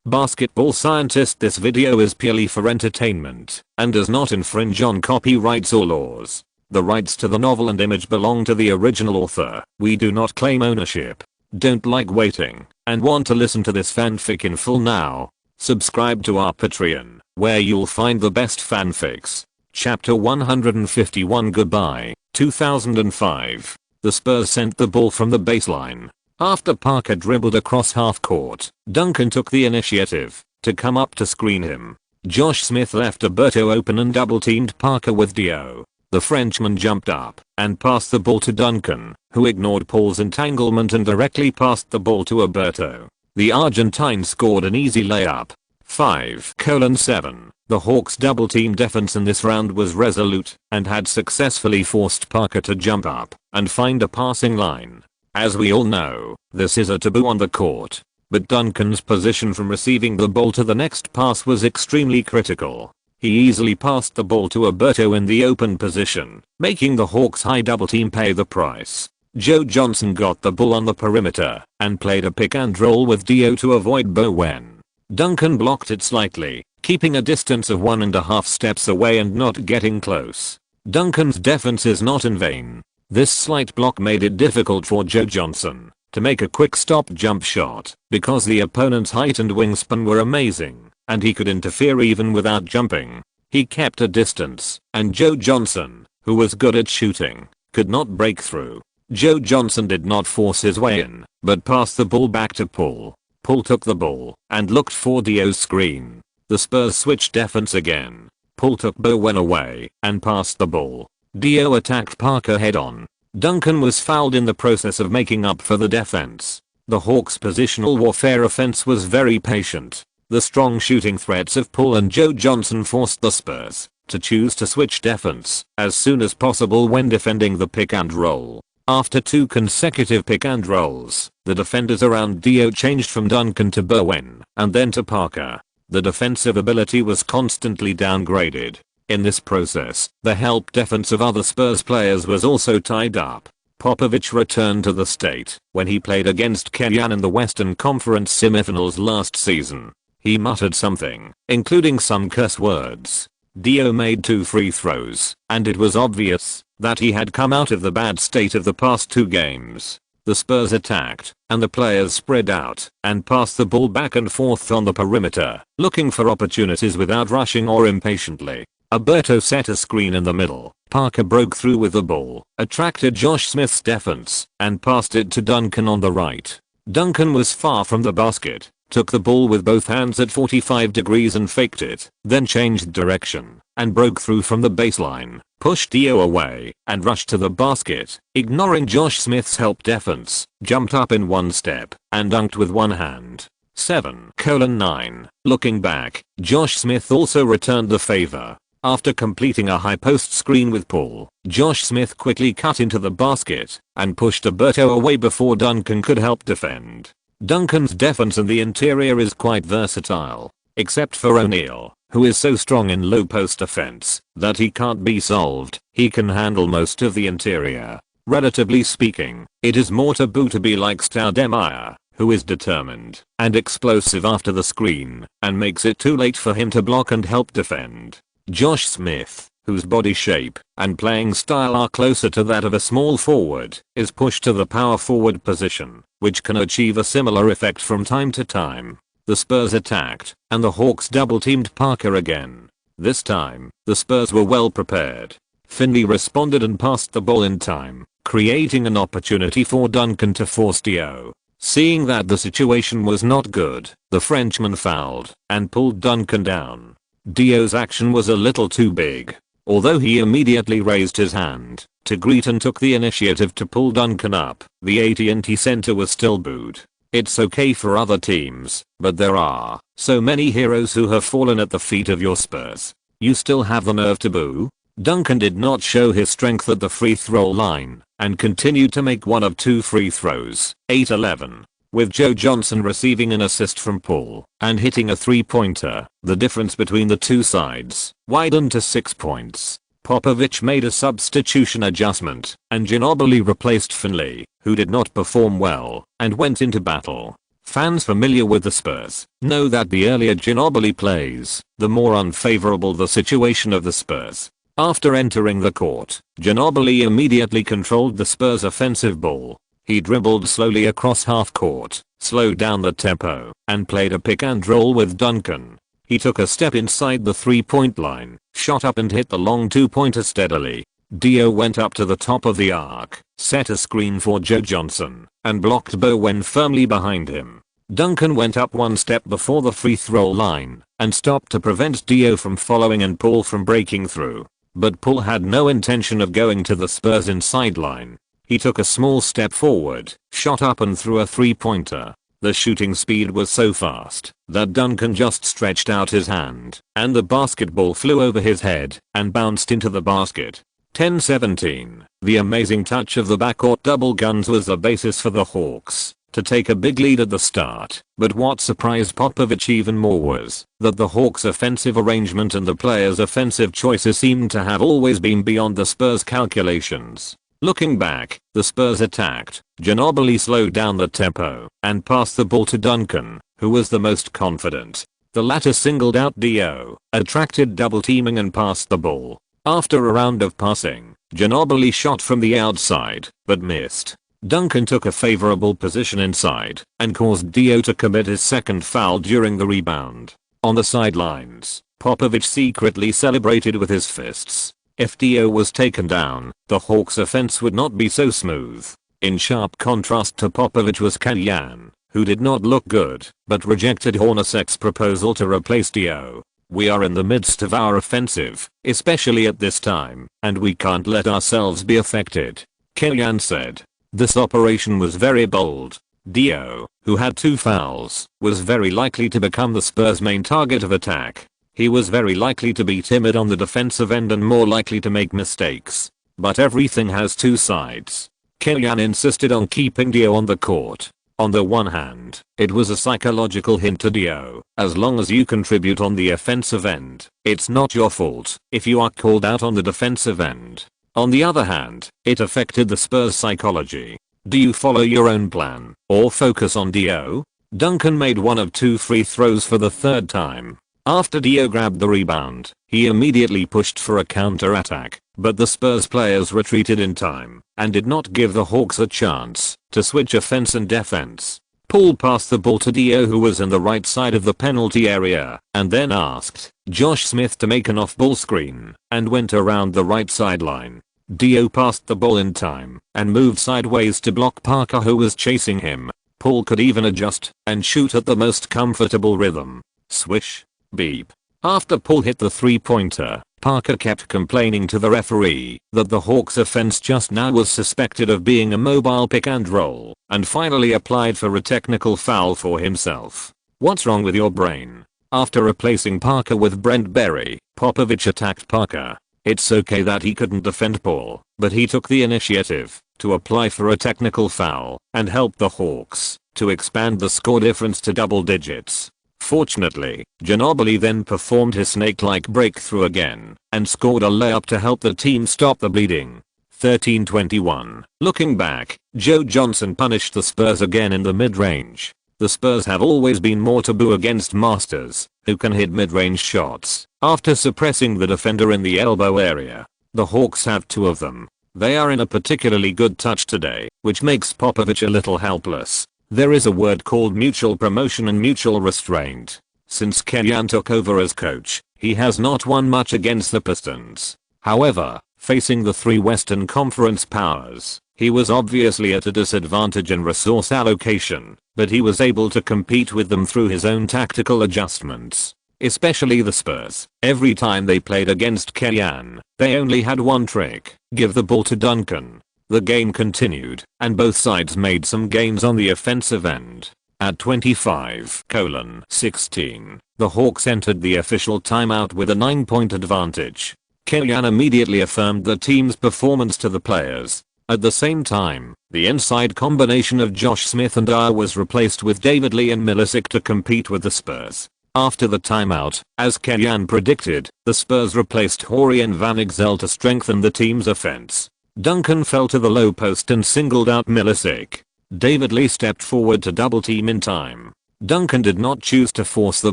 Basketball scientist. This video is purely for entertainment and does not infringe on copyrights or laws. The rights to the novel and image belong to the original author. We do not claim ownership. Don't like waiting and want to listen to this fanfic in full now? Subscribe to our Patreon, where you'll find the best fanfics. Chapter 151. Goodbye, 2005. The Spurs sent the ball from the baseline. After Parker dribbled across half court, Duncan took the initiative to come up to screen him. Josh Smith left Alberto open and double-teamed Parker with Dio. The Frenchman jumped up and passed the ball to Duncan, who ignored Paul's entanglement and directly passed the ball to Alberto. The Argentine scored an easy layup. 5:7. The Hawks' double-team defense in this round was resolute and had successfully forced Parker to jump up and find a passing line. As we all know, this is a taboo on the court, but Duncan's position from receiving the ball to the next pass was extremely critical. He easily passed the ball to Alberto in the open position, making the Hawks' high double team pay the price. Joe Johnson got the ball on the perimeter and played a pick and roll with Dio to avoid Bowen. Duncan blocked it slightly, keeping a distance of 1.5 steps away and not getting close. Duncan's defense is not in vain. This slight block made it difficult for Joe Johnson to make a quick stop jump shot because the opponent's height and wingspan were amazing, and he could interfere even without jumping. He kept a distance, and Joe Johnson, who was good at shooting, could not break through. Joe Johnson did not force his way in, but passed the ball back to Paul. Paul took the ball and looked for Dio's screen. The Spurs switched defense again. Paul took Bowen away and passed the ball. Dio attacked Parker head-on. Duncan was fouled in the process of making up for the defense. The Hawks' positional warfare offense was very patient. The strong shooting threats of Paul and Joe Johnson forced the Spurs to choose to switch defense as soon as possible when defending the pick and roll. After 2 consecutive pick and rolls, the defenders around Dio changed from Duncan to Bowen and then to Parker. The defensive ability was constantly downgraded. In this process, the help defense of other Spurs players was also tied up. Popovich returned to the state when he played against Kenyan in the Western Conference semifinals last season. He muttered something, including some curse words. Dio made 2 free throws, and it was obvious that he had come out of the bad state of the past 2 games. The Spurs attacked, and the players spread out and passed the ball back and forth on the perimeter, looking for opportunities without rushing or impatiently. Alberto set a screen in the middle. Parker broke through with the ball, attracted Josh Smith's defense, and passed it to Duncan on the right. Duncan was far from the basket, took the ball with both hands at 45 degrees and faked it, then changed direction and broke through from the baseline, pushed Dio away, and rushed to the basket, ignoring Josh Smith's help defense, jumped up in 1 step, and dunked with 1 hand. 7:9. Looking back, Josh Smith also returned the favor. After completing a high post screen with Paul, Josh Smith quickly cut into the basket and pushed Alberto away before Duncan could help defend. Duncan's defense in the interior is quite versatile, except for O'Neal, who is so strong in low post offense that he can't be solved. He can handle most of the interior. Relatively speaking, it is more taboo to be like Stoudemire, who is determined and explosive after the screen and makes it too late for him to block and help defend. Josh Smith, whose body shape and playing style are closer to that of a small forward, is pushed to the power forward position, which can achieve a similar effect from time to time. The Spurs attacked, and the Hawks double-teamed Parker again. This time, the Spurs were well prepared. Finley responded and passed the ball in time, creating an opportunity for Duncan to force Dio. Seeing that the situation was not good, the Frenchman fouled and pulled Duncan down. Dio's action was a little too big. Although he immediately raised his hand to greet and took the initiative to pull Duncan up, the AT&T Center was still booed. It's okay for other teams, but there are so many heroes who have fallen at the feet of your Spurs. You still have the nerve to boo? Duncan did not show his strength at the free throw line and continued to make 1 of 2 free throws. 8-11. With Joe Johnson receiving an assist from Paul and hitting a 3-pointer, the difference between the 2 sides widened to 6 points. Popovich made a substitution adjustment, and Ginobili replaced Finley, who did not perform well, and went into battle. Fans familiar with the Spurs know that the earlier Ginobili plays, the more unfavorable the situation of the Spurs. After entering the court, Ginobili immediately controlled the Spurs' offensive ball. He dribbled slowly across half court, slowed down the tempo, and played a pick and roll with Duncan. He took a step inside the three-point line, shot up and hit the long two-pointer steadily. Dio went up to the top of the arc, set a screen for Joe Johnson, and blocked Bowen firmly behind him. Duncan went up one step before the free throw line, and stopped to prevent Dio from following and Paul from breaking through. But Paul had no intention of going to the Spurs inside line. He took a small step forward, shot up and threw a three-pointer. The shooting speed was so fast that Duncan just stretched out his hand, and the basketball flew over his head and bounced into the basket. 10-17. The amazing touch of the backcourt double guns was the basis for the Hawks to take a big lead at the start, but what surprised Popovich even more was that the Hawks' offensive arrangement and the players' offensive choices seemed to have always been beyond the Spurs' calculations. Looking back, the Spurs attacked, Ginobili slowed down the tempo, and passed the ball to Duncan, who was the most confident. The latter singled out Dio, attracted double teaming and passed the ball. After a round of passing, Ginobili shot from the outside, but missed. Duncan took a favorable position inside, and caused Dio to commit his second foul during the rebound. On the sidelines, Popovich secretly celebrated with his fists. If Dio was taken down, the Hawks' offense would not be so smooth. In sharp contrast to Popovich was Kellyan, who did not look good, but rejected Hornacek's proposal to replace Dio. We are in the midst of our offensive, especially at this time, and we can't let ourselves be affected, Kellyan said. This operation was very bold. Dio, who had 2 fouls, was very likely to become the Spurs' main target of attack. He was very likely to be timid on the defensive end and more likely to make mistakes. But everything has 2 sides. Kellyan insisted on keeping Dio on the court. On the one hand, it was a psychological hint to Dio, as long as you contribute on the offensive end, it's not your fault if you are called out on the defensive end. On the other hand, it affected the Spurs' psychology. Do you follow your own plan, or focus on Dio? Duncan made one of 2 free throws for the 3rd time. After Dio grabbed the rebound, he immediately pushed for a counter-attack, but the Spurs players retreated in time, and did not give the Hawks a chance to switch offense and defense. Paul passed the ball to Dio, who was in the right side of the penalty area, and then asked Josh Smith to make an off-ball screen, and went around the right sideline. Dio passed the ball in time, and moved sideways to block Parker, who was chasing him. Paul could even adjust and shoot at the most comfortable rhythm. Swish. Beep. After Paul hit the three-pointer, Parker kept complaining to the referee that the Hawks' offense just now was suspected of being a mobile pick and roll, and finally applied for a technical foul for himself. What's wrong with your brain? After replacing Parker with Brent Berry, Popovich attacked Parker. It's okay that he couldn't defend Paul, but he took the initiative to apply for a technical foul and help the Hawks to expand the score difference to double digits. Fortunately, Ginobili then performed his snake-like breakthrough again and scored a layup to help the team stop the bleeding. 13-21. Looking back, Joe Johnson punished the Spurs again in the mid-range. The Spurs have always been more taboo against masters who can hit mid-range shots. After suppressing the defender in the elbow area, the Hawks have 2 of them. They are in a particularly good touch today, which makes Popovich a little helpless. There is a word called mutual promotion and mutual restraint. Since Kellyan took over as coach, he has not won much against the Pistons. However, facing the 3 Western Conference powers, he was obviously at a disadvantage in resource allocation, but he was able to compete with them through his own tactical adjustments. Especially the Spurs. Every time they played against Kellyan, they only had one trick: give the ball to Duncan. The game continued, and both sides made some gains on the offensive end. At 25:16, the Hawks entered the official timeout with a 9-point advantage. Kellyan immediately affirmed the team's performance to the players. At the same time, the inside combination of Josh Smith and Dyer was replaced with David Lee and Milicic to compete with the Spurs. After the timeout, as Kellyan predicted, the Spurs replaced Horry and Van Exel to strengthen the team's offense. Duncan fell to the low post and singled out Milicic. David Lee stepped forward to double team in time. Duncan did not choose to force the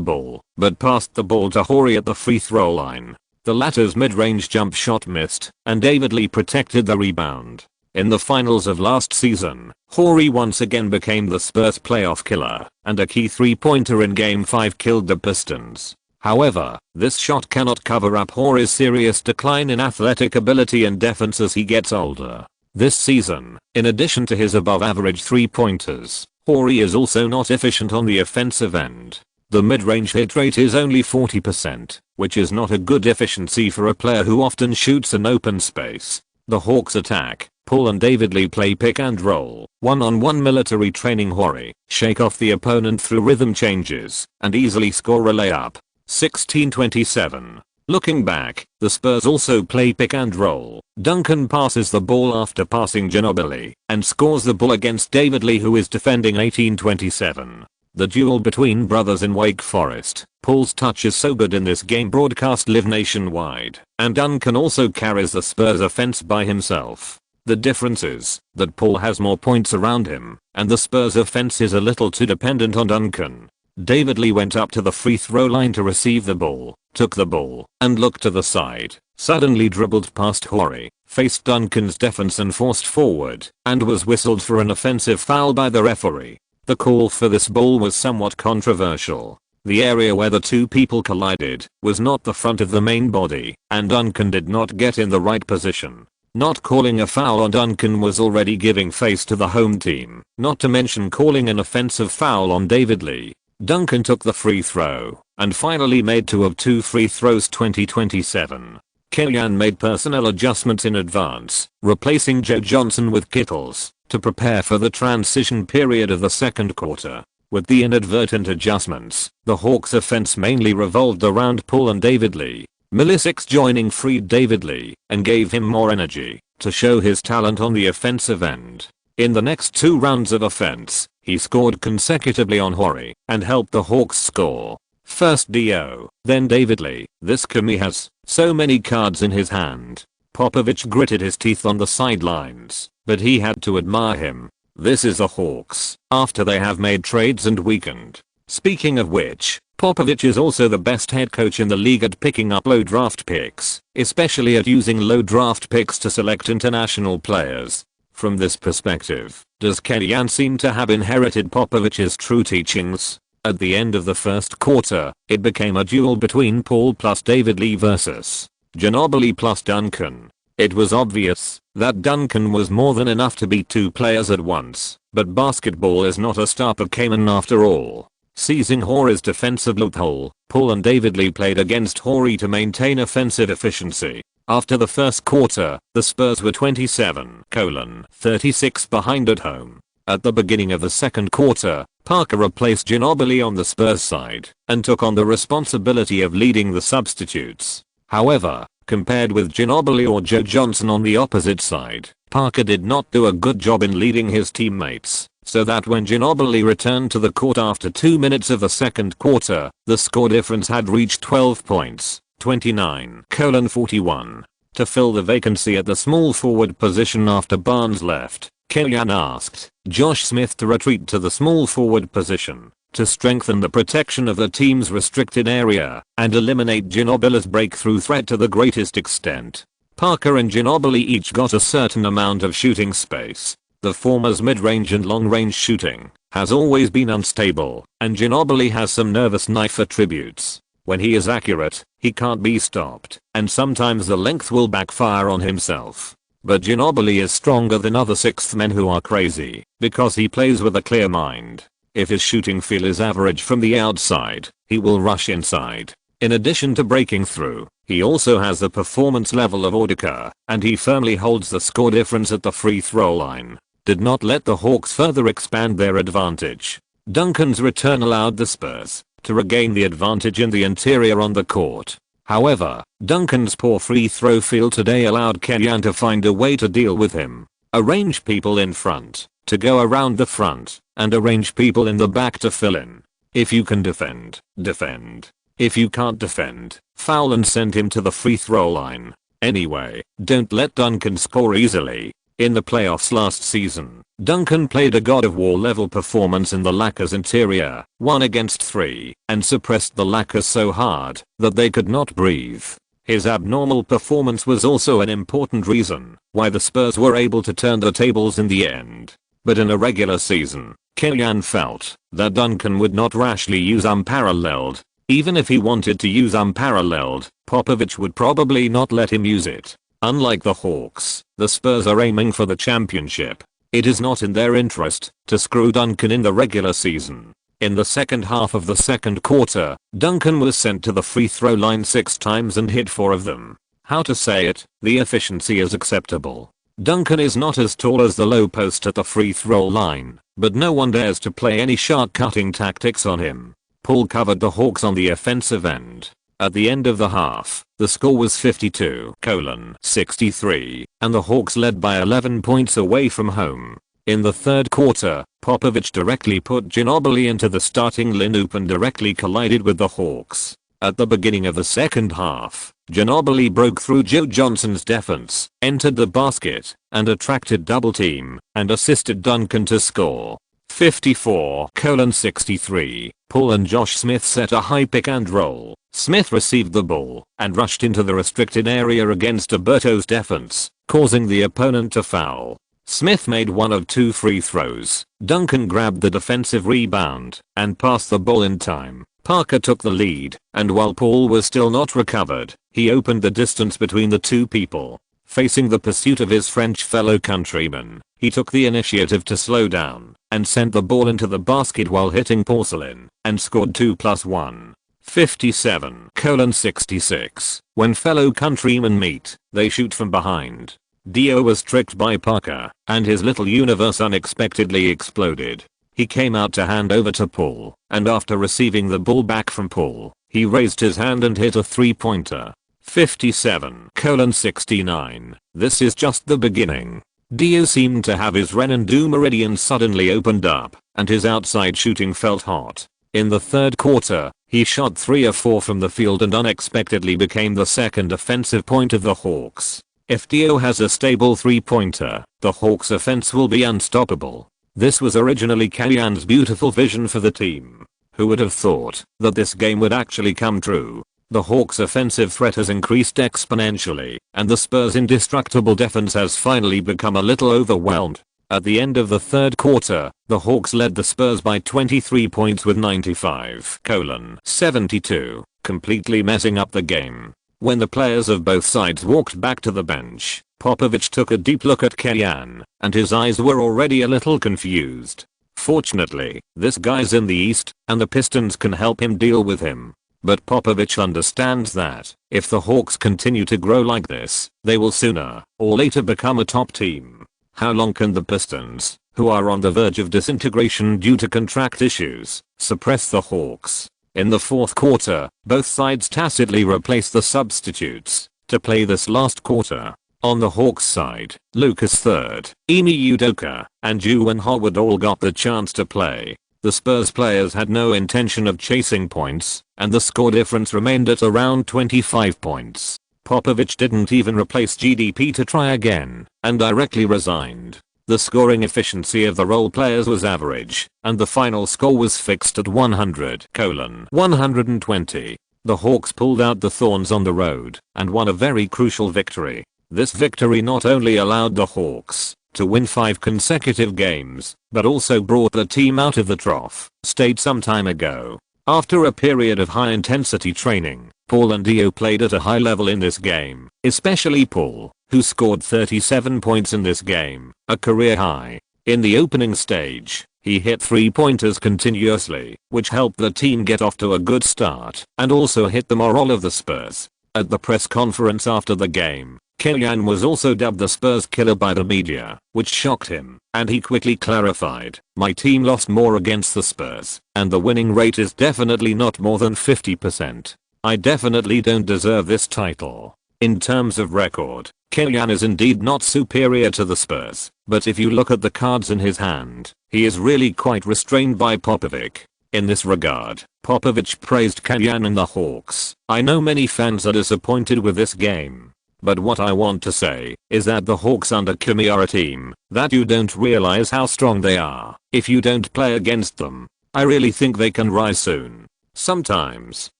ball, but passed the ball to Horry at the free throw line. The latter's mid-range jump shot missed, and David Lee protected the rebound. In the finals of last season, Horry once again became the Spurs playoff killer, and a key three-pointer in Game 5 killed the Pistons. However, this shot cannot cover up Horry's serious decline in athletic ability and defense as he gets older. This season, in addition to his above-average three-pointers, Horry is also not efficient on the offensive end. The mid-range hit rate is only 40%, which is not a good efficiency for a player who often shoots in open space. The Hawks attack, Paul and David Lee play pick and roll, one-on-one military training Horry, shake off the opponent through rhythm changes, and easily score a layup. 16-27. Looking back, the Spurs also play pick and roll. Duncan passes the ball after passing Ginobili, and scores the ball against David Lee, who is defending. 18-27. The duel between brothers in Wake Forest. Paul's touch is so good in this game broadcast live nationwide, and Duncan also carries the Spurs offense by himself. The difference is that Paul has more points around him, and the Spurs offense is a little too dependent on Duncan. David Lee went up to the free throw line to receive the ball, took the ball, and looked to the side, suddenly dribbled past Horry, faced Duncan's defense and forced forward, and was whistled for an offensive foul by the referee. The call for this ball was somewhat controversial. The area where the two people collided was not the front of the main body, and Duncan did not get in the right position. Not calling a foul on Duncan was already giving face to the home team, not to mention calling an offensive foul on David Lee. Duncan took the free throw, and finally made 2 of 2 free throws. 20-27. Kellyanne made personnel adjustments in advance, replacing Joe Johnson with Kittles, to prepare for the transition period of the second quarter. With the inadvertent adjustments, the Hawks' offense mainly revolved around Paul and David Lee. Milicic joining freed David Lee, and gave him more energy to show his talent on the offensive end. In the next 2 rounds of offense, he scored consecutively on Horry, and helped the Hawks score. First Do, then David Lee. This Kobe has so many cards in his hand. Popovich gritted his teeth on the sidelines, but he had to admire him. This is the Hawks, after they have made trades and weakened. Speaking of which, Popovich is also the best head coach in the league at picking up low draft picks, especially at using low draft picks to select international players. From this perspective, does Kellyanne seem to have inherited Popovich's true teachings? At the end of the first quarter, it became a duel between Paul plus David Lee versus Ginobili plus Duncan. It was obvious that Duncan was more than enough to beat 2 players at once, but basketball is not a star of Cayman after all. Seizing Horry's defensive loophole, Paul and David Lee played against Horry to maintain offensive efficiency. After the first quarter, the Spurs were 27-36 behind at home. At the beginning of the second quarter, Parker replaced Ginobili on the Spurs side and took on the responsibility of leading the substitutes. However, compared with Ginobili or Joe Johnson on the opposite side, Parker did not do a good job in leading his teammates, so that when Ginobili returned to the court after 2 minutes of the second quarter, the score difference had reached 12 points. 29-41. To fill the vacancy at the small forward position after Barnes left, Kellyanne asked Josh Smith to retreat to the small forward position to strengthen the protection of the team's restricted area and eliminate Ginobili's breakthrough threat to the greatest extent. Parker and Ginobili each got a certain amount of shooting space. The former's mid-range and long-range shooting has always been unstable, and Ginobili has some nervous knife attributes. When he is accurate, he can't be stopped, and sometimes the length will backfire on himself. But Ginobili is stronger than other sixth men who are crazy, because he plays with a clear mind. If his shooting feel is average from the outside, he will rush inside. In addition to breaking through, he also has the performance level of Audica, and he firmly holds the score difference at the free throw line. Did not let the Hawks further expand their advantage. Duncan's return allowed the Spurs to regain the advantage in the interior on the court. However, Duncan's poor free throw field today allowed Kellyanne to find a way to deal with him. Arrange people in front to go around the front, and arrange people in the back to fill in. If you can defend, defend. If you can't defend, foul and send him to the free throw line. Anyway, don't let Duncan score easily. In the playoffs last season, Duncan played a God of War level performance in the Lakers interior, 1 against 3, and suppressed the Lakers so hard that they could not breathe. His abnormal performance was also an important reason why the Spurs were able to turn the tables in the end. But in a regular season, Kellyanne felt that Duncan would not rashly use unparalleled. Even if he wanted to use unparalleled, Popovich would probably not let him use it. Unlike the Hawks, the Spurs are aiming for the championship. It is not in their interest to screw Duncan in the regular season. In the second half of the second quarter, Duncan was sent to the free throw line 6 times and hit 4 of them. How to say it, the efficiency is acceptable. Duncan is not as tall as the low post at the free throw line, but no one dares to play any shot-cutting tactics on him. Poole covered the Hawks on the offensive end. At the end of the half, the score was 52-63, and the Hawks led by 11 points away from home. In the third quarter, Popovich directly put Ginobili into the starting lineup and directly collided with the Hawks. At the beginning of the second half, Ginobili broke through Joe Johnson's defense, entered the basket, and attracted double team, and assisted Duncan to score. 54-63, Poole and Josh Smith set a high pick and roll. Smith received the ball and rushed into the restricted area against Alberto's defense, causing the opponent to foul. Smith made 1 of 2 free throws. Duncan grabbed the defensive rebound and passed the ball in time. Parker took the lead, and while Poole was still not recovered, he opened the distance between the two people. Facing the pursuit of his French fellow countryman, he took the initiative to slow down and sent the ball into the basket while hitting porcelain and scored 2+1. 57-66. When fellow countrymen meet, they shoot from behind. Dio was tricked by Parker, and his little universe unexpectedly exploded. He came out to hand over to Poole, and after receiving the ball back from Poole, he raised his hand and hit a three-pointer. 57-69. This is just the beginning. Dio seemed to have his Ren and Do meridian suddenly opened up, and his outside shooting felt hot. In the third quarter, he shot 3 of 4 from the field and unexpectedly became the second offensive point of the Hawks. If Dio has a stable three-pointer, the Hawks' offense will be unstoppable. This was originally Kellyanne's beautiful vision for the team. Who would have thought that this game would actually come true? The Hawks' offensive threat has increased exponentially, and the Spurs' indestructible defense has finally become a little overwhelmed. At the end of the third quarter, the Hawks led the Spurs by 23 points with 95-72, completely messing up the game. When the players of both sides walked back to the bench, Popovich took a deep look at Kellyanne, and his eyes were already a little confused. Fortunately, this guy's in the East, and the Pistons can help him deal with him. But Popovich understands that, if the Hawks continue to grow like this, they will sooner or later become a top team. How long can the Pistons, who are on the verge of disintegration due to contract issues, suppress the Hawks? In the fourth quarter, both sides tacitly replaced the substitutes to play this last quarter. On the Hawks side, Lucas III, Ime Udoka, and Juwan Howard all got the chance to play. The Spurs players had no intention of chasing points, and the score difference remained at around 25 points. Popovich didn't even replace GDP to try again, and directly resigned. The scoring efficiency of the role players was average, and the final score was fixed at 100-120. The Hawks pulled out the thorns on the road, and won a very crucial victory. This victory not only allowed the Hawks to win 5 consecutive games, but also brought the team out of the trough state some time ago. After a period of high-intensity training, Poole and Dio played at a high level in this game, especially Poole, who scored 37 points in this game, a career high. In the opening stage, he hit three-pointers continuously, which helped the team get off to a good start, and also hit the morale of the Spurs. At the press conference after the game, Kellyanne was also dubbed the Spurs killer by the media, which shocked him, and he quickly clarified, "My team lost more against the Spurs, and the winning rate is definitely not more than 50%. I definitely don't deserve this title." In terms of record, Kellyanne is indeed not superior to the Spurs, but if you look at the cards in his hand, he is really quite restrained by Popovich. In this regard, Popovich praised Kellyanne and the Hawks. "I know many fans are disappointed with this game. But what I want to say is that the Hawks under Kimmy are a team that you don't realize how strong they are if you don't play against them. I really think they can rise soon. Sometimes,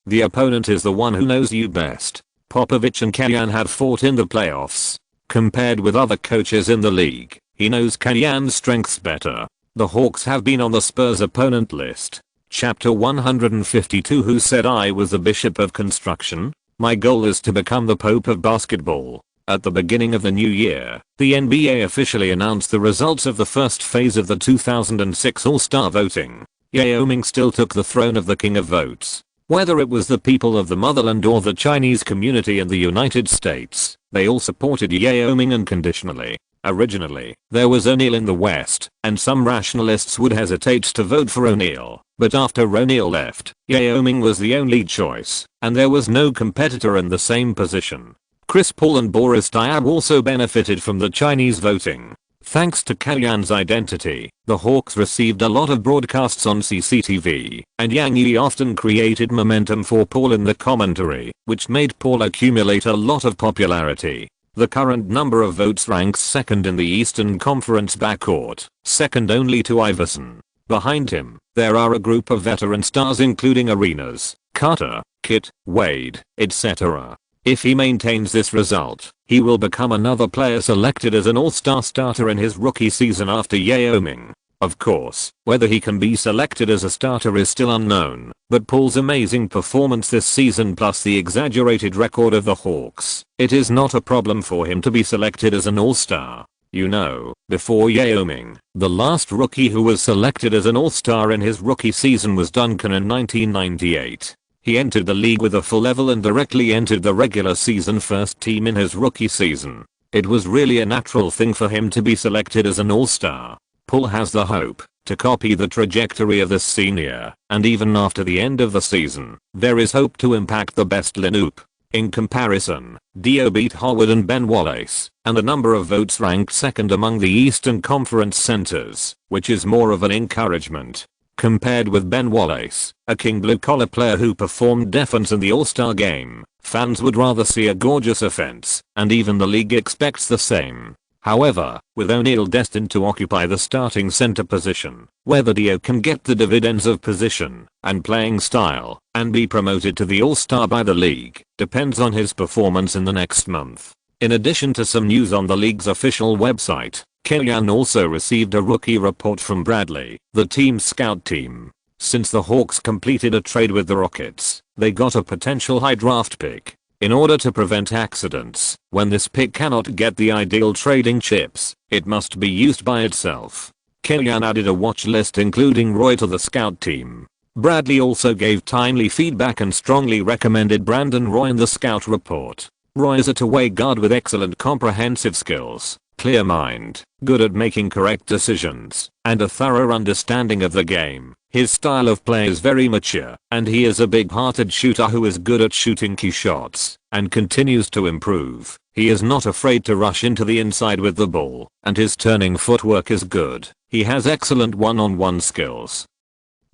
the opponent is the one who knows you best. Popovich and Kenyan had fought in the playoffs. Compared with other coaches in the league, he knows Kenyan's strengths better. The Hawks have been on the Spurs opponent list. Chapter 152. Who said I was the bishop of construction? My goal is to become the pope of basketball. At the beginning of the new year, the NBA officially announced the results of the first phase of the 2006 All-Star voting. Yao Ming still took the throne of the king of votes. Whether it was the people of the motherland or the Chinese community in the United States, they all supported Yao Ming unconditionally. Originally, there was O'Neal in the West, and some rationalists would hesitate to vote for O'Neal, but after O'Neal left, Yao Ming was the only choice, and there was no competitor in the same position. Chris Paul and Boris Diaw also benefited from the Chinese voting. Thanks to Kenyan's identity, the Hawks received a lot of broadcasts on CCTV, and Yang Yi often created momentum for Paul in the commentary, which made Paul accumulate a lot of popularity. The current number of votes ranks second in the Eastern Conference backcourt, second only to Iverson. Behind him, there are a group of veteran stars including Arenas, Carter, Kit, Wade, etc. If he maintains this result, he will become another player selected as an all-star starter in his rookie season after Yao Ming. Of course, whether he can be selected as a starter is still unknown, but Paul's amazing performance this season plus the exaggerated record of the Hawks, it is not a problem for him to be selected as an all-star. You know, before Yao Ming, the last rookie who was selected as an all-star in his rookie season was Duncan in 1998. He entered the league with a full level and directly entered the regular season first team in his rookie season. It was really a natural thing for him to be selected as an all-star. Paul has the hope to copy the trajectory of this senior, and even after the end of the season, there is hope to impact the best lineup. In comparison, Dio beat Howard and Ben Wallace, and the number of votes ranked second among the Eastern Conference centers, which is more of an encouragement. Compared with Ben Wallace, a king blue-collar player who performed defense in the All-Star game, fans would rather see a gorgeous offense, and even the league expects the same. However, with O'Neal destined to occupy the starting center position, whether Dio can get the dividends of position and playing style and be promoted to the All-Star by the league depends on his performance in the next month. In addition to some news on the league's official website, Kenyan also received a rookie report from Bradley, the team's scout team. Since the Hawks completed a trade with the Rockets, they got a potential high draft pick. In order to prevent accidents, when this pick cannot get the ideal trading chips, it must be used by itself. Kenyan added a watch list including Roy to the scout team. Bradley also gave timely feedback and strongly recommended Brandon Roy in the scout report. Roy is a two-way guard with excellent comprehensive skills, clear mind, good at making correct decisions, and a thorough understanding of the game. His style of play is very mature, and he is a big-hearted shooter who is good at shooting key shots, and continues to improve. He is not afraid to rush into the inside with the ball, and his turning footwork is good. He has excellent one-on-one skills.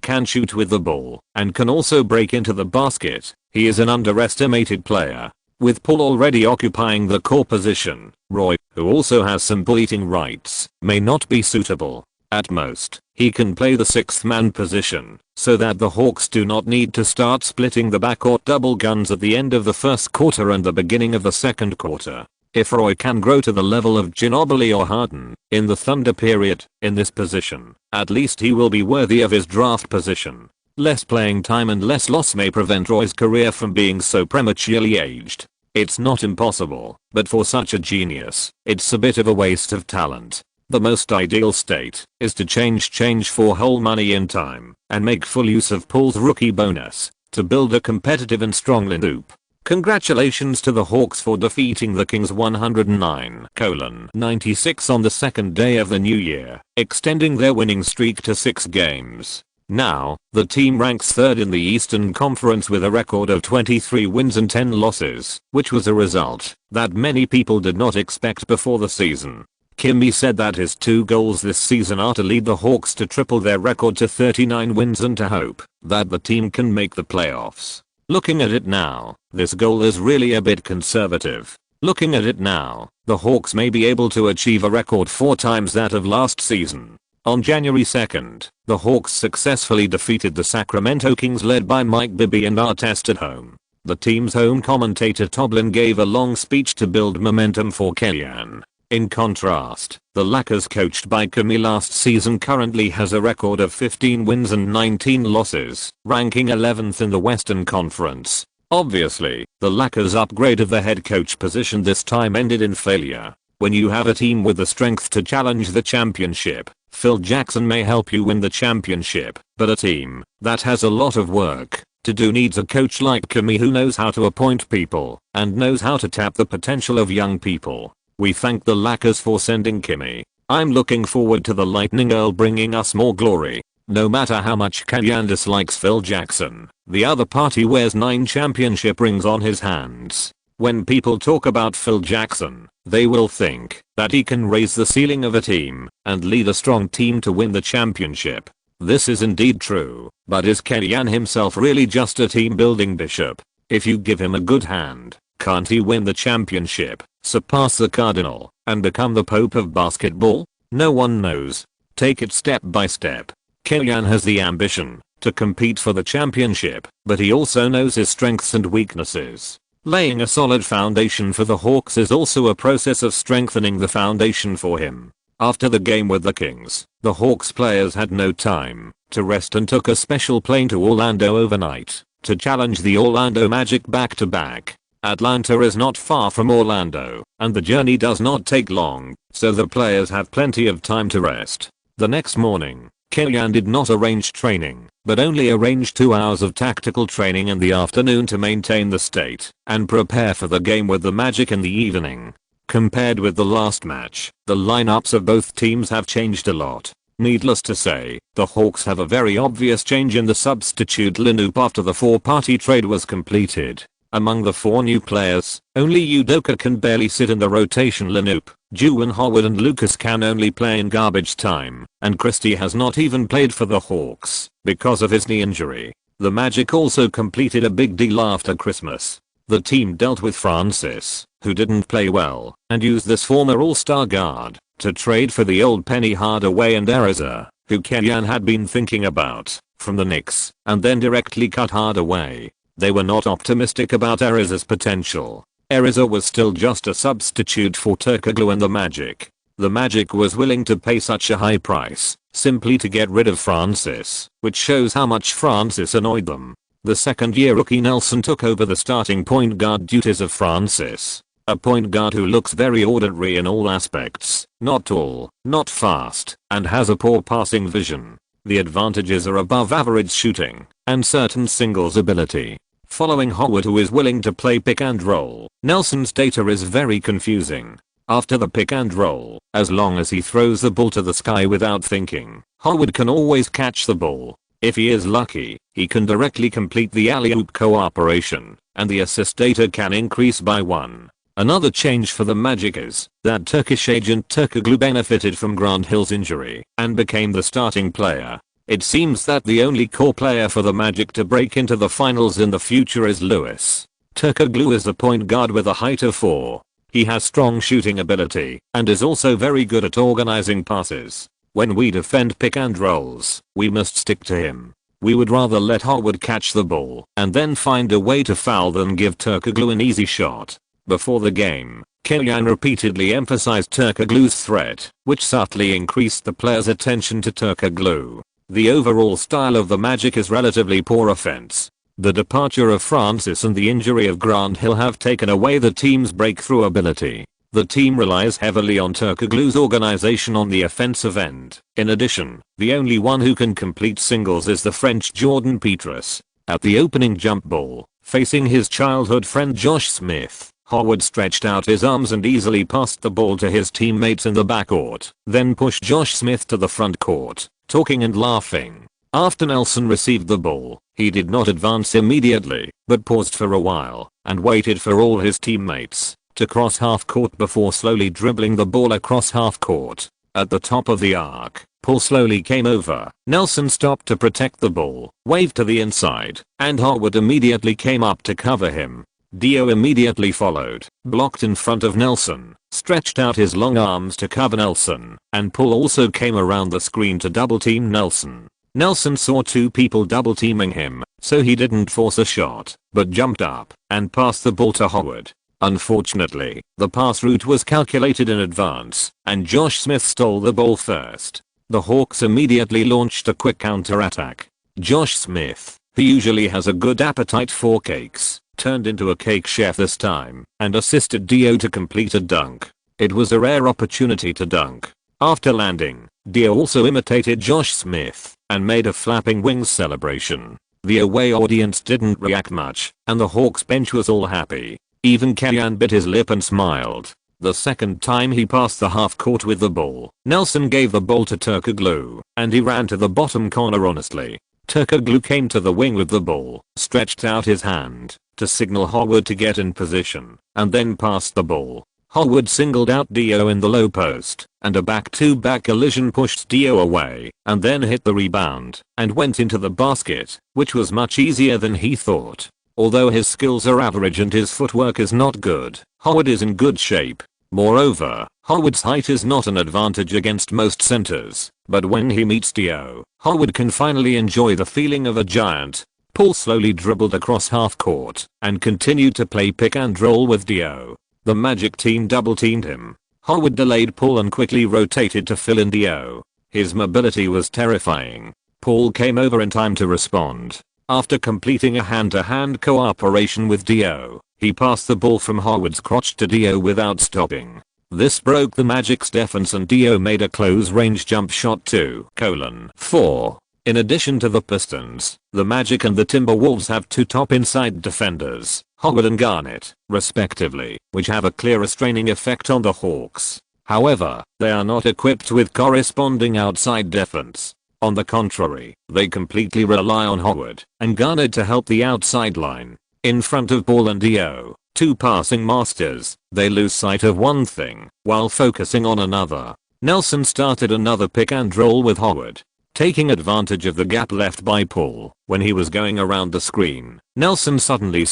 Can shoot with the ball, and can also break into the basket. He is an underestimated player. With Paul already occupying the core position, Roy, who also has some ball-eating rights, may not be suitable. At most, he can play the sixth man position, so that the Hawks do not need to start splitting the backcourt double guns at the end of the first quarter and the beginning of the second quarter. If Roy can grow to the level of Ginobili or Harden in the Thunder period in this position, at least he will be worthy of his draft position. Less playing time and less loss may prevent Roy's career from being so prematurely aged. It's not impossible, but for such a genius, it's a bit of a waste of talent. The most ideal state is to change for whole money in time and make full use of Paul's rookie bonus to build a competitive and strong lineup. Congratulations to the Hawks for defeating the Kings 109-96 on the second day of the new year, extending their winning streak to 6 games. Now, the team ranks third in the Eastern Conference with a record of 23 wins and 10 losses, which was a result that many people did not expect before the season. Kimmy said that his 2 goals this season are to lead the Hawks to triple their record to 39 wins and to hope that the team can make the playoffs. Looking at it now, this goal is really a bit conservative. Looking at it now, the Hawks may be able to achieve a record 4 times that of last season. On January 2nd, the Hawks successfully defeated the Sacramento Kings led by Mike Bibby and Artest at home. The team's home commentator Toblin gave a long speech to build momentum for Kellyanne. In contrast, the Lakers coached by Kobe last season currently has a record of 15 wins and 19 losses, ranking 11th in the Western Conference. Obviously, the Lakers' upgrade of the head coach position this time ended in failure. When you have a team with the strength to challenge the championship, Phil Jackson may help you win the championship, but a team that has a lot of work to do needs a coach like Kobe who knows how to appoint people and knows how to tap the potential of young people. We thank the Lakers for sending Kimmy. I'm looking forward to the Lightning Earl bringing us more glory. No matter how much Kellyanne dislikes Phil Jackson, the other party wears 9 championship rings on his hands. When people talk about Phil Jackson, they will think that he can raise the ceiling of a team and lead a strong team to win the championship. This is indeed true, but is Kellyanne himself really just a team building bishop? If you give him a good hand, can't he win the championship, surpass the cardinal, and become the pope of basketball? No one knows. Take it step by step. Kellyanne has the ambition to compete for the championship, but he also knows his strengths and weaknesses. Laying a solid foundation for the Hawks is also a process of strengthening the foundation for him. After the game with the Kings, the Hawks players had no time to rest and took a special plane to Orlando overnight to challenge the Orlando Magic back-to-back. Atlanta is not far from Orlando, and the journey does not take long, so the players have plenty of time to rest. The next morning, Kellyanne did not arrange training, but only arranged 2 hours of tactical training in the afternoon to maintain the state and prepare for the game with the Magic in the evening. Compared with the last match, the lineups of both teams have changed a lot. Needless to say, the Hawks have a very obvious change in the substitute lineup after the 4-party trade was completed. Among the 4 new players, only Udoka can barely sit in the rotation lineup. Juwan Howard and Lucas can only play in garbage time, and Christie has not even played for the Hawks because of his knee injury. The Magic also completed a big deal after Christmas. The team dealt with Francis, who didn't play well, and used this former all-star guard to trade for the old Penny Hardaway and Ariza, who Kellyanne had been thinking about, from the Knicks, and then directly cut Hardaway. They were not optimistic about Ariza's potential. Ariza was still just a substitute for Turkoglu and the Magic. The Magic was willing to pay such a high price, simply to get rid of Francis, which shows how much Francis annoyed them. The second-year rookie Nelson took over the starting point guard duties of Francis. A point guard who looks very ordinary in all aspects, not tall, not fast, and has a poor passing vision. The advantages are above average shooting and certain singles ability. Following Howard, who is willing to play pick and roll, Nelson's data is very confusing. After the pick and roll, as long as he throws the ball to the sky without thinking, Howard can always catch the ball. If he is lucky, he can directly complete the alley-oop cooperation, and the assist data can increase by 1. Another change for the Magic is that Turkish agent Turkoglu benefited from Grant Hill's injury and became the starting player. It seems that the only core player for the Magic to break into the finals in the future is Lewis. Turkoglu is a point guard with a height of 4. He has strong shooting ability and is also very good at organizing passes. When we defend pick and rolls, we must stick to him. We would rather let Howard catch the ball and then find a way to foul than give Turkoglu an easy shot. Before the game, Kellyanne repeatedly emphasized Turkoglu's threat, which subtly increased the players' attention to Turkoglu. The overall style of the Magic is relatively poor offense. The departure of Francis and the injury of Grant Hill have taken away the team's breakthrough ability. The team relies heavily on Turkoglu's organization on the offensive end. In addition, the only one who can complete singles is the French Jordan Petrus. At the opening jump ball, facing his childhood friend Josh Smith, Howard stretched out his arms and easily passed the ball to his teammates in the backcourt, then pushed Josh Smith to the front court, talking and laughing. After Nelson received the ball, he did not advance immediately, but paused for a while and waited for all his teammates to cross half court before slowly dribbling the ball across half court. At the top of the arc, Paul slowly came over. Nelson stopped to protect the ball, waved to the inside, and Howard immediately came up to cover him. Dio immediately followed, blocked in front of Nelson, stretched out his long arms to cover Nelson, and Paul also came around the screen to double team Nelson. Nelson saw two people double teaming him, so he didn't force a shot, but jumped up and passed the ball to Howard. Unfortunately, the pass route was calculated in advance, and Josh Smith stole the ball first. The Hawks immediately launched a quick counterattack. Josh Smith, who usually has a good appetite for cakes, turned into a cake chef this time and assisted Dio to complete a dunk. It was a rare opportunity to dunk. After landing, Dio also imitated Josh Smith and made a flapping wings celebration. The away audience didn't react much, and the Hawks bench was all happy. Even Kellyan bit his lip and smiled. The second time he passed the half court with the ball, Nelson gave the ball to Turkoglu, and he ran to the bottom corner honestly. Turkoglu came to the wing with the ball, stretched out his hand to signal Howard to get in position, and then passed the ball. Howard singled out Dio in the low post, and a back-to-back collision pushed Dio away, and then hit the rebound, and went into the basket, which was much easier than he thought. Although his skills are average and his footwork is not good, Howard is in good shape. Moreover, Howard's height is not an advantage against most centers, but when he meets Dio, Howard can finally enjoy the feeling of a giant. Paul slowly dribbled across half court and continued to play pick and roll with Dio. The Magic team double teamed him. Howard delayed Paul and quickly rotated to fill in Dio. His mobility was terrifying. Paul came over in time to respond. After completing a hand-to-hand cooperation with Dio, he passed the ball from Howard's crotch to Dio without stopping. This broke the Magic's defense and Dio made a close-range jump shot 2:4. In addition to the Pistons, the Magic and the Timberwolves have two top inside defenders, Howard and Garnett, respectively, which have a clear restraining effect on the Hawks. However, they are not equipped with corresponding outside defense. On the contrary, they completely rely on Howard and Garnett to help the outside line. In front of Paul and Dio, two passing masters, they lose sight of one thing while focusing on another. Nelson started another pick and roll with Howard. Taking advantage of the gap left by Paul when he was going around the screen, Nelson suddenly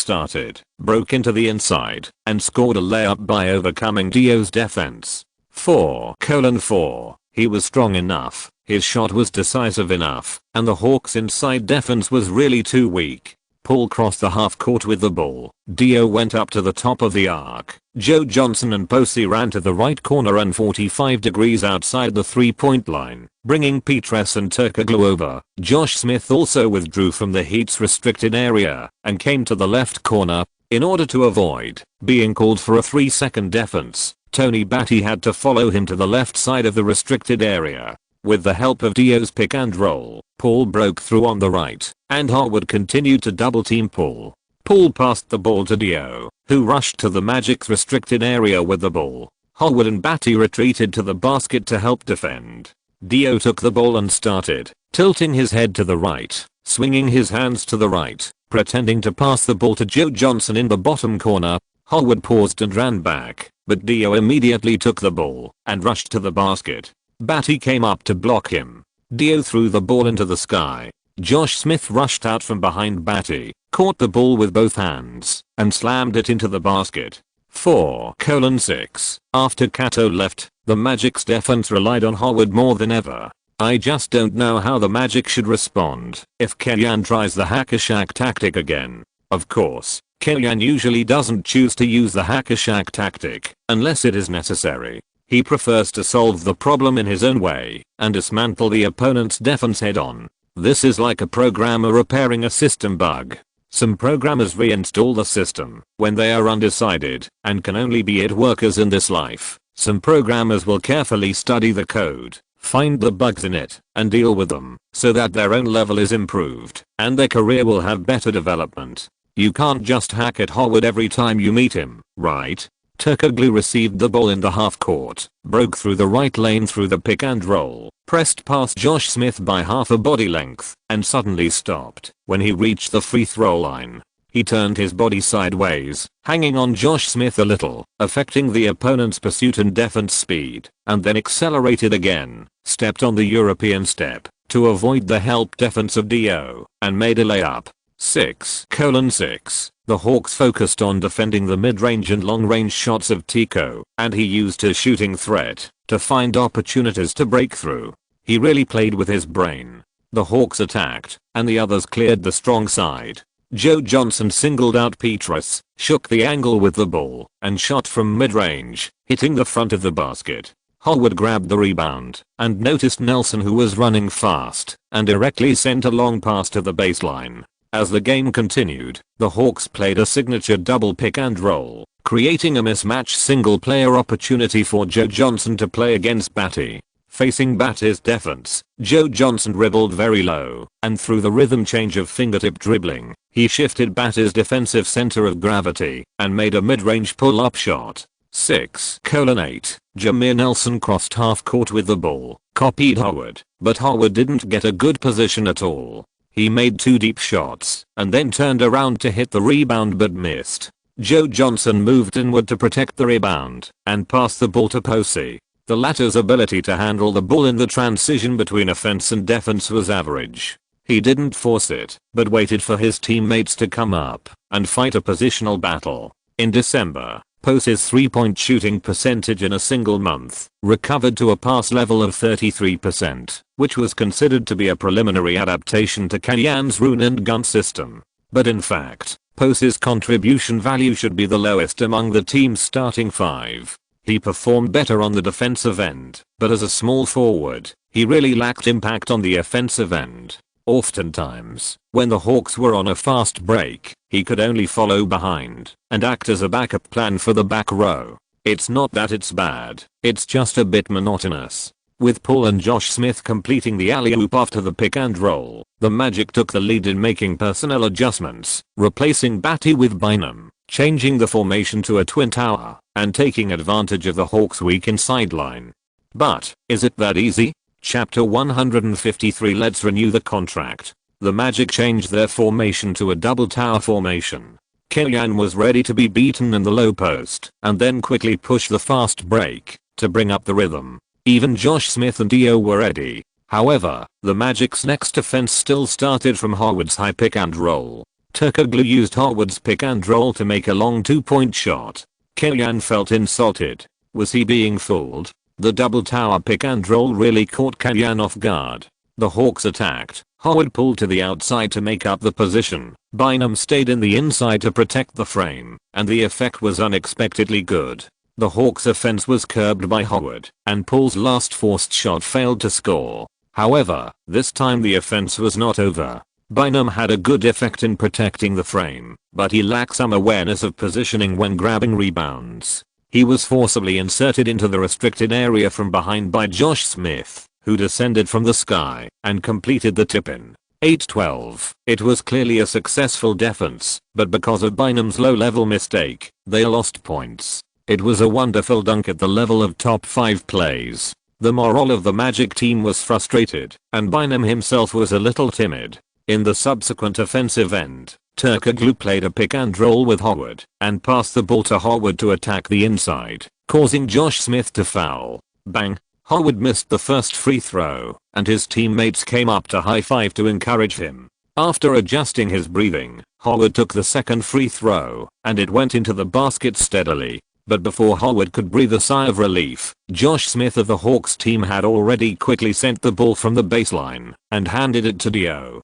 broke into the inside, and scored a layup by overcoming Dio's defense. 4:4. He was strong enough, his shot was decisive enough, and the Hawks' inside defense was really too weak. Paul crossed the half court with the ball. Dio went up to the top of the arc. Joe Johnson and Posey ran to the right corner and 45 degrees outside the three-point line, bringing Petrus and Turkoglu over. Josh Smith also withdrew from the Heat's restricted area and came to the left corner. In order to avoid being called for a 3-second defense, Tony Batty had to follow him to the left side of the restricted area. With the help of Dio's pick and roll, Paul broke through on the right, and Howard continued to double team Paul. Paul passed the ball to Dio, who rushed to the Magic's restricted area with the ball. Howard and Batty retreated to the basket to help defend. Dio took the ball and started tilting his head to the right, swinging his hands to the right, pretending to pass the ball to Joe Johnson in the bottom corner. Howard paused and ran back, but Dio immediately took the ball and rushed to the basket. Batty came up to block him. Dio threw the ball into the sky. Josh Smith rushed out from behind Batty, caught the ball with both hands, and slammed it into the basket. 4:6. After Cato left, the Magic's defense relied on Howard more than ever. I just don't know how the Magic should respond if Kellyan tries the hack-a-shack tactic again. Of course, Kellyan usually doesn't choose to use the hack-a-shack tactic unless it is necessary. He prefers to solve the problem in his own way and dismantle the opponent's defense head-on. This is like a programmer repairing a system bug. Some programmers reinstall the system when they are undecided and can only be it workers in this life. Some programmers will carefully study the code, find the bugs in it, and deal with them so that their own level is improved and their career will have better development. You can't just hack at Howard every time you meet him, right? Turkoglu received the ball in the half court, broke through the right lane through the pick and roll, pressed past Josh Smith by half a body length, and suddenly stopped when he reached the free throw line. He turned his body sideways, hanging on Josh Smith a little, affecting the opponent's pursuit and defense speed, and then accelerated again, stepped on the European step to avoid the help defense of Dio, and made a layup. 6:6. The Hawks focused on defending the mid-range and long-range shots of Tico, and he used his shooting threat to find opportunities to break through. He really played with his brain. The Hawks attacked, and the others cleared the strong side. Joe Johnson singled out Petrus, shook the angle with the ball, and shot from mid-range, hitting the front of the basket. Howard grabbed the rebound, and noticed Nelson, who was running fast, and directly sent a long pass to the baseline. As the game continued, the Hawks played a signature double pick and roll, creating a mismatch single-player opportunity for Joe Johnson to play against Batty. Facing Batty's defense, Joe Johnson dribbled very low, and through the rhythm change of fingertip dribbling, he shifted Batty's defensive center of gravity, and made a mid-range pull-up shot. 6:8. Jameer Nelson crossed half court with the ball, copied Howard, but Howard didn't get a good position at all. He made 2 deep shots, and then turned around to hit the rebound but missed. Joe Johnson moved inward to protect the rebound, and passed the ball to Posey. The latter's ability to handle the ball in the transition between offense and defense was average. He didn't force it, but waited for his teammates to come up and fight a positional battle. In December, Posey's 3-point shooting percentage in a single month recovered to a pass level of 33%, which was considered to be a preliminary adaptation to Kenyan's run and gun system. But in fact, Posey's contribution value should be the lowest among the team's starting 5. He performed better on the defensive end, but as a small forward, he really lacked impact on the offensive end. Oftentimes, when the Hawks were on a fast break, he could only follow behind and act as a backup plan for the back row. It's not that it's bad, it's just a bit monotonous. With Paul and Josh Smith completing the alley-oop after the pick and roll, the Magic took the lead in making personnel adjustments, replacing Batty with Bynum, changing the formation to a twin tower, and taking advantage of the Hawks' weak inside line. But, is it that easy? Chapter 153. Let's renew the contract. The Magic changed their formation to a double tower formation. Kenyan was ready to be beaten in the low post, and then quickly push the fast break to bring up the rhythm. Even Josh Smith and Dio were ready. However, the Magic's next offense still started from Howard's high pick and roll. Turkoglu used Howard's pick and roll to make a long 2-point shot. Kenyan felt insulted. Was he being fooled? The double tower pick and roll really caught Kenyan off guard. The Hawks attacked. Howard pulled to the outside to make up the position. Bynum stayed in the inside to protect the frame, and the effect was unexpectedly good. The Hawks' offense was curbed by Howard, and Paul's last forced shot failed to score. However, this time the offense was not over. Bynum had a good effect in protecting the frame, but he lacked some awareness of positioning when grabbing rebounds. He was forcibly inserted into the restricted area from behind by Josh Smith, who descended from the sky and completed the tip-in. 8-12. It was clearly a successful defense, but because of Bynum's low-level mistake, they lost points. It was a wonderful dunk at the level of top 5 plays. The morale of the Magic team was frustrated, and Bynum himself was a little timid. In the subsequent offensive end, Turkoglu played a pick and roll with Howard and passed the ball to Howard to attack the inside, causing Josh Smith to foul. Bang! Howard missed the first free throw, and his teammates came up to high-five to encourage him. After adjusting his breathing, Howard took the second free throw, and it went into the basket steadily. But before Howard could breathe a sigh of relief, Josh Smith of the Hawks team had already quickly sent the ball from the baseline and handed it to Dio.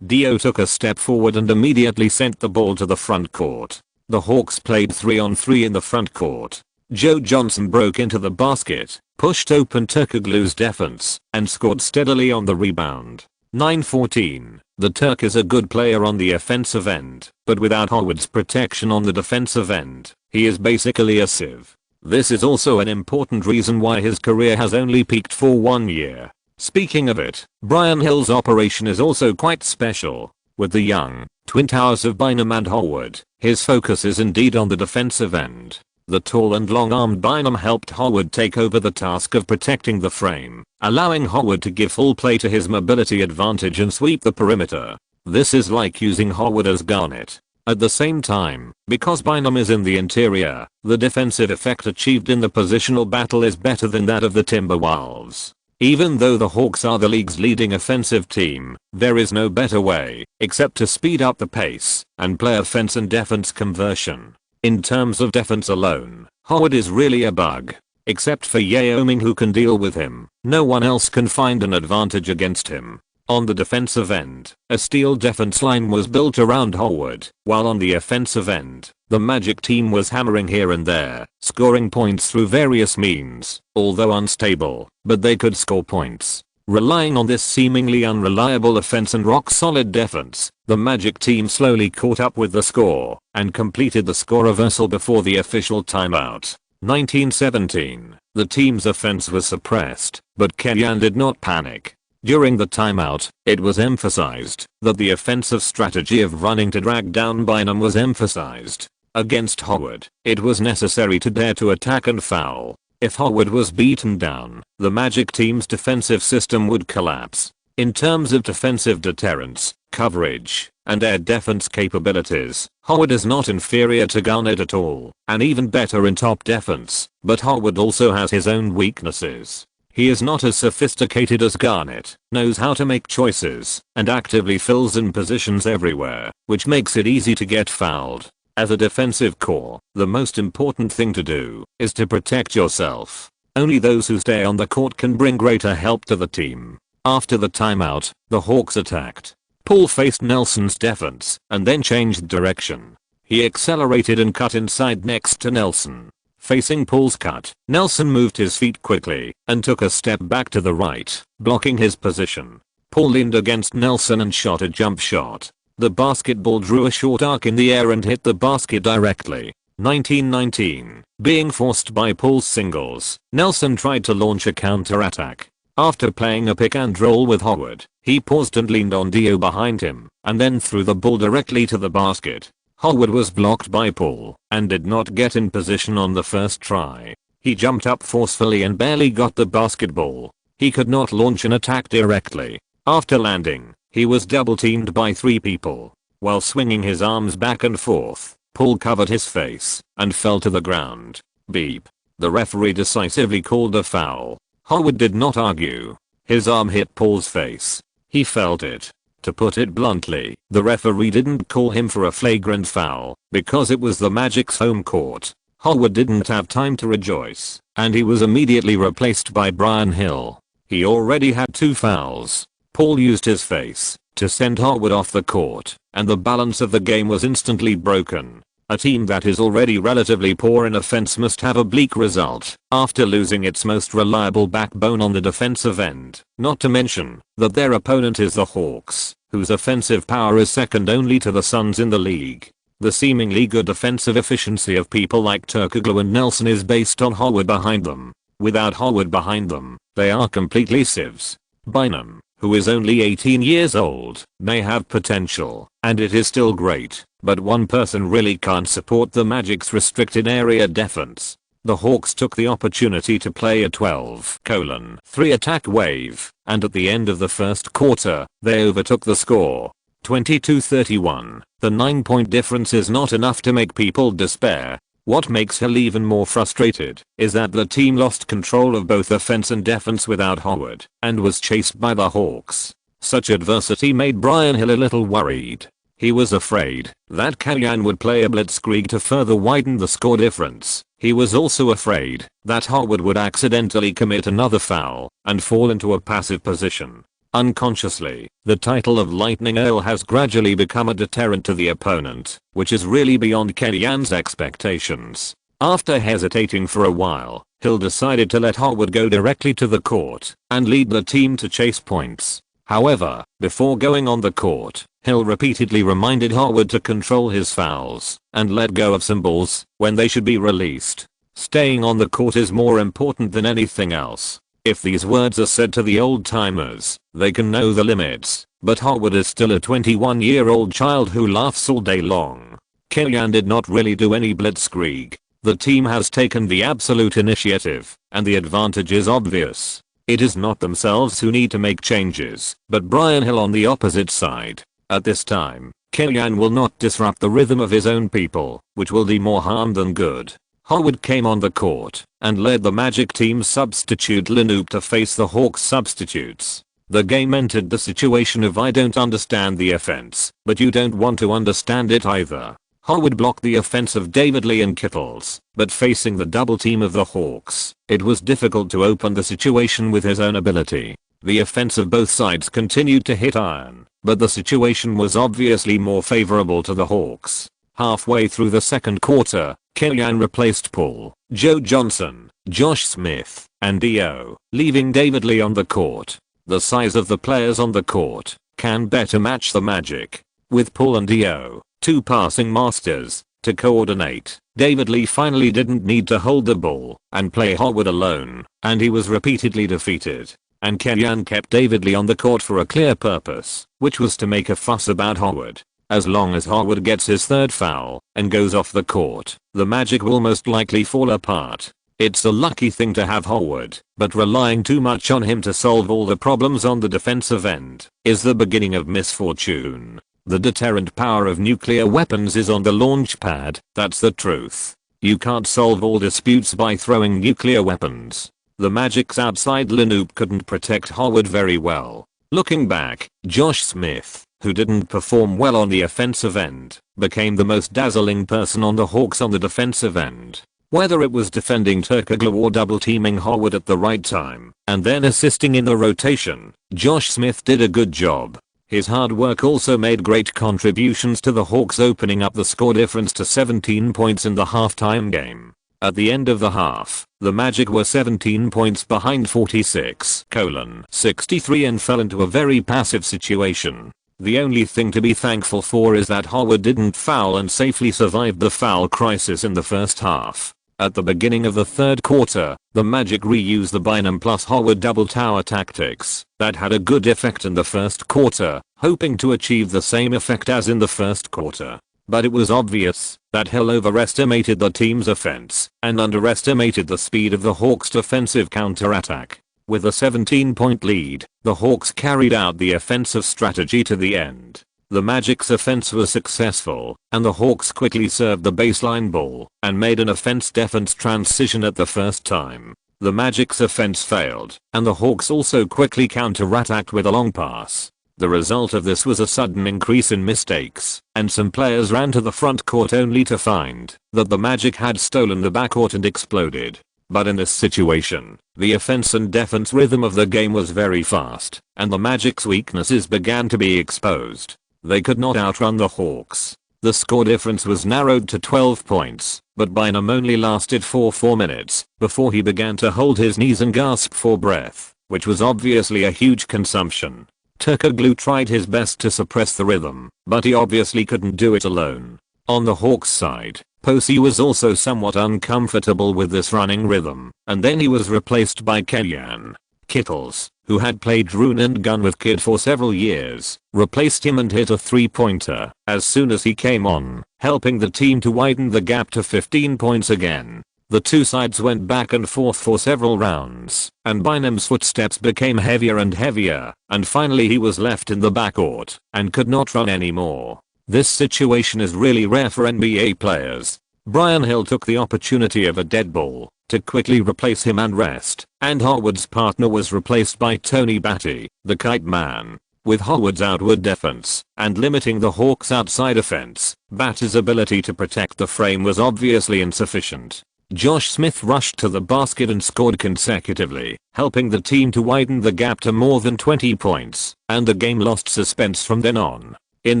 Dio took a step forward and immediately sent the ball to the front court. The Hawks played 3-on-3 in the front court. Joe Johnson broke into the basket, pushed open Turkoglu's defense, and scored steadily on the rebound. 9-14. The Turk is a good player on the offensive end, but without Howard's protection on the defensive end, he is basically a sieve. This is also an important reason why his career has only peaked for 1 year. Speaking of it, Brian Hill's operation is also quite special. With the young twin towers of Bynum and Howard, his focus is indeed on the defensive end. The tall and long-armed Bynum helped Howard take over the task of protecting the frame, allowing Howard to give full play to his mobility advantage and sweep the perimeter. This is like using Howard as Garnett. At the same time, because Bynum is in the interior, the defensive effect achieved in the positional battle is better than that of the Timberwolves. Even though the Hawks are the league's leading offensive team, there is no better way except to speed up the pace and play offense and defense conversion. In terms of defense alone, Howard is really a bug. Except for Yao Ming, who can deal with him, no one else can find an advantage against him. On the defensive end, a steel defense line was built around Howard, while on the offensive end, the Magic team was hammering here and there, scoring points through various means, although unstable, but they could score points. Relying on this seemingly unreliable offense and rock-solid defense, the Magic team slowly caught up with the score and completed the score reversal before the official timeout. 1917. The team's offense was suppressed, but Kenyan did not panic. During the timeout, it was emphasized that the offensive strategy of running to drag down Bynum was emphasized. Against Howard, it was necessary to dare to attack and foul. If Howard was beaten down, the Magic team's defensive system would collapse. In terms of defensive deterrence, coverage, and air defense capabilities, Howard is not inferior to Garnett at all, and even better in top defense, but Howard also has his own weaknesses. He is not as sophisticated as Garnett, knows how to make choices, and actively fills in positions everywhere, which makes it easy to get fouled. As a defensive core, the most important thing to do is to protect yourself. Only those who stay on the court can bring greater help to the team. After the timeout, the Hawks attacked. Poole faced Nelson's defense and then changed direction. He accelerated and cut inside next to Nelson. Facing Poole's cut, Nelson moved his feet quickly and took a step back to the right, blocking his position. Poole leaned against Nelson and shot a jump shot. The basketball drew a short arc in the air and hit the basket directly. 1919. Being forced by Poole's singles, Nelson tried to launch a counter-attack. After playing a pick and roll with Howard, he paused and leaned on Dio behind him, and then threw the ball directly to the basket. Howard was blocked by Poole and did not get in position on the first try. He jumped up forcefully and barely got the basketball. He could not launch an attack directly. After landing, he was double teamed by 3 people. While swinging his arms back and forth, Poole covered his face and fell to the ground. Beep. The referee decisively called a foul. Howard did not argue. His arm hit Poole's face. He felt it. To put it bluntly, the referee didn't call him for a flagrant foul because it was the Magic's home court. Howard didn't have time to rejoice, and he was immediately replaced by Brian Hill. He already had 2 fouls. Poole used his face to send Howard off the court, and the balance of the game was instantly broken. A team that is already relatively poor in offense must have a bleak result after losing its most reliable backbone on the defensive end, not to mention that their opponent is the Hawks, whose offensive power is second only to the Suns in the league. The seemingly good defensive efficiency of people like Turkoglu and Nelson is based on Howard behind them. Without Howard behind them, they are completely sieves. Bynum, who is only 18 years old, may have potential, and it is still great, but one person really can't support the Magic's restricted area defense. The Hawks took the opportunity to play a 12:3 attack wave, and at the end of the first quarter, they overtook the score. 22-31. The 9-point difference is not enough to make people despair. What makes Hill even more frustrated is that the team lost control of both offense and defense without Howard and was chased by the Hawks. Such adversity made Brian Hill a little worried. He was afraid that Kenyan would play a blitzkrieg to further widen the score difference. He was also afraid that Howard would accidentally commit another foul and fall into a passive position. Unconsciously, the title of Lightning Earl has gradually become a deterrent to the opponent, which is really beyond Kenyan's expectations. After hesitating for a while, Hill decided to let Howard go directly to the court and lead the team to chase points. However, before going on the court, Hill repeatedly reminded Howard to control his fouls and let go of some balls when they should be released. Staying on the court is more important than anything else. If these words are said to the old timers, they can know the limits, but Howard is still a 21-year-old child who laughs all day long. Kenyan did not really do any blitzkrieg. The team has taken the absolute initiative, and the advantage is obvious. It is not themselves who need to make changes, but Brian Hill on the opposite side. At this time, Kenyan will not disrupt the rhythm of his own people, which will do more harm than good. Howard came on the court and led the Magic team's substitute Lanoop to face the Hawks substitutes. The game entered the situation of I don't understand the offense, but you don't want to understand it either. Howard blocked the offense of David Lee and Kittles, but facing the double team of the Hawks, it was difficult to open the situation with his own ability. The offense of both sides continued to hit iron, but the situation was obviously more favorable to the Hawks. Halfway through the second quarter, Kellyanne replaced Paul, Joe Johnson, Josh Smith, and D.O., leaving David Lee on the court. The size of the players on the court can better match the Magic. With Paul and D.O., two passing masters, to coordinate, David Lee finally didn't need to hold the ball and play Howard alone, and he was repeatedly defeated. And Kellyanne kept David Lee on the court for a clear purpose, which was to make a fuss about Howard. As long as Howard gets his third foul and goes off the court, the Magic will most likely fall apart. It's a lucky thing to have Howard, but relying too much on him to solve all the problems on the defensive end is the beginning of misfortune. The deterrent power of nuclear weapons is on the launch pad, that's the truth. You can't solve all disputes by throwing nuclear weapons. The Magic's outside Lanoop couldn't protect Howard very well. Looking back, Josh Smith, who didn't perform well on the offensive end, became the most dazzling person on the Hawks on the defensive end. Whether it was defending Turkoglu or double teaming Howard at the right time, and then assisting in the rotation, Josh Smith did a good job. His hard work also made great contributions to the Hawks, opening up the score difference to 17 points in the halftime game. At the end of the half, the Magic were 17 points behind 46-63 and fell into a very passive situation. The only thing to be thankful for is that Howard didn't foul and safely survived the foul crisis in the first half. At the beginning of the third quarter, the Magic reused the Bynum plus Howard double tower tactics that had a good effect in the first quarter, hoping to achieve the same effect as in the first quarter. But it was obvious that Hill overestimated the team's offense and underestimated the speed of the Hawks' defensive counterattack. With a 17-point lead, the Hawks carried out the offensive strategy to the end. The Magic's offense was successful, and the Hawks quickly served the baseline ball and made an offense-defense transition at the first time. The Magic's offense failed, and the Hawks also quickly counterattacked with a long pass. The result of this was a sudden increase in mistakes, and some players ran to the front court only to find that the Magic had stolen the backcourt and exploded. But in this situation, the offense and defense rhythm of the game was very fast, and the Magic's weaknesses began to be exposed. They could not outrun the Hawks. The score difference was narrowed to 12 points, but Bynum only lasted for 4 minutes before he began to hold his knees and gasp for breath, which was obviously a huge consumption. Turkoglu tried his best to suppress the rhythm, but he obviously couldn't do it alone. On the Hawks side, Posey was also somewhat uncomfortable with this running rhythm, and then he was replaced by Kellyanne. Kittles, who had played rune and gun with Kid for several years, replaced him and hit a three-pointer as soon as he came on, helping the team to widen the gap to 15 points again. The two sides went back and forth for several rounds, and Bynum's footsteps became heavier and heavier, and finally he was left in the backcourt and could not run anymore. This situation is really rare for NBA players. Brian Hill took the opportunity of a dead ball to quickly replace him and rest, and Howard's partner was replaced by Tony Batty, the kite man. With Howard's outward defense and limiting the Hawks' outside offense, Batty's ability to protect the frame was obviously insufficient. Josh Smith rushed to the basket and scored consecutively, helping the team to widen the gap to more than 20 points, and the game lost suspense from then on. In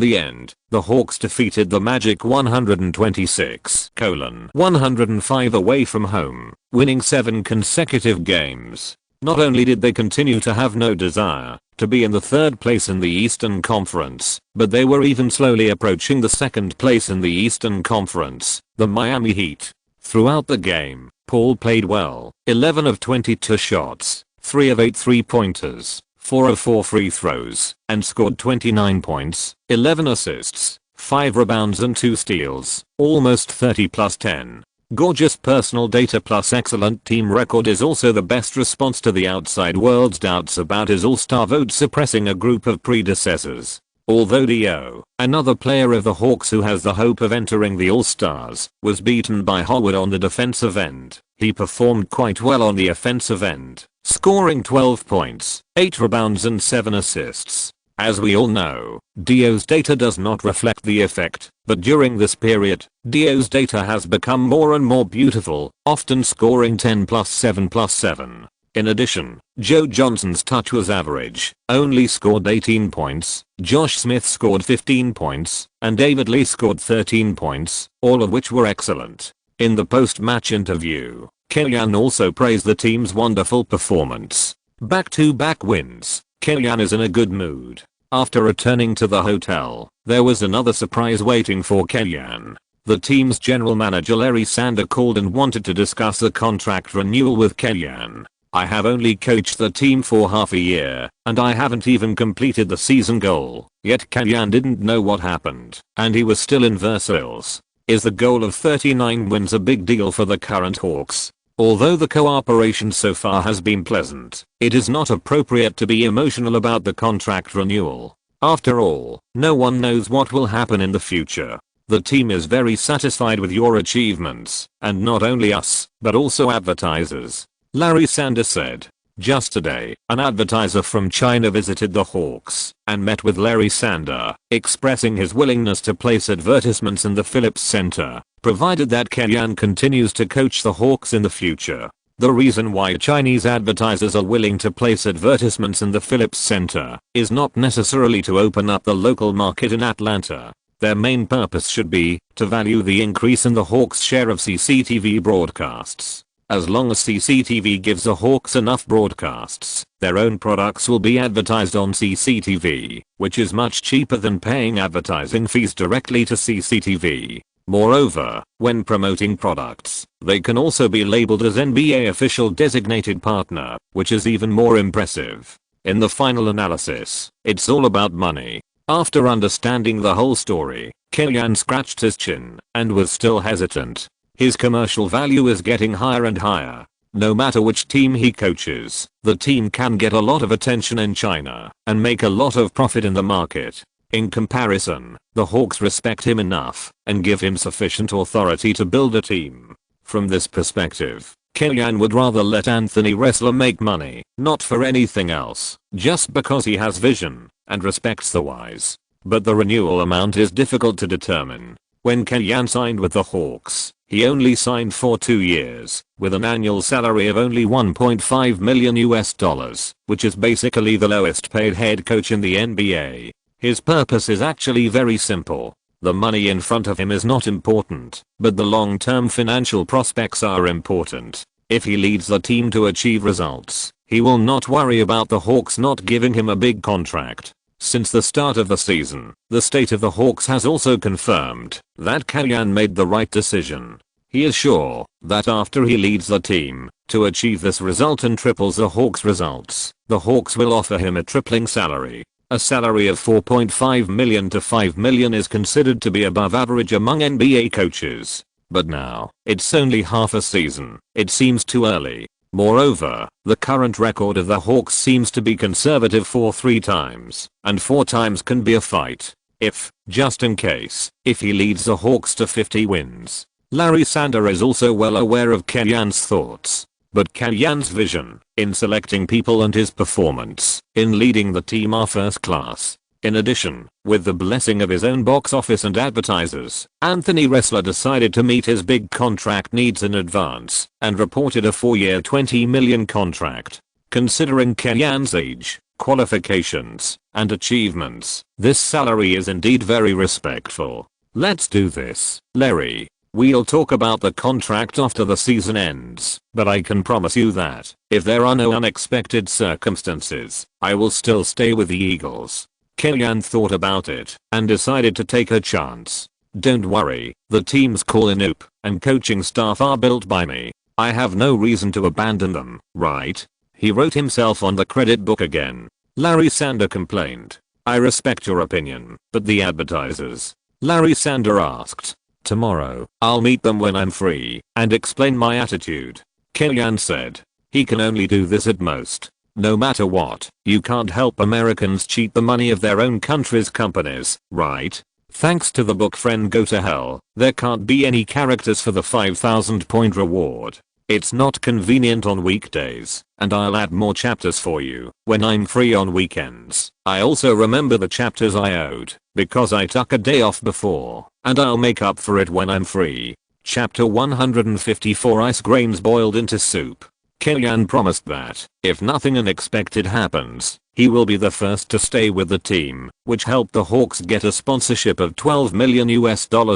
the end, the Hawks defeated the Magic 126-105 away from home, winning 7 consecutive games. Not only did they continue to have no desire to be in the third place in the Eastern Conference, but they were even slowly approaching the second place in the Eastern Conference, the Miami Heat. Throughout the game, Paul played well, 11 of 22 shots, 3 of 8 3-pointers, 4 of 4 free throws, and scored 29 points, 11 assists, 5 rebounds and 2 steals, almost 30 plus 10. Gorgeous personal data plus excellent team record is also the best response to the outside world's doubts about his all-star vote, suppressing a group of predecessors. Although Dio, another player of the Hawks who has the hope of entering the All-Stars, was beaten by Howard on the defensive end, he performed quite well on the offensive end, scoring 12 points, 8 rebounds and 7 assists. As we all know, Dio's data does not reflect the effect, but during this period, Dio's data has become more and more beautiful, often scoring 10 plus 7 plus 7. In addition, Joe Johnson's touch was average, only scored 18 points, Josh Smith scored 15 points, and David Lee scored 13 points, all of which were excellent. In the post-match interview, Killian also praised the team's wonderful performance. Back-to-back wins, Killian is in a good mood. After returning to the hotel, there was another surprise waiting for Killian. The team's general manager Larry Sander called and wanted to discuss the contract renewal with Killian. I have only coached the team for half a year, and I haven't even completed the season goal, yet Killian didn't know what happened, and he was still in Versailles. Is the goal of 39 wins a big deal for the current Hawks? Although the cooperation so far has been pleasant, it is not appropriate to be emotional about the contract renewal. After all, no one knows what will happen in the future. The team is very satisfied with your achievements, and not only us, but also advertisers. Larry Sander said. Just today, an advertiser from China visited the Hawks and met with Larry Sander, expressing his willingness to place advertisements in the Phillips Center, provided that Killian continues to coach the Hawks in the future. The reason why Chinese advertisers are willing to place advertisements in the Phillips Center is not necessarily to open up the local market in Atlanta. Their main purpose should be to value the increase in the Hawks' share of CCTV broadcasts. As long as CCTV gives the Hawks enough broadcasts, their own products will be advertised on CCTV, which is much cheaper than paying advertising fees directly to CCTV. Moreover, when promoting products, they can also be labeled as NBA official designated partner, which is even more impressive. In the final analysis, it's all about money. After understanding the whole story, Killian scratched his chin and was still hesitant. His commercial value is getting higher and higher. No matter which team he coaches, the team can get a lot of attention in China and make a lot of profit in the market. In comparison, the Hawks respect him enough and give him sufficient authority to build a team. From this perspective, Killian would rather let Anthony Wrestler make money, not for anything else, just because he has vision and respects the wise. But the renewal amount is difficult to determine. When Killian signed with the Hawks, he only signed for 2 years, with an annual salary of only $1.5 million, which is basically the lowest paid head coach in the NBA. His purpose is actually very simple. The money in front of him is not important, but the long-term financial prospects are important. If he leads the team to achieve results, he will not worry about the Hawks not giving him a big contract. Since the start of the season, the state of the Hawks has also confirmed that Killian made the right decision. He is sure that after he leads the team to achieve this result and triples the Hawks' results, the Hawks will offer him a tripling salary. A salary of $4.5 million to $5 million is considered to be above average among NBA coaches. But now, it's only half a season. It seems too early. Moreover, the current record of the Hawks seems to be conservative for 3 times, and 4 times can be a fight. Just in case, if he leads the Hawks to 50 wins. Larry Sander is also well aware of Killian's thoughts. But Killian's vision in selecting people and his performance in leading the team are first class. In addition, with the blessing of his own box office and advertisers, Anthony Wrestler decided to meet his big contract needs in advance and reported a 4-year $20 million contract. Considering Killian's age, qualifications, and achievements, this salary is indeed very respectful. Let's do this, Larry. We'll talk about the contract after the season ends, but I can promise you that, if there are no unexpected circumstances, I will still stay with the Eagles. Killian thought about it and decided to take a chance. Don't worry, the team's call-in-up and coaching staff are built by me. I have no reason to abandon them, right? He wrote himself on the credit book again. Larry Sander complained. I respect your opinion, but the advertisers? Larry Sander asked. Tomorrow, I'll meet them when I'm free and explain my attitude. Killian said. He can only do this at most. No matter what, you can't help Americans cheat the money of their own country's companies, right? Thanks to the book Friend Go to Hell, there can't be any characters for the 5,000 point reward. It's not convenient on weekdays, and I'll add more chapters for you when I'm free on weekends. I also remember the chapters I owed, because I took a day off before, and I'll make up for it when I'm free. Chapter 154 Ice Grains Boiled into Soup. Kellyanne promised that, if nothing unexpected happens, he will be the first to stay with the team, which helped the Hawks get a sponsorship of $12 million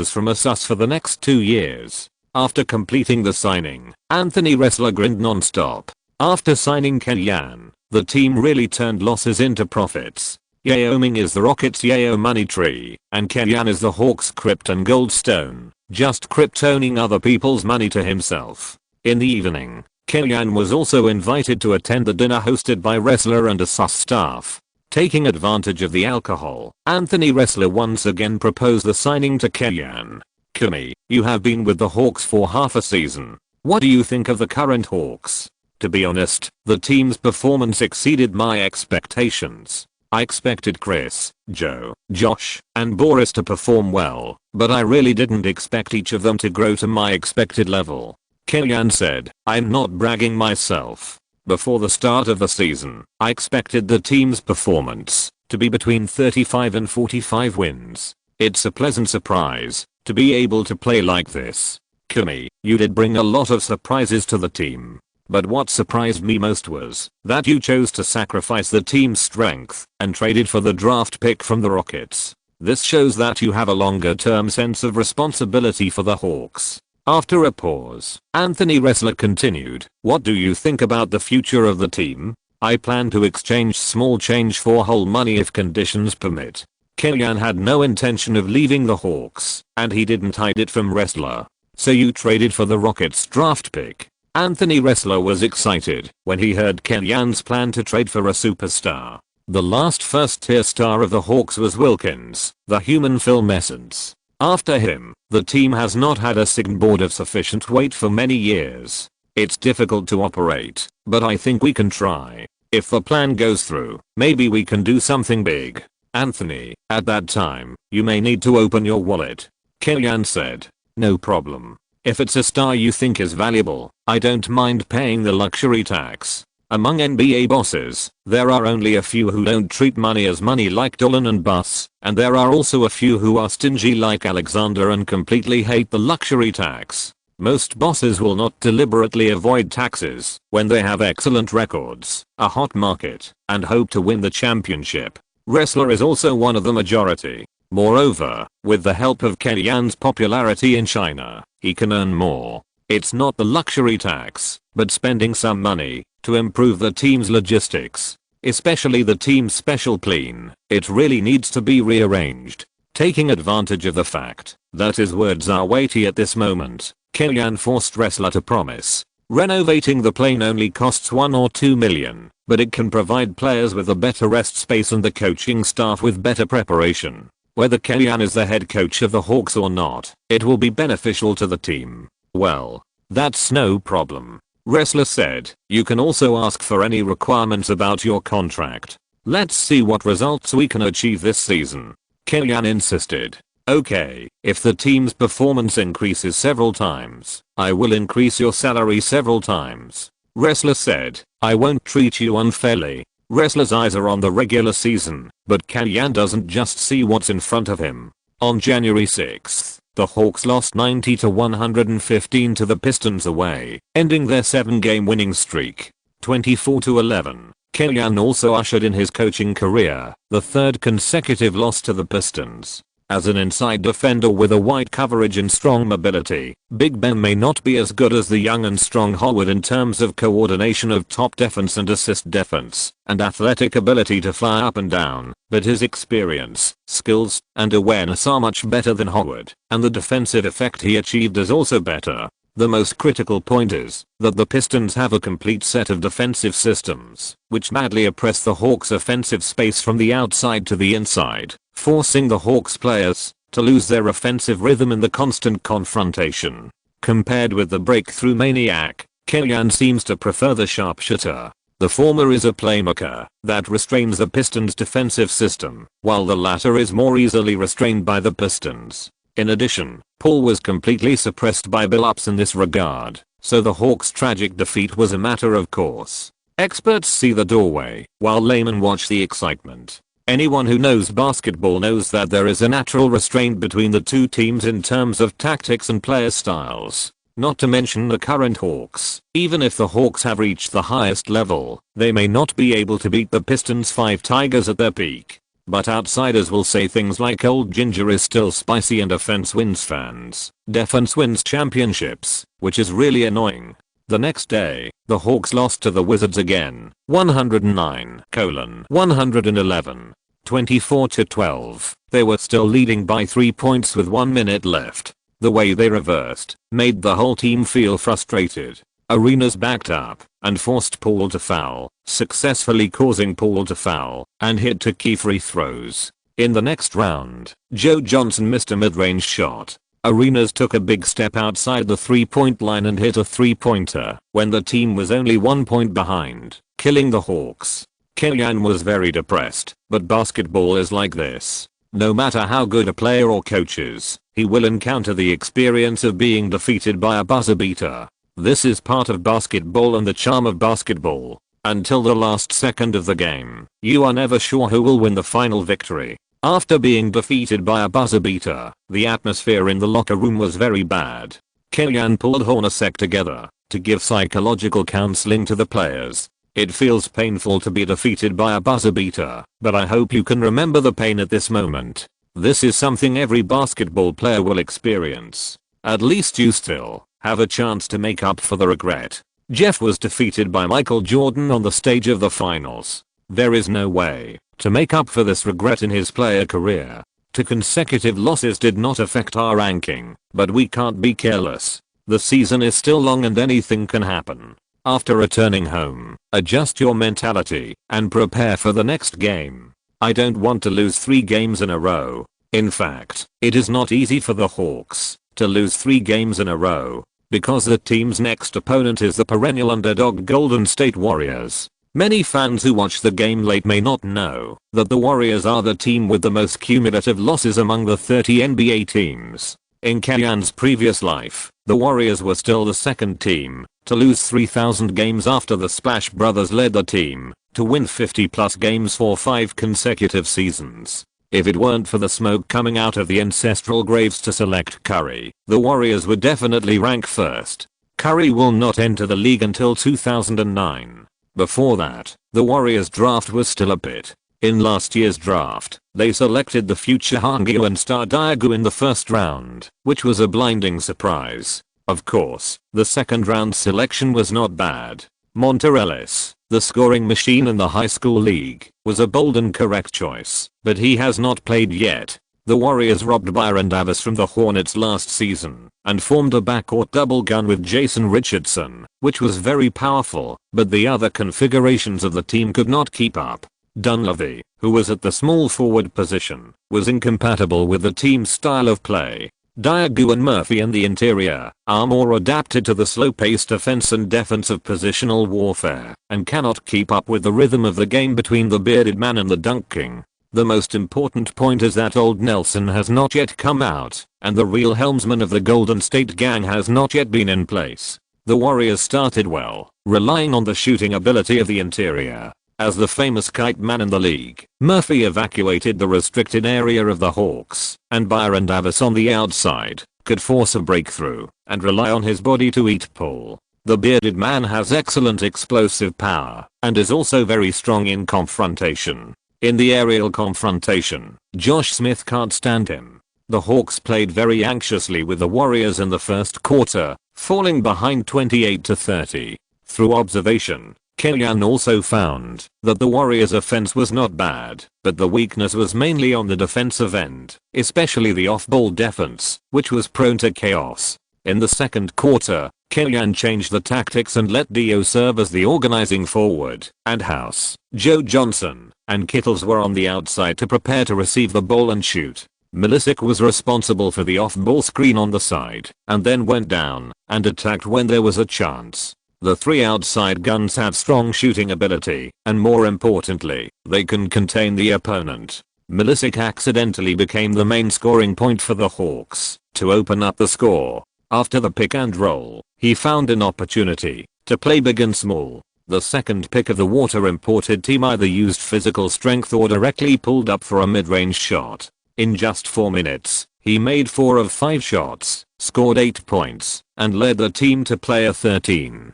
from us for the next 2 years. After completing the signing, Anthony Ressler grinned non-stop. After signing Kellyanne, the team really turned losses into profits. Yao Ming is the Rockets' Yao money tree, and Kellyanne is the Hawks' Krypton Goldstone, just Kryptoning other people's money to himself. In the evening, Kellyanne was also invited to attend the dinner hosted by Ressler and a sus staff. Taking advantage of the alcohol, Anthony Ressler once again proposed the signing to Kellyanne. Kimmy, you have been with the Hawks for half a season. What do you think of the current Hawks? To be honest, the team's performance exceeded my expectations. I expected Chris, Joe, Josh, and Boris to perform well, but I really didn't expect each of them to grow to my expected level. Kellyanne said, I'm not bragging myself. Before the start of the season, I expected the team's performance to be between 35 and 45 wins. It's a pleasant surprise to be able to play like this. Kimmy, you did bring a lot of surprises to the team. But what surprised me most was that you chose to sacrifice the team's strength and traded for the draft pick from the Rockets. This shows that you have a longer-term sense of responsibility for the Hawks. After a pause, Anthony Ressler continued, what do you think about the future of the team? I plan to exchange small change for whole money if conditions permit. Kellyanne had no intention of leaving the Hawks, and he didn't hide it from Ressler. So you traded for the Rockets draft pick. Anthony Ressler was excited when he heard Kellyanne's plan to trade for a superstar. The last first-tier star of the Hawks was Wilkins, the human film essence. After him, the team has not had a signboard of sufficient weight for many years. It's difficult to operate, but I think we can try. If the plan goes through, maybe we can do something big. Anthony, at that time, you may need to open your wallet. Kellyanne said. No problem. If it's a star you think is valuable, I don't mind paying the luxury tax. Among NBA bosses, there are only a few who don't treat money as money like Dolan and Buss, and there are also a few who are stingy like Alexander and completely hate the luxury tax. Most bosses will not deliberately avoid taxes when they have excellent records, a hot market, and hope to win the championship. Ressler is also one of the majority. Moreover, with the help of Kellyanne's popularity in China, he can earn more. It's not the luxury tax, but spending some money to improve the team's logistics. Especially the team's special clean. It really needs to be rearranged. Taking advantage of the fact that his words are weighty at this moment, Kellyanne forced Ressler to promise. Renovating the plane only costs $1 or $2 million, but it can provide players with a better rest space and the coaching staff with better preparation. Whether Kellyanne is the head coach of the Hawks or not, it will be beneficial to the team. Well, that's no problem. Ressler said, you can also ask for any requirements about your contract. Let's see what results we can achieve this season. Kellyanne insisted. Okay, if the team's performance increases several times, I will increase your salary several times. Ressler said, I won't treat you unfairly. Ressler's eyes are on the regular season, but Kellyanne doesn't just see what's in front of him. On January 6th, the Hawks lost 90-115 to the Pistons away, ending their 7-game winning streak. 24-11. Kellyanne also ushered in his coaching career, the third consecutive loss to the Pistons. As an inside defender with a wide coverage and strong mobility, Big Ben may not be as good as the young and strong Howard in terms of coordination of top defense and assist defense, and athletic ability to fly up and down, but his experience, skills, and awareness are much better than Howard, and the defensive effect he achieved is also better. The most critical point is that the Pistons have a complete set of defensive systems, which badly oppress the Hawks' offensive space from the outside to the inside, forcing the Hawks players to lose their offensive rhythm in the constant confrontation. Compared with the breakthrough maniac, Kellyanne seems to prefer the sharpshooter. The former is a playmaker that restrains the Pistons' defensive system, while the latter is more easily restrained by the Pistons. In addition, Paul was completely suppressed by Billups in this regard, so the Hawks' tragic defeat was a matter of course. Experts see the doorway, while laymen watch the excitement. Anyone who knows basketball knows that there is a natural restraint between the two teams in terms of tactics and player styles. Not to mention the current Hawks. Even if the Hawks have reached the highest level, they may not be able to beat the Pistons' 5 Tigers at their peak. But outsiders will say things like old ginger is still spicy and offense wins fans. Defense wins championships, which is really annoying. The next day, the Hawks lost to the Wizards again, 109-111, 24-12. They were still leading by 3 points with 1 minute left. The way they reversed made the whole team feel frustrated. Arenas backed up and forced Paul to foul, successfully causing Paul to foul and hit 2 key free throws. In the next round, Joe Johnson missed a mid-range shot. Arenas took a big step outside the 3-point line and hit a 3-pointer when the team was only 1 point behind, killing the Hawks. Kellyan was very depressed, but basketball is like this. No matter how good a player or coach is, he will encounter the experience of being defeated by a buzzer beater. This is part of basketball and the charm of basketball. Until the last second of the game, you are never sure who will win the final victory. After being defeated by a buzzer beater, the atmosphere in the locker room was very bad. Kellyan pulled Hornacek together to give psychological counseling to the players. It feels painful to be defeated by a buzzer beater, but I hope you can remember the pain at this moment. This is something every basketball player will experience. At least you still have a chance to make up for the regret. Jeff was defeated by Michael Jordan on the stage of the finals. There is no way to make up for this regret in his player career. 2 consecutive losses did not affect our ranking, but we can't be careless. The season is still long and anything can happen. After returning home, adjust your mentality and prepare for the next game. I don't want to lose 3 games in a row. In fact, it is not easy for the Hawks to lose 3 games in a row, because the team's next opponent is the perennial underdog Golden State Warriors. Many fans who watch the game late may not know that the Warriors are the team with the most cumulative losses among the 30 NBA teams. In Kellyan's previous life, the Warriors were still the second team to lose 3,000 games after the Splash Brothers led the team to win 50+ games for 5 consecutive seasons. If it weren't for the smoke coming out of the ancestral graves to select Curry, the Warriors would definitely rank first. Curry will not enter the league until 2009. Before that, the Warriors draft was still a bit. In last year's draft, they selected the future Hangyu and star Diagu in the first round, which was a blinding surprise. Of course, the second round selection was not bad. Monta Ellis, the scoring machine in the high school league, was a bold and correct choice, but he has not played yet. The Warriors robbed Byron Davis from the Hornets last season and formed a backcourt double gun with Jason Richardson, which was very powerful, but the other configurations of the team could not keep up. Dunleavy, who was at the small forward position, was incompatible with the team's style of play. Diagu and Murphy in the interior are more adapted to the slow-paced offense and defensive positional warfare and cannot keep up with the rhythm of the game between the bearded man and the dunk king. The most important point is that old Nelson has not yet come out, and the real helmsman of the Golden State gang has not yet been in place. The Warriors started well, relying on the shooting ability of the interior. As the famous kite man in the league, Murphy evacuated the restricted area of the Hawks, and Byron Davis on the outside could force a breakthrough and rely on his body to eat Paul. The bearded man has excellent explosive power and is also very strong in confrontation. In the aerial confrontation, Josh Smith can't stand him. The Hawks played very anxiously with the Warriors in the first quarter, falling behind 28-30. Through observation, Kellyan also found that the Warriors' offense was not bad, but the weakness was mainly on the defensive end, especially the off-ball defense, which was prone to chaos. In the second quarter, Kellyan changed the tactics and let Dio serve as the organizing forward, and House, Joe Johnson, and Kittles were on the outside to prepare to receive the ball and shoot. Milicic was responsible for the off-ball screen on the side, and then went down and attacked when there was a chance. The three outside guns have strong shooting ability, and more importantly, they can contain the opponent. Milicic accidentally became the main scoring point for the Hawks to open up the score. After the pick and roll, he found an opportunity to play big and small. The second pick of the water imported team either used physical strength or directly pulled up for a mid-range shot. In just 4 minutes, he made 4 of 5 shots, scored 8 points, and led the team to player 13: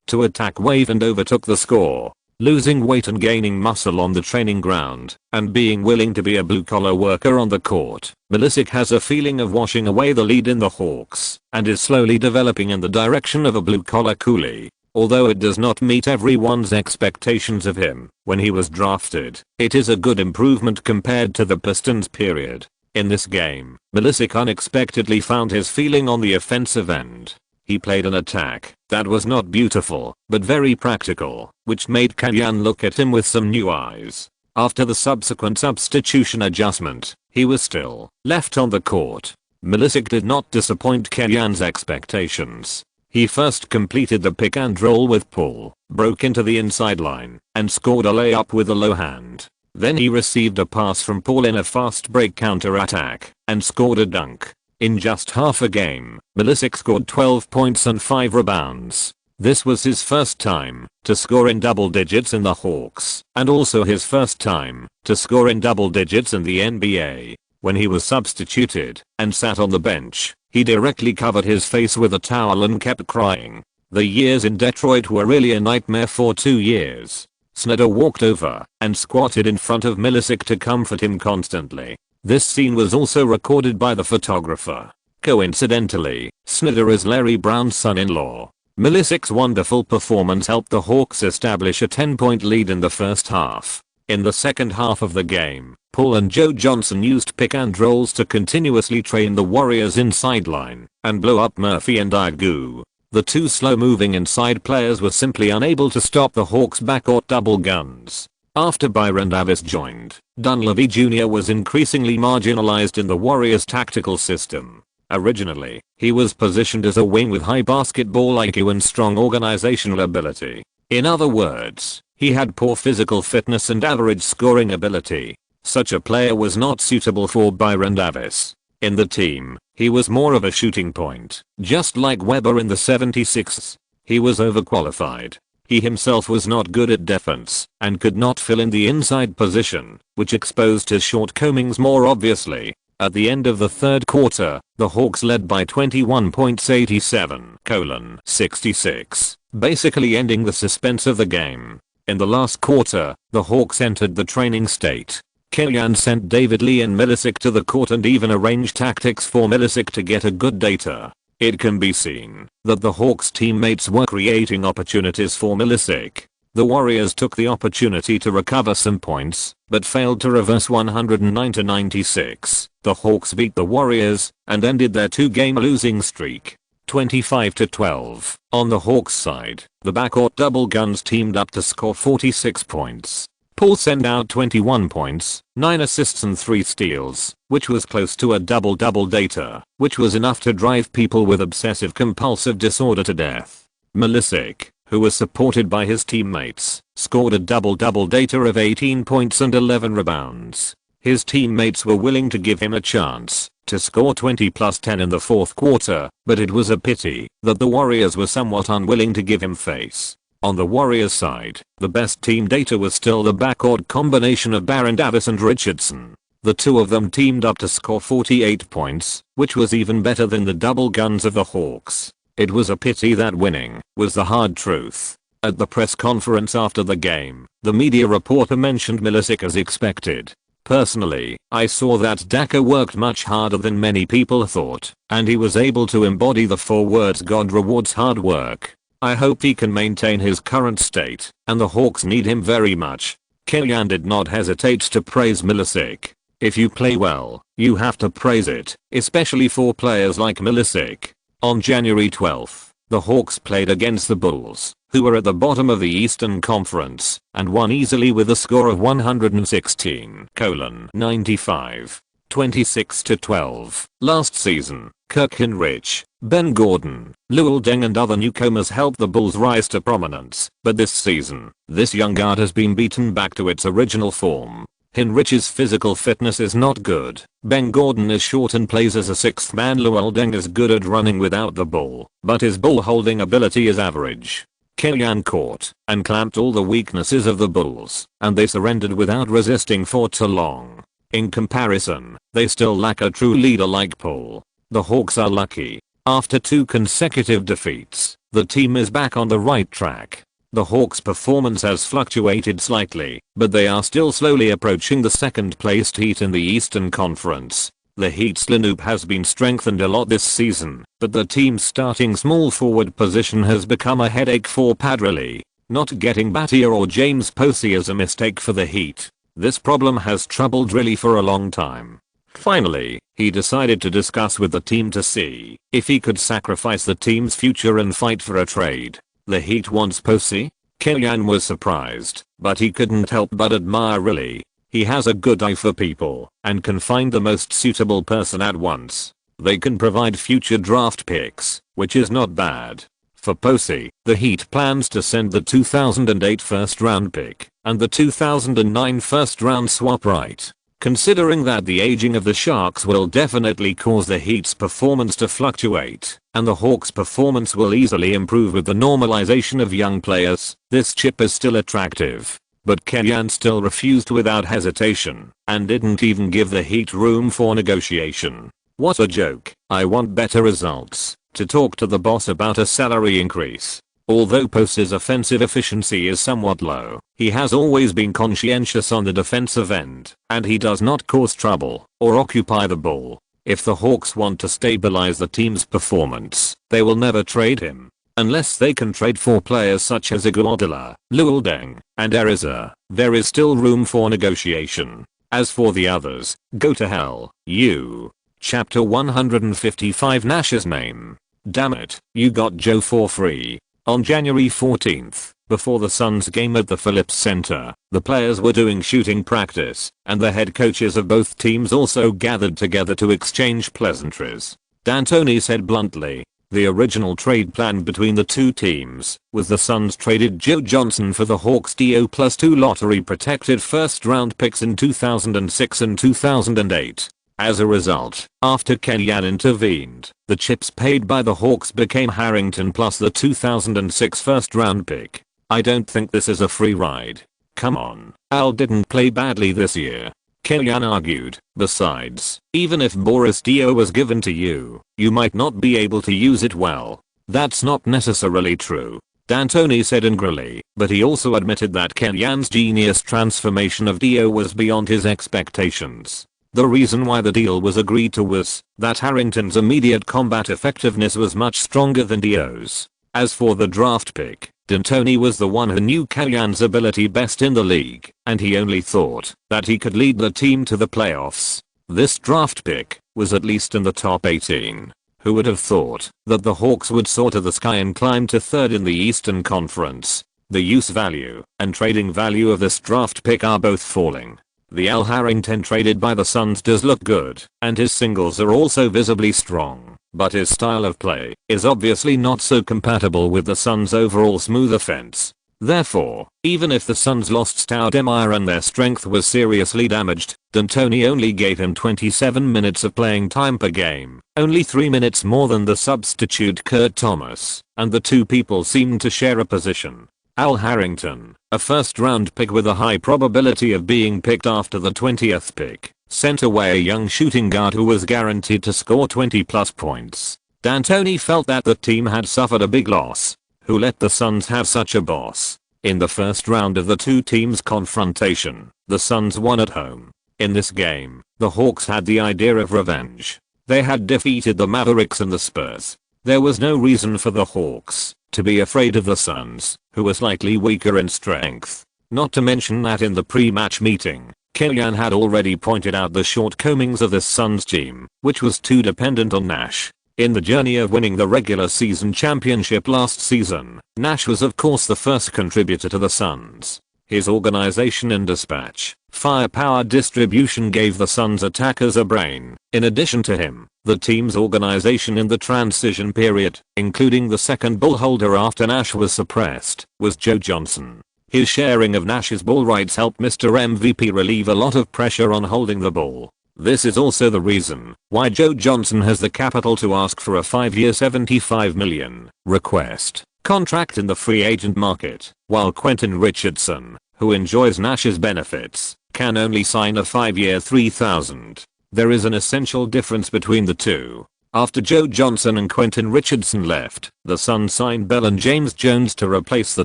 to attack wave and overtook the score. Losing weight and gaining muscle on the training ground, and being willing to be a blue-collar worker on the court, Milicic has a feeling of washing away the lead in the Hawks, and is slowly developing in the direction of a blue-collar coolie. Although it does not meet everyone's expectations of him when he was drafted, it is a good improvement compared to the Pistons period. In this game, Milicic unexpectedly found his feeling on the offensive end. He played an attack that was not beautiful, but very practical, which made Kalyan look at him with some new eyes. After the subsequent substitution adjustment, he was still left on the court. Milicic did not disappoint Kalyan's expectations. He first completed the pick and roll with pull, broke into the inside line, and scored a layup with a low hand. Then he received a pass from Paul in a fast break counter-attack, and scored a dunk. In just half a game, Milicic scored 12 points and 5 rebounds. This was his first time to score in double digits in the Hawks, and also his first time to score in double digits in the NBA. When he was substituted and sat on the bench, he directly covered his face with a towel and kept crying. The years in Detroit were really a nightmare for 2 years. Snyder walked over and squatted in front of Milicic to comfort him constantly. This scene was also recorded by the photographer. Coincidentally, Snyder is Larry Brown's son-in-law. Milicic's wonderful performance helped the Hawks establish a 10-point lead in the first half. In the second half of the game, Paul and Joe Johnson used pick and rolls to continuously train the Warriors inside line and blow up Murphy and Agu. The two slow-moving inside players were simply unable to stop the Hawks' backcourt double guns. After Byron Davis joined, Dunleavy Jr. was increasingly marginalized in the Warriors' tactical system. Originally, he was positioned as a wing with high basketball IQ and strong organizational ability. In other words, he had poor physical fitness and average scoring ability. Such a player was not suitable for Byron Davis. In the team, he was more of a shooting point, just like Webber in the 76ers. He was overqualified. He himself was not good at defense and could not fill in the inside position, which exposed his shortcomings more obviously. At the end of the third quarter, the Hawks led by 21 points, 87-66, basically ending the suspense of the game. In the last quarter, the Hawks entered the training state. Kalyan sent David Lee and Milicic to the court and even arranged tactics for Milicic to get a good data. It can be seen that the Hawks teammates were creating opportunities for Milicic. The Warriors took the opportunity to recover some points, but failed to reverse 109-96. The Hawks beat the Warriors and ended their 2-game losing streak, 25-12. On the Hawks side, the backcourt double guns teamed up to score 46 points. Paul sent out 21 points, 9 assists and 3 steals, which was close to a double-double data, which was enough to drive people with obsessive-compulsive disorder to death. Milicic, who was supported by his teammates, scored a double-double data of 18 points and 11 rebounds. His teammates were willing to give him a chance to score 20 plus 10 in the fourth quarter, but it was a pity that the Warriors were somewhat unwilling to give him face. On the Warriors side, the best team data was still the backcourt combination of Baron Davis and Richardson. The two of them teamed up to score 48 points, which was even better than the double guns of the Hawks. It was a pity that winning was the hard truth. At the press conference after the game, the media reporter mentioned Milicic as expected. Personally, I saw that Daka worked much harder than many people thought, and he was able to embody the 4 words God rewards hard work. I hope he can maintain his current state, and the Hawks need him very much. Kalyan did not hesitate to praise Milicic. If you play well, you have to praise it, especially for players like Milicic. On January 12th, the Hawks played against the Bulls, who were at the bottom of the Eastern Conference, and won easily with a score of 116-95. 26-12. Last season, Kirk Hinrich, Ben Gordon, Luol Deng and other newcomers helped the Bulls rise to prominence, but this season, this young guard has been beaten back to its original form. Hinrich's physical fitness is not good. Ben Gordon is short and plays as a sixth man. Luol Deng is good at running without the ball, but his ball holding ability is average. Kellyanne caught and clamped all the weaknesses of the Bulls, and they surrendered without resisting for too long. In comparison, they still lack a true leader like Paul. The Hawks are lucky. After 2 consecutive defeats, the team is back on the right track. The Hawks' performance has fluctuated slightly, but they are still slowly approaching the second-placed Heat in the Eastern Conference. The Heat's lineup has been strengthened a lot this season, but the team's starting small forward position has become a headache for Pat Riley. Not getting Battier or James Posey is a mistake for the Heat. This problem has troubled Riley for a long time. Finally, he decided to discuss with the team to see if he could sacrifice the team's future and fight for a trade. The Heat wants Posey? Kellyanne was surprised, but he couldn't help but admire Riley. He has a good eye for people and can find the most suitable person at once. They can provide future draft picks, which is not bad. For Posey, the Heat plans to send the 2008 first round pick and the 2009 first round swap right. Considering that the aging of the Sharks will definitely cause the Heat's performance to fluctuate, and the Hawks' performance will easily improve with the normalization of young players, this chip is still attractive. But Kellyanne still refused without hesitation, and didn't even give the Heat room for negotiation. What a joke. I want better results. To talk to the boss about a salary increase. Although Posey's offensive efficiency is somewhat low, he has always been conscientious on the defensive end, and he does not cause trouble or occupy the ball. If the Hawks want to stabilize the team's performance, they will never trade him. Unless they can trade for players such as Iguodala, Luol Deng, and Ariza, there is still room for negotiation. As for the others, go to hell, you. Chapter 155 Nash's name. Damn it, you got Joe for free. On January 14th, before the Suns game at the Phillips Center, the players were doing shooting practice, and the head coaches of both teams also gathered together to exchange pleasantries. D'Antoni said bluntly, the original trade plan between the two teams was the Suns traded Joe Johnson for the Hawks' DO plus 2 lottery-protected first-round picks in 2006 and 2008. As a result, after Kellyanne intervened, the chips paid by the Hawks became Harrington plus the 2006 first-round pick. I don't think this is a free ride. Come on, Al didn't play badly this year. Kellyanne argued. Besides, even if Boris Dio was given to you, you might not be able to use it well. That's not necessarily true. D'Antoni said angrily, but he also admitted that Kellyanne's genius transformation of Dio was beyond his expectations. The reason why the deal was agreed to was that Harrington's immediate combat effectiveness was much stronger than Dio's. As for the draft pick, D'Antoni was the one who knew Kellyanne's ability best in the league, and he only thought that he could lead the team to the playoffs. This draft pick was at least in the top 18. Who would have thought that the Hawks would soar to the sky and climb to third in the Eastern Conference? The use value and trading value of this draft pick are both falling. The Al Harrington traded by the Suns does look good, and his singles are also visibly strong, but his style of play is obviously not so compatible with the Suns' overall smooth offense. Therefore, even if the Suns lost Stoudemire and their strength was seriously damaged, D'Antoni only gave him 27 minutes of playing time per game, only 3 minutes more than the substitute Kurt Thomas, and the two people seemed to share a position. Al Harrington, a first-round pick with a high probability of being picked after the 20th pick, sent away a young shooting guard who was guaranteed to score 20+ points. D'Antoni felt that the team had suffered a big loss. Who let the Suns have such a boss? In the first round of the two teams' confrontation, the Suns won at home. In this game, the Hawks had the idea of revenge. They had defeated the Mavericks and the Spurs. There was no reason for the Hawks to be afraid of the Suns, who were slightly weaker in strength. Not to mention that in the pre-match meeting, Kellyanne had already pointed out the shortcomings of this Suns team, which was too dependent on Nash. In the journey of winning the regular season championship last season, Nash was of course the first contributor to the Suns. His organization and dispatch Firepower distribution gave the Suns attackers a brain. In addition to him, the team's organization in the transition period, including the second ball holder after Nash was suppressed, was Joe Johnson. His sharing of Nash's ball rights helped Mr. MVP relieve a lot of pressure on holding the ball. This is also the reason why Joe Johnson has the capital to ask for a 5-year $75 million request contract in the free agent market, while Quentin Richardson, who enjoys Nash's benefits, can only sign a 5-year $3,000. There is an essential difference between the two. After Joe Johnson and Quentin Richardson left, the Suns signed Bell and James Jones to replace the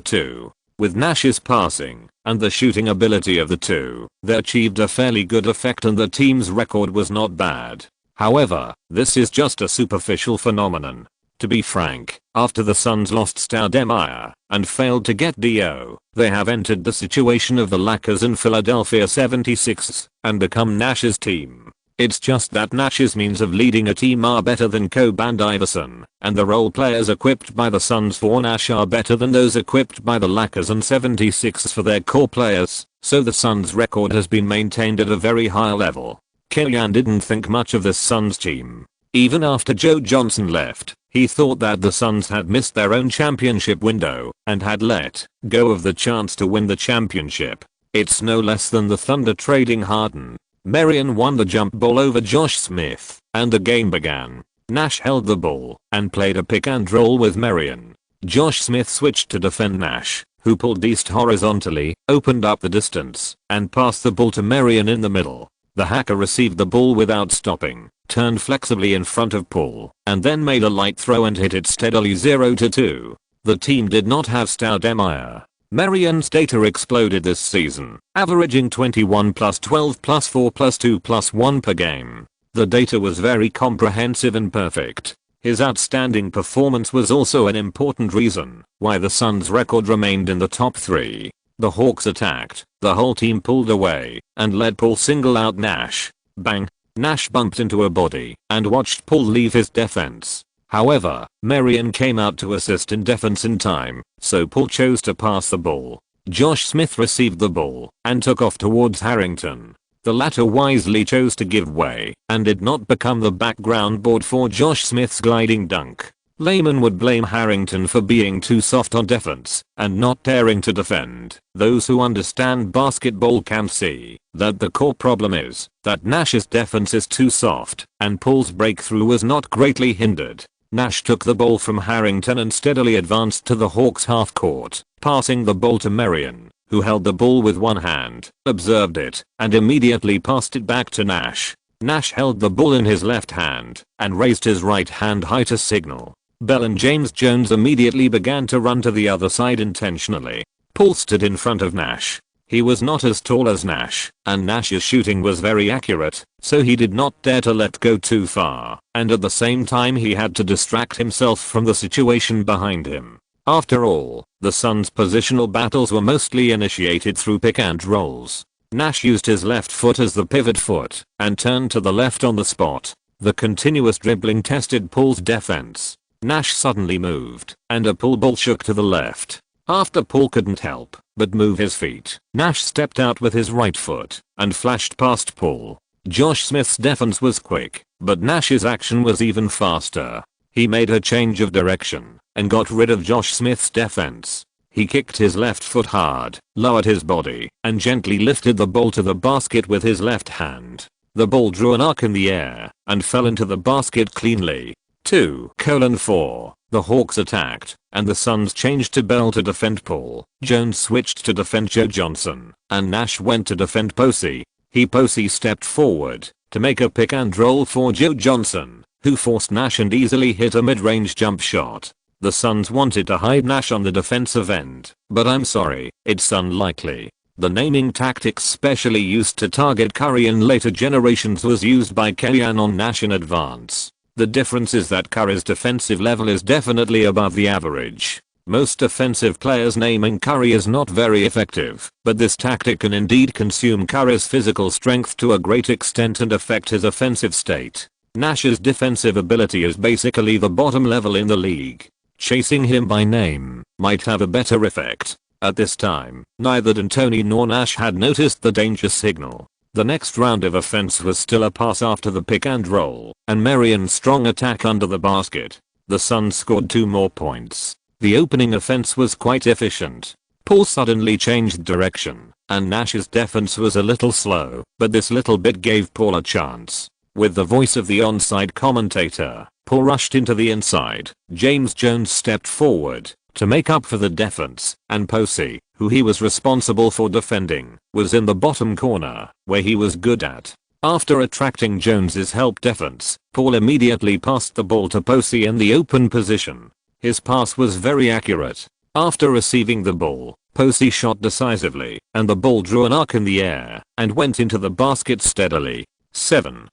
two. With Nash's passing and the shooting ability of the two, they achieved a fairly good effect and the team's record was not bad. However, this is just a superficial phenomenon. To be frank, after the Suns lost Stoudemire and failed to get D.O., they have entered the situation of the Lakers and Philadelphia 76ers and become Nash's team. It's just that Nash's means of leading a team are better than Kobe and Iverson, and the role players equipped by the Suns for Nash are better than those equipped by the Lakers and 76ers for their core players, so the Suns' record has been maintained at a very high level. Kellyanne didn't think much of this Suns team. Even after Joe Johnson left, he thought that the Suns had missed their own championship window and had let go of the chance to win the championship. It's no less than the Thunder trading Harden. Marion won the jump ball over Josh Smith, and the game began. Nash held the ball and played a pick and roll with Marion. Josh Smith switched to defend Nash, who pulled east horizontally, opened up the distance, and passed the ball to Marion in the middle. The hacker received the ball without stopping, turned flexibly in front of Paul, and then made a light throw and hit it steadily 0-2. The team did not have Stoudemire. Marion's data exploded this season, averaging 21 plus 12 plus 4 plus 2 plus 1 per game. The data was very comprehensive and perfect. His outstanding performance was also an important reason why the Suns' record remained in the top 3. The Hawks attacked, the whole team pulled away, and let Paul single out Nash. Bang! Nash bumped into a body and watched Paul leave his defense. However, Marion came out to assist in defense in time, so Paul chose to pass the ball. Josh Smith received the ball and took off towards Harrington. The latter wisely chose to give way and did not become the background board for Josh Smith's gliding dunk. Layman would blame Harrington for being too soft on defense and not daring to defend. Those who understand basketball can see that the core problem is that Nash's defense is too soft and Paul's breakthrough was not greatly hindered. Nash took the ball from Harrington and steadily advanced to the Hawks half court, passing the ball to Marion, who held the ball with one hand, observed it, and immediately passed it back to Nash. Nash held the ball in his left hand and raised his right hand high to signal. Bell and James Jones immediately began to run to the other side intentionally. Paul stood in front of Nash. He was not as tall as Nash, and Nash's shooting was very accurate, so he did not dare to let go too far, and at the same time he had to distract himself from the situation behind him. After all, the Suns' positional battles were mostly initiated through pick and rolls. Nash used his left foot as the pivot foot and turned to the left on the spot. The continuous dribbling tested Paul's defense. Nash suddenly moved, and a pull ball shook to the left. After Paul couldn't help but move his feet, Nash stepped out with his right foot and flashed past Paul. Josh Smith's defense was quick, but Nash's action was even faster. He made a change of direction and got rid of Josh Smith's defense. He kicked his left foot hard, lowered his body, and gently lifted the ball to the basket with his left hand. The ball drew an arc in the air and fell into the basket cleanly. 2:4. The Hawks attacked, and the Suns changed to Bell to defend Paul. Jones switched to defend Joe Johnson, and Nash went to defend Posey. Posey stepped forward to make a pick and roll for Joe Johnson, who forced Nash and easily hit a mid-range jump shot. The Suns wanted to hide Nash on the defensive end, but I'm sorry, it's unlikely. The naming tactics specially used to target Curry in later generations was used by Kellyanne on Nash in advance. The difference is that Curry's defensive level is definitely above the average. Most offensive players naming Curry is not very effective, but this tactic can indeed consume Curry's physical strength to a great extent and affect his offensive state. Nash's defensive ability is basically the bottom level in the league. Chasing him by name might have a better effect. At this time, neither D'Antoni nor Nash had noticed the danger signal. The next round of offense was still a pass after the pick and roll, and Marion's strong attack under the basket. The Suns scored 2 more points. The opening offense was quite efficient. Paul suddenly changed direction, and Nash's defense was a little slow, but this little bit gave Paul a chance. With the voice of the onside commentator, Paul rushed into the inside. James Jones stepped forward to make up for the defense, and Posey, who he was responsible for defending, was in the bottom corner, where he was good at. After attracting Jones's help defense, Paul immediately passed the ball to Posey in the open position. His pass was very accurate. After receiving the ball, Posey shot decisively, and the ball drew an arc in the air and went into the basket steadily. 7-6.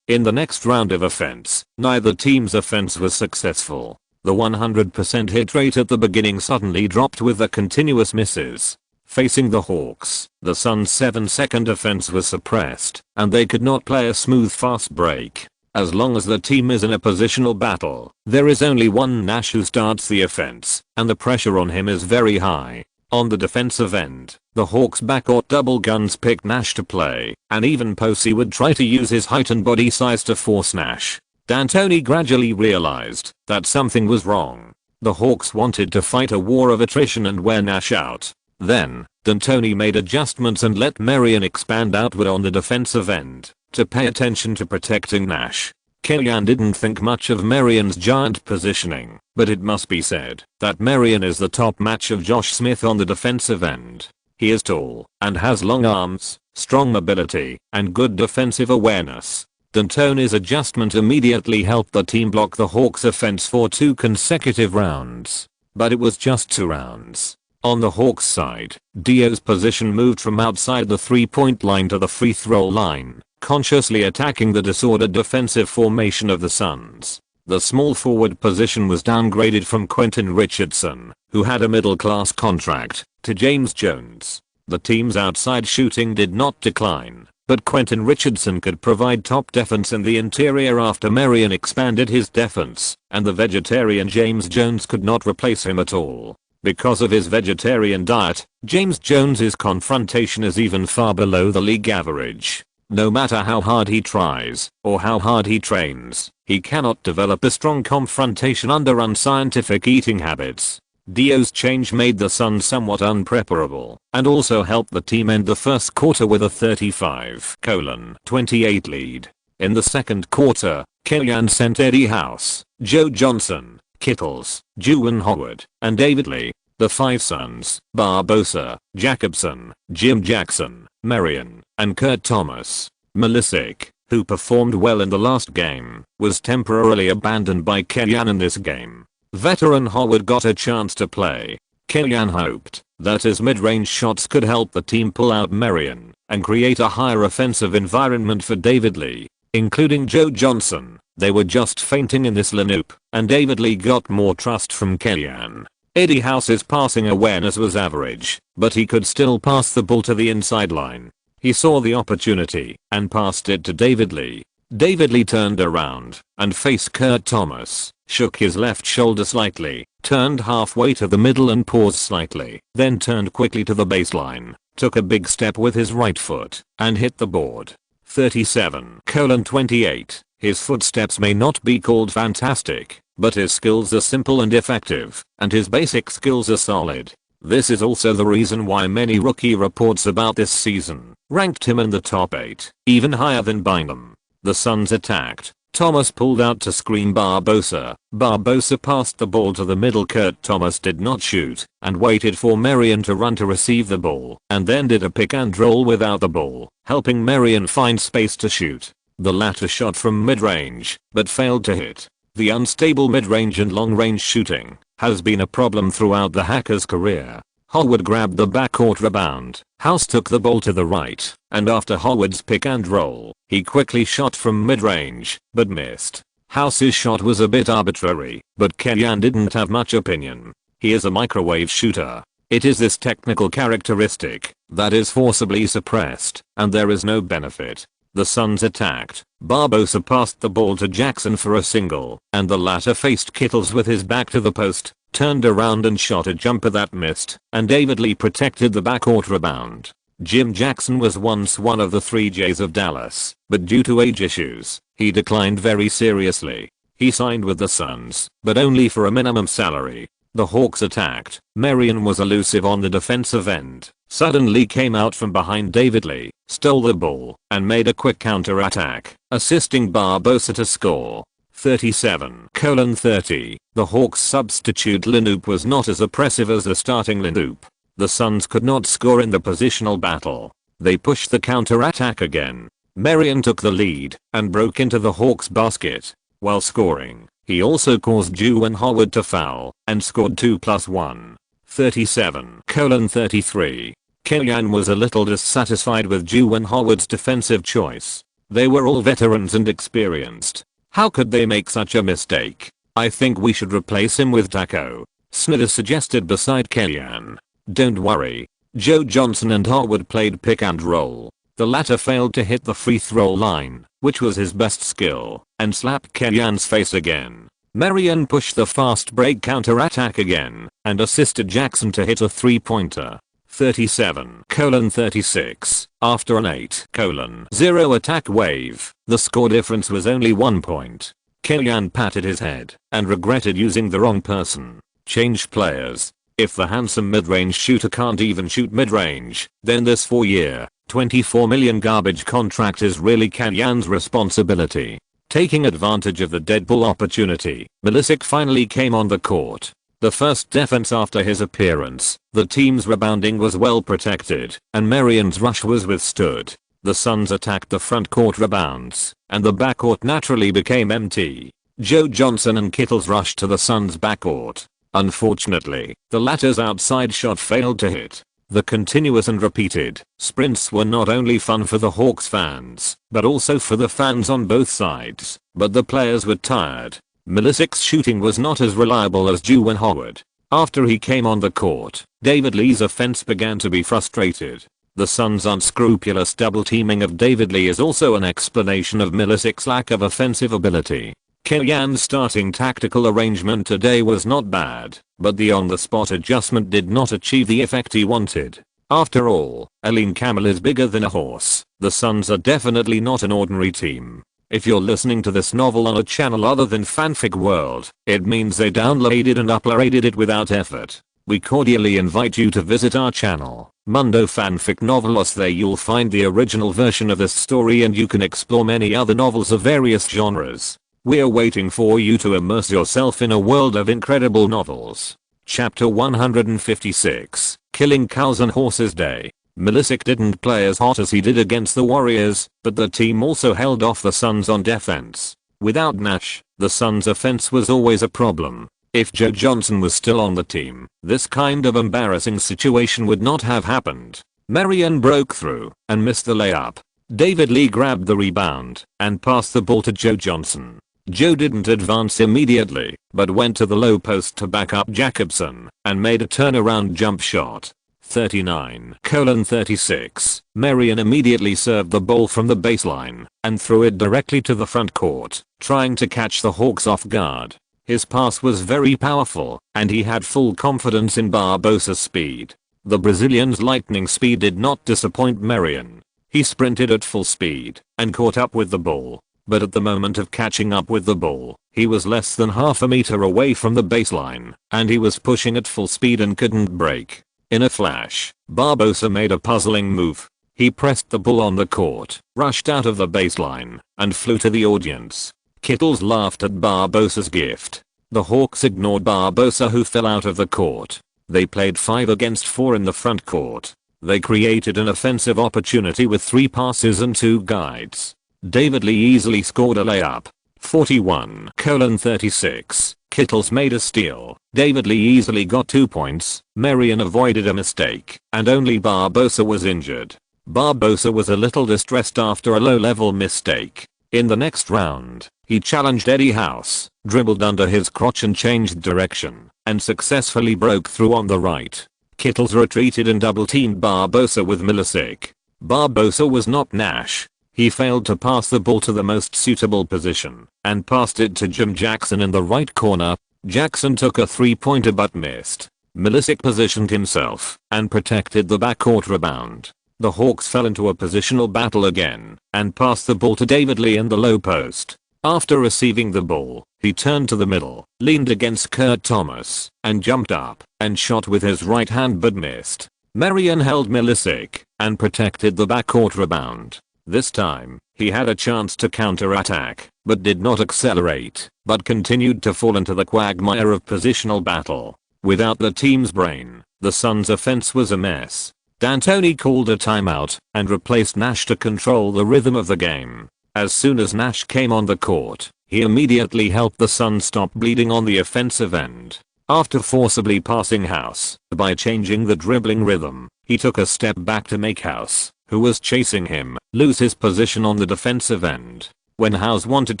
In the next round of offense, neither team's offense was successful. The 100% hit rate at the beginning suddenly dropped with the continuous misses. Facing the Hawks, the Suns' 7-second offense was suppressed, and they could not play a smooth fast break. As long as the team is in a positional battle, there is only one Nash who starts the offense, and the pressure on him is very high. On the defensive end, the Hawks' backcourt double guns picked Nash to play, and even Posey would try to use his height and body size to force Nash. D'Antoni gradually realized that something was wrong. The Hawks wanted to fight a war of attrition and wear Nash out. Then, D'Antoni made adjustments and let Marion expand outward on the defensive end to pay attention to protecting Nash. Kellyanne didn't think much of Marion's giant positioning, but it must be said that Marion is the top match of Josh Smith on the defensive end. He is tall and has long arms, strong mobility, and good defensive awareness. D'Antoni's adjustment immediately helped the team block the Hawks' offense for 2 consecutive rounds. But it was just 2 rounds. On the Hawks side, Dio's position moved from outside the 3-point line to the free throw line, consciously attacking the disordered defensive formation of the Suns. The small forward position was downgraded from Quentin Richardson, who had a middle-class contract, to James Jones. The team's outside shooting did not decline, but Quentin Richardson could provide top defense in the interior after Marion expanded his defense, and the vegetarian James Jones could not replace him at all. Because of his vegetarian diet, James Jones's confrontation is even far below the league average. No matter how hard he tries, or how hard he trains, he cannot develop a strong confrontation under unscientific eating habits. Dio's change made the Suns somewhat unpreparable, and also helped the team end the first quarter with a 35-28 lead. In the second quarter, Kellyanne sent Eddie House, Joe Johnson, Kittles, Juwan Howard, and David Lee, the 5 Suns, Barbosa, Jacobson, Jim Jackson, Marion, and Kurt Thomas. Milicic, who performed well in the last game, was temporarily abandoned by Kellyanne in this game. Veteran Howard got a chance to play. Kellyanne hoped that his mid-range shots could help the team pull out Marion and create a higher offensive environment for David Lee, including Joe Johnson. They were just fainting in this lineup, and David Lee got more trust from Kellyanne. Eddie House's passing awareness was average, but he could still pass the ball to the inside line. He saw the opportunity and passed it to David Lee. David Lee turned around and faced Kurt Thomas, shook his left shoulder slightly, turned halfway to the middle and paused slightly, then turned quickly to the baseline, took a big step with his right foot, and hit the board. 37-28. His footsteps may not be called fantastic, but his skills are simple and effective, and his basic skills are solid. This is also the reason why many rookie reports about this season ranked him in the top 8, even higher than Bynum. The Suns attacked. Thomas pulled out to screen Barbosa. Barbosa passed the ball to the middle. Kurt Thomas did not shoot and waited for Marion to run to receive the ball, and then did a pick and roll without the ball, helping Marion find space to shoot. The latter shot from mid-range, but failed to hit. The unstable mid-range and long-range shooting has been a problem throughout the Hackers' career. Howard grabbed the backcourt rebound. House took the ball to the right, and after Howard's pick and roll, he quickly shot from mid-range, but missed. House's shot was a bit arbitrary, but Kellyanne didn't have much opinion. He is a microwave shooter. It is this technical characteristic that is forcibly suppressed, and there is no benefit. The Suns attacked. Barbosa passed the ball to Jackson for a single, and the latter faced Kittles with his back to the post. turned around and shot a jumper that missed, and David Lee protected the backcourt rebound. Jim Jackson was once one of the 3Js of Dallas, but due to age issues, he declined very seriously. He signed with the Suns, but only for a minimum salary. The Hawks attacked. Marion was elusive on the defensive end, suddenly came out from behind David Lee, stole the ball, and made a quick counter-attack, assisting Barbosa to score. 37:30. The Hawks' substitute lineup was not as oppressive as the starting lineup. The Suns could not score in the positional battle. They pushed the counter-attack again. Marion took the lead and broke into the Hawks' basket. While scoring, he also caused Juwan Howard to foul and scored 2+1. 37:33. Kellyanne was a little dissatisfied with Juwan Howard's defensive choice. They were all veterans and experienced. How could they make such a mistake? I think we should replace him with Taco, Snyder suggested beside Kellyanne. Don't worry. Joe Johnson and Howard played pick and roll. The latter failed to hit the free throw line, which was his best skill, and slapped Kellyanne's face again. Marion pushed the fast break counter-attack again, and assisted Jackson to hit a three-pointer. 37:36. After an 8:0 attack wave, the score difference was only 1 point. Kellyanne patted his head and regretted using the wrong person. Change players. If the handsome mid-range shooter can't even shoot mid-range, then this 4-year, $24 million garbage contract is really Kellyanne's responsibility. Taking advantage of the dead ball opportunity, Milicic finally came on the court. The first defense after his appearance, the team's rebounding was well protected, and Marion's rush was withstood. The Suns attacked the front court rebounds, and the backcourt naturally became empty. Joe Johnson and Kittles rushed to the Suns' backcourt. Unfortunately, the latter's outside shot failed to hit. The continuous and repeated sprints were not only fun for the Hawks fans, but also for the fans on both sides. But the players were tired. Milicic's shooting was not as reliable as Juwan Howard. After he came on the court, David Lee's offense began to be frustrated. The Suns' unscrupulous double-teaming of David Lee is also an explanation of Milicic's lack of offensive ability. Kellyanne's starting tactical arrangement today was not bad, but the on-the-spot adjustment did not achieve the effect he wanted. After all, a lean camel is bigger than a horse. The Suns are definitely not an ordinary team. If you're listening to this novel on a channel other than Fanfic World, it means they downloaded and uploaded it without effort. We cordially invite you to visit our channel, Mundo Fanfic Novelos. There you'll find the original version of this story and you can explore many other novels of various genres. We're waiting for you to immerse yourself in a world of incredible novels. Chapter 156, Killing Cows and Horses Day. Milicic didn't play as hot as he did against the Warriors, but the team also held off the Suns on defense. Without Nash, the Suns' offense was always a problem. If Joe Johnson was still on the team, this kind of embarrassing situation would not have happened. Marion broke through and missed the layup. David Lee grabbed the rebound and passed the ball to Joe Johnson. Joe didn't advance immediately, but went to the low post to back up Jacobson and made a turnaround jump shot. 39:36. Marion immediately served the ball from the baseline and threw it directly to the front court, trying to catch the Hawks off guard. His pass was very powerful, and he had full confidence in Barbosa's speed. The Brazilian's lightning speed did not disappoint Marion. He sprinted at full speed and caught up with the ball. But at the moment of catching up with the ball, he was less than half a meter away from the baseline, and he was pushing at full speed and couldn't break. In a flash, Barbosa made a puzzling move. He pressed the ball on the court, rushed out of the baseline, and flew to the audience. Kittles laughed at Barbosa's gift. The Hawks ignored Barbosa, who fell out of the court. They played 5 against 4 in the front court. They created an offensive opportunity with 3 passes and 2 guides. David Lee easily scored a layup. 41:36. Kittles made a steal. David Lee easily got 2 points. Marion avoided a mistake, and only Barbosa was injured. Barbosa was a little distressed after a low-level mistake. In the next round, he challenged Eddie House, dribbled under his crotch and changed direction, and successfully broke through on the right. Kittles retreated and double-teamed Barbosa with Milicic. Barbosa was not Nash. He failed to pass the ball to the most suitable position, and passed it to Jim Jackson in the right corner. Jackson took a three-pointer but missed. Milicic positioned himself and protected the backcourt rebound. The Hawks fell into a positional battle again and passed the ball to David Lee in the low post. After receiving the ball, he turned to the middle, leaned against Kurt Thomas, and jumped up and shot with his right hand but missed. Marion held Milicic and protected the backcourt rebound. This time, he had a chance to counterattack, but did not accelerate, but continued to fall into the quagmire of positional battle. Without the team's brain, the Suns' offense was a mess. D'Antoni called a timeout and replaced Nash to control the rhythm of the game. As soon as Nash came on the court, he immediately helped the Suns stop bleeding on the offensive end. After forcibly passing House by changing the dribbling rhythm, he took a step back to make House, who was chasing him, lose his position on the defensive end. When House wanted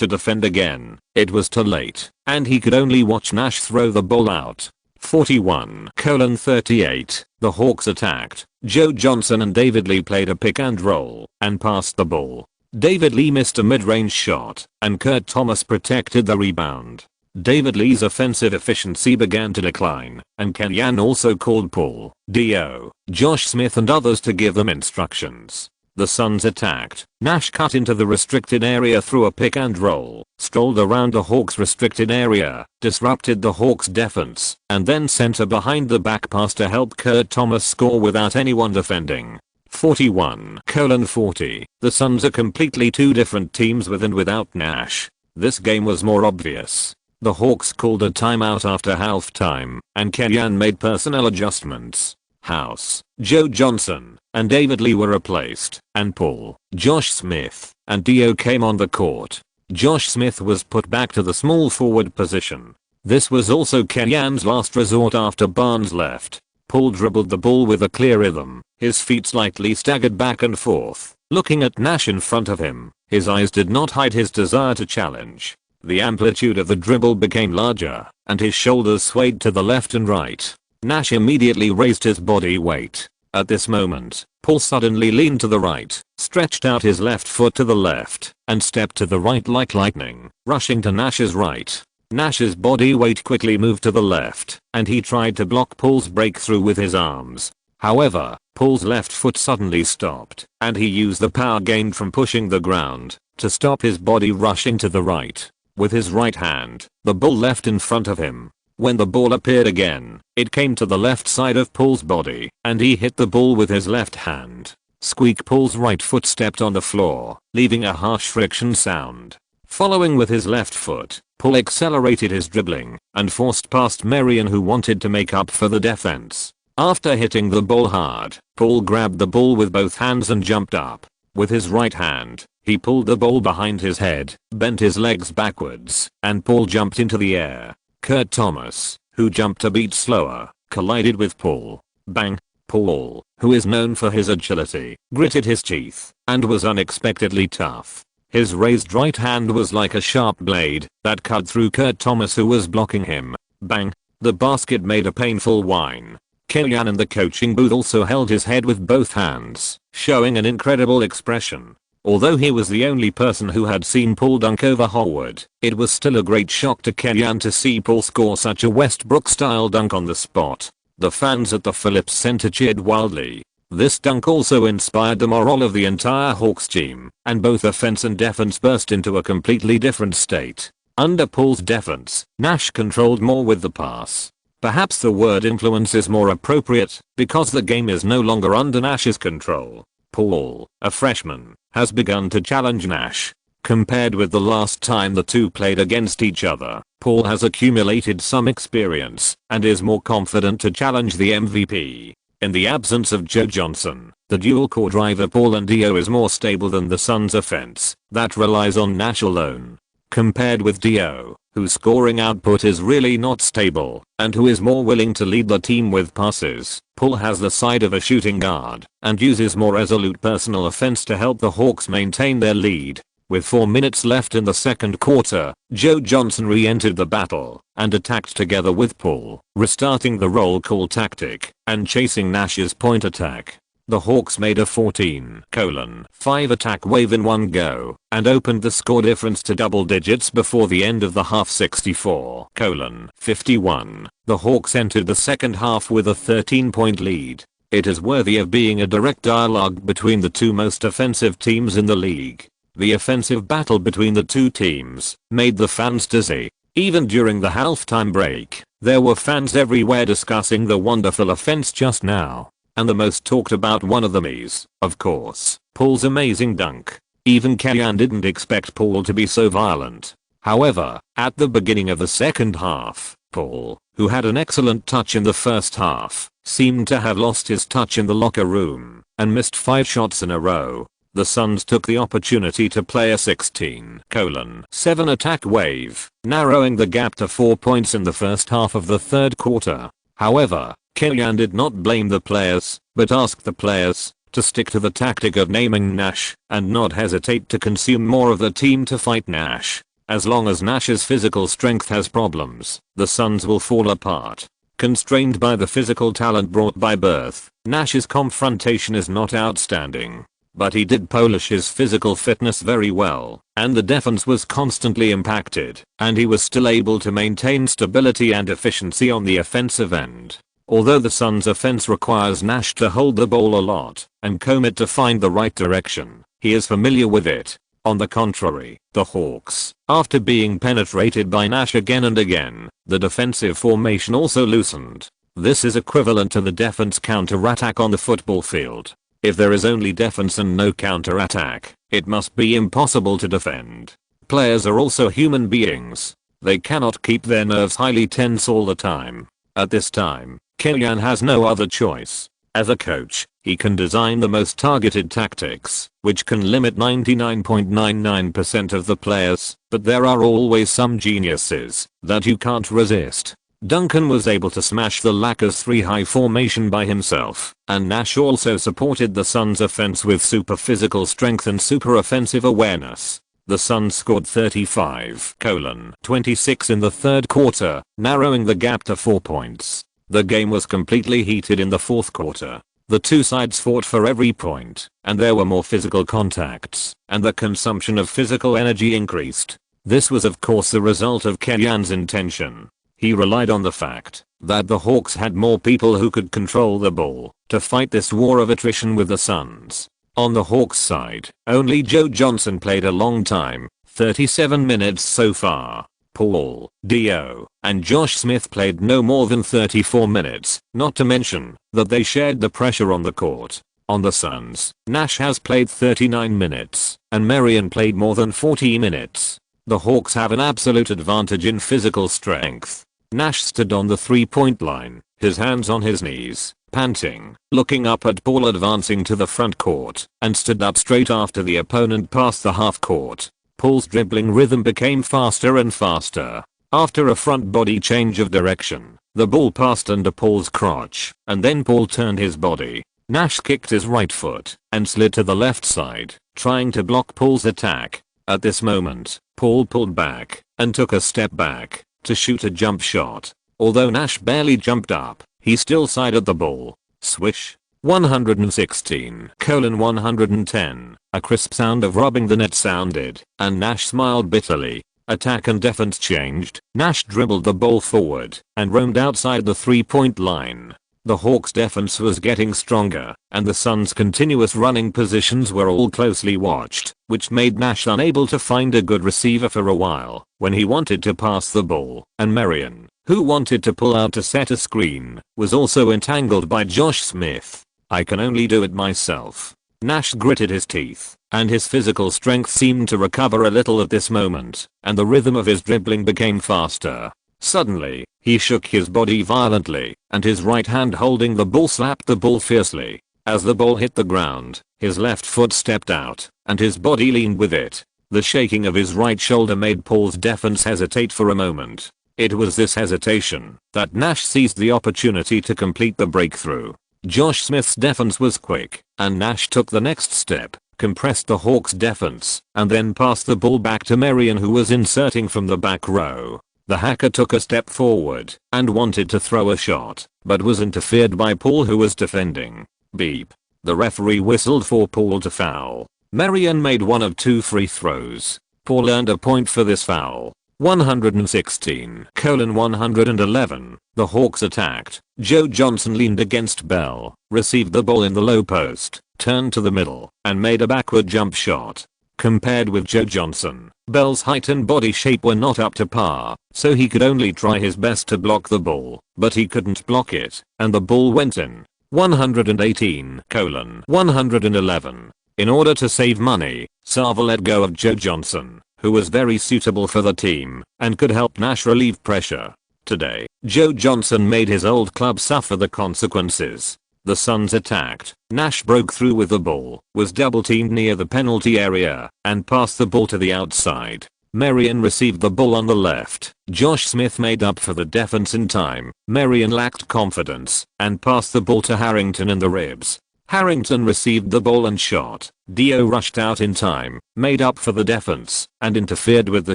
to defend again, it was too late, and he could only watch Nash throw the ball out. 41:38. The Hawks attacked. Joe Johnson and David Lee played a pick and roll and passed the ball. David Lee missed a mid-range shot, and Kurt Thomas protected the rebound. David Lee's offensive efficiency began to decline, and Kenyan also called Paul, Dio, Josh Smith and others to give them instructions. The Suns attacked. Nash cut into the restricted area through a pick and roll, strolled around the Hawks' restricted area, disrupted the Hawks' defense, and then sent a behind the back pass to help Kurt Thomas score without anyone defending. 41:40. The Suns are completely two different teams with and without Nash. This game was more obvious. The Hawks called a timeout after halftime, and Kenyan made personnel adjustments. House, Joe Johnson, and David Lee were replaced, and Paul, Josh Smith, and Dio came on the court. Josh Smith was put back to the small forward position. This was also Kenyan's last resort after Barnes left. Paul dribbled the ball with a clear rhythm, his feet slightly staggered back and forth, looking at Nash in front of him. His eyes did not hide his desire to challenge. The amplitude of the dribble became larger, and his shoulders swayed to the left and right. Nash immediately raised his body weight. At this moment, Paul suddenly leaned to the right, stretched out his left foot to the left, and stepped to the right like lightning, rushing to Nash's right. Nash's body weight quickly moved to the left, and he tried to block Paul's breakthrough with his arms. However, Paul's left foot suddenly stopped, and he used the power gained from pushing the ground to stop his body rushing to the right. With his right hand, the ball left in front of him. When the ball appeared again, it came to the left side of Paul's body, and he hit the ball with his left hand. Squeak! Paul's right foot stepped on the floor, leaving a harsh friction sound. Following with his left foot, Paul accelerated his dribbling and forced past Marion, who wanted to make up for the defense. After hitting the ball hard, Paul grabbed the ball with both hands and jumped up. With his right hand, he pulled the ball behind his head, bent his legs backwards, and Paul jumped into the air. Kurt Thomas, who jumped a beat slower, collided with Paul. Bang! Paul, who is known for his agility, gritted his teeth and was unexpectedly tough. His raised right hand was like a sharp blade that cut through Kurt Thomas, who was blocking him. Bang! The basket made a painful whine. Kenyan in the coaching booth also held his head with both hands, showing an incredible expression. Although he was the only person who had seen Paul dunk over Howard, it was still a great shock to Kenyan to see Paul score such a Westbrook-style dunk on the spot. The fans at the Phillips Center cheered wildly. This dunk also inspired the morale of the entire Hawks team, and both offense and defense burst into a completely different state. Under Paul's defense, Nash controlled more with the pass. Perhaps the word influence is more appropriate, because the game is no longer under Nash's control. Paul, a freshman, has begun to challenge Nash. Compared with the last time the two played against each other, Paul has accumulated some experience and is more confident to challenge the MVP. In the absence of Joe Johnson, the dual-core driver Paul and Dio is more stable than the Suns' offense that relies on Nash alone. Compared with Dio, whose scoring output is really not stable, and who is more willing to lead the team with passes, Paul has the side of a shooting guard and uses more resolute personal offense to help the Hawks maintain their lead. With 4 minutes left in the second quarter, Joe Johnson re-entered the battle and attacked together with Paul, restarting the roll call tactic and chasing Nash's point attack. The Hawks made a 14:5 attack wave in one go and opened the score difference to double digits before the end of the half. 64:51. The Hawks entered the second half with a 13-point lead. It is worthy of being a direct dialogue between the two most offensive teams in the league. The offensive battle between the two teams made the fans dizzy. Even during the halftime break, there were fans everywhere discussing the wonderful offense just now. And the most talked about one of them is, of course, Paul's amazing dunk. Even Kellyanne didn't expect Paul to be so violent. However, at the beginning of the second half, Paul, who had an excellent touch in the first half, seemed to have lost his touch in the locker room and missed 5 shots in a row. The Suns took the opportunity to play a 16:7 attack wave, narrowing the gap to 4 points in the first half of the third quarter. However, Kellyanne did not blame the players, but asked the players to stick to the tactic of naming Nash and not hesitate to consume more of the team to fight Nash. As long as Nash's physical strength has problems, the Suns will fall apart. Constrained by the physical talent brought by birth, Nash's confrontation is not outstanding. But he did polish his physical fitness very well, and the defense was constantly impacted, and he was still able to maintain stability and efficiency on the offensive end. Although the Suns' offense requires Nash to hold the ball a lot and commit to find the right direction, he is familiar with it. On the contrary, the Hawks, after being penetrated by Nash again and again, the defensive formation also loosened. This is equivalent to the defense counter-attack on the football field. If there is only defense and no counter-attack, it must be impossible to defend. Players are also human beings. They cannot keep their nerves highly tense all the time. At this time, Kellyanne has no other choice. As a coach, he can design the most targeted tactics, which can limit 99.99% of the players, but there are always some geniuses that you can't resist. Duncan was able to smash the Lakers' 3-high formation by himself, and Nash also supported the Suns' offense with super physical strength and super offensive awareness. The Suns scored 35:26 in the third quarter, narrowing the gap to 4 points. The game was completely heated in the fourth quarter. The two sides fought for every point, and there were more physical contacts, and the consumption of physical energy increased. This was of course the result of Kellyanne's intention. He relied on the fact that the Hawks had more people who could control the ball to fight this war of attrition with the Suns. On the Hawks side, only Joe Johnson played a long time, 37 minutes so far. Paul, Dio, and Josh Smith played no more than 34 minutes, not to mention that they shared the pressure on the court. On the Suns, Nash has played 39 minutes, and Marion played more than 40 minutes. The Hawks have an absolute advantage in physical strength. Nash stood on the 3-point line, his hands on his knees, panting, looking up at Paul advancing to the front court, and stood up straight after the opponent passed the half court. Paul's dribbling rhythm became faster and faster. After a front body change of direction, the ball passed under Paul's crotch, and then Paul turned his body. Nash kicked his right foot and slid to the left side, trying to block Paul's attack. At this moment, Paul pulled back and took a step back to shoot a jump shot. Although Nash barely jumped up, he still sided the ball. Swish. 116:110. A crisp sound of rubbing the net sounded, and Nash smiled bitterly. Attack and defense changed. Nash dribbled the ball forward and roamed outside the 3-point line. The Hawks' defense was getting stronger, and the Suns' continuous running positions were all closely watched, which made Nash unable to find a good receiver for a while when he wanted to pass the ball, and Marion, who wanted to pull out to set a screen, was also entangled by Josh Smith. I can only do it myself. Nash gritted his teeth, and his physical strength seemed to recover a little at this moment, and the rhythm of his dribbling became faster. Suddenly, he shook his body violently, and his right hand holding the ball slapped the ball fiercely. As the ball hit the ground, his left foot stepped out, and his body leaned with it. The shaking of his right shoulder made Paul's defense hesitate for a moment. It was this hesitation that Nash seized the opportunity to complete the breakthrough. Josh Smith's defense was quick, and Nash took the next step, compressed the Hawks' defense, and then passed the ball back to Marion, who was inserting from the back row. The hacker took a step forward and wanted to throw a shot, but was interfered by Paul, who was defending. Beep. The referee whistled for Paul to foul. Marion made one of 2 free throws. Paul earned a point for this foul. 116:111. The Hawks attacked. Joe Johnson leaned against Bell, received the ball in the low post, turned to the middle, and made a backward jump shot. Compared with Joe Johnson, Bell's height and body shape were not up to par, so he could only try his best to block the ball, but he couldn't block it, and the ball went in. 118:111. In order to save money, Sava let go of Joe Johnson, who was very suitable for the team and could help Nash relieve pressure. Today, Joe Johnson made his old club suffer the consequences. The Suns attacked. Nash broke through with the ball, was double teamed near the penalty area, and passed the ball to the outside. Marion received the ball on the left. Josh Smith made up for the defense in time. Marion lacked confidence and passed the ball to Harrington in the ribs. Harrington received the ball and shot. Dio rushed out in time, made up for the defense, and interfered with the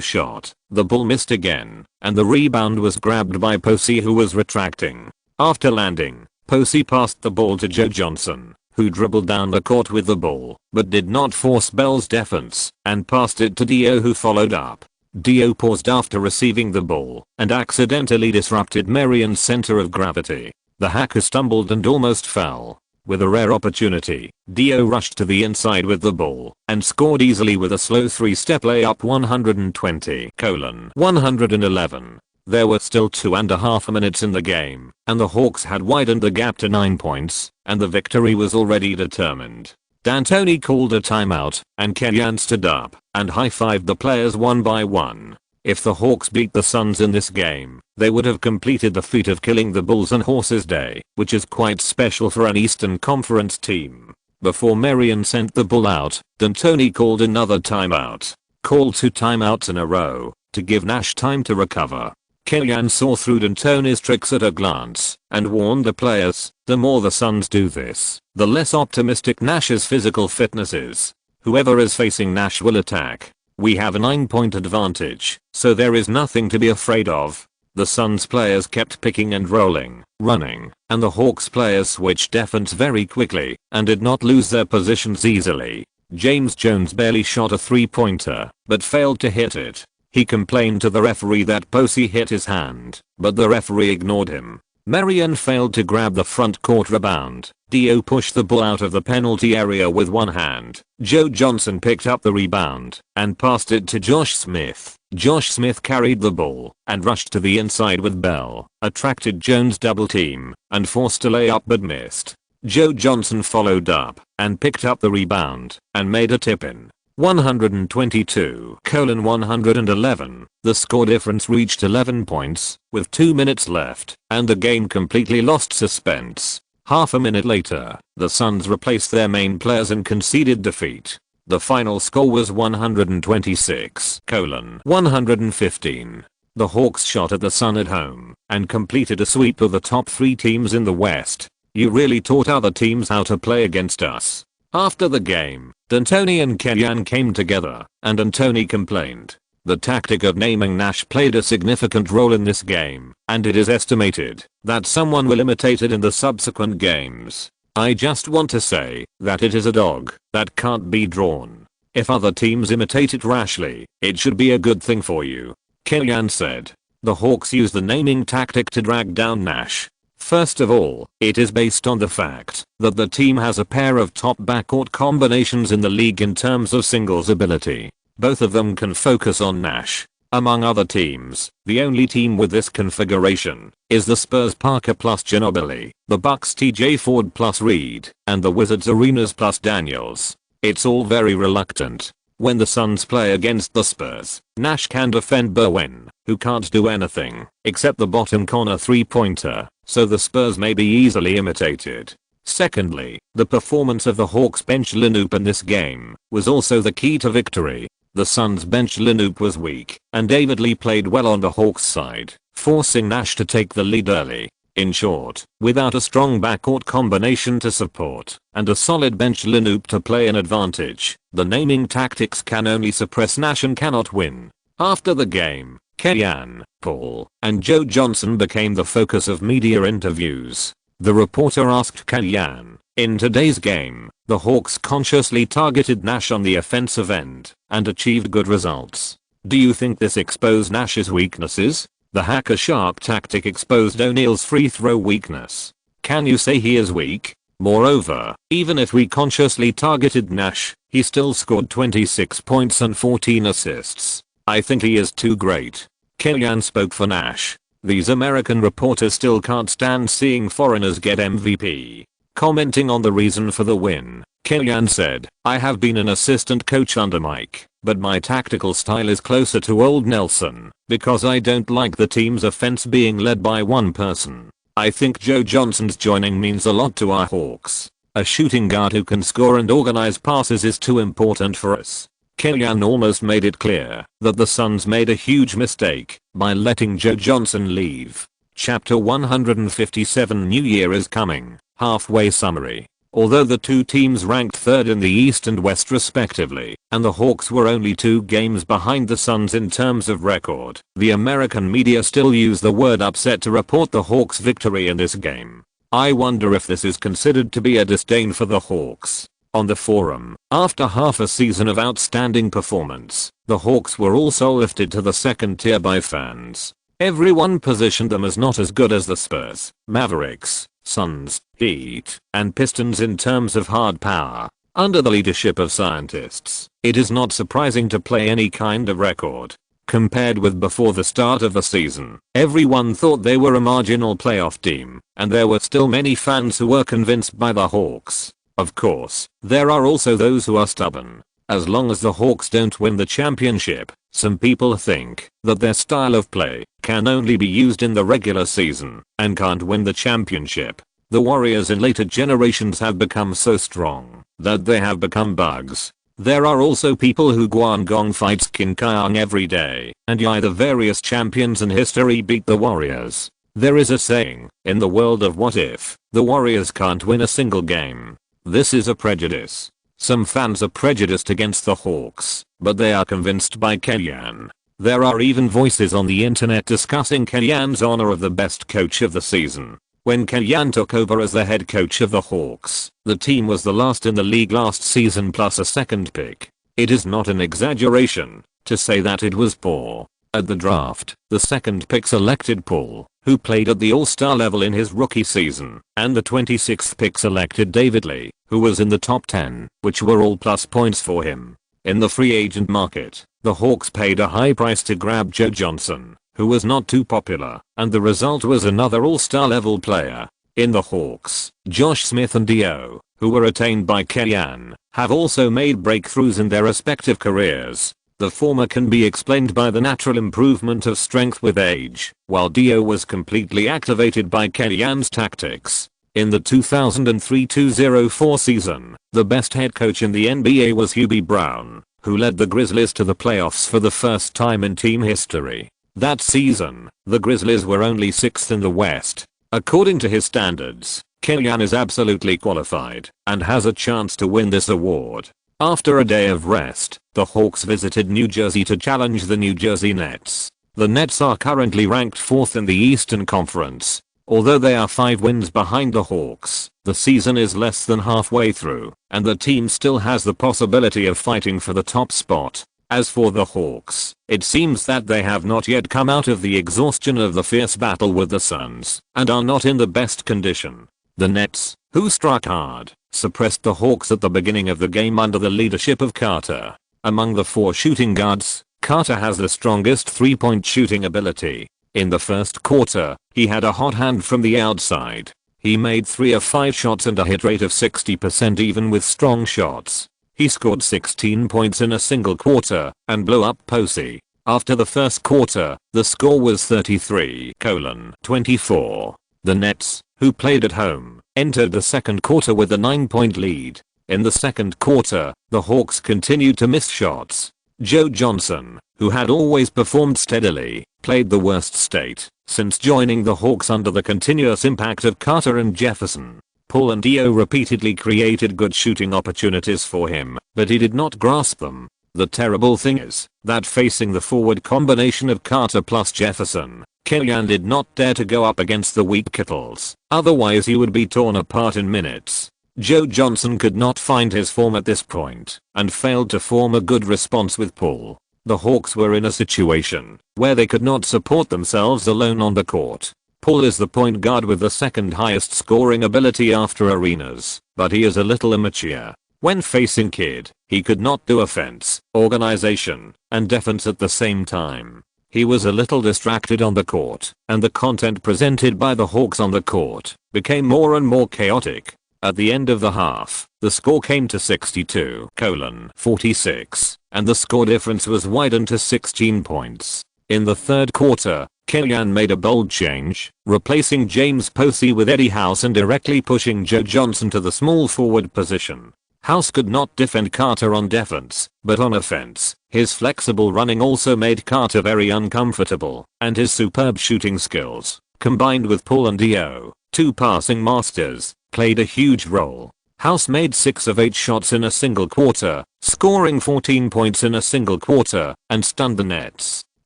shot. The ball missed again, and the rebound was grabbed by Posey, who was retracting. After landing, Posey passed the ball to Joe Johnson, who dribbled down the court with the ball, but did not force Bell's defense, and passed it to Dio, who followed up. Dio paused after receiving the ball, and accidentally disrupted Marion's center of gravity. The hacker stumbled and almost fell. With a rare opportunity, Dio rushed to the inside with the ball, and scored easily with a slow 3-step layup. 120:111. There were still 2.5 minutes in the game, and the Hawks had widened the gap to 9 points, and the victory was already determined. D'Antoni called a timeout, and Kenyan stood up and high-fived the players one by one. If the Hawks beat the Suns in this game, they would have completed the feat of killing the Bulls on Horses Day, which is quite special for an Eastern Conference team. Before Marion sent the ball out, D'Antoni called another timeout. Called 2 timeouts in a row to give Nash time to recover. Kenyan saw through D'Antoni's tricks at a glance and warned the players, the more the Suns do this, the less optimistic Nash's physical fitness is. Whoever is facing Nash will attack. We have a 9-point advantage, so there is nothing to be afraid of. The Suns players kept picking and rolling, running, and the Hawks players switched defense very quickly and did not lose their positions easily. James Jones barely shot a 3-pointer, but failed to hit it. He complained to the referee that Posey hit his hand, but the referee ignored him. Marion failed to grab the front court rebound. Dio pushed the ball out of the penalty area with one hand. Joe Johnson picked up the rebound and passed it to Josh Smith. Josh Smith carried the ball and rushed to the inside with Bell, attracted Jones' double team, and forced a layup but missed. Joe Johnson followed up and picked up the rebound and made a tip-in. 122:111. The score difference reached 11 points with 2 minutes left, and the game completely lost suspense. Half a minute later, the Suns replaced their main players and conceded defeat. The final score was 126:115. The Hawks shot at the Sun at home and completed a sweep of the top 3 teams in the West. You really taught other teams how to play against us. After the game, D'Antoni and Kenyan came together, and D'Antoni complained. The tactic of naming Nash played a significant role in this game, and it is estimated that someone will imitate it in the subsequent games. I just want to say that it is a dog that can't be drawn. If other teams imitate it rashly, it should be a good thing for you. Kenyan said. The Hawks use the naming tactic to drag down Nash. First of all, it is based on the fact that the team has a pair of top backcourt combinations in the league in terms of singles ability. Both of them can focus on Nash. Among other teams, the only team with this configuration is the Spurs Parker plus Ginobili, the Bucks TJ Ford plus Reed, and the Wizards Arenas plus Daniels. It's all very reluctant. When the Suns play against the Spurs, Nash can defend Bowen, who can't do anything except the bottom corner 3-pointer, so the Spurs may be easily imitated. Secondly, the performance of the Hawks bench lineup in this game was also the key to victory. The Suns bench lineup was weak, and David Lee played well on the Hawks side, forcing Nash to take the lead early. In short, without a strong backcourt combination to support and a solid bench lineup to play an advantage, the naming tactics can only suppress Nash and cannot win. After the game, Kenyan, Paul, and Joe Johnson became the focus of media interviews. The reporter asked Kenyan In today's game, the Hawks consciously targeted Nash on the offensive end and achieved good results. Do you think this exposed Nash's weaknesses? The hacker shark tactic exposed O'Neal's free throw weakness. Can you say he is weak? Moreover, even if we consciously targeted Nash, he still scored 26 points and 14 assists. I think he is too great. Kellyanne spoke for Nash. These American reporters still can't stand seeing foreigners get MVP. Commenting on the reason for the win, Kellyanne said, "I have been an assistant coach under Mike, but my tactical style is closer to old Nelson, because I don't like the team's offense being led by one person. I think Joe Johnson's joining means a lot to our Hawks. A shooting guard who can score and organize passes is too important for us." Kellyanne almost made it clear that the Suns made a huge mistake by letting Joe Johnson leave. Chapter 157 New Year is coming. Halfway summary. Although the two teams ranked third in the East and West respectively, and the Hawks were only 2 games behind the Suns in terms of record, the American media still use the word upset to report the Hawks' victory in this game. I wonder if this is considered to be a disdain for the Hawks. On the forum, after half a season of outstanding performance, the Hawks were also lifted to the second tier by fans. Everyone positioned them as not as good as the Spurs, Mavericks, Suns, Heat, and Pistons in terms of hard power. Under the leadership of scientists, it is not surprising to play any kind of record. Compared with before the start of the season, everyone thought they were a marginal playoff team, and there were still many fans who were convinced by the Hawks. Of course, there are also those who are stubborn. As long as the Hawks don't win the championship, some people think that their style of play can only be used in the regular season and can't win the championship. The Warriors in later generations have become so strong that they have become bugs. There are also people who Guangdong fights Qin Kaiang every day, and yet the various champions in history beat the Warriors. There is a saying, in the world of what if, the Warriors can't win a single game. This is a prejudice. Some fans are prejudiced against the Hawks, but they are convinced by Kellyanne. There are even voices on the internet discussing Kellyanne's honor of the best coach of the season. When Kellyanne took over as the head coach of the Hawks, the team was the last in the league last season plus a second pick. It is not an exaggeration to say that it was poor. At the draft, the second pick selected Paul, who played at the all-star level in his rookie season, and the 26th pick selected David Lee, who was in the top 10, which were all plus points for him. In the free agent market, the Hawks paid a high price to grab Joe Johnson, who was not too popular, and the result was another all-star level player. In the Hawks, Josh Smith and Dio, who were retained by Kellyanne, have also made breakthroughs in their respective careers. The former can be explained by the natural improvement of strength with age, while Dio was completely activated by Kellyanne's tactics. In the 2003-2004 season, the best head coach in the NBA was Kobe Bryant, who led the Grizzlies to the playoffs for the first time in team history. That season, the Grizzlies were only 6th in the West. According to his standards, Kellyanne is absolutely qualified and has a chance to win this award. After a day of rest, the Hawks visited New Jersey to challenge the New Jersey Nets. The Nets are currently ranked 4th in the Eastern Conference. Although they are 5 wins behind the Hawks, the season is less than halfway through, and the team still has the possibility of fighting for the top spot. As for the Hawks, it seems that they have not yet come out of the exhaustion of the fierce battle with the Suns, and are not in the best condition. The Nets, who struck hard, suppressed the Hawks at the beginning of the game under the leadership of Carter. Among the 4 shooting guards, Carter has the strongest 3-point shooting ability. In the first quarter, he had a hot hand from the outside. He made 3 of 5 shots and a hit rate of 60% even with strong shots. He scored 16 points in a single quarter and blew up Posey. After the first quarter, the score was 33-24. The Nets, who played at home, entered the second quarter with a 9-point lead. In the second quarter, the Hawks continued to miss shots. Joe Johnson, who had always performed steadily, played the worst state since joining the Hawks under the continuous impact of Carter and Jefferson. Paul and Dio repeatedly created good shooting opportunities for him, but he did not grasp them. The terrible thing is that facing the forward combination of Carter plus Jefferson, Kellyanne did not dare to go up against the weak Kittles, otherwise he would be torn apart in minutes. Joe Johnson could not find his form at this point and failed to form a good response with Paul. The Hawks were in a situation where they could not support themselves alone on the court. Paul is the point guard with the second highest scoring ability after Arenas, but he is a little immature. When facing Kidd, he could not do offense, organization, and defense at the same time. He was a little distracted on the court, and the content presented by the Hawks on the court became more and more chaotic. At the end of the half, the score came to 62-46, and the score difference was widened to 16 points. In the third quarter, Killian made a bold change, replacing James Posey with Eddie House and directly pushing Joe Johnson to the small forward position. House could not defend Carter on defense, but on offense, his flexible running also made Carter very uncomfortable, and his superb shooting skills, combined with Paul and Dio, two passing masters, played a huge role. House made 6 of 8 shots in a single quarter, scoring 14 points in a single quarter, and stunned the Nets.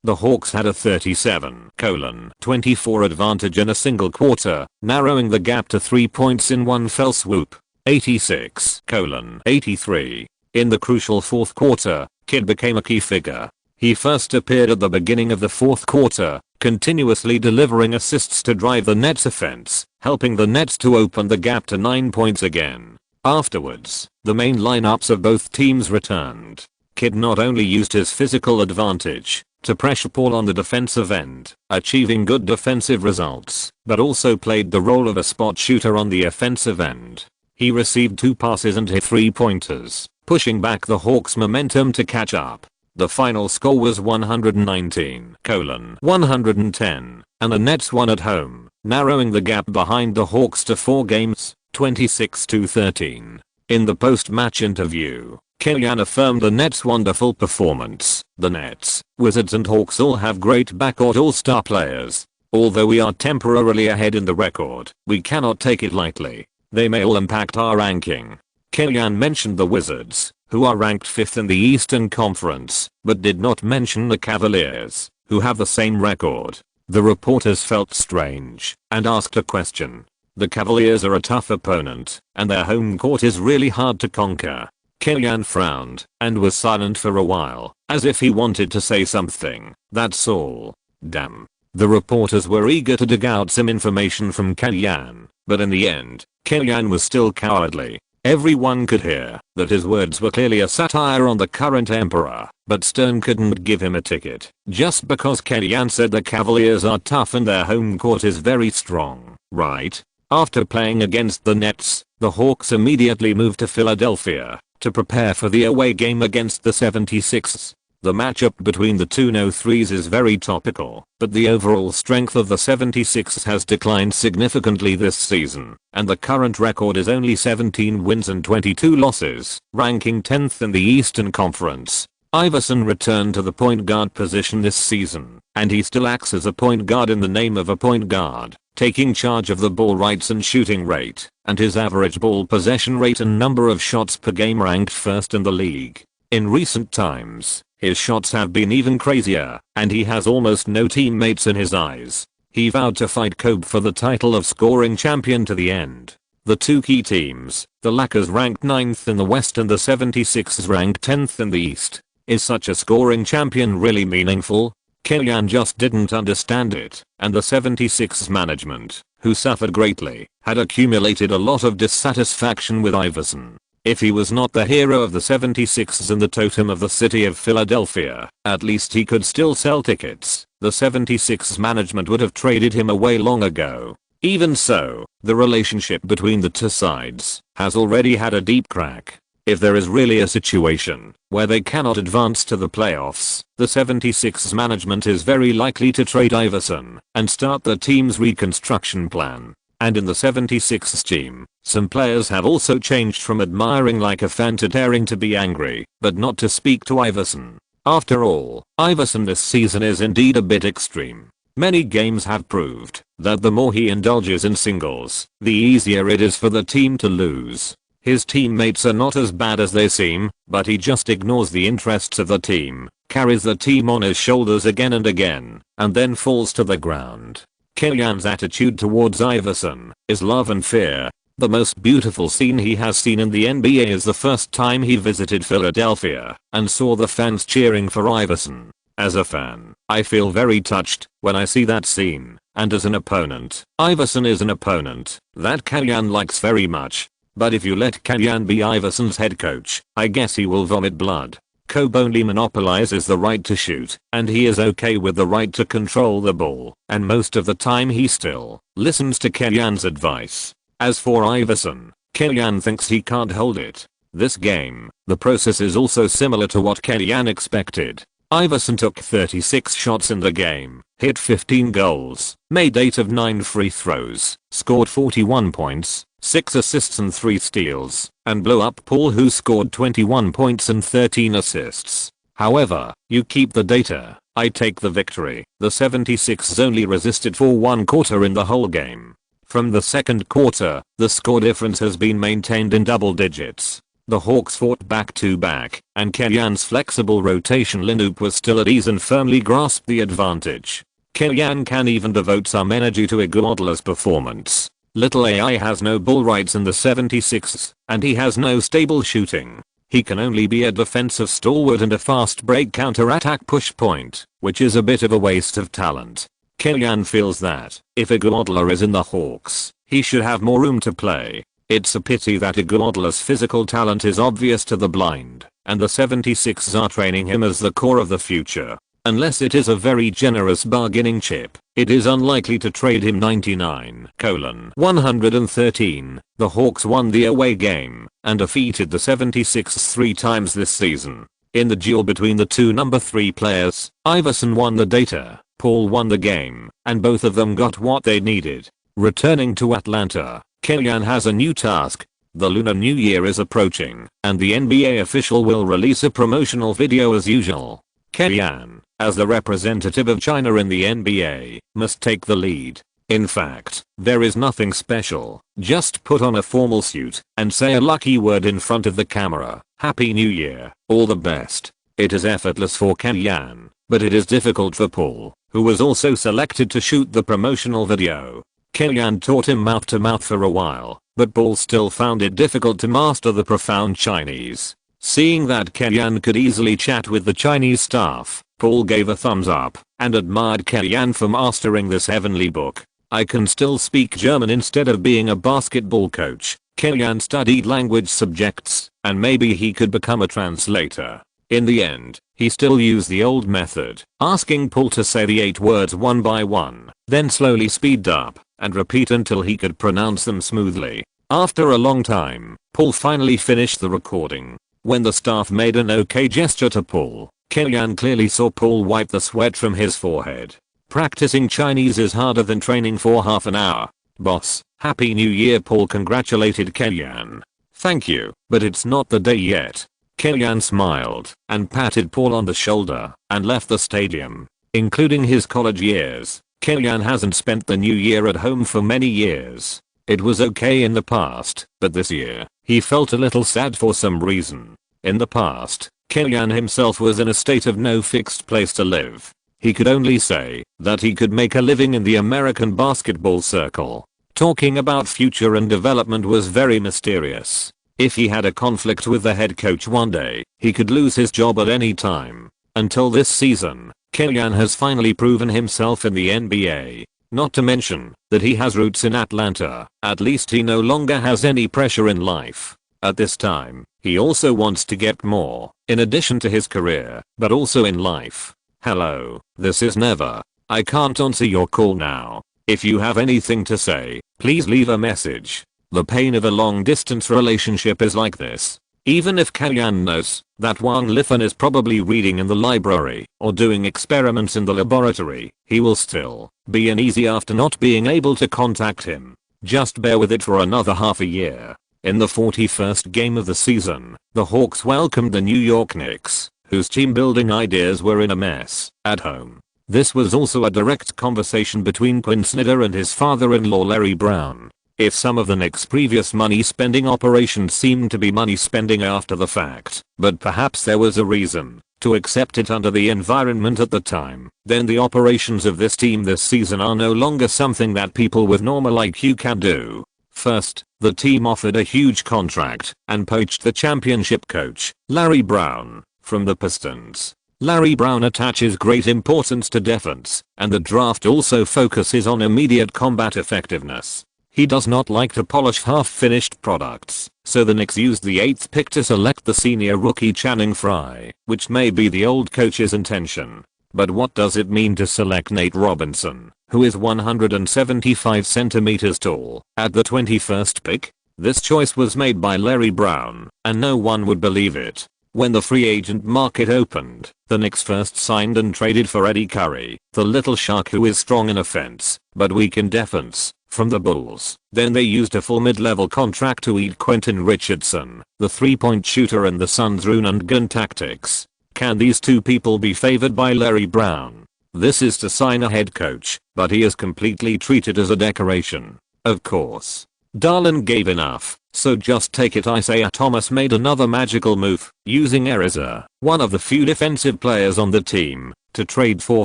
The Hawks had a 37-24 advantage in a single quarter, narrowing the gap to 3 points in one fell swoop. 86-83. In the crucial fourth quarter, Kidd became a key figure. He first appeared at the beginning of the fourth quarter, continuously delivering assists to drive the Nets' offense, helping the Nets to open the gap to 9 points again. Afterwards, the main lineups of both teams returned. Kidd not only used his physical advantage to pressure Paul on the defensive end, achieving good defensive results, but also played the role of a spot shooter on the offensive end. He received 2 passes and hit 3-pointers, pushing back the Hawks' momentum to catch up. The final score was 119-110, and the Nets won at home, narrowing the gap behind the Hawks to 4 games, 26-13. In the post-match interview, Killian affirmed the Nets' wonderful performance. The Nets, Wizards and Hawks all have great backcourt all-star players. Although we are temporarily ahead in the record, we cannot take it lightly. They may all impact our ranking. Killian mentioned the Wizards, who are ranked 5th in the Eastern Conference, but did not mention the Cavaliers, who have the same record. The reporters felt strange and asked a question. The Cavaliers are a tough opponent, and their home court is really hard to conquer. Killian frowned and was silent for a while, as if he wanted to say something. That's all. Damn. The reporters were eager to dig out some information from Killian, but in the end, Killian was still cowardly. Everyone could hear that his words were clearly a satire on the current emperor, but Stern couldn't give him a ticket just because Killian said the Cavaliers are tough and their home court is very strong, right? After playing against the Nets, the Hawks immediately moved to Philadelphia to prepare for the away game against the 76ers. The matchup between the two no-threes is very topical, but the overall strength of the 76ers has declined significantly this season, and the current record is only 17 wins and 22 losses, ranking 10th in the Eastern Conference. Iverson returned to the point guard position this season, and he still acts as a point guard in the name of a point guard, taking charge of the ball rights and shooting rate, and his average ball possession rate and number of shots per game ranked first in the league. In recent times, his shots have been even crazier, and he has almost no teammates in his eyes. He vowed to fight Kobe for the title of scoring champion to the end. The two key teams, the Lakers ranked 9th in the West and the 76ers ranked 10th in the East. Is such a scoring champion really meaningful? Killian just didn't understand it, and the 76ers management, who suffered greatly, had accumulated a lot of dissatisfaction with Iverson. If he was not the hero of the 76ers and the totem of the city of Philadelphia, at least he could still sell tickets. The 76ers management would have traded him away long ago. Even so, the relationship between the two sides has already had a deep crack. If there is really a situation where they cannot advance to the playoffs, the 76ers management is very likely to trade Iverson and start the team's reconstruction plan. And in the 76ers team, some players have also changed from admiring like a fan to daring to be angry, but not to speak to Iverson. After all, Iverson this season is indeed a bit extreme. Many games have proved that the more he indulges in singles, the easier it is for the team to lose. His teammates are not as bad as they seem, but he just ignores the interests of the team, carries the team on his shoulders again and again, and then falls to the ground. Killian's attitude towards Iverson is love and fear. The most beautiful scene he has seen in the NBA is the first time he visited Philadelphia and saw the fans cheering for Iverson. As a fan, I feel very touched when I see that scene, and as an opponent, Iverson is an opponent that Kalyan likes very much. But if you let Kalyan be Iverson's head coach, I guess he will vomit blood. Kobe only monopolizes the right to shoot, and he is okay with the right to control the ball, and most of the time he still listens to Kalyan's advice. As for Iverson, Kalyan thinks he can't hold it. This game, the process is also similar to what Kalyan expected. Iverson took 36 shots in the game, hit 15 goals, made 8 of 9 free throws, scored 41 points, 6 assists and 3 steals, and blew up Paul, who scored 21 points and 13 assists. However, you keep the data, I take the victory. The 76ers only resisted for 1 quarter in the whole game. From the second quarter, the score difference has been maintained in double digits. The Hawks fought back to back, and Kalyan's flexible rotation lineup was still at ease and firmly grasped the advantage. Kalyan can even devote some energy to Iguodala's performance. Little AI has no ball rights in the 76ers, and he has no stable shooting. He can only be a defensive stalwart and a fast break counter-attack push point, which is a bit of a waste of talent. Kalyan feels that, if Iguodala is in the Hawks, he should have more room to play. It's a pity that Iguodala's physical talent is obvious to the blind, and the 76ers are training him as the core of the future. Unless it is a very generous bargaining chip, it is unlikely to trade him. 99:113. The Hawks won the away game and defeated the 76ers 3 times this season. In the duel between the two number 3 players, Iverson won the data, Paul won the game, and both of them got what they needed. Returning to Atlanta, Kalyan has a new task. The Lunar New Year is approaching, and the NBA official will release a promotional video as usual. Kalyan, as the representative of China in the NBA, must take the lead. In fact, there is nothing special, just put on a formal suit and say a lucky word in front of the camera. Happy New Year, all the best. It is effortless for Kalyan, but it is difficult for Paul, who was also selected to shoot the promotional video. Kalyan taught him mouth to mouth for a while, but Paul still found it difficult to master the profound Chinese. Seeing that Kalyan could easily chat with the Chinese staff, Paul gave a thumbs up and admired Kalyan for mastering this heavenly book. I can still speak German instead of being a basketball coach. Kalyan studied language subjects, and maybe he could become a translator. In the end, he still used the old method, asking Paul to say the 8 words one by one, then slowly speed up and repeat until he could pronounce them smoothly. After a long time, Paul finally finished the recording. When the staff made an okay gesture to Paul, Kalyan clearly saw Paul wipe the sweat from his forehead. Practicing Chinese is harder than training for half an hour. Boss, Happy New Year. Paul congratulated Kalyan. Thank you, but it's not the day yet. Kalyan smiled and patted Paul on the shoulder and left the stadium. Including his college years, Kalyan hasn't spent the new year at home for many years. It was okay in the past, but this year, he felt a little sad for some reason. In the past, Kalyan himself was in a state of no fixed place to live. He could only say that he could make a living in the American basketball circle. Talking about future and development was very mysterious. If he had a conflict with the head coach one day, he could lose his job at any time. Until this season, Kalyan has finally proven himself in the NBA. Not to mention that he has roots in Atlanta. At least he no longer has any pressure in life. At this time, he also wants to get more, in addition to his career, but also in life. Hello, this is Never. I can't answer your call now. If you have anything to say, please leave a message. The pain of a long distance relationship is like this. Even if Kalyan knows that Wang Lifan is probably reading in the library or doing experiments in the laboratory, he will still be uneasy after not being able to contact him. Just bear with it for another half a year. In the 41st game of the season, the Hawks welcomed the New York Knicks, whose team building ideas were in a mess at home. This was also a direct conversation between Quinn Snyder and his father-in-law Larry Brown. If some of the Knicks' previous money spending operations seemed to be money spending after the fact, but perhaps there was a reason to accept it under the environment at the time, then the operations of this team this season are no longer something that people with normal IQ can do. First, the team offered a huge contract and poached the championship coach, Larry Brown, from the Pistons. Larry Brown attaches great importance to defense, and the draft also focuses on immediate combat effectiveness. He does not like to polish half-finished products, so the Knicks used the 8th pick to select the senior rookie Channing Frye, which may be the old coach's intention. But what does it mean to select Nate Robinson, who is 175 centimeters tall, at the 21st pick? This choice was made by Larry Brown, and no one would believe it. When the free agent market opened, the Knicks first signed and traded for Eddie Curry, the little shark who is strong in offense, but weak in defense, from the Bulls. Then they used a full mid-level contract to eat Quentin Richardson, the three-point shooter, and the Suns' run and gun tactics. Can these two people be favored by Larry Brown? This is to sign a head coach, but he is completely treated as a decoration. Of course. Darlin gave enough, so just take it. Isaiah Thomas made another magical move, using Ariza, one of the few defensive players on the team, to trade for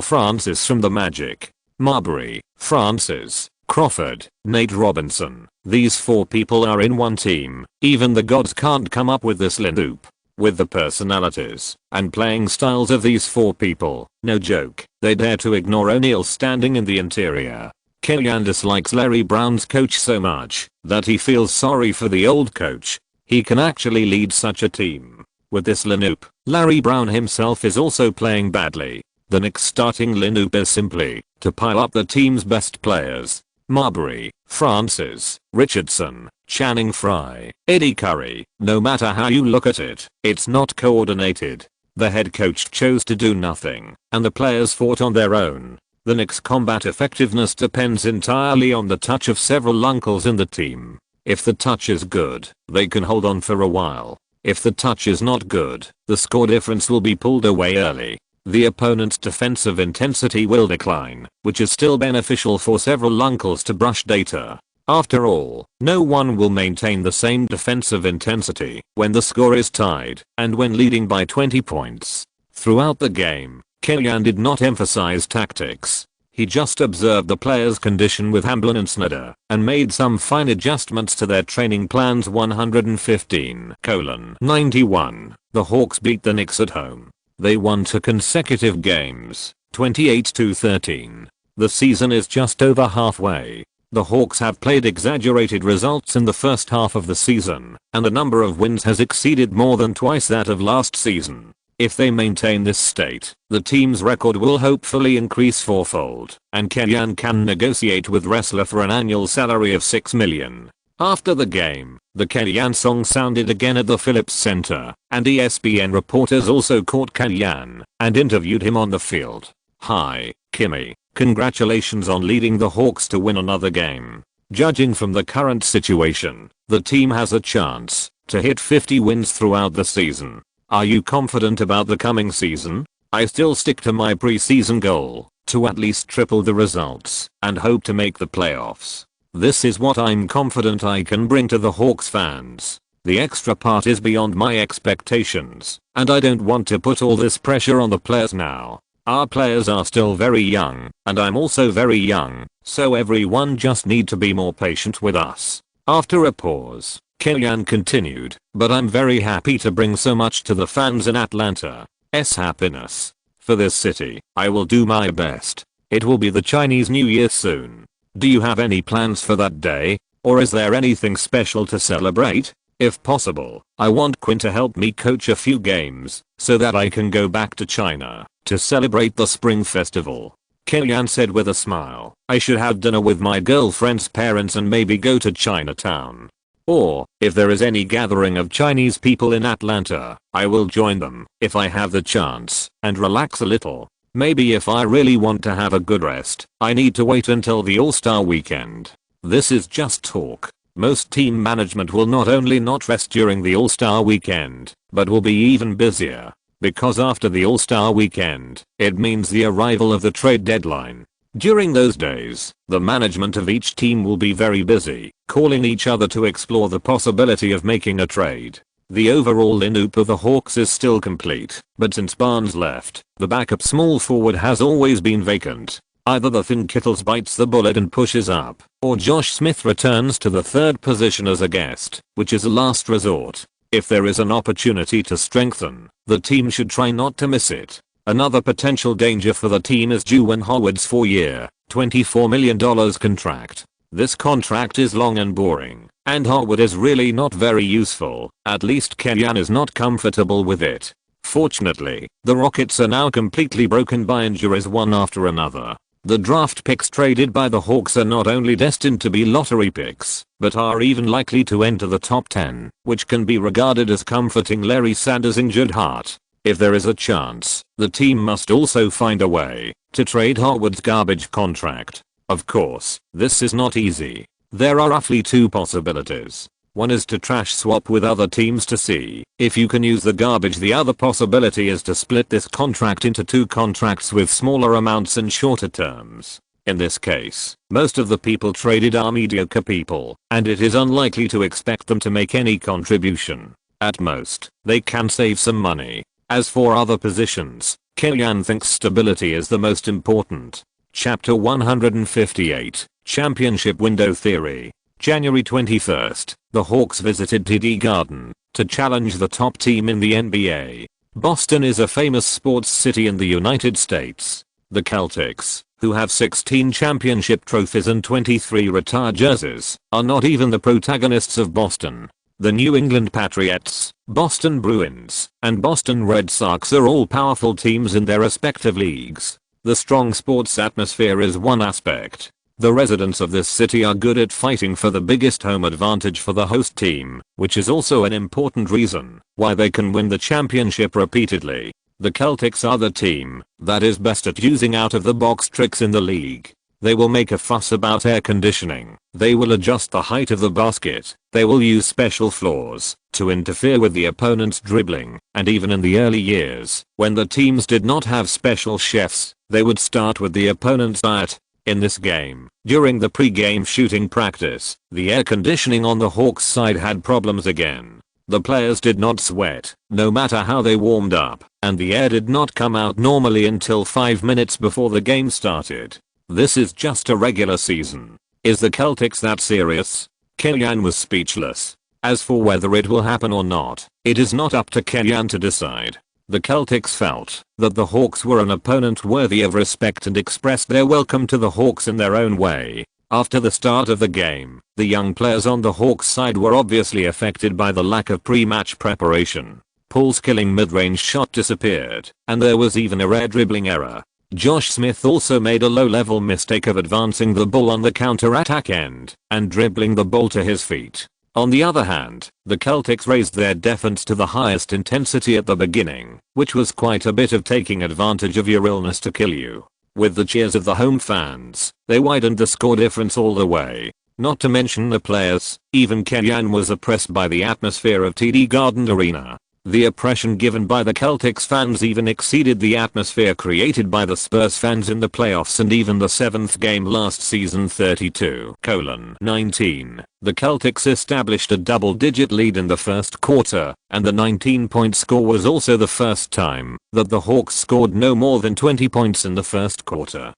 Francis from the Magic. Marbury, Francis, Crawford, Nate Robinson. These 4 people are in one team. Even the gods can't come up with this lineup. With the personalities and playing styles of these 4 people, no joke, they dare to ignore O'Neal standing in the interior. Killian dislikes Larry Brown's coach so much that he feels sorry for the old coach. He can actually lead such a team. With this lineup, Larry Brown himself is also playing badly. The Knicks' starting lineup is simply to pile up the team's best players. Marbury, Francis, Richardson, Channing Frye, Eddie Curry. No matter how you look at it, it's not coordinated. The head coach chose to do nothing, and the players fought on their own. The Knicks' combat effectiveness depends entirely on the touch of several uncles in the team. If the touch is good, they can hold on for a while. If the touch is not good, the score difference will be pulled away early. The opponent's defensive intensity will decline, which is still beneficial for several uncles to brush data. After all, no one will maintain the same defensive intensity when the score is tied and when leading by 20 points. Throughout the game, Killian did not emphasize tactics. He just observed the players' condition with Hamblin and Snyder and made some fine adjustments to their training plans. 115:91. The Hawks beat the Knicks at home. They won 2 consecutive games, 28-13. The season is just over halfway. The Hawks have played exaggerated results in the first half of the season, and the number of wins has exceeded more than twice that of last season. If they maintain this state, the team's record will hopefully increase 4-fold, and Killian can negotiate with wrestler for an annual salary of $6 million. After the game, the Killian song sounded again at the Phillips Center, and ESPN reporters also caught Killian and interviewed him on the field. "Hi, Kimmy. Congratulations on leading the Hawks to win another game. Judging from the current situation, the team has a chance to hit 50 wins throughout the season. Are you confident about the coming season?" "I still stick to my preseason goal, to at least triple the results, and hope to make the playoffs. This is what I'm confident I can bring to the Hawks fans. The extra part is beyond my expectations, and I don't want to put all this pressure on the players now. Our players are still very young, and I'm also very young, so everyone just need to be more patient with us." After a pause, Killian continued, "But I'm very happy to bring so much to the fans in Atlanta's happiness. For this city, I will do my best. It will be the Chinese New Year soon. Do you have any plans for that day? Or is there anything special to celebrate? If possible, I want Quinn to help me coach a few games, so that I can go back to China to celebrate the Spring Festival." Killian said with a smile, "I should have dinner with my girlfriend's parents and maybe go to Chinatown. Or, if there is any gathering of Chinese people in Atlanta, I will join them, if I have the chance, and relax a little. Maybe if I really want to have a good rest, I need to wait until the All-Star weekend. This is just talk. Most team management will not only not rest during the All-Star weekend, but will be even busier. Because after the All-Star weekend, it means the arrival of the trade deadline. During those days, the management of each team will be very busy, calling each other to explore the possibility of making a trade. The overall lineup of the Hawks is still complete, but since Barnes left, the backup small forward has always been vacant. Either the Finn Kittles bites the bullet and pushes up, or Josh Smith returns to the third position as a guest, which is a last resort. If there is an opportunity to strengthen, the team should try not to miss it. Another potential danger for the team is Juwan Howard's 4-year, $24 million contract. This contract is long and boring, and Howard is really not very useful. At least Kellyan is not comfortable with it. Fortunately, the Rockets are now completely broken by injuries one after another. The draft picks traded by the Hawks are not only destined to be lottery picks, but are even likely to enter the top 10, which can be regarded as comforting Larry Sanders' injured heart. If there is a chance, the team must also find a way to trade Howard's garbage contract. Of course, this is not easy. There are roughly two possibilities. One is to trash swap with other teams to see if you can use the garbage. The other possibility is to split this contract into two contracts with smaller amounts and shorter terms. In this case, most of the people traded are mediocre people, and it is unlikely to expect them to make any contribution. At most, they can save some money. As for other positions, Kellyan thinks stability is the most important. Chapter 158, Championship Window Theory. January 21st, the Hawks visited TD Garden to challenge the top team in the NBA. Boston is a famous sports city in the United States. The Celtics, who have 16 championship trophies and 23 retired jerseys, are not even the protagonists of Boston. The New England Patriots, Boston Bruins, and Boston Red Sox are all powerful teams in their respective leagues. The strong sports atmosphere is one aspect. The residents of this city are good at fighting for the biggest home advantage for the host team, which is also an important reason why they can win the championship repeatedly. The Celtics are the team that is best at using out-of-the-box tricks in the league. They will make a fuss about air conditioning. They will adjust the height of the basket. They will use special floors to interfere with the opponent's dribbling. And even in the early years, when the teams did not have special chefs, they would start with the opponent's diet. In this game, during the pre-game shooting practice, the air conditioning on the Hawks side had problems again. The players did not sweat, no matter how they warmed up, and the air did not come out normally until 5 minutes before the game started. This is just a regular season. Is the Celtics that serious? Kellyan was speechless. As for whether it will happen or not, it is not up to Kellyan to decide. The Celtics felt that the Hawks were an opponent worthy of respect and expressed their welcome to the Hawks in their own way. After the start of the game, the young players on the Hawks side were obviously affected by the lack of pre-match preparation. Paul's killing mid-range shot disappeared, and there was even a rare dribbling error. Josh Smith also made a low-level mistake of advancing the ball on the counter-attack end and dribbling the ball to his feet. On the other hand, the Celtics raised their defense to the highest intensity at the beginning, which was quite a bit of taking advantage of your illness to kill you. With the cheers of the home fans, they widened the score difference all the way. Not to mention the players, even Kellyan was oppressed by the atmosphere of TD Garden Arena. The oppression given by the Celtics fans even exceeded the atmosphere created by the Spurs fans in the playoffs and even the 7th game last season 32-19. The Celtics established a double-digit lead in the first quarter, and the 19-point score was also the first time that the Hawks scored no more than 20 points in the first quarter.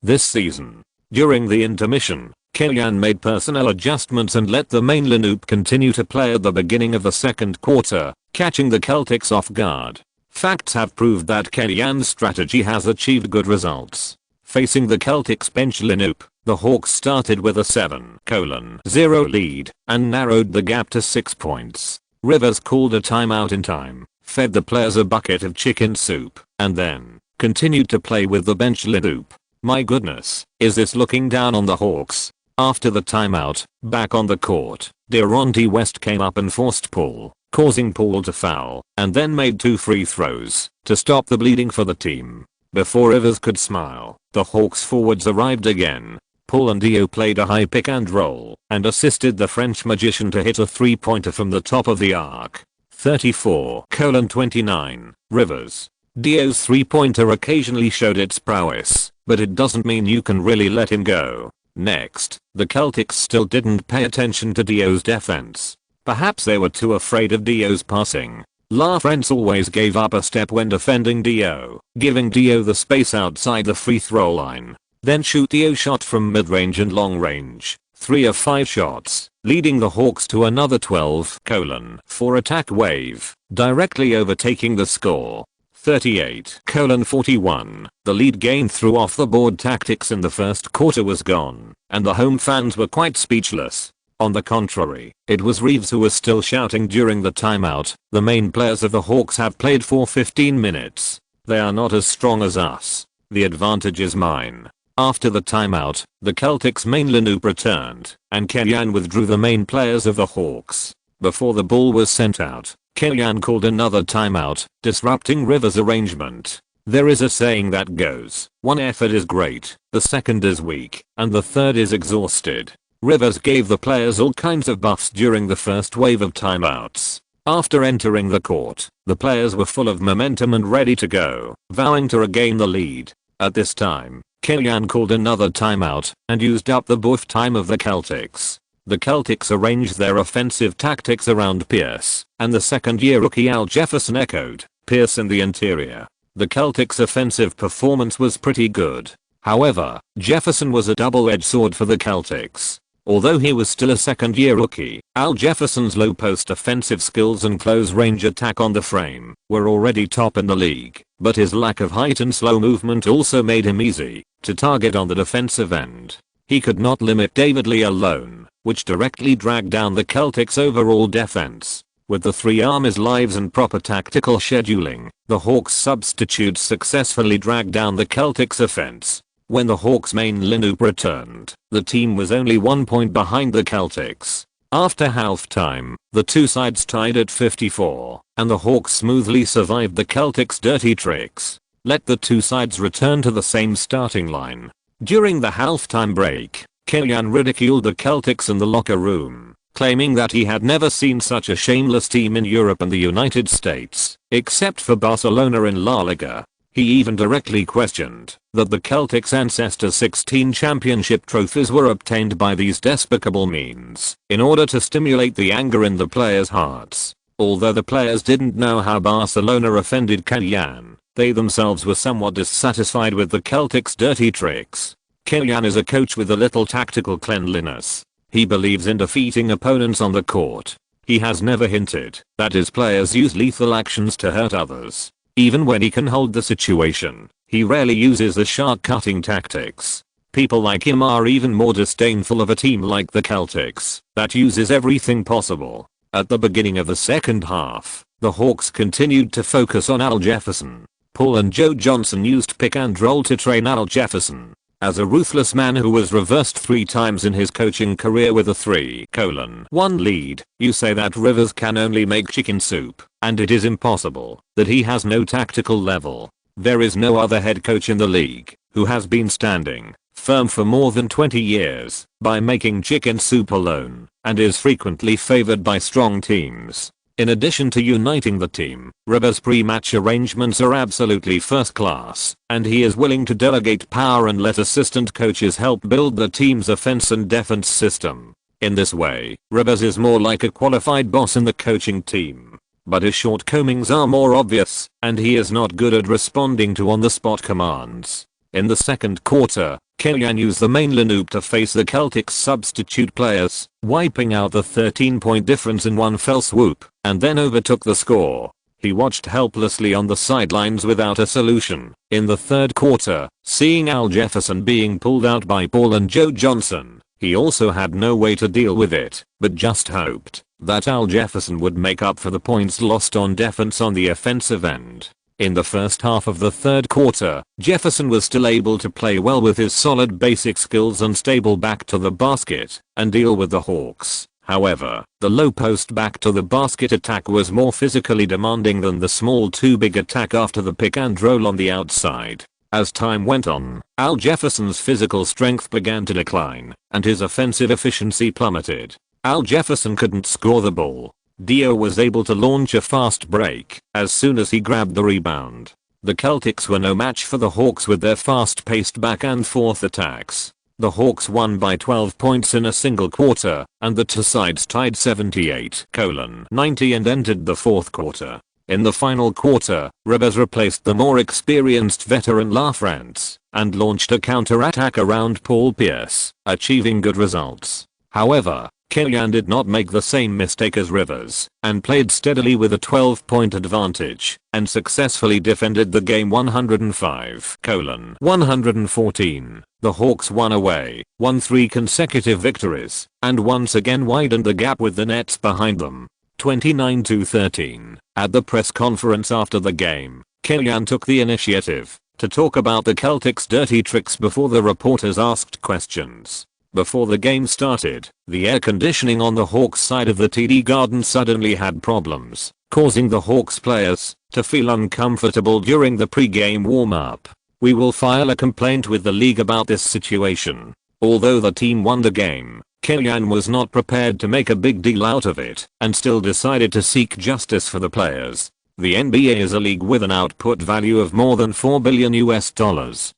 This season, during the intermission, Kellyan made personnel adjustments and let the main lineup continue to play at the beginning of the second quarter, catching the Celtics off guard. Facts have proved that Kellyan's strategy has achieved good results. Facing the Celtics bench lineup, the Hawks started with a 7-0 lead and narrowed the gap to 6 points. Rivers called a timeout in time, fed the players a bucket of chicken soup, and then continued to play with the bench lineup. My goodness, is this looking down on the Hawks? After the timeout, back on the court, De'Ronte West came up and forced Paul, causing Paul to foul, and then made 2 free throws to stop the bleeding for the team. Before Rivers could smile, the Hawks forwards arrived again. Paul and Dio played a high pick and roll and assisted the French magician to hit a 3-pointer from the top of the arc. 34-29, Rivers. Dio's 3-pointer occasionally showed its prowess, but it doesn't mean you can really let him go. Next, the Celtics still didn't pay attention to Dio's defense. Perhaps they were too afraid of Dio's passing. La France always gave up a step when defending Dio, giving Dio the space outside the free throw line. Then shoot Dio shot from mid-range and long range, 3 of 5 shots, leading the Hawks to another 12:4 attack wave, directly overtaking the score. 38:41. The lead gained through off-the-board tactics in the first quarter was gone, and the home fans were quite speechless. On the contrary, it was Reeves who was still shouting during the timeout, "The main players of the Hawks have played for 15 minutes. They are not as strong as us. The advantage is mine." After the timeout, the Celtics main lineup returned, and Kellyan withdrew the main players of the Hawks. Before the ball was sent out, Kellyan called another timeout, disrupting Rivers' arrangement. There is a saying that goes, one effort is great, the second is weak, and the third is exhausted. Rivers gave the players all kinds of buffs during the first wave of timeouts. After entering the court, the players were full of momentum and ready to go, vowing to regain the lead. At this time, Kellyan called another timeout and used up the buff time of the Celtics. The Celtics arranged their offensive tactics around Pierce, and the second-year rookie Al Jefferson echoed Pierce in the interior. The Celtics' offensive performance was pretty good. However, Jefferson was a double-edged sword for the Celtics. Although he was still a second-year rookie, Al Jefferson's low-post offensive skills and close-range attack on the frame were already top in the league, but his lack of height and slow movement also made him easy to target on the defensive end. He could not limit David Lee alone, which directly dragged down the Celtics' overall defense. With the three armies lives and proper tactical scheduling, the Hawks substitutes successfully dragged down the Celtics' offense. When the Hawks' main lineup returned, the team was only 1 point behind the Celtics. After halftime, the two sides tied at 54, and the Hawks smoothly survived the Celtics' dirty tricks. Let the two sides return to the same starting line. During the halftime break, Kellyan ridiculed the Celtics in the locker room, claiming that he had never seen such a shameless team in Europe and the United States, except for Barcelona in La Liga. He even directly questioned that the Celtics' ancestors' 16 championship trophies were obtained by these despicable means in order to stimulate the anger in the players' hearts. Although the players didn't know how Barcelona offended Kellyan, they themselves were somewhat dissatisfied with the Celtics' dirty tricks. Kellyan is a coach with a little tactical cleanliness. He believes in defeating opponents on the court. He has never hinted that his players use lethal actions to hurt others. Even when he can hold the situation, he rarely uses the shark-cutting tactics. People like him are even more disdainful of a team like the Celtics that uses everything possible. At the beginning of the second half, the Hawks continued to focus on Al Jefferson. Paul and Joe Johnson used pick and roll to train Al Jefferson. As a ruthless man who was reversed 3 times in his coaching career with a 3:1 lead, you say that Rivers can only make chicken soup, and it is impossible that he has no tactical level. There is no other head coach in the league who has been standing firm for more than 20 years by making chicken soup alone, and is frequently favored by strong teams. In addition to uniting the team, Rivers' pre-match arrangements are absolutely first class, and he is willing to delegate power and let assistant coaches help build the team's offense and defense system. In this way, Rivers is more like a qualified boss in the coaching team. But his shortcomings are more obvious, and he is not good at responding to on-the-spot commands. In the second quarter, Kellyan used the main lineup to face the Celtics' substitute players, wiping out the 13-point difference in one fell swoop, and then overtook the score. He watched helplessly on the sidelines without a solution. In the third quarter, seeing Al Jefferson being pulled out by Paul and Joe Johnson, he also had no way to deal with it, but just hoped that Al Jefferson would make up for the points lost on defense on the offensive end. In the first half of the third quarter, Jefferson was still able to play well with his solid basic skills and stable back to the basket and deal with the Hawks. However, the low post back to the basket attack was more physically demanding than the small too big attack after the pick and roll on the outside. As time went on, Al Jefferson's physical strength began to decline, and his offensive efficiency plummeted. Al Jefferson couldn't score the ball. Dio was able to launch a fast break as soon as he grabbed the rebound. The Celtics were no match for the Hawks with their fast-paced back and forth attacks. The Hawks won by 12 points in a single quarter, and the two sides tied 78:90 and entered the fourth quarter. In the final quarter, Rivers replaced the more experienced veteran LaFrance and launched a counter-attack around Paul Pierce, achieving good results. However, Killian did not make the same mistake as Rivers and played steadily with a 12-point advantage and successfully defended the game 105-114. The Hawks won away, won 3 consecutive victories, and once again widened the gap with the Nets behind them. 29-13. At the press conference after the game, Killian took the initiative to talk about the Celtics' dirty tricks before the reporters asked questions. Before the game started, the air conditioning on the Hawks side of the TD Garden suddenly had problems, causing the Hawks players to feel uncomfortable during the pre-game warm-up. We will file a complaint with the league about this situation. Although the team won the game, Killian was not prepared to make a big deal out of it and still decided to seek justice for the players. The NBA is a league with an output value of more than $4 billion,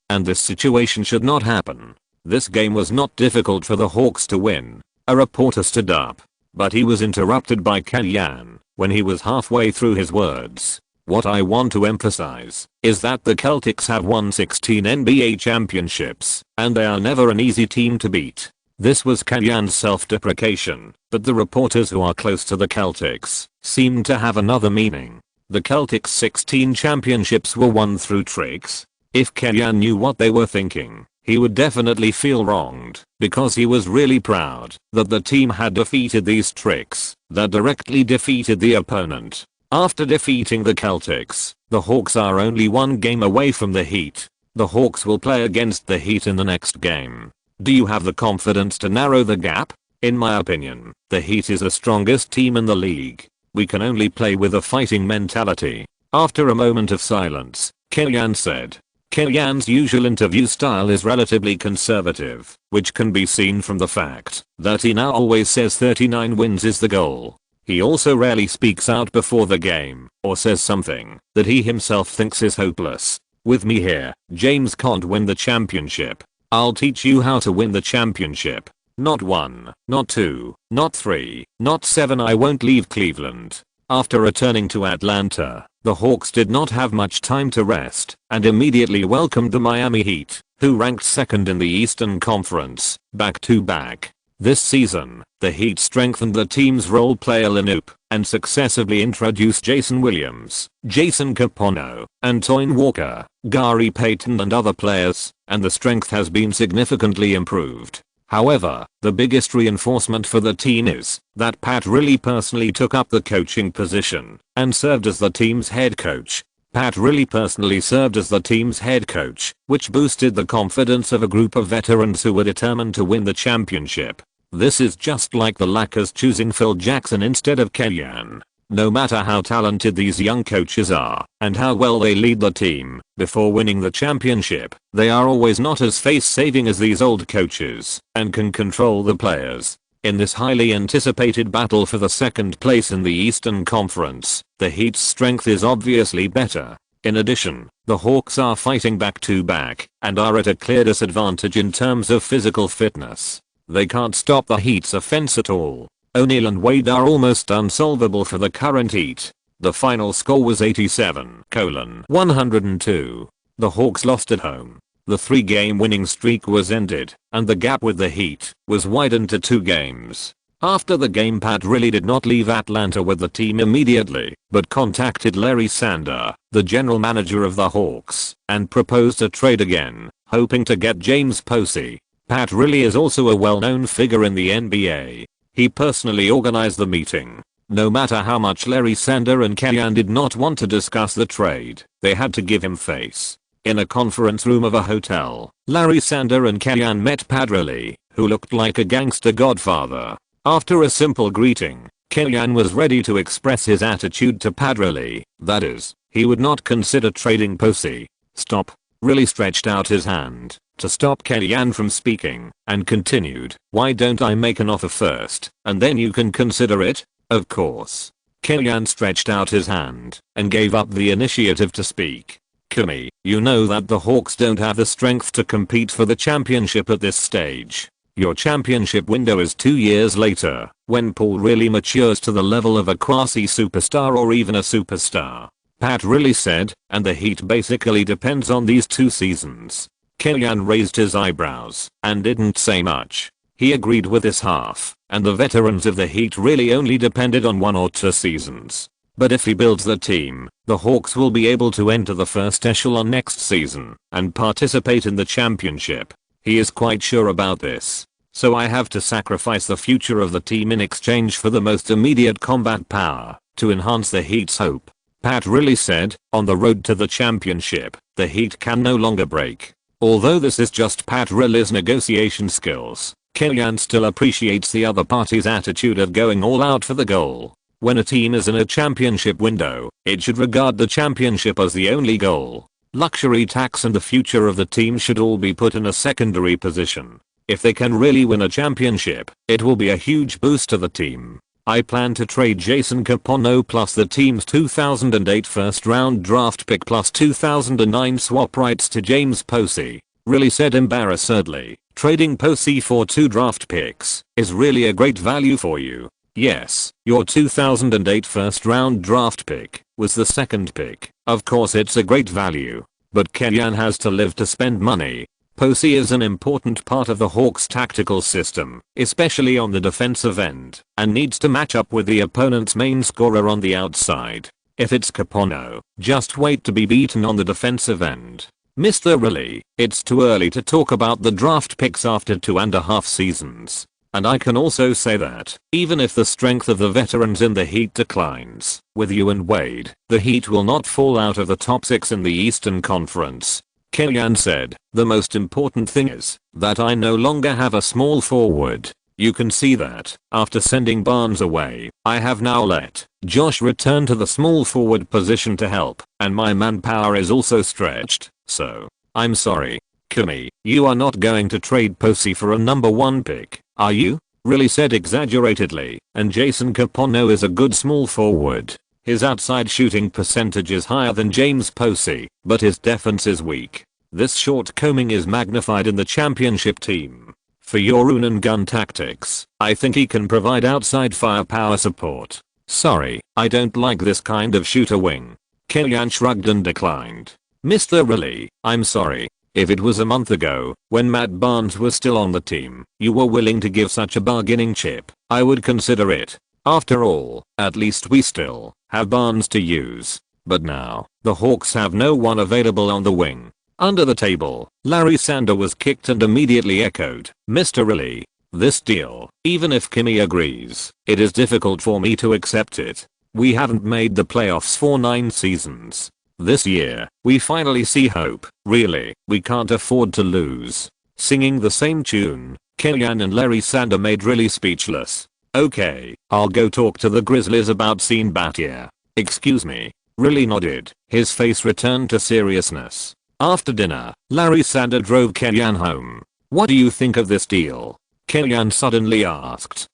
and this situation should not happen. This game was not difficult for the Hawks to win, a reporter stood up, but he was interrupted by Killian when he was halfway through his words. What I want to emphasize is that the Celtics have won 16 NBA championships, and they are never an easy team to beat. This was Killian's self-deprecation, but the reporters who are close to the Celtics seemed to have another meaning. The Celtics' 16 championships were won through tricks. If Killian knew what they were thinking, he would definitely feel wronged, because he was really proud that the team had defeated these tricks that directly defeated the opponent. After defeating the Celtics, the Hawks are only one game away from the Heat. The Hawks will play against the Heat in the next game. Do you have the confidence to narrow the gap? In my opinion, the Heat is the strongest team in the league. We can only play with a fighting mentality. After a moment of silence, Killian said. Killian's usual interview style is relatively conservative, which can be seen from the fact that he now always says 39 wins is the goal. He also rarely speaks out before the game or says something that he himself thinks is hopeless. With me here, James can't win the championship. I'll teach you how to win the championship. Not 1, not 2, not 3, not 7. I won't leave Cleveland. After returning to Atlanta, the Hawks did not have much time to rest and immediately welcomed the Miami Heat, who ranked second in the Eastern Conference, back-to-back. This season, the Heat strengthened the team's role player lineup and successively introduced Jason Williams, Jason Capono, Antoine Walker, Gary Payton and other players, and the strength has been significantly improved. However, the biggest reinforcement for the team is that Pat Riley personally took up the coaching position and served as the team's head coach. Pat Riley personally served as the team's head coach, which boosted the confidence of a group of veterans who were determined to win the championship. This is just like the Lakers choosing Phil Jackson instead of Killian. No matter how talented these young coaches are and how well they lead the team before winning the championship, they are always not as face-saving as these old coaches and can control the players. In this highly anticipated battle for the second place in the Eastern Conference, the Heat's strength is obviously better. In addition, the Hawks are fighting back-to-back and are at a clear disadvantage in terms of physical fitness. They can't stop the Heat's offense at all. O'Neal and Wade are almost unsolvable for the current Heat. The final score was 87-102. The Hawks lost at home. The 3-game winning streak was ended, and the gap with the Heat was widened to 2 games. After the game, Pat Riley did not leave Atlanta with the team immediately, but contacted Larry Sander, the general manager of the Hawks, and proposed a trade again, hoping to get James Posey. Pat Riley is also a well-known figure in the NBA. He personally organized the meeting. No matter how much Larry Sander and Killian did not want to discuss the trade, they had to give him face. In a conference room of a hotel, Larry Sander and Killian met Pat Riley, who looked like a gangster godfather. After a simple greeting, Killian was ready to express his attitude to Pat Riley, that is, he would not consider trading Posey. Stop. Riley stretched out his hand to stop Killian from speaking and continued, "Why don't I make an offer first, and then you can consider it?" Of course. Killian stretched out his hand and gave up the initiative to speak. "Kimmy, you know that the Hawks don't have the strength to compete for the championship at this stage. Your championship window is 2 years later, when Paul really matures to the level of a quasi-superstar or even a superstar. Pat really said, and the Heat basically depends on these 2 seasons. Kellyanne raised his eyebrows and didn't say much. He agreed with his half, and the veterans of the Heat really only depended on 1 or 2 seasons. But if he builds the team, the Hawks will be able to enter the first echelon next season and participate in the championship. He is quite sure about this. So I have to sacrifice the future of the team in exchange for the most immediate combat power to enhance the Heat's hope. Pat really said, on the road to the championship, the Heat can no longer break. Although this is just Pat Riley's negotiation skills, Kellyanne still appreciates the other party's attitude of going all out for the goal. When a team is in a championship window, it should regard the championship as the only goal. Luxury tax and the future of the team should all be put in a secondary position. If they can really win a championship, it will be a huge boost to the team. I plan to trade Jason Kapono plus the team's 2008 first round draft pick plus 2009 swap rights to James Posey, really said embarrassedly. Trading Posey for 2 draft picks is really a great value for you. Yes, your 2008 first round draft pick was the second pick. Of course it's a great value. But Kellyanne has to live to spend money. Posey is an important part of the Hawks' tactical system, especially on the defensive end, and needs to match up with the opponent's main scorer on the outside. If it's Kapono, just wait to be beaten on the defensive end. Mr. Riley, it's too early to talk about the draft picks after 2.5 seasons. And I can also say that, even if the strength of the veterans in the Heat declines, with you and Wade, the Heat will not fall out of the top 6 in the Eastern Conference. Kellyanne said, the most important thing is that I no longer have a small forward. You can see that, after sending Barnes away, I have now let Josh return to the small forward position to help, and my manpower is also stretched, so, I'm sorry. Kimmy, you are not going to trade Posey for a number 1 pick, are you? Really said exaggeratedly, and Jason Kapono is a good small forward. His outside shooting percentage is higher than James Posey, but his defense is weak. This shortcoming is magnified in the championship team. For your run and gun tactics, I think he can provide outside firepower support. Sorry, I don't like this kind of shooter wing. Kellyanne shrugged and declined. Mr. Riley, I'm sorry. If it was a month ago, when Matt Barnes was still on the team, you were willing to give such a bargaining chip, I would consider it. After all, at least we still have Barnes to use. But now, the Hawks have no one available on the wing. Under the table, Larry Sander was kicked and immediately echoed, Mr. Riley. This deal, even if Kimmy agrees, it is difficult for me to accept it. We haven't made the playoffs for 9 seasons. This year, we finally see hope. Really, we can't afford to lose. Singing the same tune, Kellyanne and Larry Sander made Riley speechless. Okay, I'll go talk to the Grizzlies about seeing Battier. Excuse me. Riley nodded. His face returned to seriousness. After dinner, Larry Sander drove Kellyanne home. What do you think of this deal? Kellyanne suddenly asked.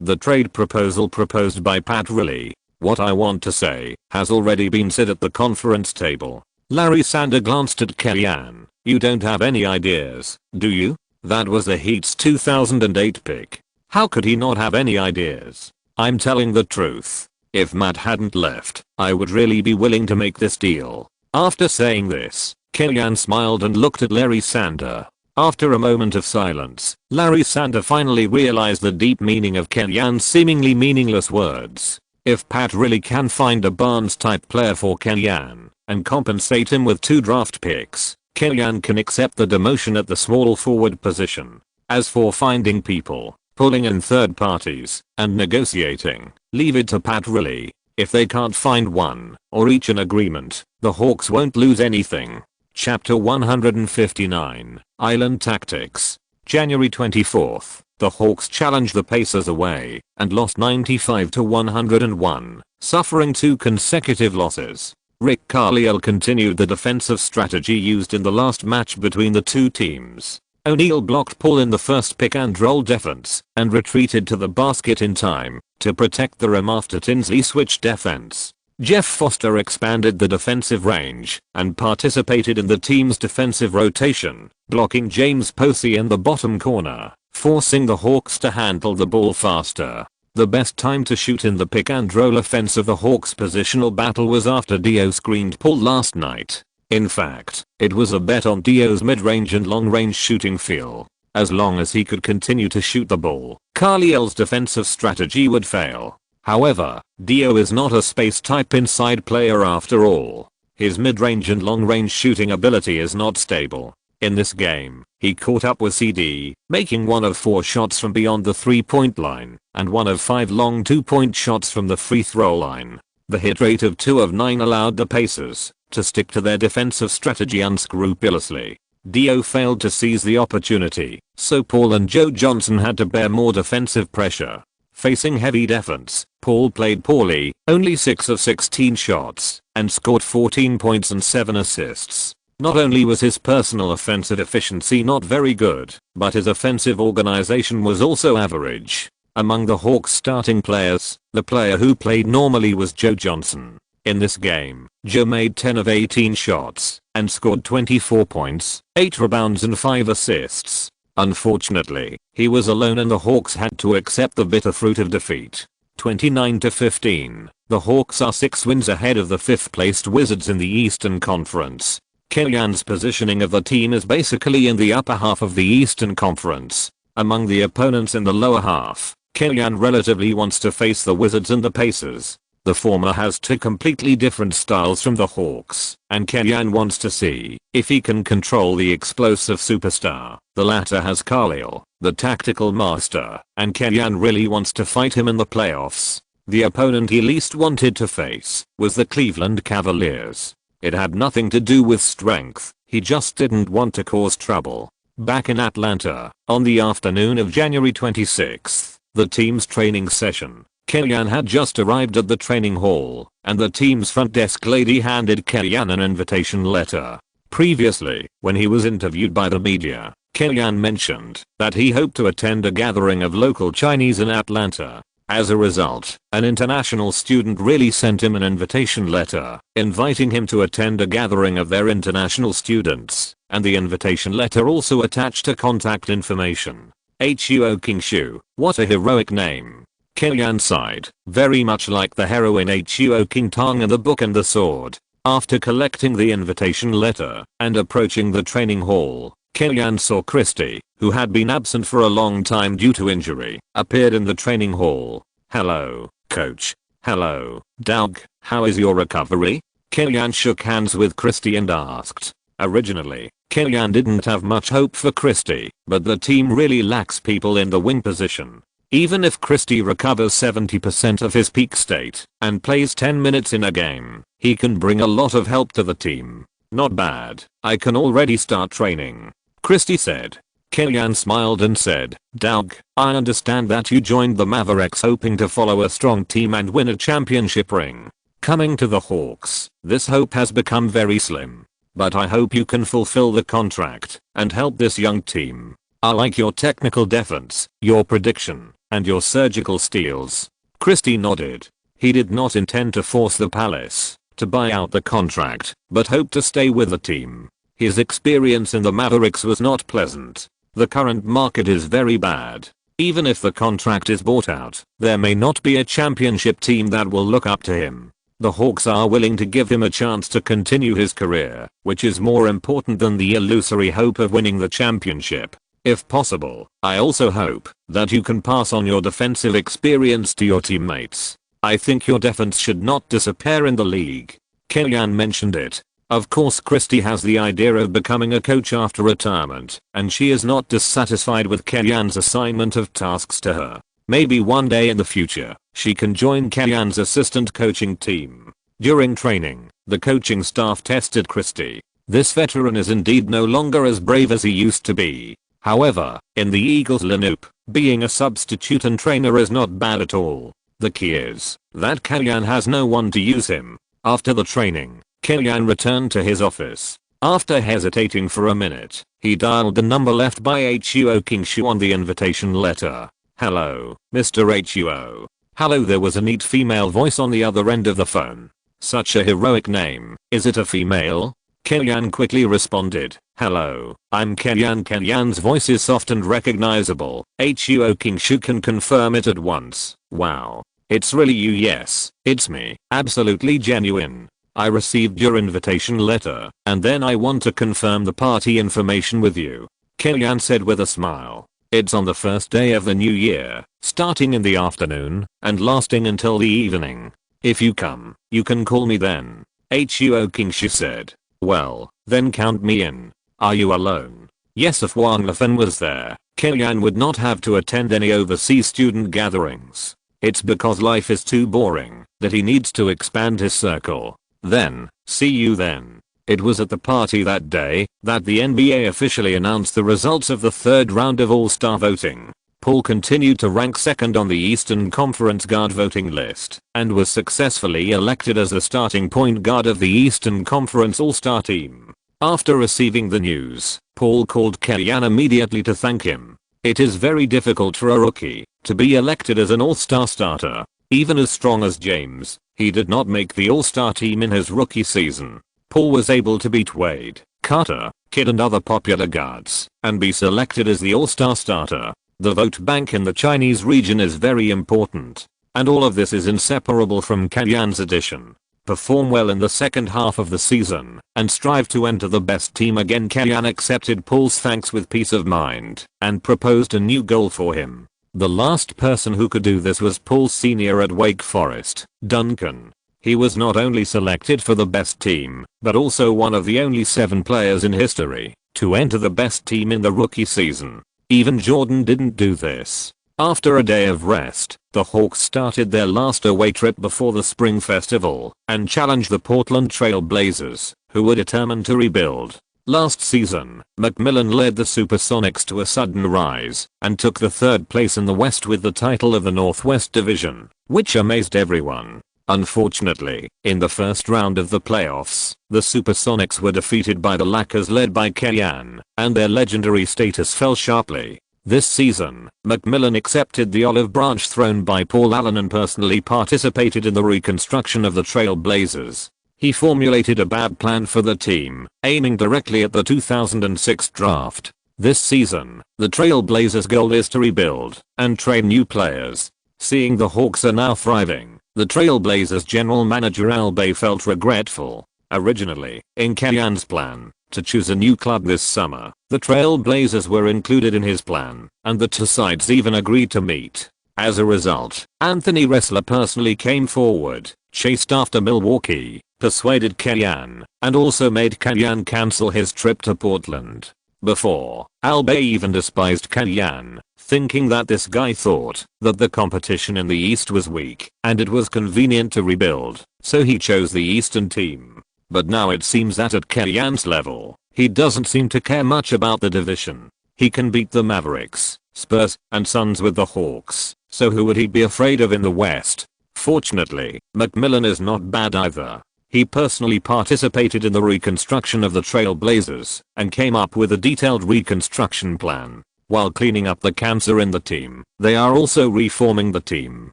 The trade proposal proposed by Pat Riley. What I want to say has already been said at the conference table. Larry Sander glanced at Kellyanne. You don't have any ideas, do you? That was the Heat's 2008 pick. How could he not have any ideas? I'm telling the truth. If Matt hadn't left, I would really be willing to make this deal. After saying this, Kellyanne smiled and looked at Larry Sander. After a moment of silence, Larry Sander finally realized the deep meaning of Kellyanne's seemingly meaningless words. If Pat really can find a Barnes-type player for Kellyanne and compensate him with 2 draft picks, Kellyanne can accept the demotion at the small forward position. As for finding people, pulling in third parties, and negotiating, leave it to Pat Riley. If they can't find one, or reach an agreement, the Hawks won't lose anything. Chapter 159, Island Tactics. January 24th. The Hawks challenged the Pacers away and lost 95-101, suffering 2 consecutive losses. Rick Carlisle continued the defensive strategy used in the last match between the 2 teams. O'Neal blocked Paul in the first pick and roll defense and retreated to the basket in time to protect the rim after Tinsley switched defense. Jeff Foster expanded the defensive range and participated in the team's defensive rotation, blocking James Posey in the bottom corner, forcing the Hawks to handle the ball faster. The best time to shoot in the pick and roll offense of the Hawks' positional battle was after Dio screened Paul last night. In fact, it was a bet on Dio's mid-range and long-range shooting feel. As long as he could continue to shoot the ball, Carlisle's defensive strategy would fail. However, Dio is not a space-type inside player after all. His mid-range and long-range shooting ability is not stable. In this game, he caught up with CD, making 1 of 4 shots from beyond the 3-point line, and 1 of 5 long 2-point shots from the free throw line. The hit rate of 2 of 9 allowed the Pacers to stick to their defensive strategy unscrupulously. Dio failed to seize the opportunity, so Paul and Joe Johnson had to bear more defensive pressure. Facing heavy defense, Paul played poorly, only 6 of 16 shots, and scored 14 points and 7 assists. Not only was his personal offensive efficiency not very good, but his offensive organization was also average. Among the Hawks starting players, the player who played normally was Joe Johnson. In this game, Joe made 10 of 18 shots, and scored 24 points, 8 rebounds and 5 assists. Unfortunately, he was alone and the Hawks had to accept the bitter fruit of defeat. 29-15, the Hawks are 6 wins ahead of the 5th placed Wizards in the Eastern Conference. Killian's positioning of the team is basically in the upper half of the Eastern Conference. Among the opponents in the lower half, Killian relatively wants to face the Wizards and the Pacers. The former has 2 completely different styles from the Hawks, and Killian wants to see if he can control the explosive superstar. The latter has Carlisle, the tactical master, and Killian really wants to fight him in the playoffs. The opponent he least wanted to face was the Cleveland Cavaliers. It had nothing to do with strength, he just didn't want to cause trouble. Back in Atlanta, on the afternoon of January 26th, the team's training session, Killian had just arrived at the training hall, and the team's front desk lady handed Killian an invitation letter. Previously, when he was interviewed by the media, Killian mentioned that he hoped to attend a gathering of local Chinese in Atlanta. As a result, an international student really sent him an invitation letter, inviting him to attend a gathering of their international students, and the invitation letter also attached a contact information. Huo Qingshu, what a heroic name. Killian sighed, very much like the heroine Huo Qingtang in The Book and the Sword. After collecting the invitation letter and approaching the training hall, Killian saw Christy, who had been absent for a long time due to injury, appeared in the training hall. Hello, coach. Hello, Doug. How is your recovery? Killian shook hands with Christy and asked. Originally, Killian didn't have much hope for Christy, but the team really lacks people in the wing position. Even if Christy recovers 70% of his peak state and plays 10 minutes in a game, he can bring a lot of help to the team. Not bad. I can already start training, Christy said. Killian smiled and said, Doug, I understand that you joined the Mavericks hoping to follow a strong team and win a championship ring. Coming to the Hawks, this hope has become very slim. But I hope you can fulfill the contract and help this young team. I like your technical defense, your prediction, and your surgical steals. Christy nodded. He did not intend to force the Palace to buy out the contract, but hoped to stay with the team. His experience in the Mavericks was not pleasant. The current market is very bad. Even if the contract is bought out, there may not be a championship team that will look up to him. The Hawks are willing to give him a chance to continue his career, which is more important than the illusory hope of winning the championship. If possible, I also hope that you can pass on your defensive experience to your teammates. I think your defense should not disappear in the league. Killian mentioned it. Of course Christy has the idea of becoming a coach after retirement, and she is not dissatisfied with Killian's assignment of tasks to her. Maybe one day in the future, she can join Killian's assistant coaching team. During training, the coaching staff tested Christy. This veteran is indeed no longer as brave as he used to be. However, in the Eagles lineup, being a substitute and trainer is not bad at all. The key is that Killian has no one to use him. After the training, Killian returned to his office. After hesitating for a minute, he dialed the number left by Huo Qingshu on the invitation letter. Hello, Mr. Huo. Hello, there was a neat female voice on the other end of the phone. Such a heroic name. Is it a female? Kellyanne quickly responded, "Hello, I'm Kellyanne." Kellyanne's voice is soft and recognizable. Huo Kingshu can confirm it at once. "Wow. It's really you." "Yes, it's me. Absolutely genuine. I received your invitation letter, and then I want to confirm the party information with you," Kellyanne said with a smile. "It's on the first day of the new year, starting in the afternoon, and lasting until the evening. If you come, you can call me then," Huo Kingshu said. "Well, then count me in. Are you alone?" "Yes, if Wang Lefan was there, Kellyanne would not have to attend any overseas student gatherings. It's because life is too boring that he needs to expand his circle." "Then, see you then." It was at the party that day that the NBA officially announced the results of the third round of All-Star voting. Paul continued to rank second on the Eastern Conference guard voting list and was successfully elected as the starting point guard of the Eastern Conference All-Star team. After receiving the news, Paul called Kellyanne immediately to thank him. It is very difficult for a rookie to be elected as an All-Star starter. Even as strong as James, he did not make the All-Star team in his rookie season. Paul was able to beat Wade, Carter, Kidd and other popular guards and be selected as the All-Star starter. The vote bank in the Chinese region is very important, and all of this is inseparable from Kellyanne's addition. Perform well in the second half of the season and strive to enter the best team again. Kellyanne accepted Paul's thanks with peace of mind and proposed a new goal for him. The last person who could do this was Paul's senior at Wake Forest, Duncan. He was not only selected for the best team, but also one of the only 7 players in history to enter the best team in the rookie season. Even Jordan didn't do this. After a day of rest, the Hawks started their last away trip before the spring festival and challenged the Portland Trail Blazers, who were determined to rebuild. Last season, McMillan led the Supersonics to a sudden rise and took the third place in the West with the title of the Northwest Division, which amazed everyone. Unfortunately, in the first round of the playoffs, the Supersonics were defeated by the Lakers led by Kellyanne, and their legendary status fell sharply. This season, McMillan accepted the olive branch thrown by Paul Allen and personally participated in the reconstruction of the Trail Blazers. He formulated a bad plan for the team, aiming directly at the 2006 draft. This season, the Trail Blazers' goal is to rebuild and train new players. Seeing the Hawks are now thriving, the Trail Blazers general manager Al Bay felt regretful. Originally, in Kellyanne's plan to choose a new club this summer, the Trail Blazers were included in his plan, and the two sides even agreed to meet. As a result, Anthony Ressler personally came forward, chased after Milwaukee, persuaded Kellyanne, and also made Kellyanne cancel his trip to Portland. Before, Al Bay even despised Kellyanne, thinking that this guy thought that the competition in the East was weak and it was convenient to rebuild, so he chose the Eastern team. But now it seems that at Kellyanne's level, he doesn't seem to care much about the division. He can beat the Mavericks, Spurs, and Suns with the Hawks, so who would he be afraid of in the West? Fortunately, McMillan is not bad either. He personally participated in the reconstruction of the Trail Blazers and came up with a detailed reconstruction plan. While cleaning up the cancer in the team, they are also reforming the team.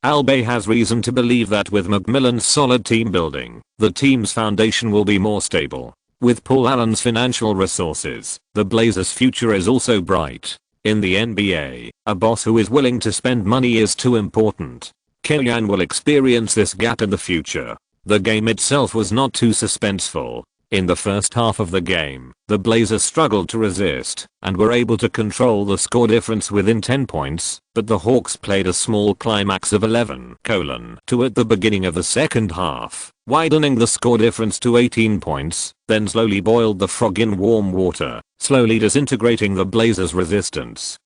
Al Bay has reason to believe that with McMillan's solid team building, the team's foundation will be more stable. With Paul Allen's financial resources, the Blazers' future is also bright. In the NBA, a boss who is willing to spend money is too important. Kellyanne will experience this gap in the future. The game itself was not too suspenseful. In the first half of the game, the Blazers struggled to resist and were able to control the score difference within 10 points, but the Hawks played a small climax of 11:2 at the beginning of the second half, widening the score difference to 18 points, then slowly boiled the frog in warm water, slowly disintegrating the Blazers' resistance.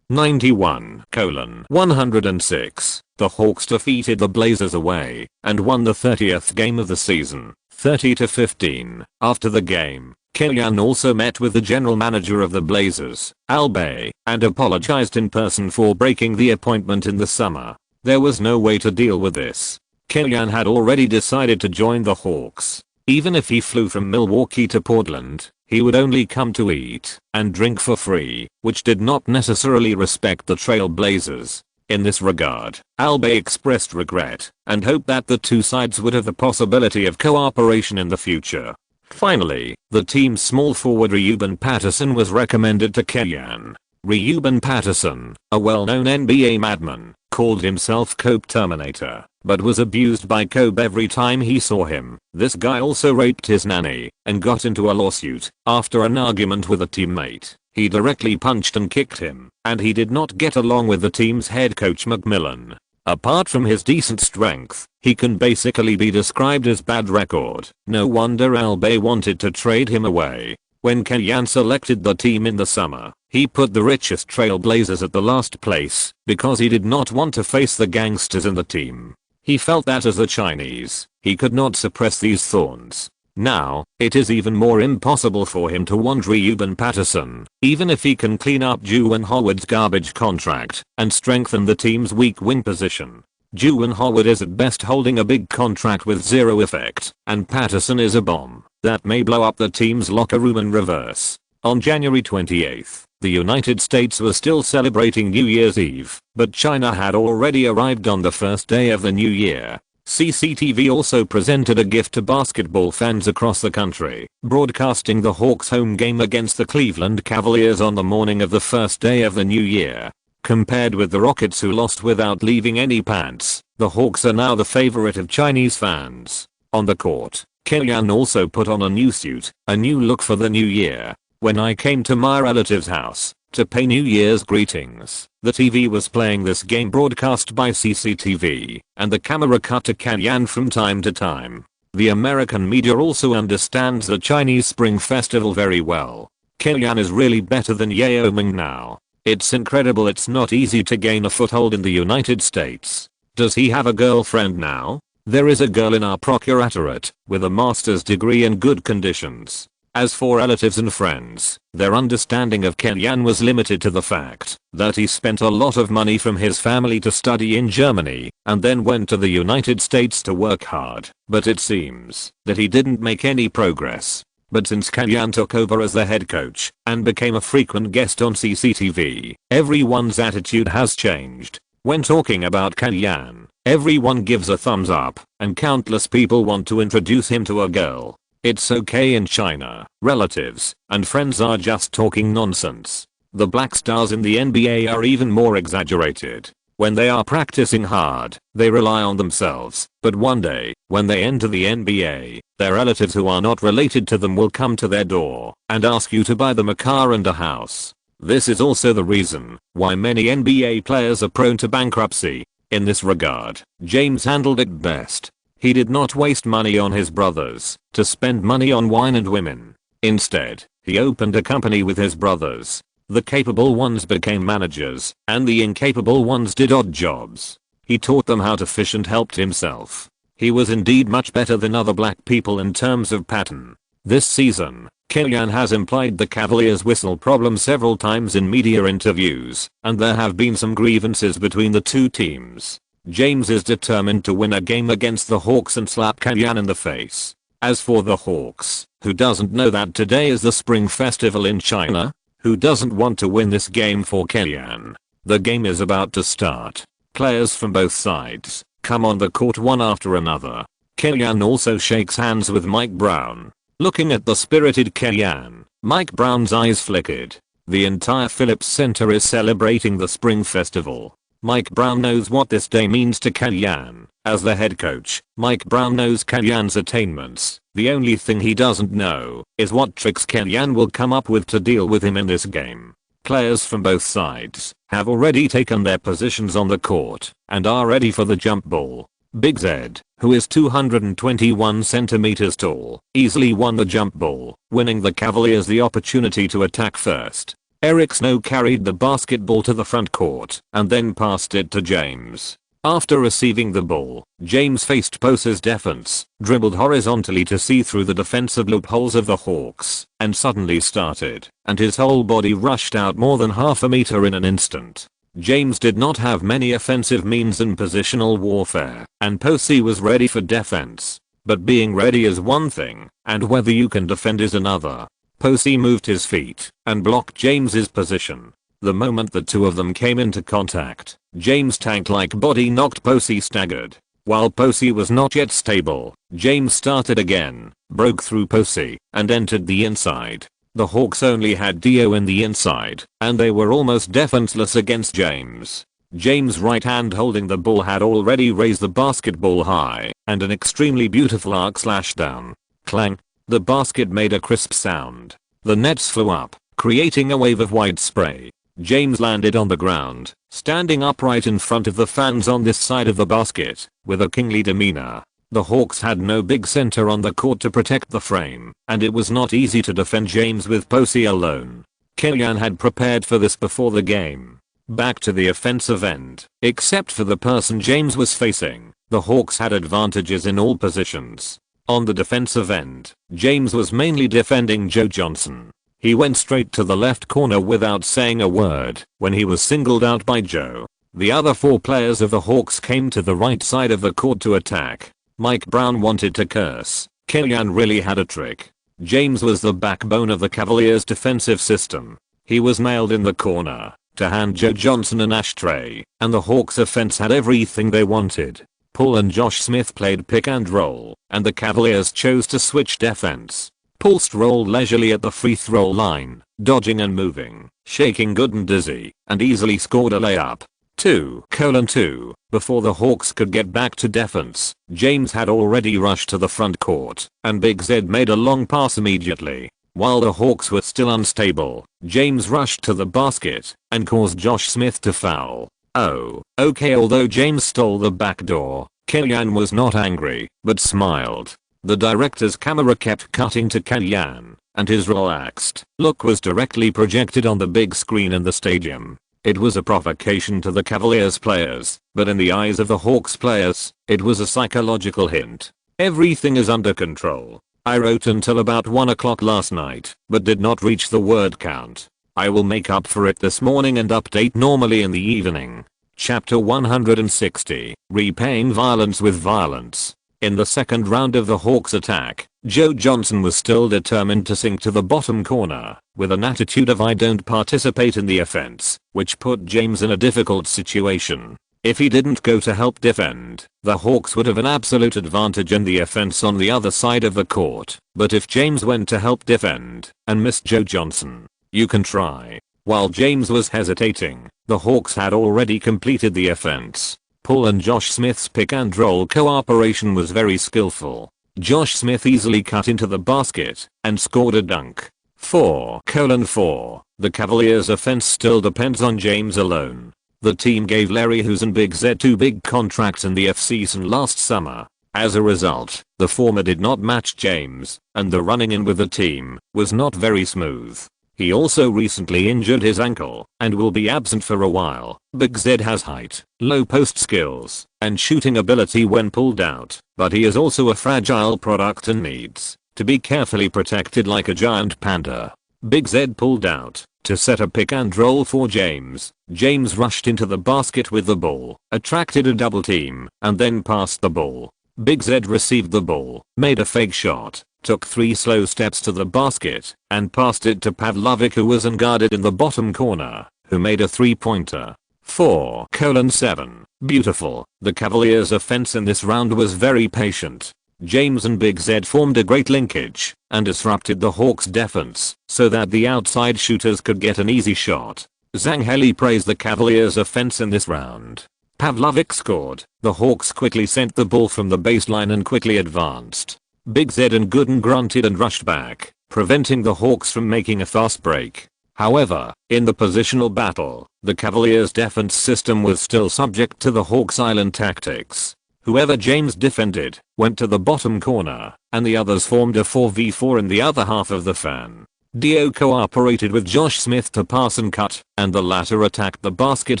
91:106. The Hawks defeated the Blazers away and won the 30th game of the season, 30-15. After the game, Kellyanne also met with the general manager of the Blazers, Al Bay, and apologized in person for breaking the appointment in the summer. There was no way to deal with this. Kellyanne had already decided to join the Hawks. Even if he flew from Milwaukee to Portland, he would only come to eat and drink for free, which did not necessarily respect the Trail Blazers. In this regard, Al Bay expressed regret and hoped that the two sides would have the possibility of cooperation in the future. Finally, the team's small forward Reuben Patterson was recommended to Kellyanne. Reuben Patterson, a well-known NBA madman, called himself Kobe Terminator, but was abused by Kobe every time he saw him. This guy also raped his nanny and got into a lawsuit after an argument with a teammate. He directly punched and kicked him, and he did not get along with the team's head coach McMillan. Apart from his decent strength, he can basically be described as bad record. No wonder Albay wanted to trade him away. When Kellyanne selected the team in the summer, he put the richest Trailblazers at the last place because he did not want to face the gangsters in the team. He felt that as a Chinese, he could not suppress these thorns. Now, it is even more impossible for him to want Reuben Patterson, even if he can clean up Juwan Howard's garbage contract and strengthen the team's weak wing position. Juwan Howard is at best holding a big contract with zero effect, and Patterson is a bomb that may blow up the team's locker room in reverse. On January 28th, the United States was still celebrating New Year's Eve, but China had already arrived on the first day of the new year. CCTV also presented a gift to basketball fans across the country, broadcasting the Hawks' home game against the Cleveland Cavaliers on the morning of the first day of the new year. Compared with the Rockets, who lost without leaving any pants, the Hawks are now the favorite of Chinese fans. On the court, Kellyanne also put on a new suit, a new look for the new year. When I came to my relative's house to pay New Year's greetings, the TV was playing this game broadcast by CCTV, and the camera cut to Kellyanne from time to time. The American media also understands the Chinese Spring Festival very well. Kellyanne is really better than Yao Ming now. It's incredible it's not easy to gain a foothold in the United States. Does he have a girlfriend now? There is a girl in our procuratorate with a master's degree in good conditions. As for relatives and friends, their understanding of Kellyanne was limited to the fact that he spent a lot of money from his family to study in Germany and then went to the United States to work hard, but it seems that he didn't make any progress. But since Kellyanne took over as the head coach and became a frequent guest on CCTV, everyone's attitude has changed. When talking about Kellyanne, everyone gives a thumbs up, and countless people want to introduce him to a girl. It's okay in China. Relatives and friends are just talking nonsense. The black stars in the NBA are even more exaggerated. When they are practicing hard, they rely on themselves, but one day, when they enter the NBA, their relatives who are not related to them will come to their door and ask you to buy them a car and a house. This is also the reason why many NBA players are prone to bankruptcy. In this regard, James handled it best. He did not waste money on his brothers to spend money on wine and women. Instead, he opened a company with his brothers. The capable ones became managers, and the incapable ones did odd jobs. He taught them how to fish and helped himself. He was indeed much better than other black people in terms of pattern. This season, Kellyanne has implied the Cavaliers' whistle problem several times in media interviews, and there have been some grievances between the two teams. James is determined to win a game against the Hawks and slap Kellyanne in the face. As for the Hawks, who doesn't know that today is the Spring Festival in China? Who doesn't want to win this game for Kellyanne? The game is about to start. Players from both sides come on the court one after another. Kellyanne also shakes hands with Mike Brown. Looking at the spirited Kellyanne, Mike Brown's eyes flickered. The entire Phillips Center is celebrating the Spring Festival. Mike Brown knows what this day means to Kellyanne. As the head coach, Mike Brown knows Kellyanne's attainments. The only thing he doesn't know is what tricks Kellyanne will come up with to deal with him in this game. Players from both sides have already taken their positions on the court and are ready for the jump ball. Big Zed, who is 221 centimeters tall, easily won the jump ball, winning the Cavaliers the opportunity to attack first. Eric Snow carried the basketball to the front court and then passed it to James. After receiving the ball, James faced Pose's defense, dribbled horizontally to see through the defensive loopholes of the Hawks, and suddenly started, and his whole body rushed out more than half a meter in an instant. James did not have many offensive means in positional warfare, and Posey was ready for defense. But being ready is one thing, and whether you can defend is another. Posey moved his feet and blocked James's position. The moment the two of them came into contact, James' tank-like body knocked Posey staggered. While Posey was not yet stable, James started again, broke through Posey, and entered the inside. The Hawks only had Dio in the inside, and they were almost defenseless against James. James' right hand holding the ball had already raised the basketball high, and an extremely beautiful arc slashed down. Clang! The basket made a crisp sound. The nets flew up, creating a wave of white spray. James landed on the ground, standing upright in front of the fans on this side of the basket, with a kingly demeanor. The Hawks had no big center on the court to protect the frame, and it was not easy to defend James with Posey alone. Kellyanne had prepared for this before the game. Back to the offensive end. Except for the person James was facing, the Hawks had advantages in all positions. On the defensive end, James was mainly defending Joe Johnson. He went straight to the left corner without saying a word when he was singled out by Joe. The other 4 players of the Hawks came to the right side of the court to attack. Mike Brown wanted to curse. Kellyanne really had a trick. James was the backbone of the Cavaliers' defensive system. He was nailed in the corner to hand Joe Johnson an ashtray, and the Hawks offense had everything they wanted. Paul and Josh Smith played pick and roll, and the Cavaliers chose to switch defense. Paul strolled leisurely at the free throw line, dodging and moving, shaking good and dizzy, and easily scored a layup. 2:2. Before the Hawks could get back to defense, James had already rushed to the front court, and Big Z made a long pass immediately. While the Hawks were still unstable, James rushed to the basket and caused Josh Smith to foul. Oh, okay. Although James stole the back door, Kellyanne was not angry, but smiled. The director's camera kept cutting to Kellyanne, and his relaxed look was directly projected on the big screen in the stadium. It was a provocation to the Cavaliers players, but in the eyes of the Hawks players, it was a psychological hint. Everything is under control. I wrote until about 1 o'clock last night, but did not reach the word count. I will make up for it this morning and update normally in the evening. Chapter 160, Repaying Violence with Violence. In the second round of the Hawks attack, Joe Johnson was still determined to sink to the bottom corner, with an attitude of "I don't participate in the offense," which put James in a difficult situation. If he didn't go to help defend, the Hawks would have an absolute advantage in the offense on the other side of the court. But if James went to help defend and missed Joe Johnson, you can try. While James was hesitating, the Hawks had already completed the offense. Paul and Josh Smith's pick and roll cooperation was very skillful. Josh Smith easily cut into the basket and scored a dunk. 4:4. The Cavaliers' offense still depends on James alone. The team gave Larry Hughes and Big Z 2 big contracts in the offseason last summer. As a result, the former did not match James, and the running in with the team was not very smooth. He also recently injured his ankle and will be absent for a while. Big Z has height, low post skills, and shooting ability when pulled out, but he is also a fragile product and needs to be carefully protected like a giant panda. Big Z pulled out to set a pick and roll for James. James rushed into the basket with the ball, attracted a double team, and then passed the ball. Big Z received the ball, made a fake shot, took 3 slow steps to the basket, and passed it to Pavlovic, who was unguarded in the bottom corner, who made a 3-pointer. 4:7. Beautiful. The Cavaliers' offense in this round was very patient. James and Big Z formed a great linkage and disrupted the Hawks' defense so that the outside shooters could get an easy shot. Zangheli praised the Cavaliers' offense in this round. Pavlovic scored. The Hawks quickly sent the ball from the baseline and quickly advanced. Big Z and Gooden grunted and rushed back, preventing the Hawks from making a fast break. However, in the positional battle, the Cavaliers' defense system was still subject to the Hawks' island tactics. Whoever James defended went to the bottom corner, and the others formed a 4v4 in the other half of the fan. Dio cooperated with Josh Smith to pass and cut, and the latter attacked the basket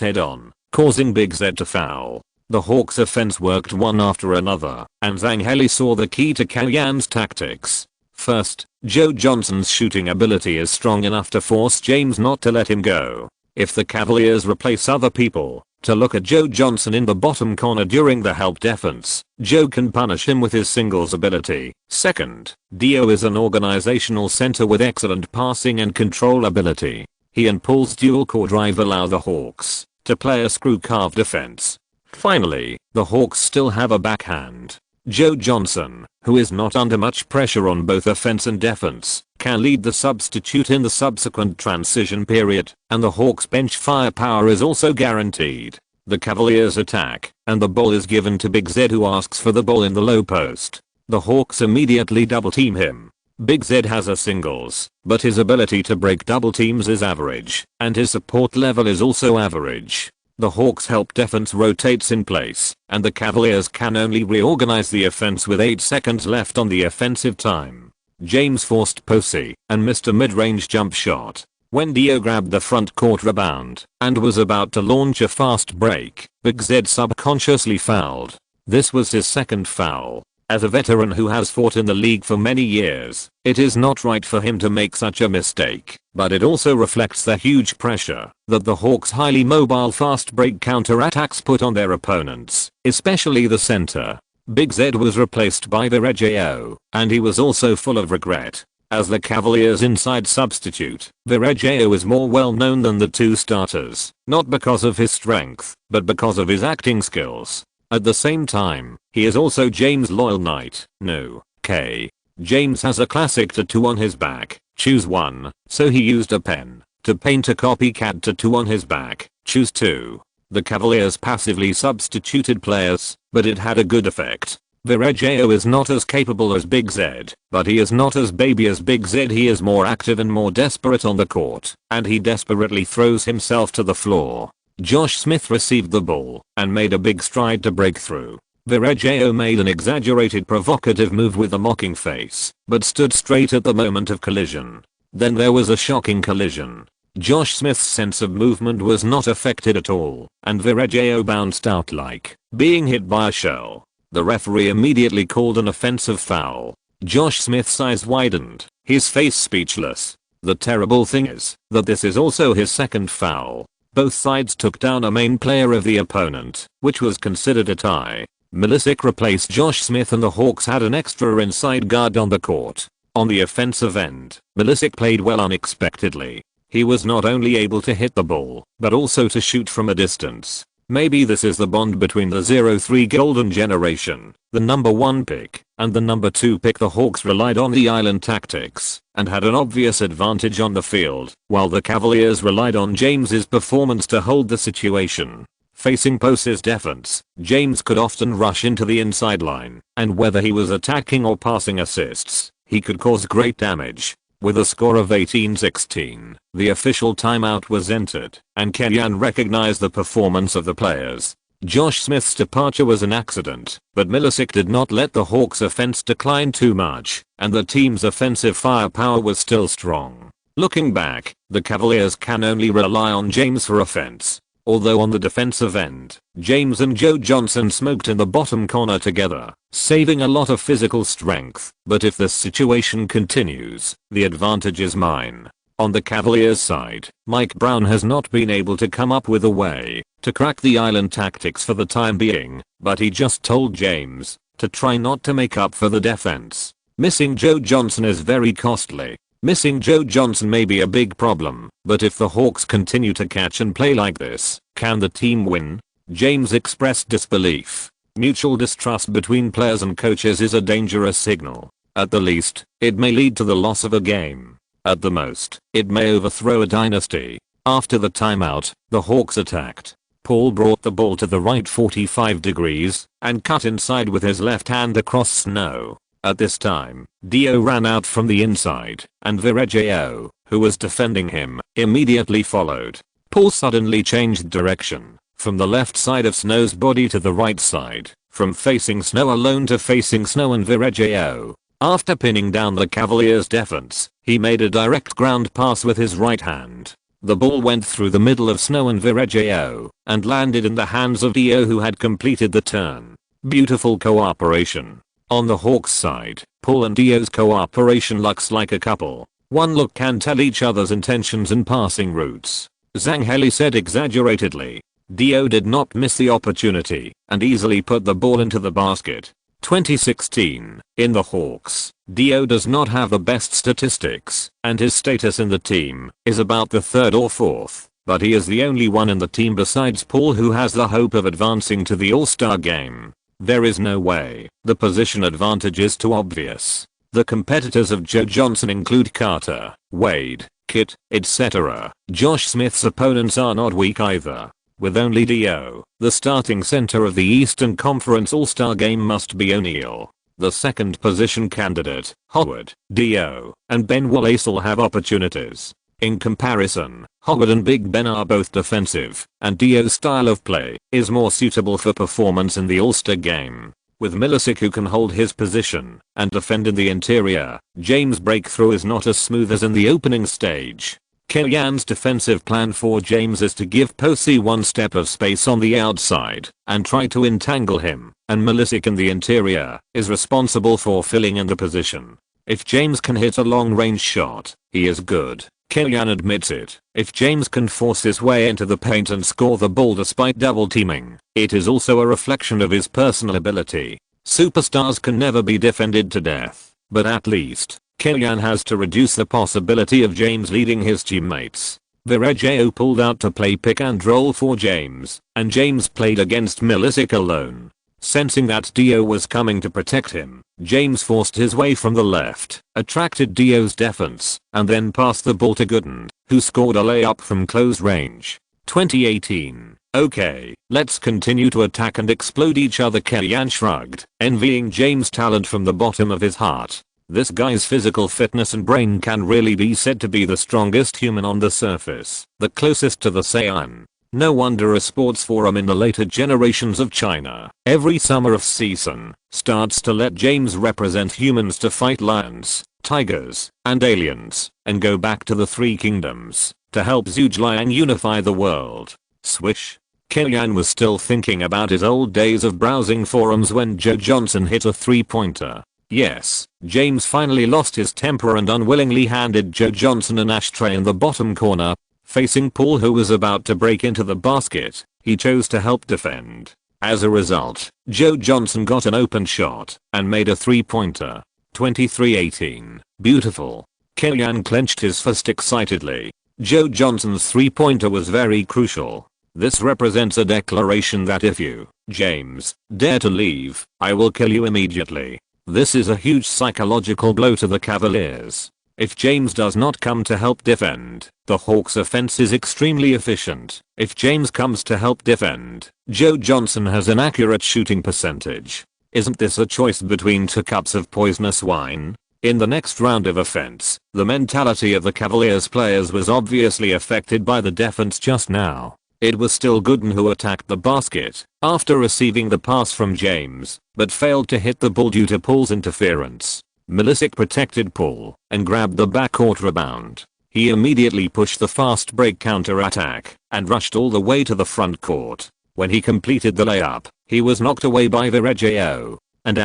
head-on, causing Big Z to foul. The Hawks' offense worked one after another, and Zangheli saw the key to Kellyanne's tactics. First, Joe Johnson's shooting ability is strong enough to force James not to let him go. If the Cavaliers replace other people to look at Joe Johnson in the bottom corner during the help defense, Joe can punish him with his singles ability. Second, Dio is an organizational center with excellent passing and control ability. He and Paul's dual core drive allow the Hawks to play a screw carve defense. Finally, the Hawks still have a backhand. Joe Johnson, who is not under much pressure on both offense and defense, can lead the substitute in the subsequent transition period, and the Hawks bench firepower is also guaranteed. The Cavaliers attack, and the ball is given to Big Z, who asks for the ball in the low post. The Hawks immediately double team him. Big Z has a singles, but his ability to break double teams is average, and his support level is also average. The Hawks help defense rotates in place, and the Cavaliers can only reorganize the offense with 8 seconds left on the offensive time. James forced Posey and missed a mid-range jump shot. When Dio grabbed the front court rebound and was about to launch a fast break, Big Z subconsciously fouled. This was his second foul. As a veteran who has fought in the league for many years, it is not right for him to make such a mistake, but it also reflects the huge pressure that the Hawks' highly mobile fast break counterattacks put on their opponents, especially the center. Big Z was replaced by Virgilio, and he was also full of regret. As the Cavaliers' inside substitute, Virgilio is more well known than the two starters, not because of his strength, but because of his acting skills. At the same time, he is also James' loyal knight. No, K. James has a classic tattoo on his back. Choose one, so he used a pen to paint a copycat tattoo on his back. Choose two. The Cavaliers passively substituted players, but it had a good effect. Virgilio is not as capable as Big Z, but he is not as baby as Big Z. He is more active and more desperate on the court, and he desperately throws himself to the floor. Josh Smith received the ball and made a big stride to break through. Virgilio made an exaggerated provocative move with a mocking face, but stood straight at the moment of collision. Then there was a shocking collision. Josh Smith's sense of movement was not affected at all, and Virgilio bounced out like being hit by a shell. The referee immediately called an offensive foul. Josh Smith's eyes widened, his face speechless. The terrible thing is that this is also his second foul. Both sides took down a main player of the opponent, which was considered a tie. Milicic replaced Josh Smith, and the Hawks had an extra inside guard on the court. On the offensive end, Milicic played well unexpectedly. He was not only able to hit the ball, but also to shoot from a distance. Maybe this is the bond between the 03 golden generation, the number 1 pick, and the number 2 pick. The Hawks relied on the island tactics and had an obvious advantage on the field, while the Cavaliers relied on James's performance to hold the situation. Facing Posey's defense, James could often rush into the inside line, and whether he was attacking or passing assists, he could cause great damage. With a score of 18-16, the official timeout was entered, and Kenyan recognized the performance of the players. Josh Smith's departure was an accident, but Milicic did not let the Hawks' offense decline too much, and the team's offensive firepower was still strong. Looking back, the Cavaliers can only rely on James for offense. Although on the defensive end, James and Joe Johnson smoked in the bottom corner together, saving a lot of physical strength. But if this situation continues, the advantage is mine. On the Cavaliers side, Mike Brown has not been able to come up with a way to crack the island tactics for the time being, but he just told James to try not to make up for the defense. Missing Joe Johnson is very costly. Missing Joe Johnson may be a big problem, but if the Hawks continue to catch and play like this, can the team win? James expressed disbelief. Mutual distrust between players and coaches is a dangerous signal. At the least, it may lead to the loss of a game. At the most, it may overthrow a dynasty. After the timeout, the Hawks attacked. Paul brought the ball to the right 45 degrees and cut inside with his left hand across snow. At this time, Dio ran out from the inside, and Virgilio, who was defending him, immediately followed. Paul suddenly changed direction, from the left side of Snow's body to the right side, from facing Snow alone to facing Snow and Virgilio. After pinning down the Cavaliers' defense, he made a direct ground pass with his right hand. The ball went through the middle of Snow and Virgilio, and landed in the hands of Dio, who had completed the turn. Beautiful cooperation. On the Hawks side, Paul and Dio's cooperation looks like a couple. One look can tell each other's intentions and passing routes. Zangheli said exaggeratedly. Dio did not miss the opportunity and easily put the ball into the basket. 2016. In the Hawks, Dio does not have the best statistics, and his status in the team is about the 3rd or 4th, but he is the only one in the team besides Paul who has the hope of advancing to the All-Star game. There is no way. The position advantage is too obvious. The competitors of Joe Johnson include Carter, Wade, Kit, etc. Josh Smith's opponents are not weak either. With only Dio, the starting center of the Eastern Conference All-Star game must be O'Neal. The second position candidate, Howard, Dio, and Ben Wallace all have opportunities. In comparison, Howard and Big Ben are both defensive, and Dio's style of play is more suitable for performance in the All-Star game. With Milicic who can hold his position and defend in the interior, James' breakthrough is not as smooth as in the opening stage. Kellyan's defensive plan for James is to give Posey one step of space on the outside and try to entangle him, and Milicic in the interior is responsible for filling in the position. If James can hit a long-range shot, he is good. Kellyan admits it. If James can force his way into the paint and score the ball despite double teaming, it is also a reflection of his personal ability. Superstars can never be defended to death, but at least, Kellyan has to reduce the possibility of James leading his teammates. Virgilio pulled out to play pick and roll for James, and James played against Milicic alone. Sensing that Dio was coming to protect him, James forced his way from the left, attracted Dio's defense, and then passed the ball to Gooden, who scored a layup from close range. 2018. Okay, let's continue to attack and explode each other. Kellyan shrugged, envying James' talent from the bottom of his heart. This guy's physical fitness and brain can really be said to be the strongest human on the surface, the closest to the Saiyan. No wonder a sports forum in the later generations of China, every summer of season, starts to let James represent humans to fight lions, tigers, and aliens, and go back to the Three Kingdoms, to help Zhuge Liang unify the world. Swish. Kellyan was still thinking about his old days of browsing forums when Joe Johnson hit a three-pointer. Yes, James finally lost his temper and unwillingly handed Joe Johnson an ashtray in the bottom corner. Facing Paul who was about to break into the basket, he chose to help defend. As a result, Joe Johnson got an open shot and made a three-pointer. 23-18. Beautiful. Kellyan clenched his fist excitedly. Joe Johnson's three-pointer was very crucial. This represents a declaration that if you, James, dare to leave, I will kill you immediately. This is a huge psychological blow to the Cavaliers. If James does not come to help defend, the Hawks' offense is extremely efficient. If James comes to help defend, Joe Johnson has an accurate shooting percentage. Isn't this a choice between 2 cups of poisonous wine? In the next round of offense, the mentality of the Cavaliers players was obviously affected by the defense just now. It was still Gooden who attacked the basket after receiving the pass from James, but failed to hit the ball due to Paul's interference. Milicic protected Paul and grabbed the backcourt rebound. He immediately pushed the fast break counter-attack and rushed all the way to the front court. When he completed the layup, he was knocked away by Virgilio. And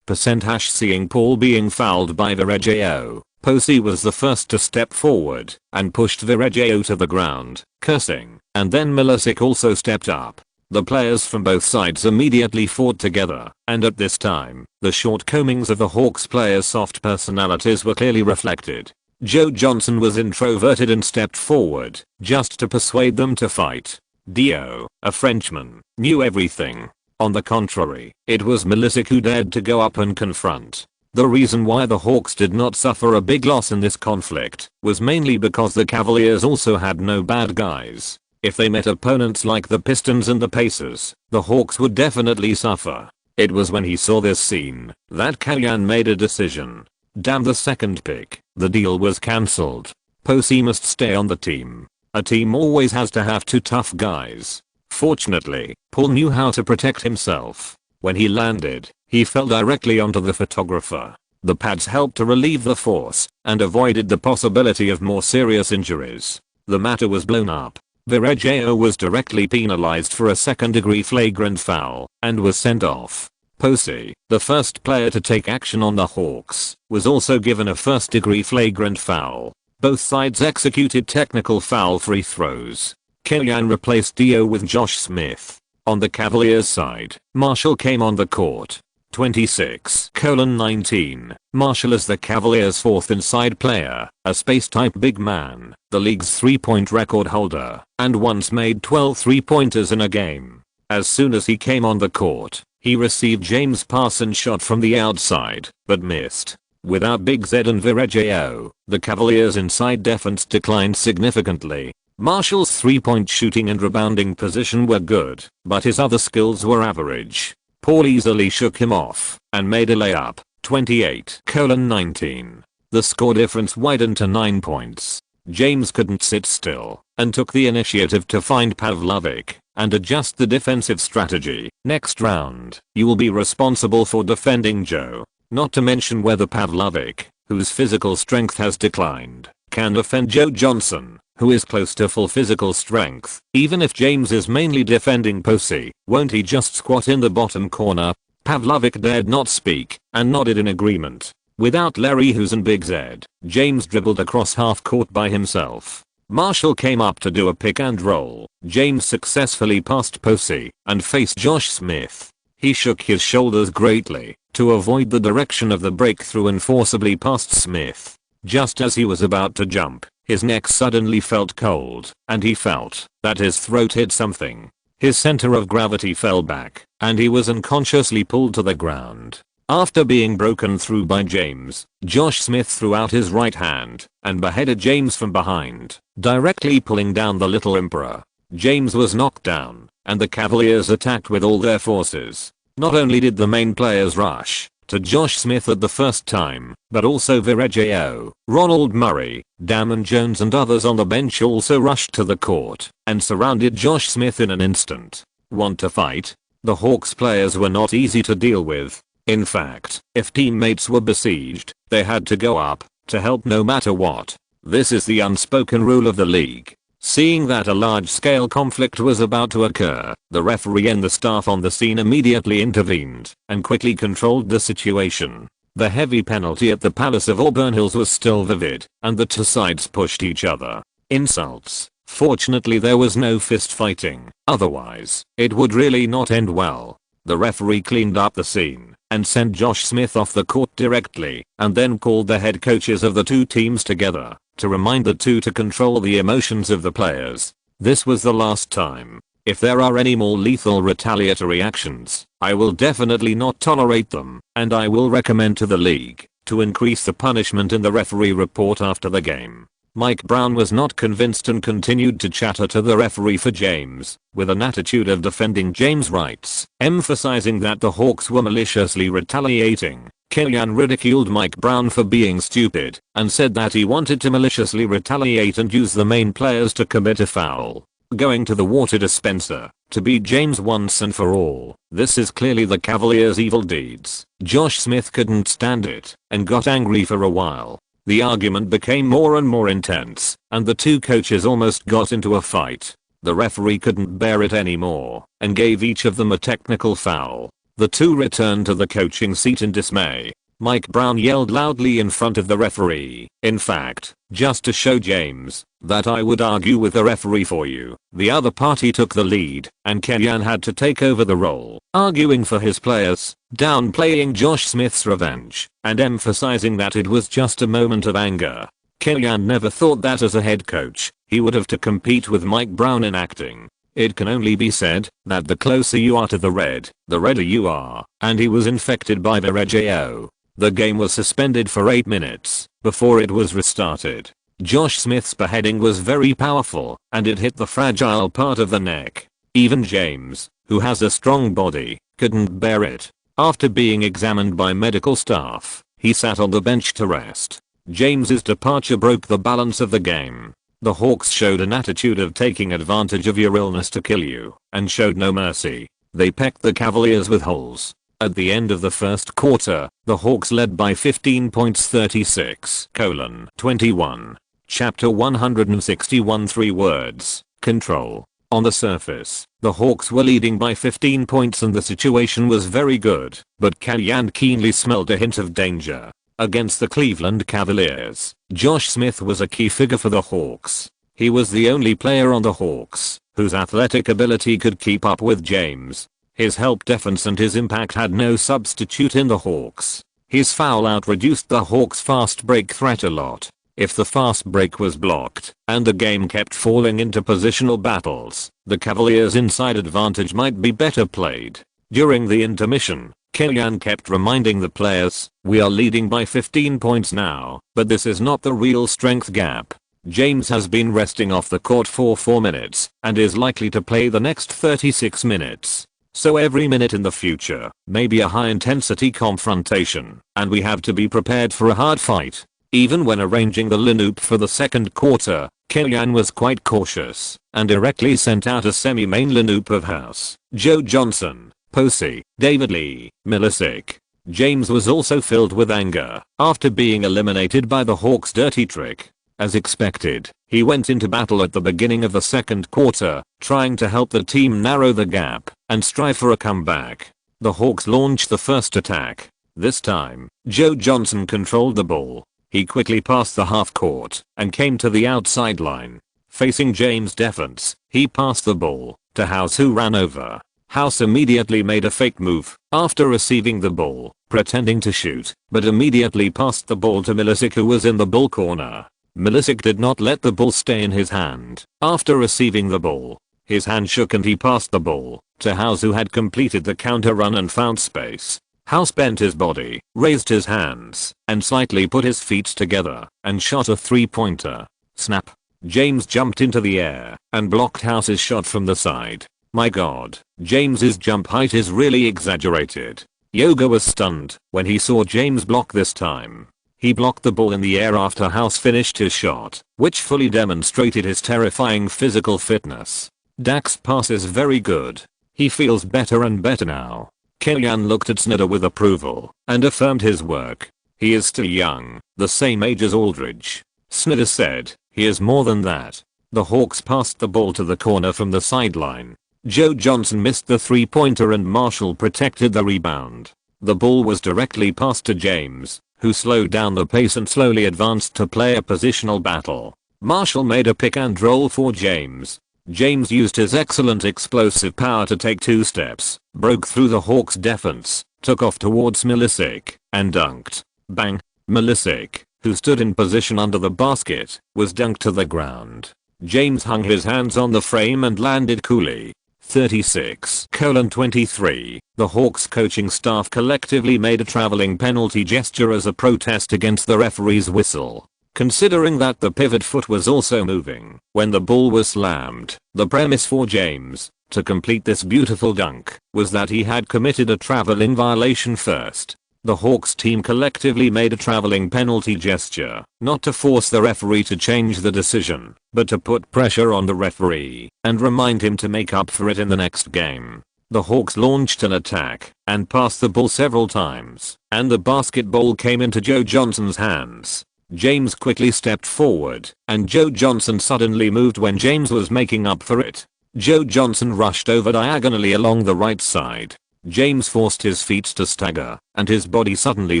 seeing Paul being fouled by Virgilio, Posey was the first to step forward and pushed Virgilio to the ground, cursing, and then Milicic also stepped up. The players from both sides immediately fought together, and at this time, the shortcomings of the Hawks players' soft personalities were clearly reflected. Joe Johnson was introverted and stepped forward, just to persuade them to fight. Dio, a Frenchman, knew everything. On the contrary, it was Milicic who dared to go up and confront. The reason why the Hawks did not suffer a big loss in this conflict was mainly because the Cavaliers also had no bad guys. If they met opponents like the Pistons and the Pacers, the Hawks would definitely suffer. It was when he saw this scene that Kellyan made a decision. Damn the second pick, the deal was cancelled. Posey must stay on the team. A team always has to have 2 tough guys. Fortunately, Paul knew how to protect himself. When he landed, he fell directly onto the photographer. The pads helped to relieve the force and avoided the possibility of more serious injuries. The matter was blown up. Virgilio was directly penalized for a second-degree flagrant foul and was sent off. Posey, the first player to take action on the Hawks, was also given a first-degree flagrant foul. Both sides executed technical foul free throws. Kellyan replaced Dio with Josh Smith. On the Cavaliers side, Marshall came on the court. 26:19. Marshall is the Cavaliers' fourth inside player, a space-type big man, the league's three-point record holder, and once made 12 three-pointers in a game. As soon as he came on the court, he received James' pass and shot from the outside, but missed. Without Big Z and Virgil, the Cavaliers' inside defense declined significantly. Marshall's three-point shooting and rebounding position were good, but his other skills were average. Paul easily shook him off and made a layup. 28:19. The score difference widened to 9 points. James couldn't sit still and took the initiative to find Pavlovic and adjust the defensive strategy. Next round, you will be responsible for defending Joe. Not to mention whether Pavlovic, whose physical strength has declined, can defend Joe Johnson, who is close to full physical strength. Even if James is mainly defending Posey, won't he just squat in the bottom corner? Pavlovic dared not speak and nodded in agreement. Without Larry Hughes and Big Z, James dribbled across half court by himself. Marshall came up to do a pick and roll. James successfully passed Posey and faced Josh Smith. He shook his shoulders greatly to avoid the direction of the breakthrough and forcibly passed Smith. Just as he was about to jump, his neck suddenly felt cold, and he felt that his throat hit something. His center of gravity fell back, and he was unconsciously pulled to the ground. After being broken through by James, Josh Smith threw out his right hand and beheaded James from behind, directly pulling down the Little Emperor. James was knocked down, and the Cavaliers attacked with all their forces. Not only did the main players rush to Josh Smith at the first time, but also Virgil, Ronald Murray, Damon Jones and others on the bench also rushed to the court and surrounded Josh Smith in an instant. Want to fight? The Hawks players were not easy to deal with. In fact, if teammates were besieged, they had to go up to help no matter what. This is the unspoken rule of the league. Seeing that a large-scale conflict was about to occur, the referee and the staff on the scene immediately intervened and quickly controlled the situation. The heavy penalty at the Palace of Auburn Hills was still vivid, and the two sides pushed each other. Insults. Fortunately there was no fist fighting, otherwise, it would really not end well. The referee cleaned up the scene and sent Josh Smith off the court directly, and then called the head coaches of the two teams together to remind the two to control the emotions of the players. This was the last time. If there are any more lethal retaliatory actions, I will definitely not tolerate them, and I will recommend to the league to increase the punishment in the referee report after the game. Mike Brown was not convinced and continued to chatter to the referee for James, with an attitude of defending James' rights, emphasizing that the Hawks were maliciously retaliating. Kellyan ridiculed Mike Brown for being stupid and said that he wanted to maliciously retaliate and use the main players to commit a foul, going to the water dispenser to beat James once and for all. This is clearly the Cavaliers' evil deeds. Josh Smith couldn't stand it and got angry for a while. The argument became more and more intense, and the two coaches almost got into a fight. The referee couldn't bear it anymore and gave each of them a technical foul. The two returned to the coaching seat in dismay. Mike Brown yelled loudly in front of the referee, "In fact, just to show James that I would argue with the referee for you." The other party took the lead, and Kellyan had to take over the role, arguing for his players, downplaying Josh Smith's revenge, and emphasizing that it was just a moment of anger. Kellyan never thought that as a head coach, he would have to compete with Mike Brown in acting. It can only be said that the closer you are to the redder you are, and he was infected by Virgil. The game was suspended for 8 minutes before it was restarted. Josh Smith's beheading was very powerful, and it hit the fragile part of the neck. Even James, who has a strong body, couldn't bear it. After being examined by medical staff, he sat on the bench to rest. James's departure broke the balance of the game. The Hawks showed an attitude of taking advantage of your illness to kill you, and showed no mercy. They pecked the Cavaliers with holes. At the end of the first quarter, the Hawks led by 15 points 36:21. Chapter 161 3 words. Control. On the surface, the Hawks were leading by 15 points and the situation was very good, but Kellyan keenly smelled a hint of danger. Against the Cleveland Cavaliers, Josh Smith was a key figure for the Hawks. He was the only player on the Hawks whose athletic ability could keep up with James. His help defense and his impact had no substitute in the Hawks. His foul out reduced the Hawks' fast break threat a lot. If the fast break was blocked, and the game kept falling into positional battles, the Cavaliers' inside advantage might be better played. During the intermission, Killian kept reminding the players, "We are leading by 15 points now, but this is not the real strength gap." James has been resting off the court for 4 minutes, and is likely to play the next 36 minutes. So every minute in the future may be a high-intensity confrontation, and we have to be prepared for a hard fight. Even when arranging the lineup for the second quarter, Killian was quite cautious, and directly sent out a semi-main lineup of House, Joe Johnson, Posey, David Lee, Milicic. James was also filled with anger after being eliminated by the Hawks' dirty trick. As expected, he went into battle at the beginning of the second quarter, trying to help the team narrow the gap and strive for a comeback. The Hawks launched the first attack. This time, Joe Johnson controlled the ball. He quickly passed the half court and came to the outside line. Facing James' defense, he passed the ball to House, who ran over. House immediately made a fake move after receiving the ball, pretending to shoot, but immediately passed the ball to Milicic, who was in the ball corner. Milicic did not let the ball stay in his hand. After receiving the ball, his hand shook and he passed the ball to House, who had completed the counter run and found space. House bent his body, raised his hands, and slightly put his feet together and shot a three-pointer. Snap. James jumped into the air and blocked House's shot from the side. My god, James's jump height is really exaggerated. Yoga was stunned when he saw James block this time. He blocked the ball in the air after House finished his shot, which fully demonstrated his terrifying physical fitness. Dak's pass is very good. He feels better and better now. Killian looked at Snyder with approval and affirmed his work. He is still young, the same age as Aldridge. Snyder said, he is more than that. The Hawks passed the ball to the corner from the sideline. Joe Johnson missed the three-pointer and Marshall protected the rebound. The ball was directly passed to James, who slowed down the pace and slowly advanced to play a positional battle. Marshall made a pick and roll for James. James used his excellent explosive power to take 2 steps, broke through the Hawks' defense, took off towards Milicic, and dunked. Bang! Milicic, who stood in position under the basket, was dunked to the ground. James hung his hands on the frame and landed coolly. 36:23. The Hawks coaching staff collectively made a traveling penalty gesture as a protest against the referee's whistle. Considering that the pivot foot was also moving when the ball was slammed, the premise for James to complete this beautiful dunk was that he had committed a traveling violation first. The Hawks team collectively made a traveling penalty gesture, not to force the referee to change the decision, but to put pressure on the referee and remind him to make up for it in the next game. The Hawks launched an attack and passed the ball several times, and the basketball came into Joe Johnson's hands. James quickly stepped forward, and Joe Johnson suddenly moved when James was making up for it. Joe Johnson rushed over diagonally along the right side. James forced his feet to stagger, and his body suddenly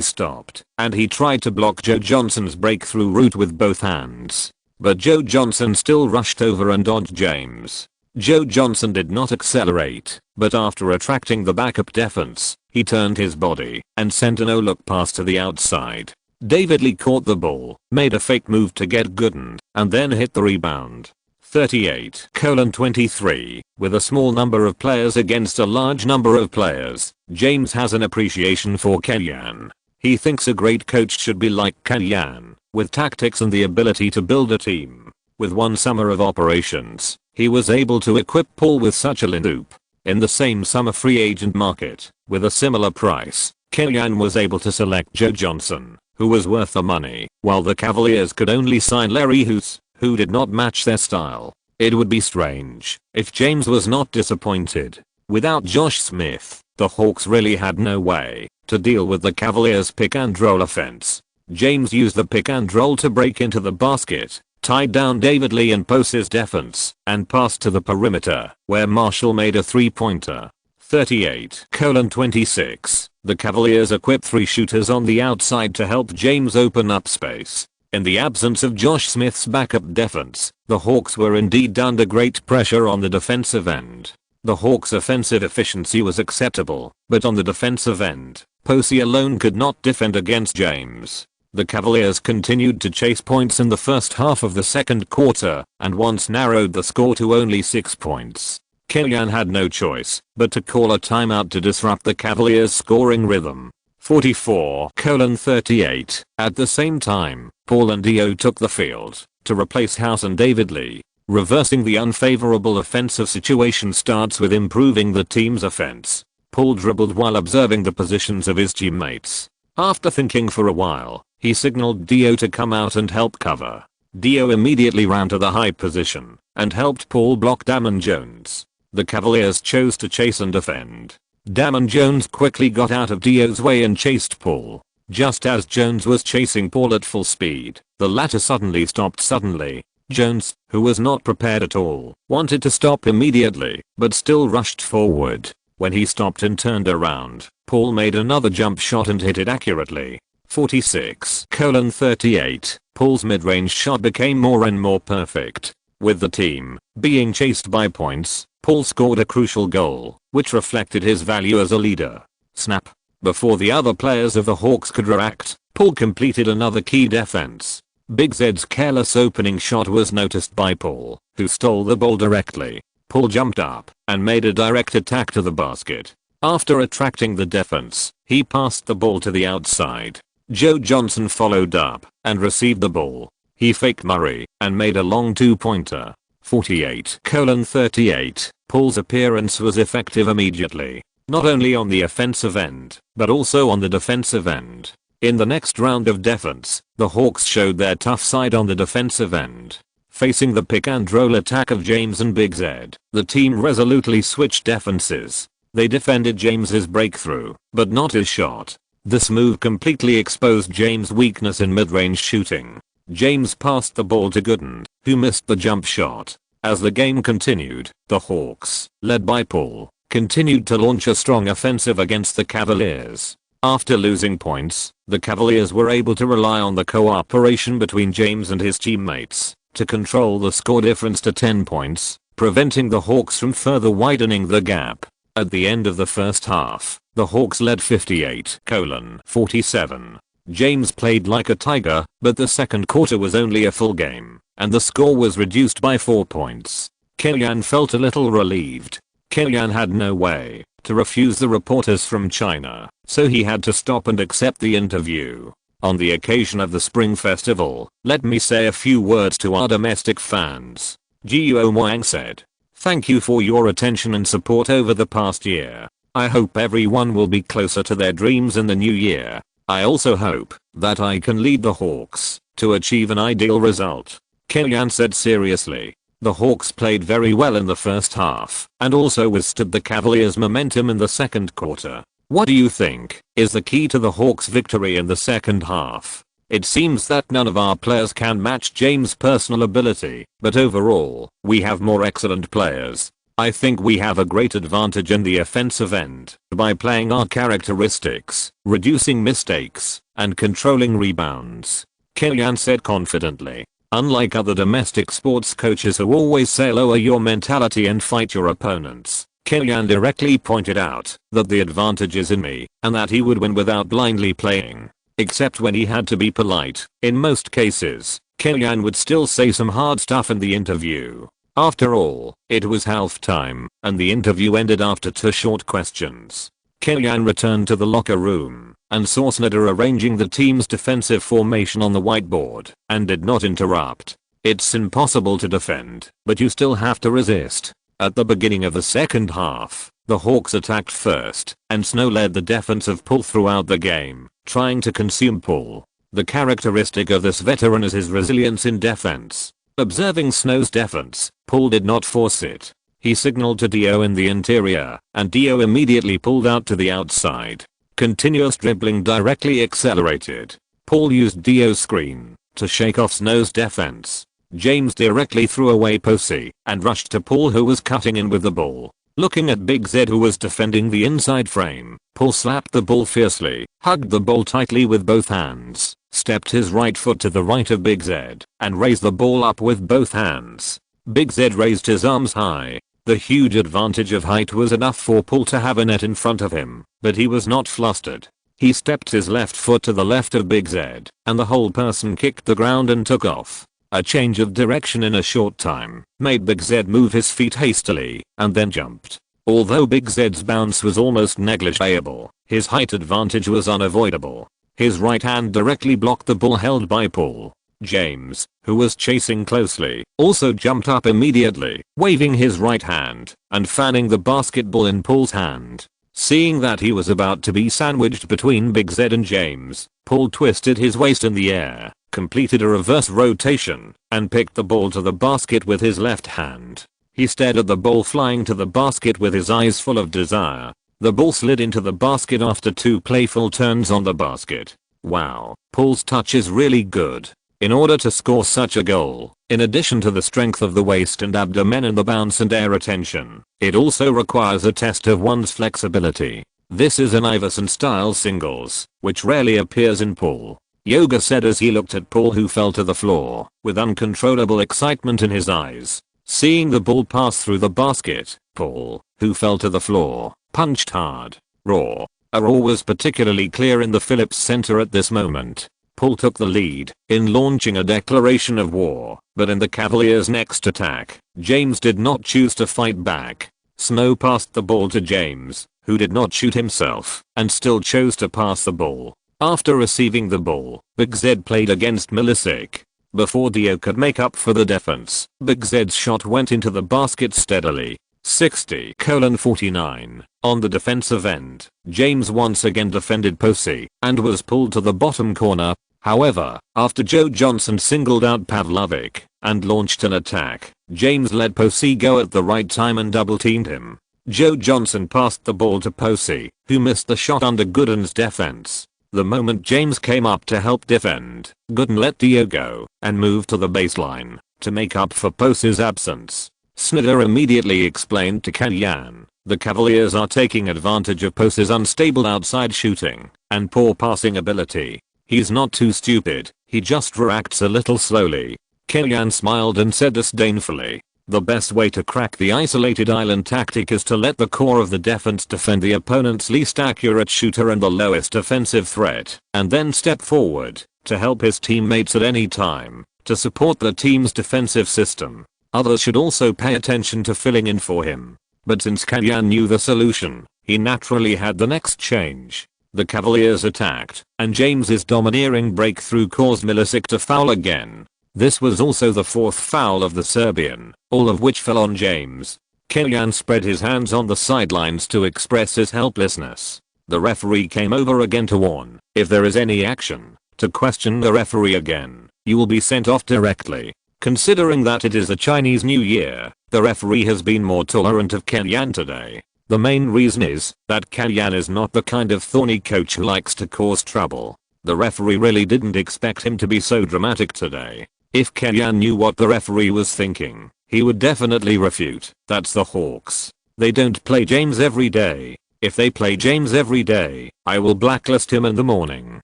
stopped, and he tried to block Joe Johnson's breakthrough route with both hands. But Joe Johnson still rushed over and dodged James. Joe Johnson did not accelerate, but after attracting the backup defense, he turned his body and sent a no-look pass to the outside. David Lee caught the ball, made a fake move to get Gooden, and then hit the rebound. 38:23. With a small number of players against a large number of players, James has an appreciation for Killian. He thinks a great coach should be like Killian, with tactics and the ability to build a team. With one summer of operations, he was able to equip Paul with such a lineup. In the same summer free agent market, with a similar price, Killian was able to select Joe Johnson, who was worth the money, while the Cavaliers could only sign Larry Hughes, who did not match their style. It would be strange if James was not disappointed. Without Josh Smith, the Hawks really had no way to deal with the Cavaliers' pick and roll offense. James used the pick and roll to break into the basket, tied down David Lee and Posey's defense, and passed to the perimeter, where Marshall made a three-pointer. 38:26. The Cavaliers equipped 3 shooters on the outside to help James open up space. In the absence of Josh Smith's backup defense, the Hawks were indeed under great pressure on the defensive end. The Hawks' offensive efficiency was acceptable, but on the defensive end, Posey alone could not defend against James. The Cavaliers continued to chase points in the first half of the second quarter, and once narrowed the score to only 6 points. Killian had no choice but to call a timeout to disrupt the Cavaliers' scoring rhythm. 44-38. At the same time, Paul and Dio took the field to replace House and David Lee. Reversing the unfavorable offensive situation starts with improving the team's offense. Paul dribbled while observing the positions of his teammates. After thinking for a while, he signaled Dio to come out and help cover. Dio immediately ran to the high position and helped Paul block Damon Jones. The Cavaliers chose to chase and defend. Damon Jones quickly got out of Dio's way and chased Paul. Just as Jones was chasing Paul at full speed, the latter suddenly stopped suddenly. Jones, who was not prepared at all, wanted to stop immediately, but still rushed forward. When he stopped and turned around, Paul made another jump shot and hit it accurately. 46-38. Paul's mid-range shot became more and more perfect. With the team being chased by points, Paul scored a crucial goal, which reflected his value as a leader. Snap. Before the other players of the Hawks could react, Paul completed another key defense. Big Zed's careless opening shot was noticed by Paul, who stole the ball directly. Paul jumped up and made a direct attack to the basket. After attracting the defense, he passed the ball to the outside. Joe Johnson followed up and received the ball. He faked Murray and made a long two-pointer. 48-38. Paul's appearance was effective immediately, not only on the offensive end, but also on the defensive end. In the next round of defense, the Hawks showed their tough side on the defensive end. Facing the pick and roll attack of James and Big Zed, the team resolutely switched defenses. They defended James's breakthrough, but not his shot. This move completely exposed James' weakness in mid-range shooting. James passed the ball to Gooden, who missed the jump shot. As the game continued, the Hawks, led by Paul, continued to launch a strong offensive against the Cavaliers. After losing points, the Cavaliers were able to rely on the cooperation between James and his teammates to control the score difference to 10 points, preventing the Hawks from further widening the gap. At the end of the first half, the Hawks led 58-47. James played like a tiger, but the second quarter was only a full game, and the score was reduced by 4 points. Killian felt a little relieved. Killian had no way to refuse the reporters from China, so he had to stop and accept the interview. On the occasion of the Spring Festival, let me say a few words to our domestic fans. Guo Wang said, "Thank you for your attention and support over the past year. I hope everyone will be closer to their dreams in the new year. I also hope that I can lead the Hawks to achieve an ideal result." Killian said seriously. The Hawks played very well in the first half and also withstood the Cavaliers' momentum in the second quarter. What do you think is the key to the Hawks' victory in the second half? It seems that none of our players can match James' personal ability, but overall, we have more excellent players. I think we have a great advantage in the offensive end by playing our characteristics, reducing mistakes, and controlling rebounds. Killian said confidently. Unlike other domestic sports coaches who always say lower your mentality and fight your opponents, Killian directly pointed out that the advantage is in me and that he would win without blindly playing. Except when he had to be polite, in most cases, Killian would still say some hard stuff in the interview. After all, it was halftime, and the interview ended after 2 short questions. Killian returned to the locker room and saw Snyder arranging the team's defensive formation on the whiteboard and did not interrupt. It's impossible to defend, but you still have to resist. At the beginning of the second half, the Hawks attacked first, and Snow led the defensive pull throughout the game, trying to consume Paul. The characteristic of this veteran is his resilience in defense. Observing Snow's defense, Paul did not force it. He signaled to Dio in the interior, and Dio immediately pulled out to the outside. Continuous dribbling directly accelerated. Paul used Dio's screen to shake off Snow's defense. James directly threw away Posey and rushed to Paul, who was cutting in with the ball. Looking at Big Zed, who was defending the inside frame, Paul slapped the ball fiercely, hugged the ball tightly with both hands, stepped his right foot to the right of Big Zed, and raised the ball up with both hands. Big Zed raised his arms high. The huge advantage of height was enough for Paul to have a net in front of him, but he was not flustered. He stepped his left foot to the left of Big Z, and the whole person kicked the ground and took off. A change of direction in a short time made Big Z move his feet hastily, and then jumped. Although Big Z's bounce was almost negligible, his height advantage was unavoidable. His right hand directly blocked the ball held by Paul. James, who was chasing closely, also jumped up immediately, waving his right hand and fanning the basketball in Paul's hand. Seeing that he was about to be sandwiched between Big Z and James, Paul twisted his waist in the air, completed a reverse rotation, and picked the ball to the basket with his left hand. He stared at the ball flying to the basket with his eyes full of desire. The ball slid into the basket after 2 playful turns on the basket. Wow, Paul's touch is really good. In order to score such a goal, in addition to the strength of the waist and abdomen and the bounce and air retention, it also requires a test of one's flexibility. This is an Iverson-style singles, which rarely appears in Paul. Yoga said as he looked at Paul, who fell to the floor with uncontrollable excitement in his eyes. Seeing the ball pass through the basket, Paul, who fell to the floor, punched hard. Raw. A roar was particularly clear in the Phillips Center at this moment. Paul took the lead in launching a declaration of war, but in the Cavaliers' next attack, James did not choose to fight back. Snow passed the ball to James, who did not shoot himself and still chose to pass the ball. After receiving the ball, Big Z played against Milicic. Before Dio could make up for the defense, Big Z's shot went into the basket steadily. 60:49. On the defensive end, James once again defended Posey and was pulled to the bottom corner. However, after Joe Johnson singled out Pavlovic and launched an attack, James let Posey go at the right time and double teamed him. Joe Johnson passed the ball to Posey, who missed the shot under Gooden's defense. The moment James came up to help defend, Gooden let Dio go and moved to the baseline to make up for Posey's absence. Snyder immediately explained to Kellyan, the Cavaliers are taking advantage of Posey's unstable outside shooting and poor passing ability. He's not too stupid, he just reacts a little slowly. Kellyan smiled and said disdainfully, the best way to crack the isolated island tactic is to let the core of the defense defend the opponent's least accurate shooter and the lowest offensive threat, and then step forward to help his teammates at any time to support the team's defensive system. Others should also pay attention to filling in for him. But since Kellyan knew the solution, he naturally had the next change. The Cavaliers attacked, and James's domineering breakthrough caused Milicic to foul again. This was also the 4th foul of the Serbian, all of which fell on James. Kellyan spread his hands on the sidelines to express his helplessness. The referee came over again to warn, if there is any action to question the referee again, you will be sent off directly. Considering that it is the Chinese New Year, the referee has been more tolerant of Kellyan today. The main reason is that Kellyan is not the kind of thorny coach who likes to cause trouble. The referee really didn't expect him to be so dramatic today. If Kellyan knew what the referee was thinking, he would definitely refute. That's the Hawks. They don't play James every day. If they play James every day, I will blacklist him in the morning.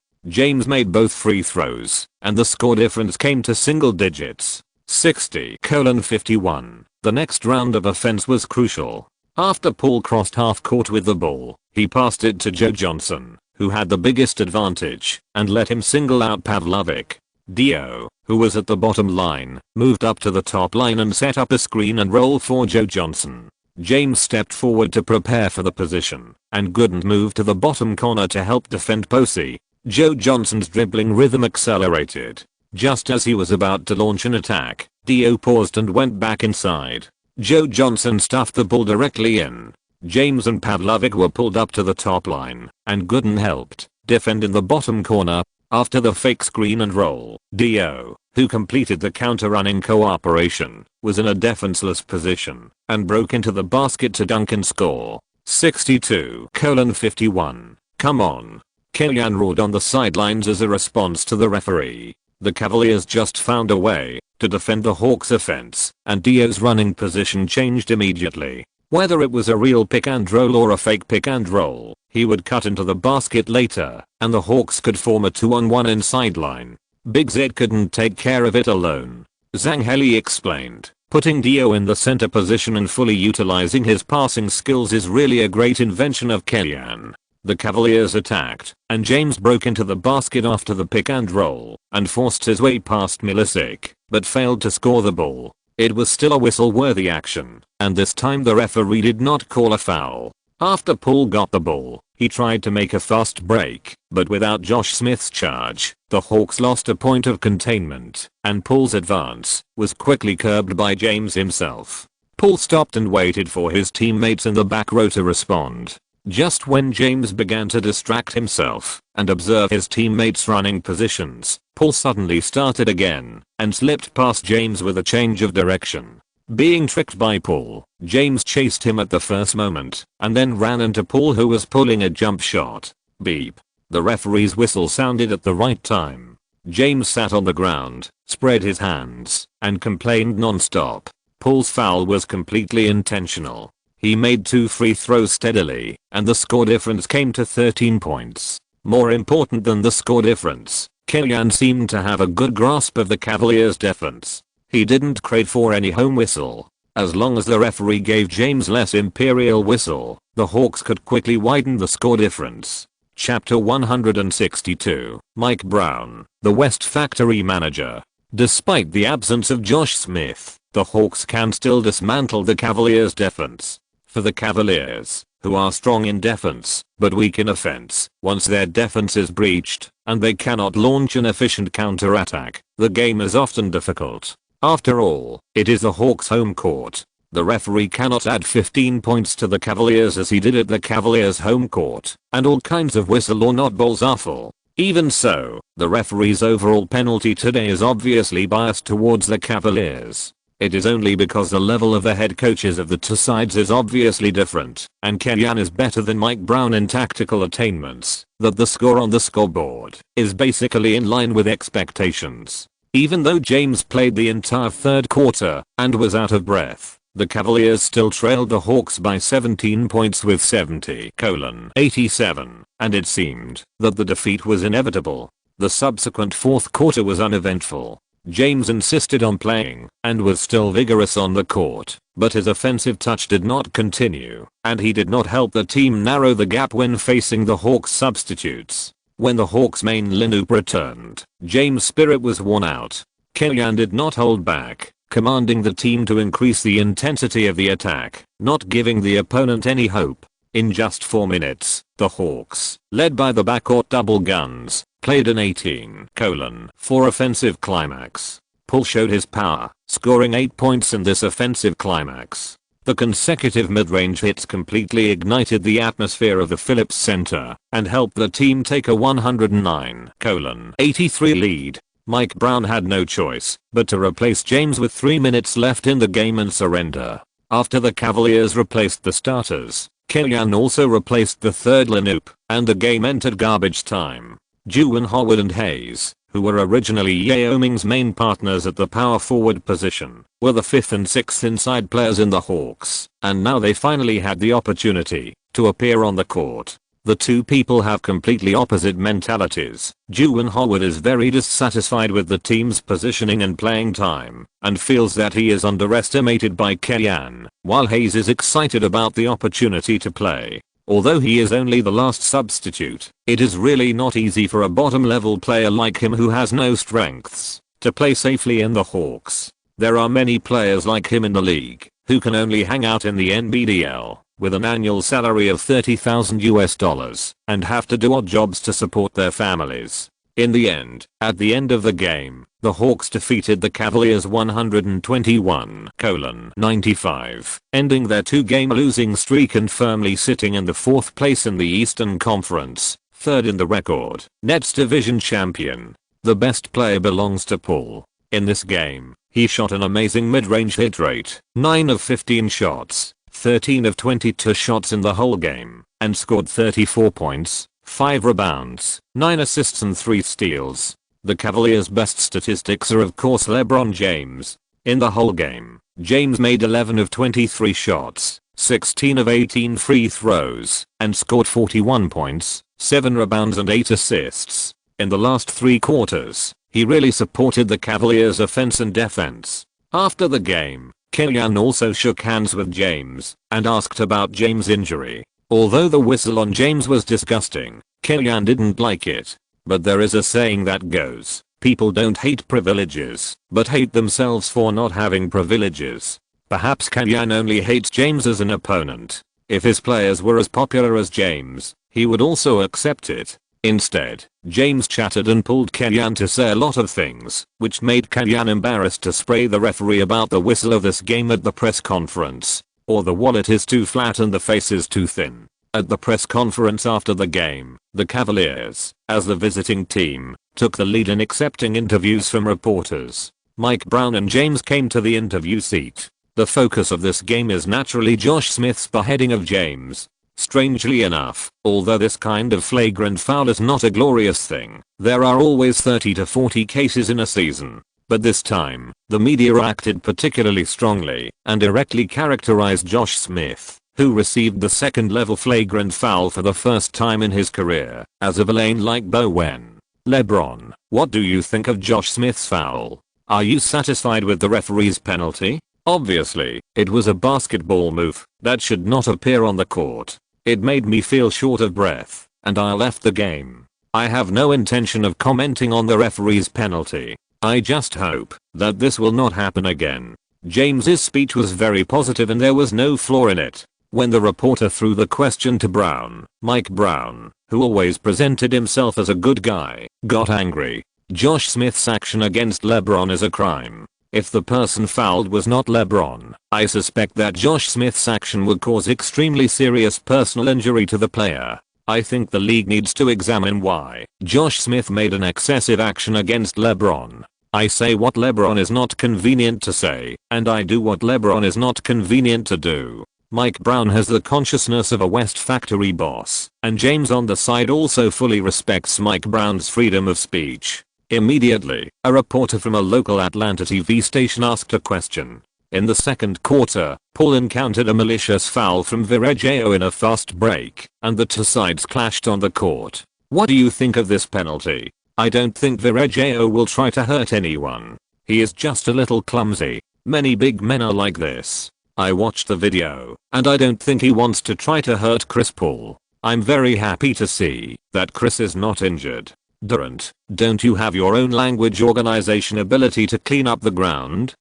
James made both free throws, and the score difference came to single digits. 60:51. The next round of offense was crucial. After Paul crossed half court with the ball, he passed it to Joe Johnson, who had the biggest advantage, and let him single out Pavlovic. Dio, who was at the bottom line, moved up to the top line and set up a screen and roll for Joe Johnson. James stepped forward to prepare for the position, and Gooden moved to the bottom corner to help defend Posey. Joe Johnson's dribbling rhythm accelerated. Just as he was about to launch an attack, Dio paused and went back inside. Joe Johnson stuffed the ball directly in. James and Pavlovic were pulled up to the top line, and Gooden helped defend in the bottom corner. After the fake screen and roll, Dio, who completed the counter-running cooperation, was in a defenseless position and broke into the basket to dunk and score. 62:51. Come on. Kellyan roared on the sidelines as a response to the referee. The Cavaliers just found a way to defend the Hawks' offense, and Dio's running position changed immediately. Whether it was a real pick and roll or a fake pick and roll, he would cut into the basket later, and the Hawks could form a 2-on-1 inside line. Big Z couldn't take care of it alone. Zhang Heli explained, Putting Dio in the center position and fully utilizing his passing skills is really a great invention of Kellyan. The Cavaliers attacked, and James broke into the basket after the pick and roll, and forced his way past Milicic, but failed to score the ball. It was still a whistle-worthy action, and this time the referee did not call a foul. After Poole got the ball, he tried to make a fast break, but without Josh Smith's charge, the Hawks lost a point of containment, and Poole's advance was quickly curbed by James himself. Poole stopped and waited for his teammates in the back row to respond. Just when James began to distract himself and observe his teammates' running positions, Poole suddenly started again and slipped past James with a change of direction. Being tricked by Poole, James chased him at the first moment and then ran into Poole, who was pulling a jump shot. Beep. The referee's whistle sounded at the right time. James sat on the ground, spread his hands, and complained non-stop. Poole's foul was completely intentional. He made 2 free throws steadily, and the score difference came to 13 points. More important than the score difference, Kellyan seemed to have a good grasp of the Cavaliers' defense. He didn't crave for any home whistle. As long as the referee gave James less imperial whistle, the Hawks could quickly widen the score difference. Chapter 162, Mike Brown, the West Factory manager. Despite the absence of Josh Smith, the Hawks can still dismantle the Cavaliers' defense. For the Cavaliers, who are strong in defense, but weak in offense, once their defense is breached, and they cannot launch an efficient counterattack, the game is often difficult. After all, it is the Hawks' home court. The referee cannot add 15 points to the Cavaliers as he did at the Cavaliers' home court, and all kinds of whistle or not balls are full. Even so, the referee's overall penalty today is obviously biased towards the Cavaliers. It is only because the level of the head coaches of the two sides is obviously different, and Kellyan is better than Mike Brown in tactical attainments, that the score on the scoreboard is basically in line with expectations. Even though James played the entire third quarter and was out of breath, the Cavaliers still trailed the Hawks by 17 points with 70:87, and it seemed that the defeat was inevitable. The subsequent fourth quarter was uneventful. James insisted on playing and was still vigorous on the court, but his offensive touch did not continue, and he did not help the team narrow the gap when facing the Hawks substitutes. When the Hawks' main lineup returned, James' spirit was worn out. Kellyan did not hold back, commanding the team to increase the intensity of the attack, not giving the opponent any hope. In just 4 minutes, the Hawks, led by the backcourt double guns, played an 18:4 offensive climax. Poole showed his power, scoring 8 points in this offensive climax. The consecutive mid-range hits completely ignited the atmosphere of the Phillips Center and helped the team take a 109:83 lead. Mike Brown had no choice but to replace James with 3 minutes left in the game and surrender. After the Cavaliers replaced the starters, Kellyan also replaced the third lineup, and the game entered garbage time. Juwan Howard and Hayes, who were originally Yao Ming's main partners at the power forward position, were the 5th and 6th inside players in the Hawks, and now they finally had the opportunity to appear on the court. The two people have completely opposite mentalities. Juwan Howard is very dissatisfied with the team's positioning and playing time, and feels that he is underestimated by Kellyan, while Hayes is excited about the opportunity to play. Although he is only the last substitute, it is really not easy for a bottom-level player like him who has no strengths to play safely in the Hawks. There are many players like him in the league who can only hang out in the NBDL with an annual salary of $30,000 and have to do odd jobs to support their families. In the end, at the end of the game, the Hawks defeated the Cavaliers 121:95, ending their 2-game losing streak and firmly sitting in the 4th place in the Eastern Conference, 3rd in the record. Nets division champion. The best player belongs to Poole. In this game, he shot an amazing mid-range hit rate, 9 of 15 shots, 13 of 22 shots in the whole game, and scored 34 points, 5 rebounds, 9 assists and 3 steals. The Cavaliers' best statistics are of course LeBron James. In the whole game, James made 11 of 23 shots, 16 of 18 free throws, and scored 41 points, 7 rebounds and 8 assists. In the last 3 quarters, he really supported the Cavaliers' offense and defense. After the game, Kellyanne also shook hands with James and asked about James' injury. Although the whistle on James was disgusting, Kellyanne didn't like it. But there is a saying that goes, people don't hate privileges, but hate themselves for not having privileges. Perhaps Kellyanne only hates James as an opponent. If his players were as popular as James, he would also accept it. Instead, James chattered and pulled Kellyanne to say a lot of things, which made Kellyanne embarrassed to spray the referee about the whistle of this game at the press conference. Or the wallet is too flat and the face is too thin. At the press conference after the game, the Cavaliers, as the visiting team, took the lead in accepting interviews from reporters. Mike Brown and James came to the interview seat. The focus of this game is naturally Josh Smith's beheading of James. Strangely enough, although this kind of flagrant foul is not a glorious thing, there are always 30 to 40 cases in a season. But this time, the media acted particularly strongly and directly characterized Josh Smith, who received the second-level flagrant foul for the first time in his career, as a villain like Bowen. LeBron, what do you think of Josh Smith's foul? Are you satisfied with the referee's penalty? Obviously, it was a basketball move that should not appear on the court. It made me feel short of breath, and I left the game. I have no intention of commenting on the referee's penalty. I just hope that this will not happen again. James's speech was very positive and there was no flaw in it. When the reporter threw the question to Brown, Mike Brown, who always presented himself as a good guy, got angry. Josh Smith's action against LeBron is a crime. If the person fouled was not LeBron, I suspect that Josh Smith's action would cause extremely serious personal injury to the player. I think the league needs to examine why Josh Smith made an excessive action against LeBron. I say what LeBron is not convenient to say, and I do what LeBron is not convenient to do. Mike Brown has the consciousness of a West Factory boss, and James on the side also fully respects Mike Brown's freedom of speech. Immediately, a reporter from a local Atlanta TV station asked a question. In the second quarter, Paul encountered a malicious foul from Virgilio in a fast break, and the two sides clashed on the court. What do you think of this penalty? I don't think Virgilio will try to hurt anyone. He is just a little clumsy. Many big men are like this. I watched the video, and I don't think he wants to try to hurt Chris Paul. I'm very happy to see that Chris is not injured. Durant, don't you have your own language organization ability to clean up the ground?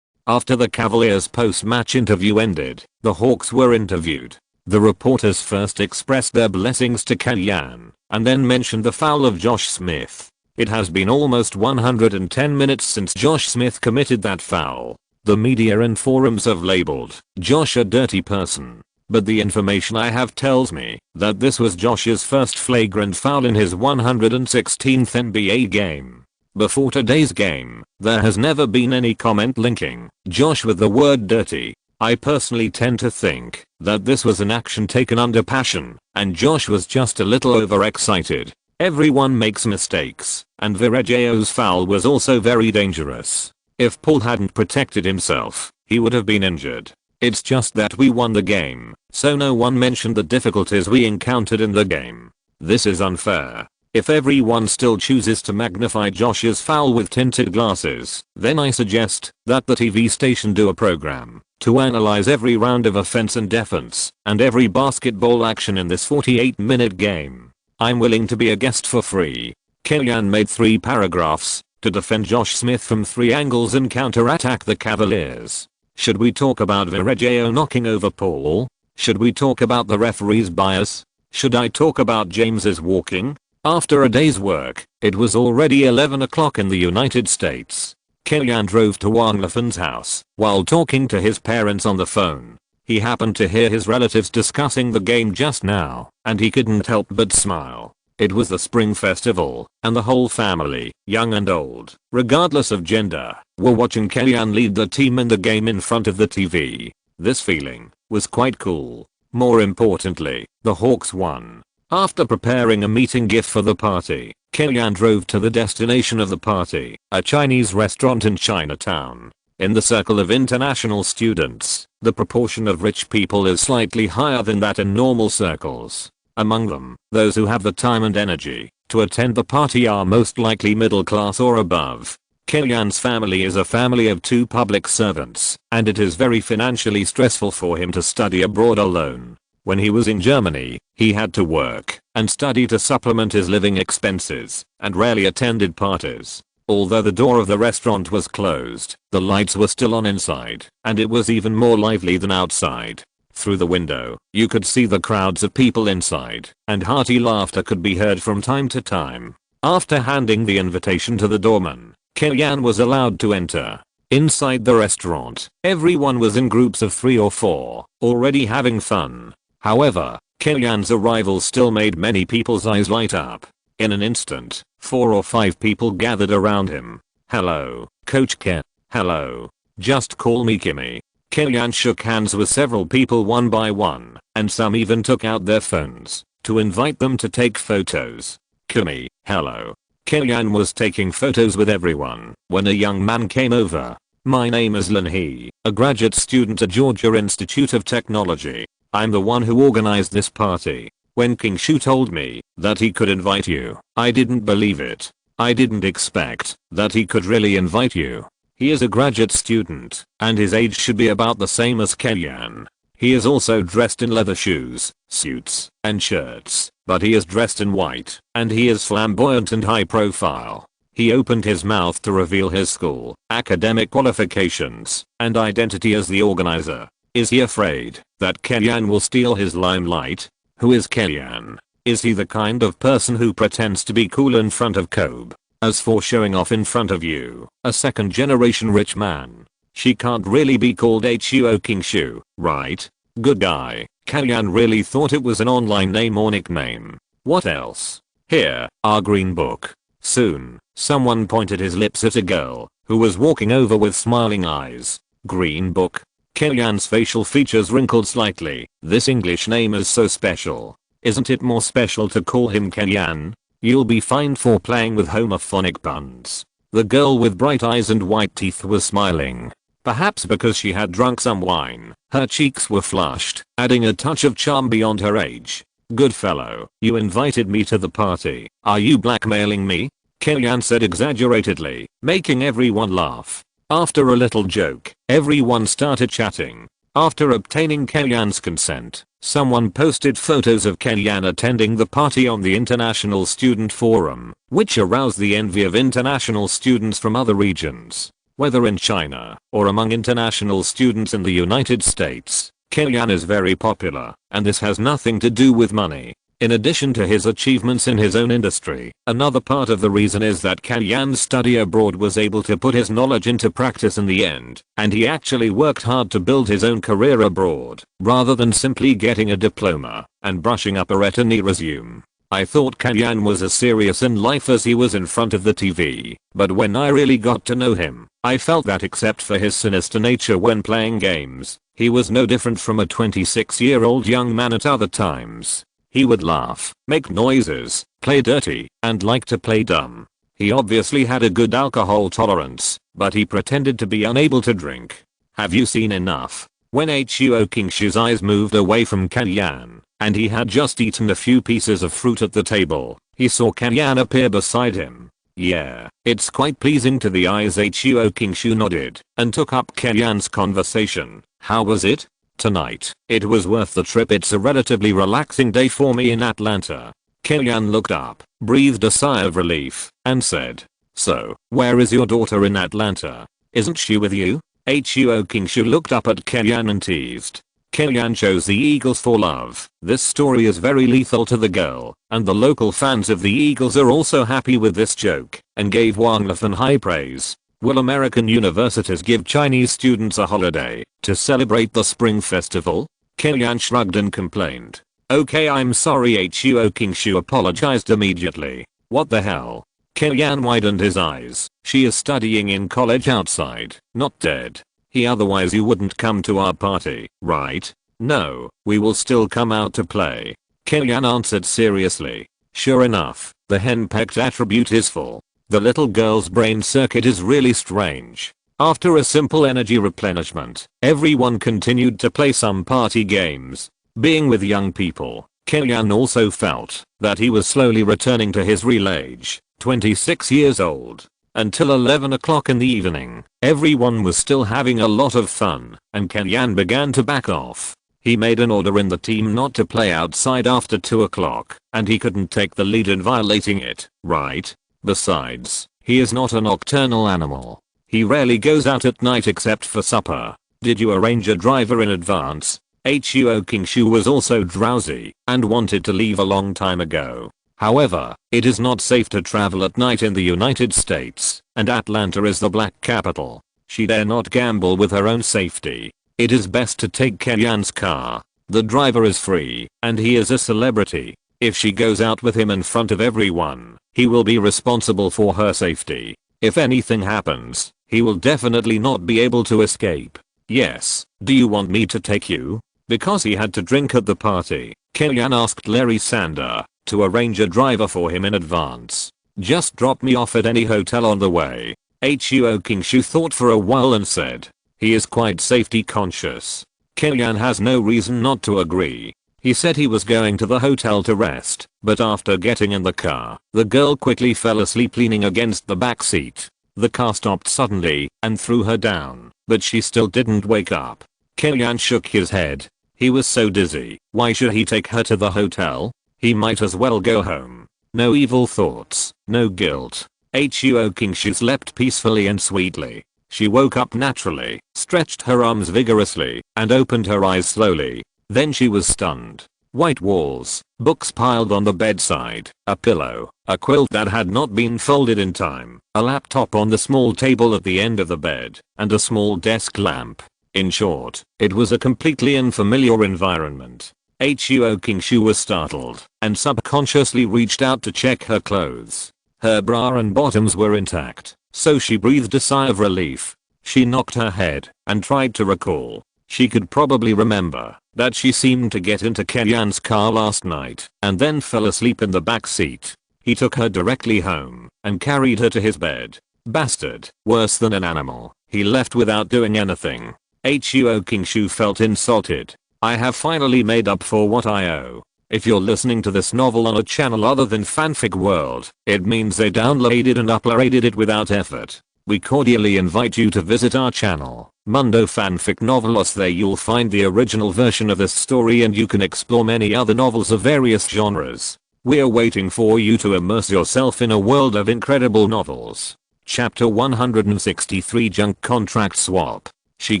After the Cavaliers post-match interview ended, the Hawks were interviewed. The reporters first expressed their blessings to Kellyanne, and then mentioned the foul of Josh Smith. It has been almost 110 minutes since Josh Smith committed that foul. The media and forums have labeled Josh a dirty person. But the information I have tells me that this was Josh's first flagrant foul in his 116th NBA game. Before today's game, there has never been any comment linking Josh with the word dirty. I personally tend to think that this was an action taken under passion, and Josh was just a little overexcited. Everyone makes mistakes, and Virgilio's foul was also very dangerous. If Paul hadn't protected himself, he would have been injured. It's just that we won the game, so no one mentioned the difficulties we encountered in the game. This is unfair. If everyone still chooses to magnify Josh's foul with tinted glasses, then I suggest that the TV station do a program to analyze every round of offense and defense, and every basketball action in this 48-minute game. I'm willing to be a guest for free. Kellyanne made 3 paragraphs to defend Josh Smith from 3 angles and counterattack the Cavaliers. Should we talk about Virgilio knocking over Paul? Should we talk about the referee's bias? Should I talk about James's walking? After a day's work, it was already 11 o'clock in the United States. Kellyanne drove to Wang Lefan's house while talking to his parents on the phone. He happened to hear his relatives discussing the game just now, and he couldn't help but smile. It was the spring festival, and the whole family, young and old, regardless of gender, were watching Kellyanne lead the team in the game in front of the TV. This feeling was quite cool. More importantly, the Hawks won. After preparing a meeting gift for the party, Kellyanne drove to the destination of the party, a Chinese restaurant in Chinatown. In the circle of international students, the proportion of rich people is slightly higher than that in normal circles. Among them, those who have the time and energy to attend the party are most likely middle class or above. Kilian's family is a family of 2 public servants, and it is very financially stressful for him to study abroad alone. When he was in Germany, he had to work and study to supplement his living expenses, and rarely attended parties. Although the door of the restaurant was closed, the lights were still on inside, and it was even more lively than outside. Through the window, you could see the crowds of people inside, and hearty laughter could be heard from time to time. After handing the invitation to the doorman, Kilian was allowed to enter. Inside the restaurant, everyone was in groups of 3 or 4, already having fun. However, Kilian's arrival still made many people's eyes light up. In an instant, 4 or 5 people gathered around him. "Hello, Coach Ken. Hello. Just call me Kimmy." Kilian shook hands with several people one by one, and some even took out their phones to invite them to take photos. "Kimmy, hello." Kilian was taking photos with everyone when a young man came over. "My name is Lin He, a graduate student at Georgia Institute of Technology. I'm the one who organized this party. When King Shu told me that he could invite you, I didn't believe it. I didn't expect that he could really invite you. He is a graduate student, and his age should be about the same as Kilian. He is also dressed in leather shoes, suits, and shirts, but he is dressed in white, and he is flamboyant and high profile." He opened his mouth to reveal his school, academic qualifications, and identity as the organizer. Is he afraid that Kilian will steal his limelight? Who is Kilian? Is he the kind of person who pretends to be cool in front of Kobe? As for showing off in front of you, a second generation rich man, she can't really be called Huo King Shu, right? Good guy. Kilian really thought it was an online name or nickname. What else? Here, our green book. Soon, someone pointed his lips at a girl who was walking over with smiling eyes. Green book. Kilian's facial features wrinkled slightly. This English name is so special. Isn't it more special to call him Kilian? You'll be fined for playing with homophonic puns. The girl with bright eyes and white teeth was smiling. Perhaps because she had drunk some wine, her cheeks were flushed, adding a touch of charm beyond her age. "Good fellow, you invited me to the party. Are you blackmailing me?" Kilian said exaggeratedly, making everyone laugh. After a little joke, everyone started chatting. After obtaining Kilian's consent, someone posted photos of Kilian attending the party on the International Student Forum, which aroused the envy of international students from other regions. Whether in China or among international students in the United States, Kilian is very popular, and this has nothing to do with money. In addition to his achievements in his own industry, another part of the reason is that Kilian's study abroad was able to put his knowledge into practice in the end, and he actually worked hard to build his own career abroad, rather than simply getting a diploma and brushing up a retinue resume. I thought Kilian was as serious in life as he was in front of the TV, but when I really got to know him, I felt that except for his sinister nature when playing games, he was no different from a 26-year-old young man at other times. He would laugh, make noises, play dirty, and like to play dumb. He obviously had a good alcohol tolerance, but he pretended to be unable to drink. Have you seen enough? When Huo King Shu's eyes moved away from Kilian, and he had just eaten a few pieces of fruit at the table, he saw Kilian appear beside him. Yeah, it's quite pleasing to the eyes. Huo King Shu nodded, and took up Kilian's conversation. How was it? Tonight, it was worth the trip. It's a relatively relaxing day for me in Atlanta. Kilian looked up, breathed a sigh of relief, and said, "So, where is your daughter in Atlanta? Isn't she with you?" Huo King Shu looked up at Kilian and teased. Kilian chose the Eagles for love. This story is very lethal to the girl, and the local fans of the Eagles are also happy with this joke, and gave Wang Lifan high praise. Will American universities give Chinese students a holiday to celebrate the Spring Festival? Kilian shrugged and complained. Okay, I'm sorry. Huo King Shu apologized immediately. What the hell? Kilian widened his eyes. She is studying in college outside, not dead. Otherwise you wouldn't come to our party, right? No, we will still come out to play. Kilian answered seriously. Sure enough, the henpecked attribute is full. The little girl's brain circuit is really strange. After a simple energy replenishment, everyone continued to play some party games. Being with young people, Kilian also felt that he was slowly returning to his real age, 26 years old. Until 11 o'clock in the evening, everyone was still having a lot of fun, and Kellyanne began to back off. He made an order in the team not to play outside after 2 o'clock, and he couldn't take the lead in violating it, right? Besides, he is not a nocturnal animal. He rarely goes out at night except for supper. Did you arrange a driver in advance? Huo Kingshu was also drowsy and wanted to leave a long time ago. However, it is not safe to travel at night in the United States, and Atlanta is the black capital. She dare not gamble with her own safety. It is best to take Kellyanne's car. The driver is free, and he is a celebrity. If she goes out with him in front of everyone, he will be responsible for her safety. If anything happens, he will definitely not be able to escape. Yes, do you want me to take you? Because he had to drink at the party, Kellyanne asked Larry Sander to arrange a driver for him in advance. Just drop me off at any hotel on the way. Huo Kingshu thought for a while and said, he is quite safety conscious. Kellyanne has no reason not to agree. He said he was going to the hotel to rest, but after getting in the car, the girl quickly fell asleep leaning against the back seat. The car stopped suddenly and threw her down, but she still didn't wake up. Kellyanne shook his head. He was so dizzy. Why should he take her to the hotel? He might as well go home. No evil thoughts, no guilt. Huo Kingshu slept peacefully and sweetly. She woke up naturally, stretched her arms vigorously, and opened her eyes slowly. Then she was stunned. White walls, books piled on the bedside, a pillow, a quilt that had not been folded in time, a laptop on the small table at the end of the bed, and a small desk lamp. In short, it was a completely unfamiliar environment. Huo Kingshu was startled and subconsciously reached out to check her clothes. Her bra and bottoms were intact, so she breathed a sigh of relief. She knocked her head and tried to recall. She could probably remember that she seemed to get into Kellyanne's car last night and then fell asleep in the back seat. He took her directly home and carried her to his bed. Bastard, worse than an animal. He left without doing anything. Huo Kingshu felt insulted. I have finally made up for what I owe. If you're listening to this novel on a channel other than Fanfic World, it means they downloaded and uploaded it without effort. We cordially invite you to visit our channel, Mundo Fanfic Novelos. There you'll find the original version of this story and you can explore many other novels of various genres. We're waiting for you to immerse yourself in a world of incredible novels. Chapter 163 Junk Contract Swap. She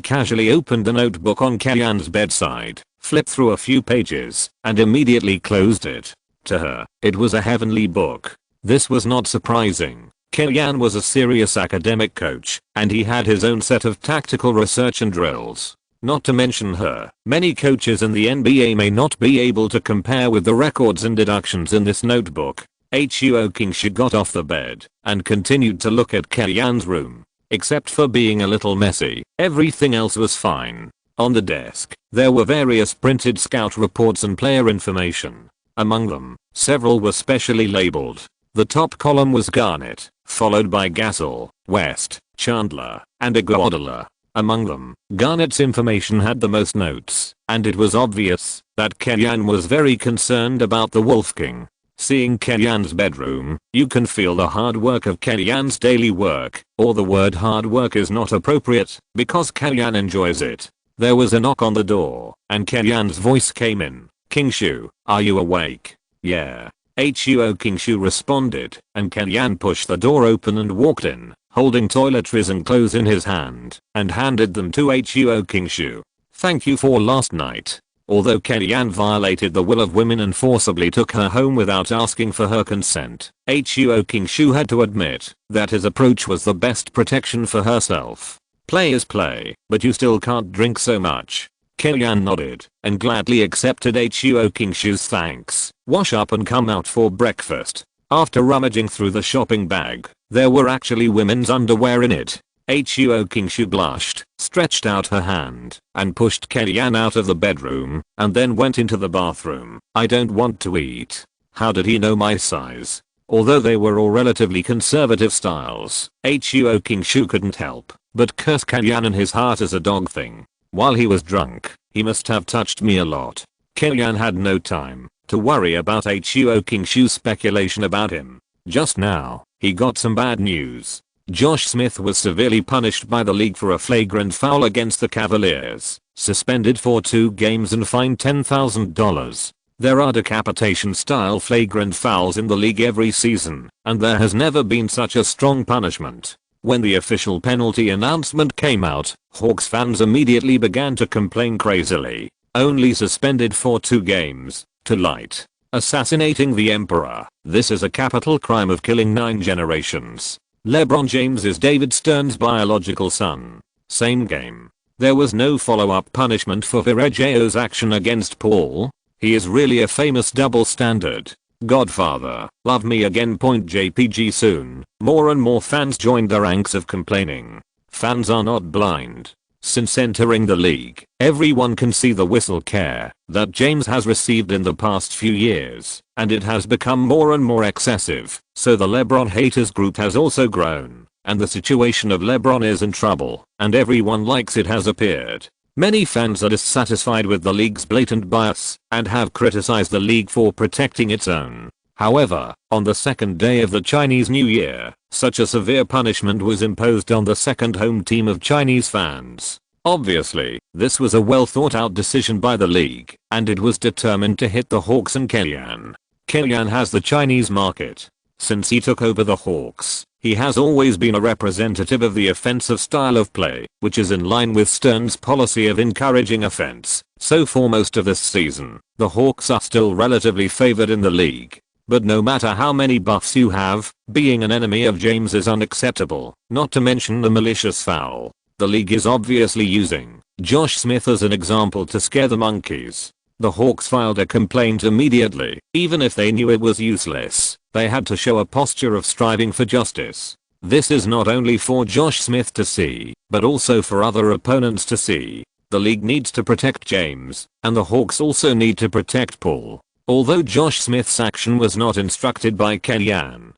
casually opened a notebook on Kellyanne's bedside, flipped through a few pages, and immediately closed it. To her, it was a heavenly book. This was not surprising. Kellyanne was a serious academic coach, and he had his own set of tactical research and drills. Not to mention her, many coaches in the NBA may not be able to compare with the records and deductions in this notebook. Huo Kingshu got off the bed and continued to look at Kellyanne's room. Except for being a little messy, everything else was fine. On the desk, there were various printed scout reports and player information. Among them, several were specially labeled. The top column was Garnett, followed by Gasol, West, Chandler, and Iguodala. Among them, Garnett's information had the most notes, and it was obvious that Kellyanne was very concerned about the Wolf King. Seeing Kellyanne's bedroom, you can feel the hard work of Kellyanne's daily work, or the word hard work is not appropriate, because Kellyanne enjoys it. There was a knock on the door, and Kellyanne's voice came in. Kingshu, are you awake? Yeah. Huo Kingshu responded, and Kellyanne pushed the door open and walked in, holding toiletries and clothes in his hand, and handed them to Huo Kingshu. Thank you for last night. Although Kellyanne violated the will of women and forcibly took her home without asking for her consent, Huo Kingshu had to admit that his approach was the best protection for herself. Play is play, but you still can't drink so much. Kellyanne nodded and gladly accepted Huo Kingshu's thanks. Wash up and come out for breakfast. After rummaging through the shopping bag, there were actually women's underwear in it. Huo Kingshu blushed, stretched out her hand, and pushed Kellyanne out of the bedroom, and then went into the bathroom. I don't want to eat. How did he know my size? Although they were all relatively conservative styles, Huo Kingshu couldn't help but curse Kellyanne in his heart as a dog thing. While he was drunk, he must have touched me a lot. Kellyanne had no time to worry about Huo Kingshu's speculation about him. Just now, he got some bad news. Josh Smith was severely punished by the league for a flagrant foul against the Cavaliers, suspended for 2 games and fined $10,000. There are decapitation-style flagrant fouls in the league every season, and there has never been such a strong punishment. When the official penalty announcement came out, Hawks fans immediately began to complain crazily. Only suspended for 2 games, to light. Assassinating the emperor. This is a capital crime of killing 9 generations. LeBron James is David Stern's biological son. Same game. There was no follow-up punishment for Virgilio's action against Paul. He is really a famous double standard. Godfather, love me again. JPG soon. More and more fans joined the ranks of complaining. Fans are not blind. Since entering the league, everyone can see the whistle care that James has received in the past few years, and it has become more and more excessive, so the LeBron haters group has also grown, and the situation of LeBron is in trouble, and everyone likes it has appeared. Many fans are dissatisfied with the league's blatant bias and have criticized the league for protecting its own. However, on the second day of the Chinese New Year, such a severe punishment was imposed on the second home team of Chinese fans. Obviously, this was a well thought out decision by the league, and it was determined to hit the Hawks and Kellyan. Kellyan has the Chinese market. Since he took over the Hawks, he has always been a representative of the offensive style of play, which is in line with Stern's policy of encouraging offense. So for most of this season, the Hawks are still relatively favored in the league. But no matter how many buffs you have, being an enemy of James is unacceptable, not to mention the malicious foul. The league is obviously using Josh Smith as an example to scare the monkeys. The Hawks filed a complaint immediately, even if they knew it was useless. They had to show a posture of striving for justice. This is not only for Josh Smith to see, but also for other opponents to see. The league needs to protect James, and the Hawks also need to protect Paul. Although Josh Smith's action was not instructed by Kellyan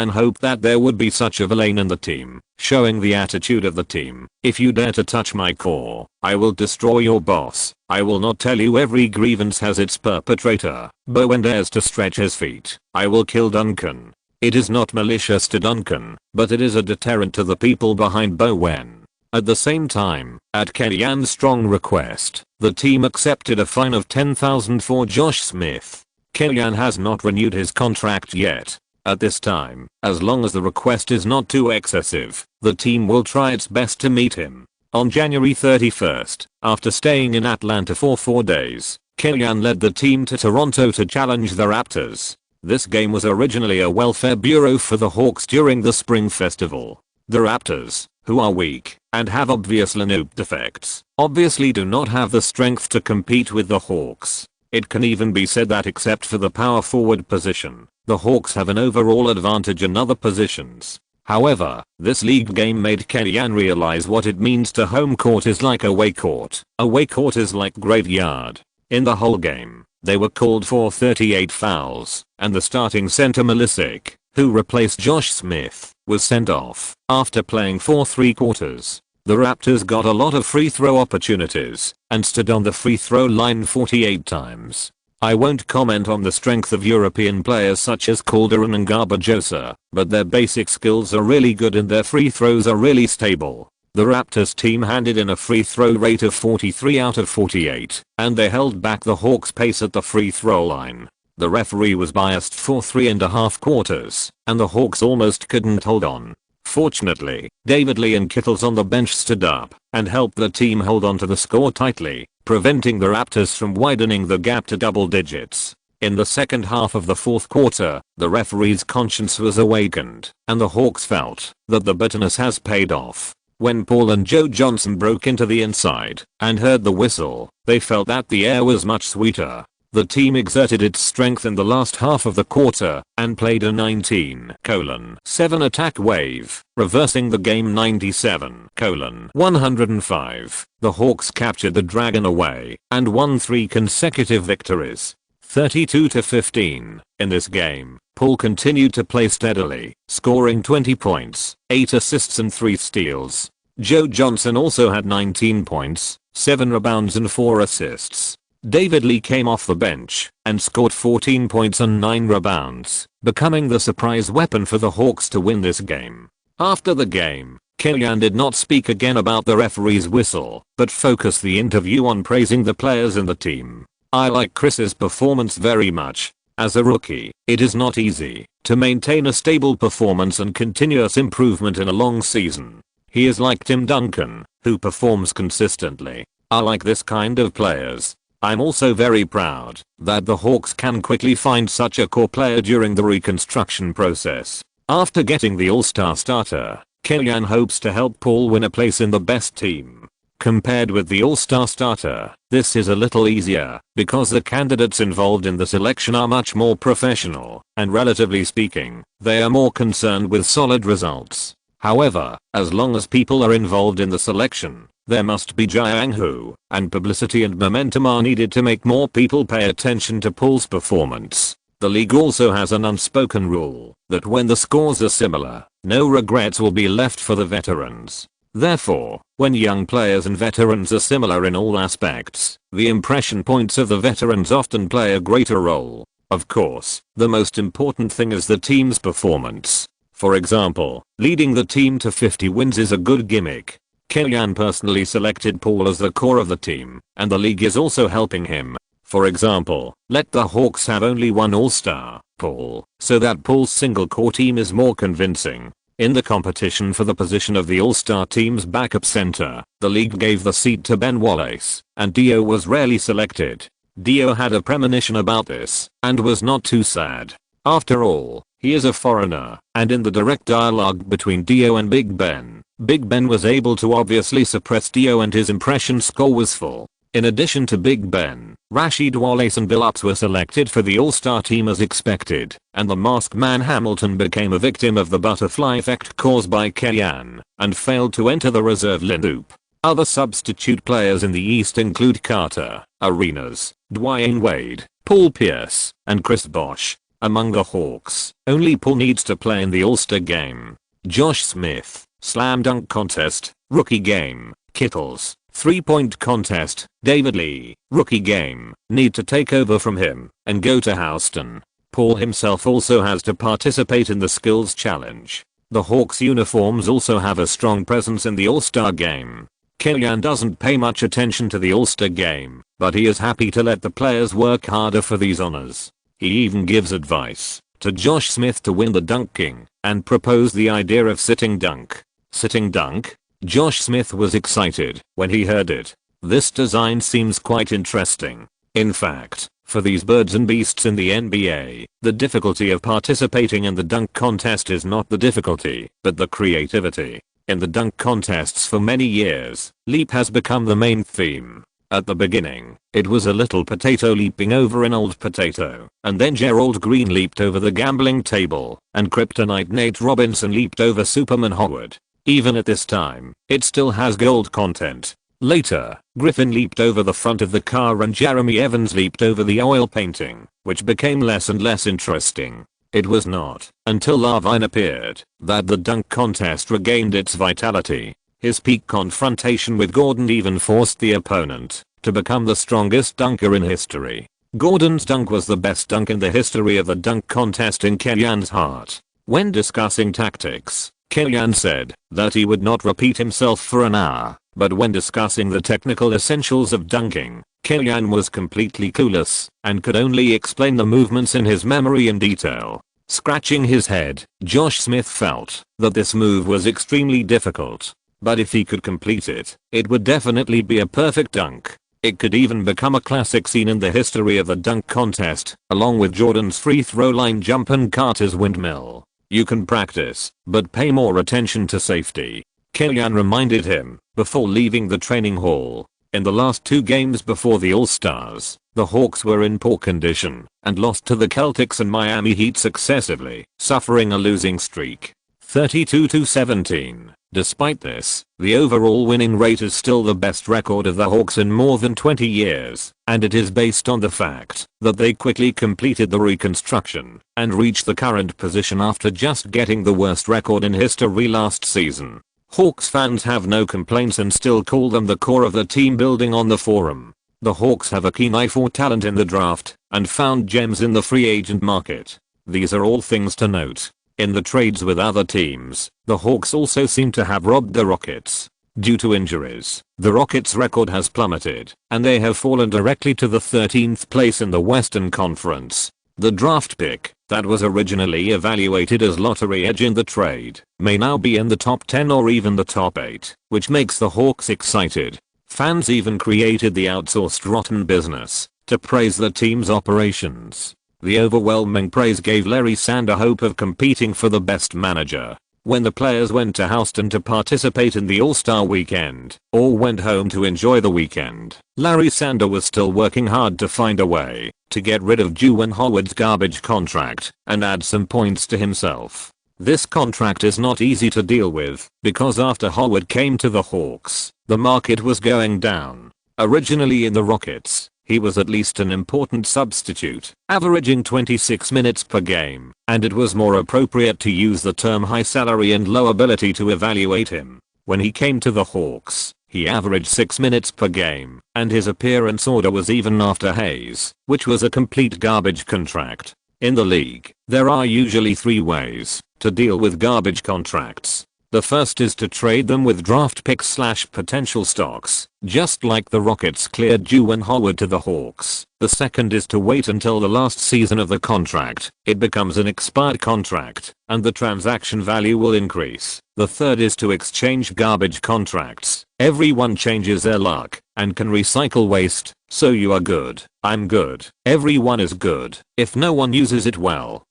hoped that there would be such a villain in the team, showing the attitude of the team. If you dare to touch my core, I will destroy your boss. I will not tell you every grievance has its perpetrator. Bowen dares to stretch his feet. I will kill Duncan. It is not malicious to Duncan, but it is a deterrent to the people behind Bowen. At the same time, at Kellyan's strong request, the team accepted a fine of $10,000 for Josh Smith. Kellyan has not renewed his contract yet. At this time, as long as the request is not too excessive, the team will try its best to meet him. On January 31st, after staying in Atlanta for 4 days, Kellyan led the team to Toronto to challenge the Raptors. This game was originally a welfare bureau for the Hawks during the spring festival. The Raptors, who are weak and have obvious lineup defects, obviously do not have the strength to compete with the Hawks. It can even be said that except for the power forward position, the Hawks have an overall advantage in other positions. However, this league game made Kellyan realize what it means to home court is like away court. Away court is like graveyard. In the whole game, they were called for 38 fouls, and the starting center Milicic, who replaced Josh Smith, was sent off after playing for 3 quarters. The Raptors got a lot of free throw opportunities and stood on the free throw line 48 times. I won't comment on the strength of European players such as Calderon and Garbajosa, but their basic skills are really good and their free throws are really stable. The Raptors team handed in a free throw rate of 43 out of 48, and they held back the Hawks' pace at the free throw line. The referee was biased for 3.5 quarters, and the Hawks almost couldn't hold on. Fortunately, David Lee and Kittles on the bench stood up and helped the team hold on to the score tightly, preventing the Raptors from widening the gap to double digits. In the second half of the fourth quarter, the referee's conscience was awakened, and the Hawks felt that the bitterness has paid off. When Paul and Joe Johnson broke into the inside and heard the whistle, they felt that the air was much sweeter. The team exerted its strength in the last half of the quarter and played a 19:7 attack wave, reversing the game 97:105. The Hawks captured the Dragon away and won 3 consecutive victories, 32-15. In this game, Paul continued to play steadily, scoring 20 points, 8 assists and 3 steals. Joe Johnson also had 19 points, 7 rebounds and 4 assists. David Lee came off the bench and scored 14 points and 9 rebounds, becoming the surprise weapon for the Hawks to win this game. After the game, Killian did not speak again about the referee's whistle, but focused the interview on praising the players in the team. I like Chris's performance very much. As a rookie, it is not easy to maintain a stable performance and continuous improvement in a long season. He is like Tim Duncan, who performs consistently. I like this kind of players. I'm also very proud that the Hawks can quickly find such a core player during the reconstruction process. After getting the All-Star starter, Killian hopes to help Paul win a place in the best team. Compared with the All-Star starter, this is a little easier because the candidates involved in the selection are much more professional, and relatively speaking, they are more concerned with solid results. However, as long as people are involved in the selection, there must be jianghu, and publicity and momentum are needed to make more people pay attention to Paul's performance. The league also has an unspoken rule that when the scores are similar, no regrets will be left for the veterans. Therefore, when young players and veterans are similar in all aspects, the impression points of the veterans often play a greater role. Of course, the most important thing is the team's performance. For example, leading the team to 50 wins is a good gimmick. Killian personally selected Paul as the core of the team, and the league is also helping him. For example, let the Hawks have only one All-Star, Paul, so that Paul's single core team is more convincing. In the competition for the position of the All-Star team's backup center, the league gave the seat to Ben Wallace, and Dio was rarely selected. Dio had a premonition about this, and was not too sad. After all, he is a foreigner, and in the direct dialogue between Dio and Big Ben was able to obviously suppress Dio and his impression score was full. In addition to Big Ben, Rasheed Wallace and Billups were selected for the All-Star team as expected, and the masked man Hamilton became a victim of the butterfly effect caused by Killian, and failed to enter the reserve lineup. Other substitute players in the East include Carter, Arenas, Dwayne Wade, Paul Pierce, and Chris Bosh. Among the Hawks, only Paul needs to play in the All-Star game. Josh Smith, slam dunk contest, rookie game, Kittles, 3-point contest, David Lee, rookie game, need to take over from him and go to Houston. Paul himself also has to participate in the skills challenge. The Hawks uniforms also have a strong presence in the All-Star game. Killian doesn't pay much attention to the All-Star game, but he is happy to let the players work harder for these honors. He even gives advice to Josh Smith to win the dunking and propose the idea of sitting dunk. Sitting dunk? Josh Smith was excited when he heard it. This design seems quite interesting. In fact, for these birds and beasts in the NBA, the difficulty of participating in the dunk contest is not the difficulty, but the creativity. In the dunk contests for many years, leap has become the main theme. At the beginning, it was a little potato leaping over an old potato, and then Gerald Green leaped over the gambling table, and Kryptonite Nate Robinson leaped over Superman Howard. Even at this time, it still has gold content. Later, Griffin leaped over the front of the car and Jeremy Evans leaped over the oil painting, which became less and less interesting. It was not until Larvine appeared that the dunk contest regained its vitality. His peak confrontation with Gordon even forced the opponent to become the strongest dunker in history. Gordon's dunk was the best dunk in the history of the dunk contest in Killian's heart. When discussing tactics, Killian said that he would not repeat himself for an hour, but when discussing the technical essentials of dunking, Killian was completely clueless and could only explain the movements in his memory in detail. Scratching his head, Josh Smith felt that this move was extremely difficult. But if he could complete it, it would definitely be a perfect dunk. It could even become a classic scene in the history of the dunk contest, along with Jordan's free throw line jump and Carter's windmill. You can practice, but pay more attention to safety. Killian reminded him before leaving the training hall. In the last 2 games before the All-Stars, the Hawks were in poor condition and lost to the Celtics and Miami Heat successively, suffering a losing streak. 32-17. Despite this, the overall winning rate is still the best record of the Hawks in more than 20 years, and it is based on the fact that they quickly completed the reconstruction and reached the current position after just getting the worst record in history last season. Hawks fans have no complaints and still call them the core of the team building on the forum. The Hawks have a keen eye for talent in the draft and found gems in the free agent market. These are all things to note. In the trades with other teams, the Hawks also seem to have robbed the Rockets. Due to injuries, the Rockets' record has plummeted, and they have fallen directly to the 13th place in the Western Conference. The draft pick, that was originally evaluated as lottery edge in the trade, may now be in the top 10 or even the top 8, which makes the Hawks excited. Fans even created the outsourced rotten business to praise the team's operations. The overwhelming praise gave Larry Sander hope of competing for the best manager. When the players went to Houston to participate in the All-Star weekend, or went home to enjoy the weekend, Larry Sander was still working hard to find a way to get rid of Juwan Howard's garbage contract and add some points to himself. This contract is not easy to deal with because after Howard came to the Hawks, the market was going down. Originally in the Rockets, he was at least an important substitute, averaging 26 minutes per game, and it was more appropriate to use the term high salary and low ability to evaluate him. When he came to the Hawks, he averaged 6 minutes per game, and his appearance order was even after Hayes, which was a complete garbage contract. In the league, there are usually 3 ways to deal with garbage contracts. The first is to trade them with draft picks / potential stocks, just like the Rockets cleared Juwan Howard to the Hawks. The second is to wait until the last season of the contract. It becomes an expired contract, and the transaction value will increase. The third is to exchange garbage contracts. Everyone changes their luck and can recycle waste, so you are good, I'm good, everyone is good, if no one uses it well.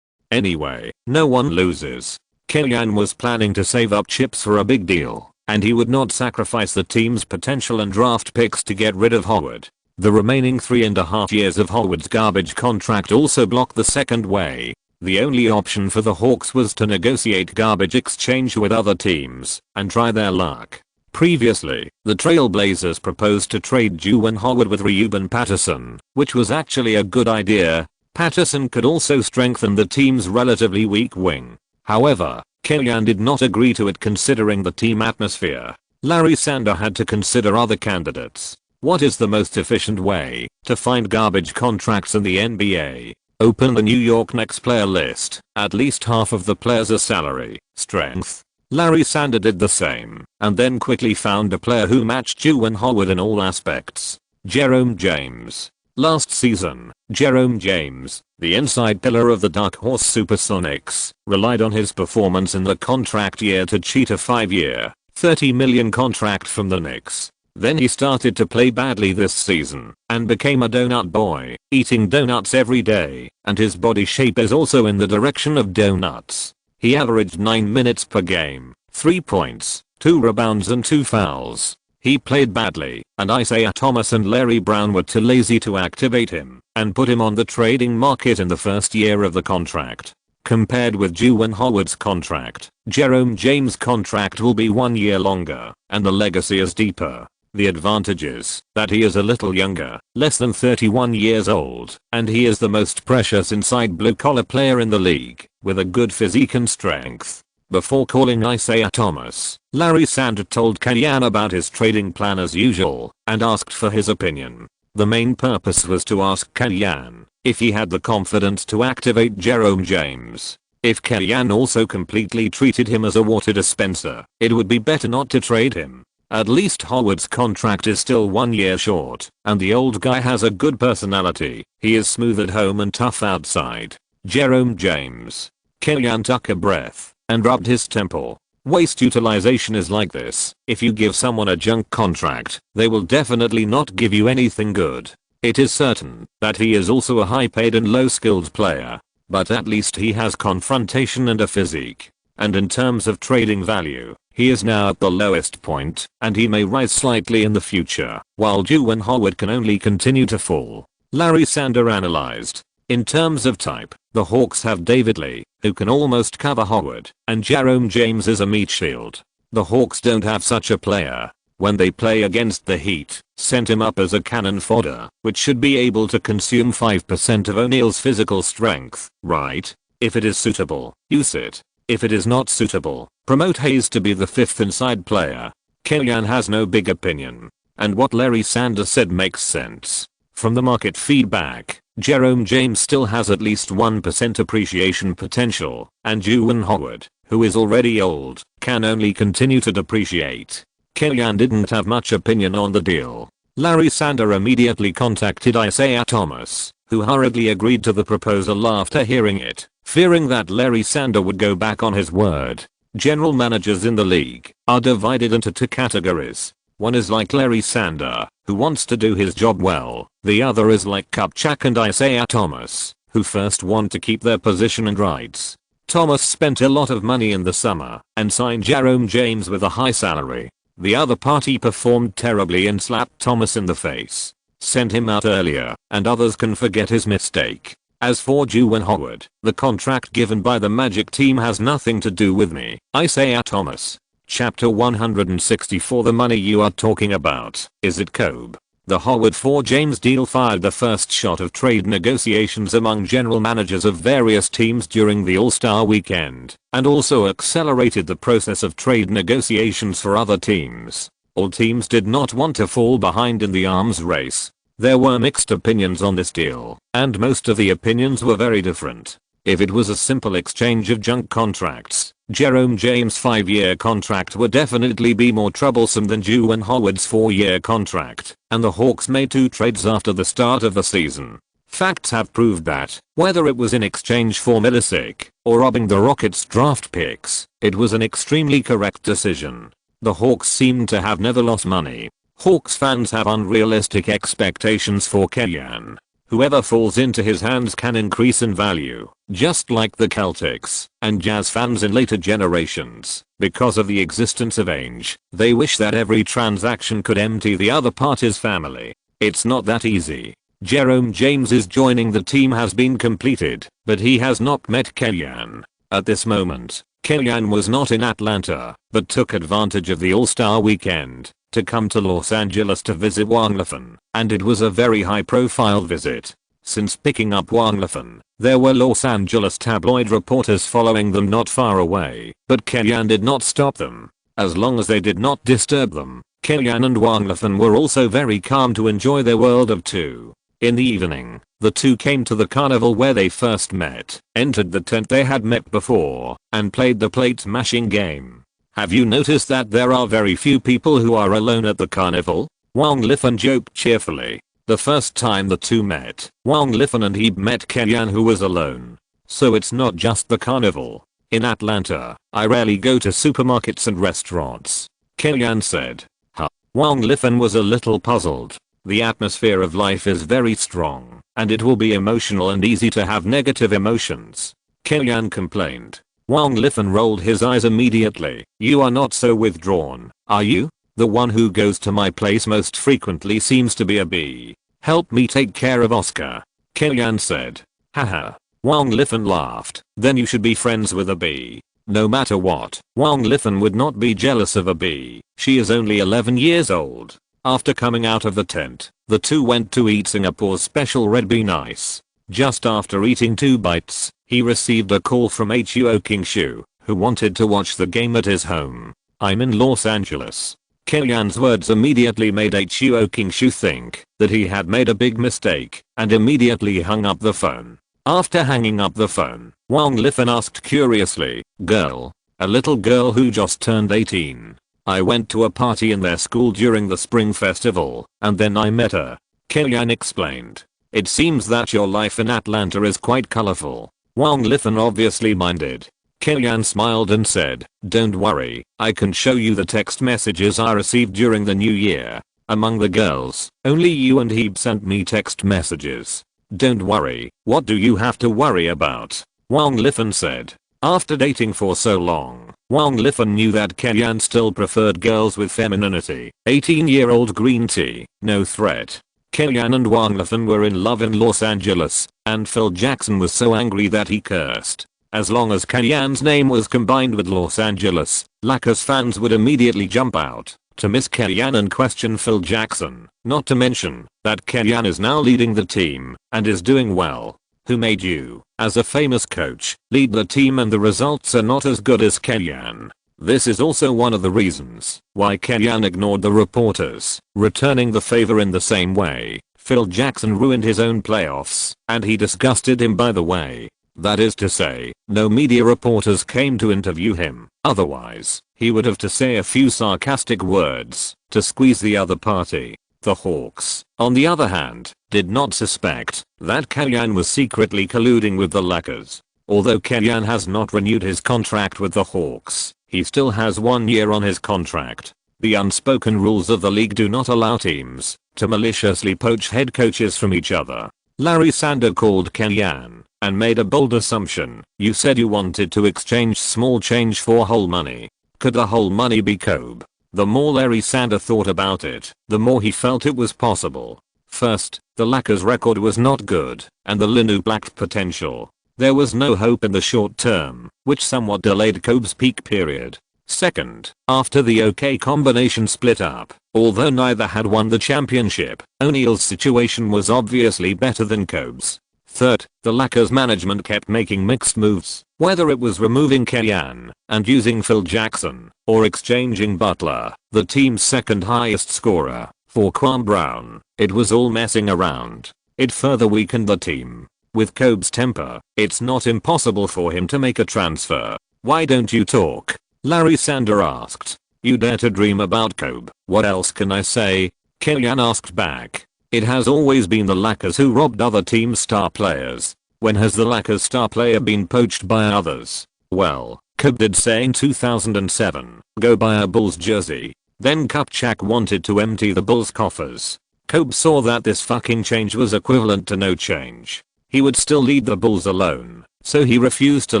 Anyway, no one loses. Kellyan was planning to save up chips for a big deal, and he would not sacrifice the team's potential and draft picks to get rid of Howard. The remaining 3.5 years of Howard's garbage contract also blocked the second way. The only option for the Hawks was to negotiate garbage exchange with other teams and try their luck. Previously, the Trailblazers proposed to trade Juwan Howard with Reuben Patterson, which was actually a good idea. Patterson could also strengthen the team's relatively weak wing. However, Kellyan did not agree to it considering the team atmosphere. Larry Sander had to consider other candidates. What is the most efficient way to find garbage contracts in the NBA? Open the New York Knicks player list. At least half of the players are salary, strength. Larry Sander did the same, and then quickly found a player who matched Juwan Howard in all aspects. Jerome James. Last season, Jerome James, the inside pillar of the Dark Horse Supersonics, relied on his performance in the contract year to cheat a 5-year, $30 million contract from the Knicks. Then he started to play badly this season and became a donut boy, eating donuts every day, and his body shape is also in the direction of donuts. He averaged 9 minutes per game, 3 points, 2 rebounds and 2 fouls. He played badly, and Isaiah Thomas and Larry Brown were too lazy to activate him and put him on the trading market in the first year of the contract. Compared with Juwan Howard's contract, Jerome James' contract will be 1 year longer, and the legacy is deeper. The advantage is that he is a little younger, less than 31 years old, and he is the most precious inside blue-collar player in the league, with a good physique and strength. Before calling Isaiah Thomas, Larry Sander told Kellyan about his trading plan as usual and asked for his opinion. The main purpose was to ask Kellyan if he had the confidence to activate Jerome James. If Kellyan also completely treated him as a water dispenser, it would be better not to trade him. At least Howard's contract is still 1 year short, and the old guy has a good personality. He is smooth at home and tough outside. Jerome James. Kellyan took a breath and rubbed his temple. Waste utilization is like this. If you give someone a junk contract, they will definitely not give you anything good. It is certain that he is also a high-paid and low-skilled player, but at least he has confrontation and a physique. And in terms of trading value, he is now at the lowest point, and he may rise slightly in the future, while Juwan Howard can only continue to fall. Larry Sander analyzed. In terms of type, the Hawks have David Lee, who can almost cover Howard, and Jerome James is a meat shield. The Hawks don't have such a player. When they play against the Heat, send him up as a cannon fodder, which should be able to consume 5% of O'Neal's physical strength, right? If it is suitable, use it. If it is not suitable, promote Hayes to be the 5th inside player. Kellyan has no big opinion, and what Larry Sander said makes sense. From the market feedback, Jerome James still has at least 1% appreciation potential, and Juwan Howard, who is already old, can only continue to depreciate. Kellyanne didn't have much opinion on the deal. Larry Sander immediately contacted Isaiah Thomas, who hurriedly agreed to the proposal after hearing it, fearing that Larry Sander would go back on his word. General managers in the league are divided into two categories. One is like Larry Sander, who wants to do his job well. The other is like Kupchak and Isaiah Thomas, who first want to keep their position and rights. Thomas spent a lot of money in the summer and signed Jerome James with a high salary. The other party performed terribly and slapped Thomas in the face, sent him out earlier, and others can forget his mistake. As for Juwan Howard, the contract given by the Magic team has nothing to do with me. Isaiah Thomas. Chapter 164. The money you are talking about, is it Kobe? The Howard for James deal fired the first shot of trade negotiations among general managers of various teams during the All-Star weekend, and also accelerated the process of trade negotiations for other teams. All teams did not want to fall behind in the arms race. There were mixed opinions on this deal, and most of the opinions were very different. If it was a simple exchange of junk contracts, Jerome James' 5-year contract would definitely be more troublesome than Juwan Howard's 4-year contract, and the Hawks made 2 trades after the start of the season. Facts have proved that, whether it was in exchange for Milicic or robbing the Rockets' draft picks, it was an extremely correct decision. The Hawks seem to have never lost money. Hawks fans have unrealistic expectations for Kellyanne. Whoever falls into his hands can increase in value, just like the Celtics and Jazz fans in later generations. Because of the existence of Ainge, they wish that every transaction could empty the other party's family. It's not that easy. Jerome James's joining the team has been completed, but he has not met Kellyanne. At this moment, Kellyanne was not in Atlanta, but took advantage of the All-Star weekend to come to Los Angeles to visit Wang Lifan, and it was a very high-profile visit. Since picking up Wang Lifan, there were Los Angeles tabloid reporters following them not far away, but Kellyanne did not stop them. As long as they did not disturb them, Kellyanne and Wang Lifan were also very calm to enjoy their world of two. In the evening, the two came to the carnival where they first met, entered the tent they had met before, and played the plate mashing game. Have you noticed that there are very few people who are alone at the carnival? Wang Lifan joked cheerfully. The first time the two met, Wang Lifan and Hebe met Kellyanne, who was alone. So it's not just the carnival. In Atlanta, I rarely go to supermarkets and restaurants, Kellyanne said. Huh. Wang Lifan was a little puzzled. The atmosphere of life is very strong, and it will be emotional and easy to have negative emotions, Kellyanne complained. Wang Lifan rolled his eyes immediately. You are not so withdrawn, are you? The one who goes to my place most frequently seems to be a bee. Help me take care of Oscar, Kellyanne said. Haha. Wang Lifan laughed. Then you should be friends with a bee. No matter what, Wang Lifan would not be jealous of a bee. She is only 11 years old. After coming out of the tent, the two went to eat Singapore's special redefine. Just after eating 2 bites, he received a call from Huo Kingshu, who wanted to watch the game at his home. I'm in Los Angeles. Kellyanne's words immediately made Huo Kingshu think that he had made a big mistake, and immediately hung up the phone. After hanging up the phone, Wang Lifan asked curiously, girl? A little girl who just turned 18. I went to a party in their school during the spring festival, and then I met her, Kellyanne explained. It seems that your life in Atlanta is quite colorful. Wang Lifan obviously minded. Kellyanne smiled and said, don't worry, I can show you the text messages I received during the new year. Among the girls, only you and Hebe sent me text messages. Don't worry, what do you have to worry about? Wang Lifan said. After dating for so long, Wang Lifan knew that Kellyanne still preferred girls with femininity. 18-year-old green tea, no threat. Kellyanne and Wang Lifan were in love in Los Angeles, and Phil Jackson was so angry that he cursed. As long as Kellyanne's name was combined with Los Angeles, Lakers fans would immediately jump out to miss Kellyanne and question Phil Jackson, not to mention that Kellyanne is now leading the team and is doing well. Who made you, as a famous coach, lead the team and the results are not as good as Kellyanne? This is also one of the reasons why Kellyanne ignored the reporters, returning the favor in the same way Phil Jackson ruined his own playoffs, and he disgusted him by the way. That is to say, no media reporters came to interview him, otherwise, he would have to say a few sarcastic words to squeeze the other party. The Hawks, on the other hand, did not suspect that Kellyan was secretly colluding with the Lakers. Although Kellyan has not renewed his contract with the Hawks, he still has 1 year on his contract. The unspoken rules of the league do not allow teams to maliciously poach head coaches from each other. Larry Sander called Kellyan and made a bold assumption. You said you wanted to exchange small change for whole money. Could the whole money be Kobe? The more Larry Sander thought about it, the more he felt it was possible. First, the Lakers' record was not good, and the lineup lacked potential. There was no hope in the short term, which somewhat delayed Kobe's peak period. Second, after the OK combination split up, although neither had won the championship, O'Neal's situation was obviously better than Kobe's. Third, the Lakers management kept making mixed moves, whether it was removing Kellyan and using Phil Jackson, or exchanging Butler, the team's second highest scorer, for Kobe Bryant. It was all messing around. It further weakened the team. With Kobe's temper, it's not impossible for him to make a transfer. Why don't you talk? Larry Sander asked. You dare to dream about Kobe. What else can I say? Kellyan asked back. It has always been the Lakers who robbed other teams' star players. When has the Lakers star player been poached by others? Well, Kobe did say in 2007, go buy a Bulls jersey. Then Kupchak wanted to empty the Bulls coffers. Kobe saw that this fucking change was equivalent to no change. He would still lead the Bulls alone, so he refused to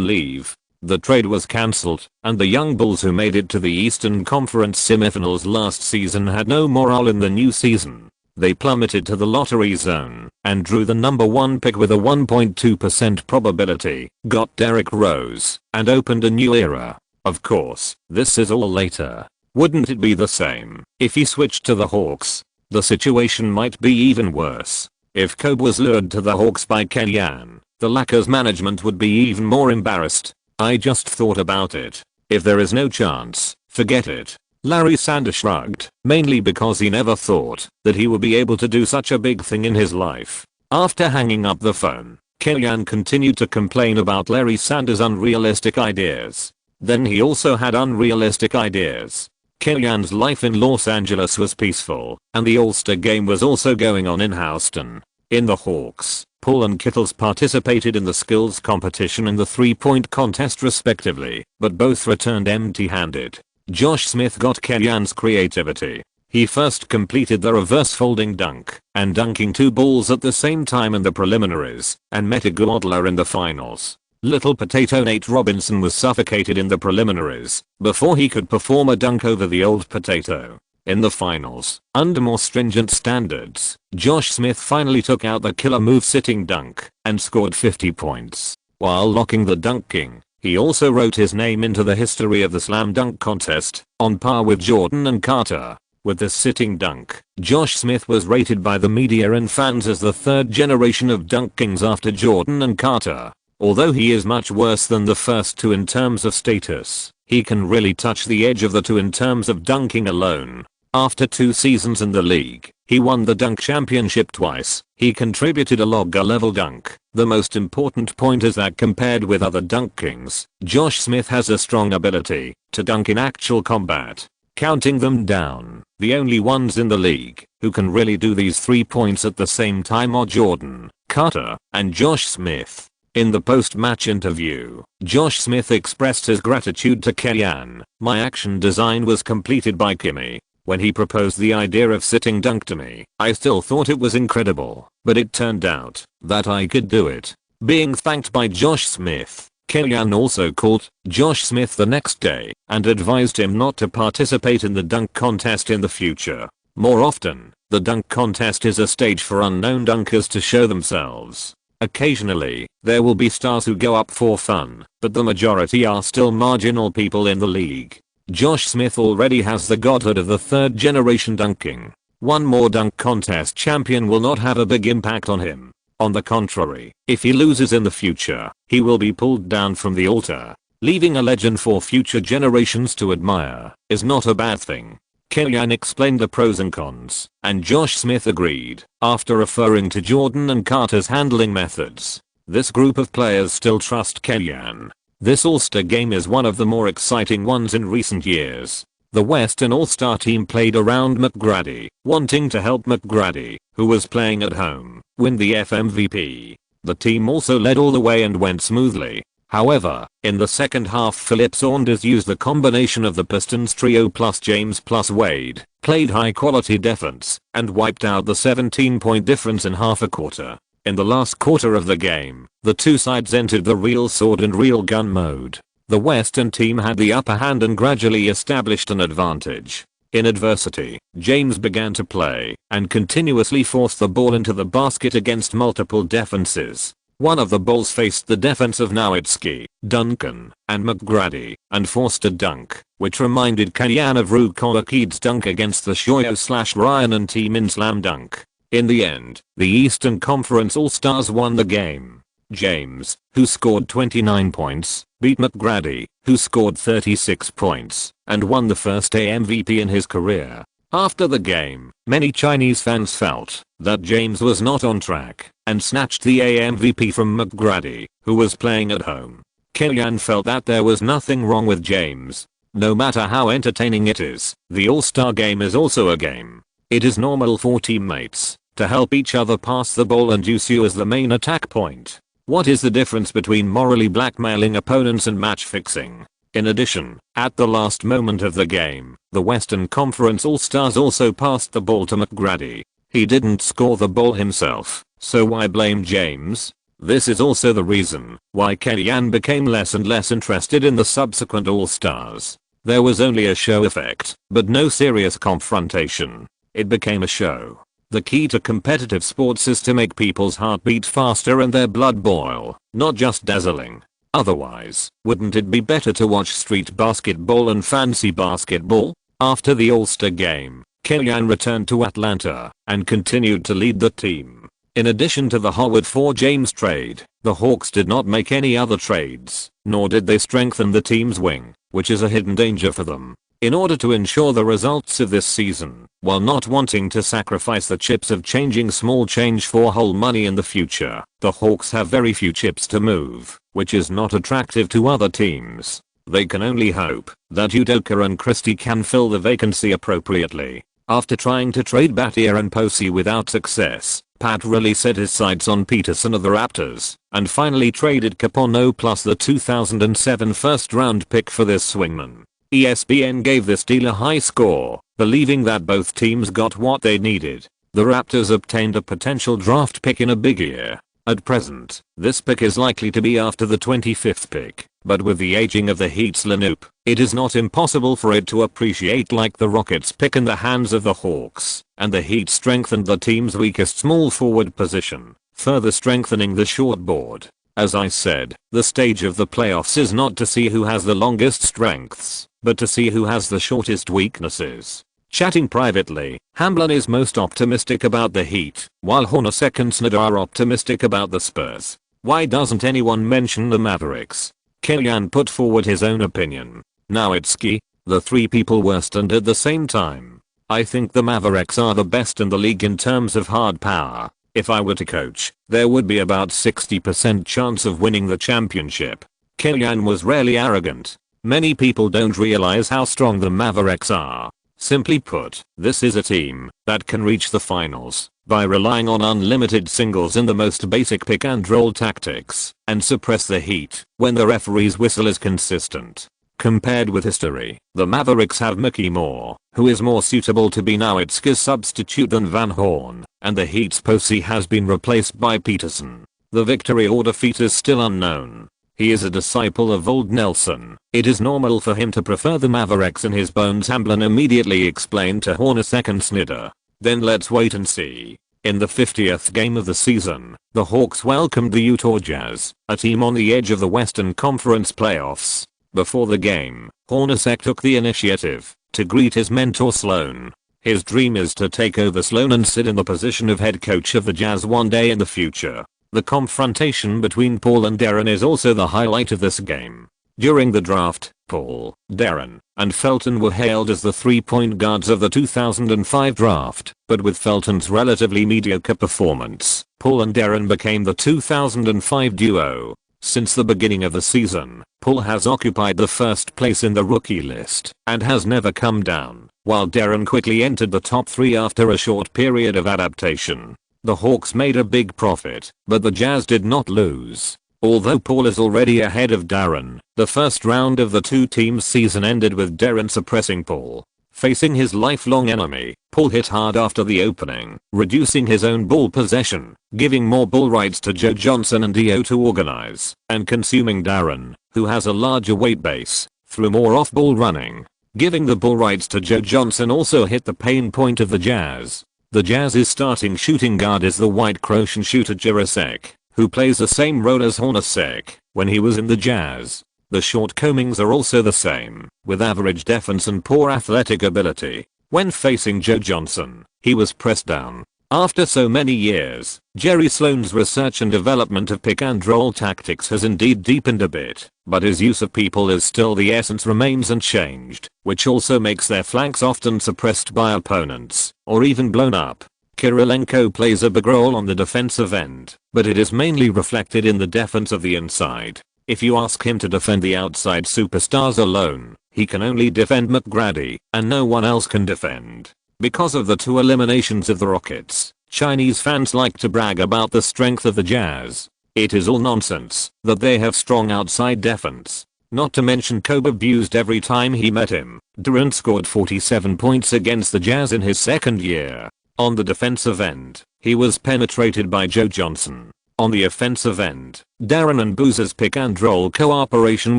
leave. The trade was cancelled, and the young Bulls who made it to the Eastern Conference semifinals last season had no morale in the new season. They plummeted to the lottery zone and drew the number 1 pick with a 1.2% probability, got Derrick Rose, and opened a new era. Of course, this is all later. Wouldn't it be the same if he switched to the Hawks? The situation might be even worse. If Kobe was lured to the Hawks by Kellyan, the Lakers management would be even more embarrassed. I just thought about it. If there is no chance, forget it. Larry Sander shrugged, mainly because he never thought that he would be able to do such a big thing in his life. After hanging up the phone, Kellyan continued to complain about Larry Sander's unrealistic ideas. Then he also had unrealistic ideas. Kellyan's life in Los Angeles was peaceful, and the All-Star game was also going on in Houston. In the Hawks, Paul and Kittles participated in the skills competition and the three-point contest respectively, but both returned empty-handed. Josh Smith got Kellyan's creativity. He first completed the reverse folding dunk and dunking 2 balls at the same time in the preliminaries, and met Iguodala in the finals. Little Potato Nate Robinson was suffocated in the preliminaries before he could perform a dunk over the old potato. In the finals, under more stringent standards, Josh Smith finally took out the killer move sitting dunk and scored 50 points. While locking the dunk king, he also wrote his name into the history of the slam dunk contest, on par with Jordan and Carter. With this sitting dunk, Josh Smith was rated by the media and fans as the 3rd generation of dunk kings after Jordan and Carter. Although he is much worse than the first 2 in terms of status, he can really touch the edge of the 2 in terms of dunking alone. After 2 seasons in the league, he won the dunk championship twice. He contributed a logger-level dunk. The most important point is that compared with other dunk kings, Josh Smith has a strong ability to dunk in actual combat. Counting them down, the only ones in the league who can really do these 3 points at the same time are Jordan, Carter, and Josh Smith. In the post-match interview, Josh Smith expressed his gratitude to Kellyan. My action design was completed by Kimmy. When he proposed the idea of sitting dunk to me, I still thought it was incredible, but it turned out that I could do it. Being thanked by Josh Smith, Kellyan also called Josh Smith the next day and advised him not to participate in the dunk contest in the future. More often, the dunk contest is a stage for unknown dunkers to show themselves. Occasionally, there will be stars who go up for fun, but the majority are still marginal people in the league. Josh Smith already has the godhood of the 3rd generation dunking. One more dunk contest champion will not have a big impact on him. On the contrary, if he loses in the future, he will be pulled down from the altar. Leaving a legend for future generations to admire is not a bad thing. Kellyanne explained the pros and cons, and Josh Smith agreed, after referring to Jordan and Carter's handling methods. This group of players still trust Kellyanne. This All-Star game is one of the more exciting ones in recent years. The Western All-Star team played around McGrady, wanting to help McGrady, who was playing at home, win the FMVP. The team also led all the way and went smoothly. However, in the second half Philip Saunders used the combination of the Pistons trio plus James plus Wade, played high quality defense, and wiped out the 17-point difference in half a quarter. In the last quarter of the game, the two sides entered the real sword and real gun mode. The Western team had the upper hand and gradually established an advantage. In adversity, James began to play and continuously forced the ball into the basket against multiple defenses. One of the balls faced the defense of Nowitzki, Duncan, and McGrady, and forced a dunk, which reminded Kellyanne of Rue Coaquide's dunk against the Shoyo/Ryan and team in Slam Dunk. In the end, the Eastern Conference All-Stars won the game. James, who scored 29 points, beat McGrady, who scored 36 points, and won the first MVP in his career. After the game, many Chinese fans felt that James was not on track and snatched the MVP from McGrady, who was playing at home. Kellyanne felt that there was nothing wrong with James. No matter how entertaining it is, the All-Star game is also a game. It is normal for teammates to help each other pass the ball and use you as the main attack point. What is the difference between morally blackmailing opponents and match fixing? In addition, at the last moment of the game, the Western Conference All-Stars also passed the ball to McGrady. He didn't score the ball himself, so why blame James? This is also the reason why Kellyanne became less and less interested in the subsequent All-Stars. There was only a show effect, but no serious confrontation. It became a show. The key to competitive sports is to make people's heart beat faster and their blood boil, not just dazzling. Otherwise, wouldn't it be better to watch street basketball and fancy basketball? After the All-Star game, Kellyanne returned to Atlanta and continued to lead the team. In addition to the Howard for James trade, the Hawks did not make any other trades, nor did they strengthen the team's wing, which is a hidden danger for them. In order to ensure the results of this season, while not wanting to sacrifice the chips of changing small change for whole money in the future, the Hawks have very few chips to move, which is not attractive to other teams. They can only hope that Udoka and Christie can fill the vacancy appropriately. After trying to trade Battier and Posey without success, Pat Riley set his sights on Peterson of the Raptors, and finally traded Capono plus the 2007 first-round pick for this swingman. ESPN gave this deal a high score, believing that both teams got what they needed. The Raptors obtained a potential draft pick in a big year. At present, this pick is likely to be after the 25th pick, but with the aging of the Heat's lineup, it is not impossible for it to appreciate like the Rockets pick in the hands of the Hawks, and the Heat strengthened the team's weakest small forward position, further strengthening the shortboard. As I said, the stage of the playoffs is not to see who has the longest strengths, but to see who has the shortest weaknesses. Chatting privately, Hamblin is most optimistic about the Heat, while Hornacek and Snead are optimistic about the Spurs. Why doesn't anyone mention the Mavericks? Kellyanne put forward his own opinion. Nowitzki, the three people were stunned at the same time. I think the Mavericks are the best in the league in terms of hard power. If I were to coach, there would be about 60% chance of winning the championship. Kellyanne was rarely arrogant. Many people don't realize how strong the Mavericks are. Simply put, this is a team that can reach the finals by relying on unlimited singles in the most basic pick and roll tactics and suppress the Heat when the referee's whistle is consistent. Compared with history, the Mavericks have Mickey Moore, who is more suitable to be Nowitzki's substitute than Van Horn, and the Heat's Posey has been replaced by Peterson. The victory or defeat is still unknown. He is a disciple of old Nelson. It is normal for him to prefer the Mavericks in his bones, Hamblin immediately explained to Hornacek and Sneader. Then let's wait and see. In the 50th game of the season, the Hawks welcomed the Utah Jazz, a team on the edge of the Western Conference playoffs. Before the game, Hornacek took the initiative to greet his mentor Sloan. His dream is to take over Sloan and sit in the position of head coach of the Jazz one day in the future. The confrontation between Paul and Deron is also the highlight of this game. During the draft, Paul, Darren, and Felton were hailed as the 3-point guards of the 2005 draft, but with Felton's relatively mediocre performance, Paul and Darren became the 2005 duo. Since the beginning of the season, Paul has occupied the first place in the rookie list and has never come down, while Darren quickly entered the top 3 after a short period of adaptation. The Hawks made a big profit, but the Jazz did not lose. Although Paul is already ahead of Darren, the first round of the two teams' season ended with Darren suppressing Paul. Facing his lifelong enemy, Paul hit hard after the opening, reducing his own ball possession, giving more ball rights to Joe Johnson and Dio to organize, and consuming Darren, who has a larger weight base, through more off-ball running. Giving the ball rights to Joe Johnson also hit the pain point of the Jazz. The Jazz's starting shooting guard is the white Croatian shooter Jirasek, who plays the same role as Hornacek when he was in the Jazz. The shortcomings are also the same, with average defense and poor athletic ability. When facing Joe Johnson, he was pressed down. After so many years, Jerry Sloan's research and development of pick and roll tactics has indeed deepened a bit, but his use of people is still the essence remains unchanged, which also makes their flanks often suppressed by opponents, or even blown up. Kirilenko plays a big role on the defensive end, but it is mainly reflected in the defense of the inside. If you ask him to defend the outside superstars alone, he can only defend McGrady, and no one else can defend. Because of the 2 eliminations of the Rockets, Chinese fans like to brag about the strength of the Jazz. It is all nonsense that they have strong outside defense. Not to mention Kobe abused every time he met him. Durant scored 47 points against the Jazz in his second year. On the defensive end, he was penetrated by Joe Johnson. On the offensive end, Darren and Boozer's pick and roll cooperation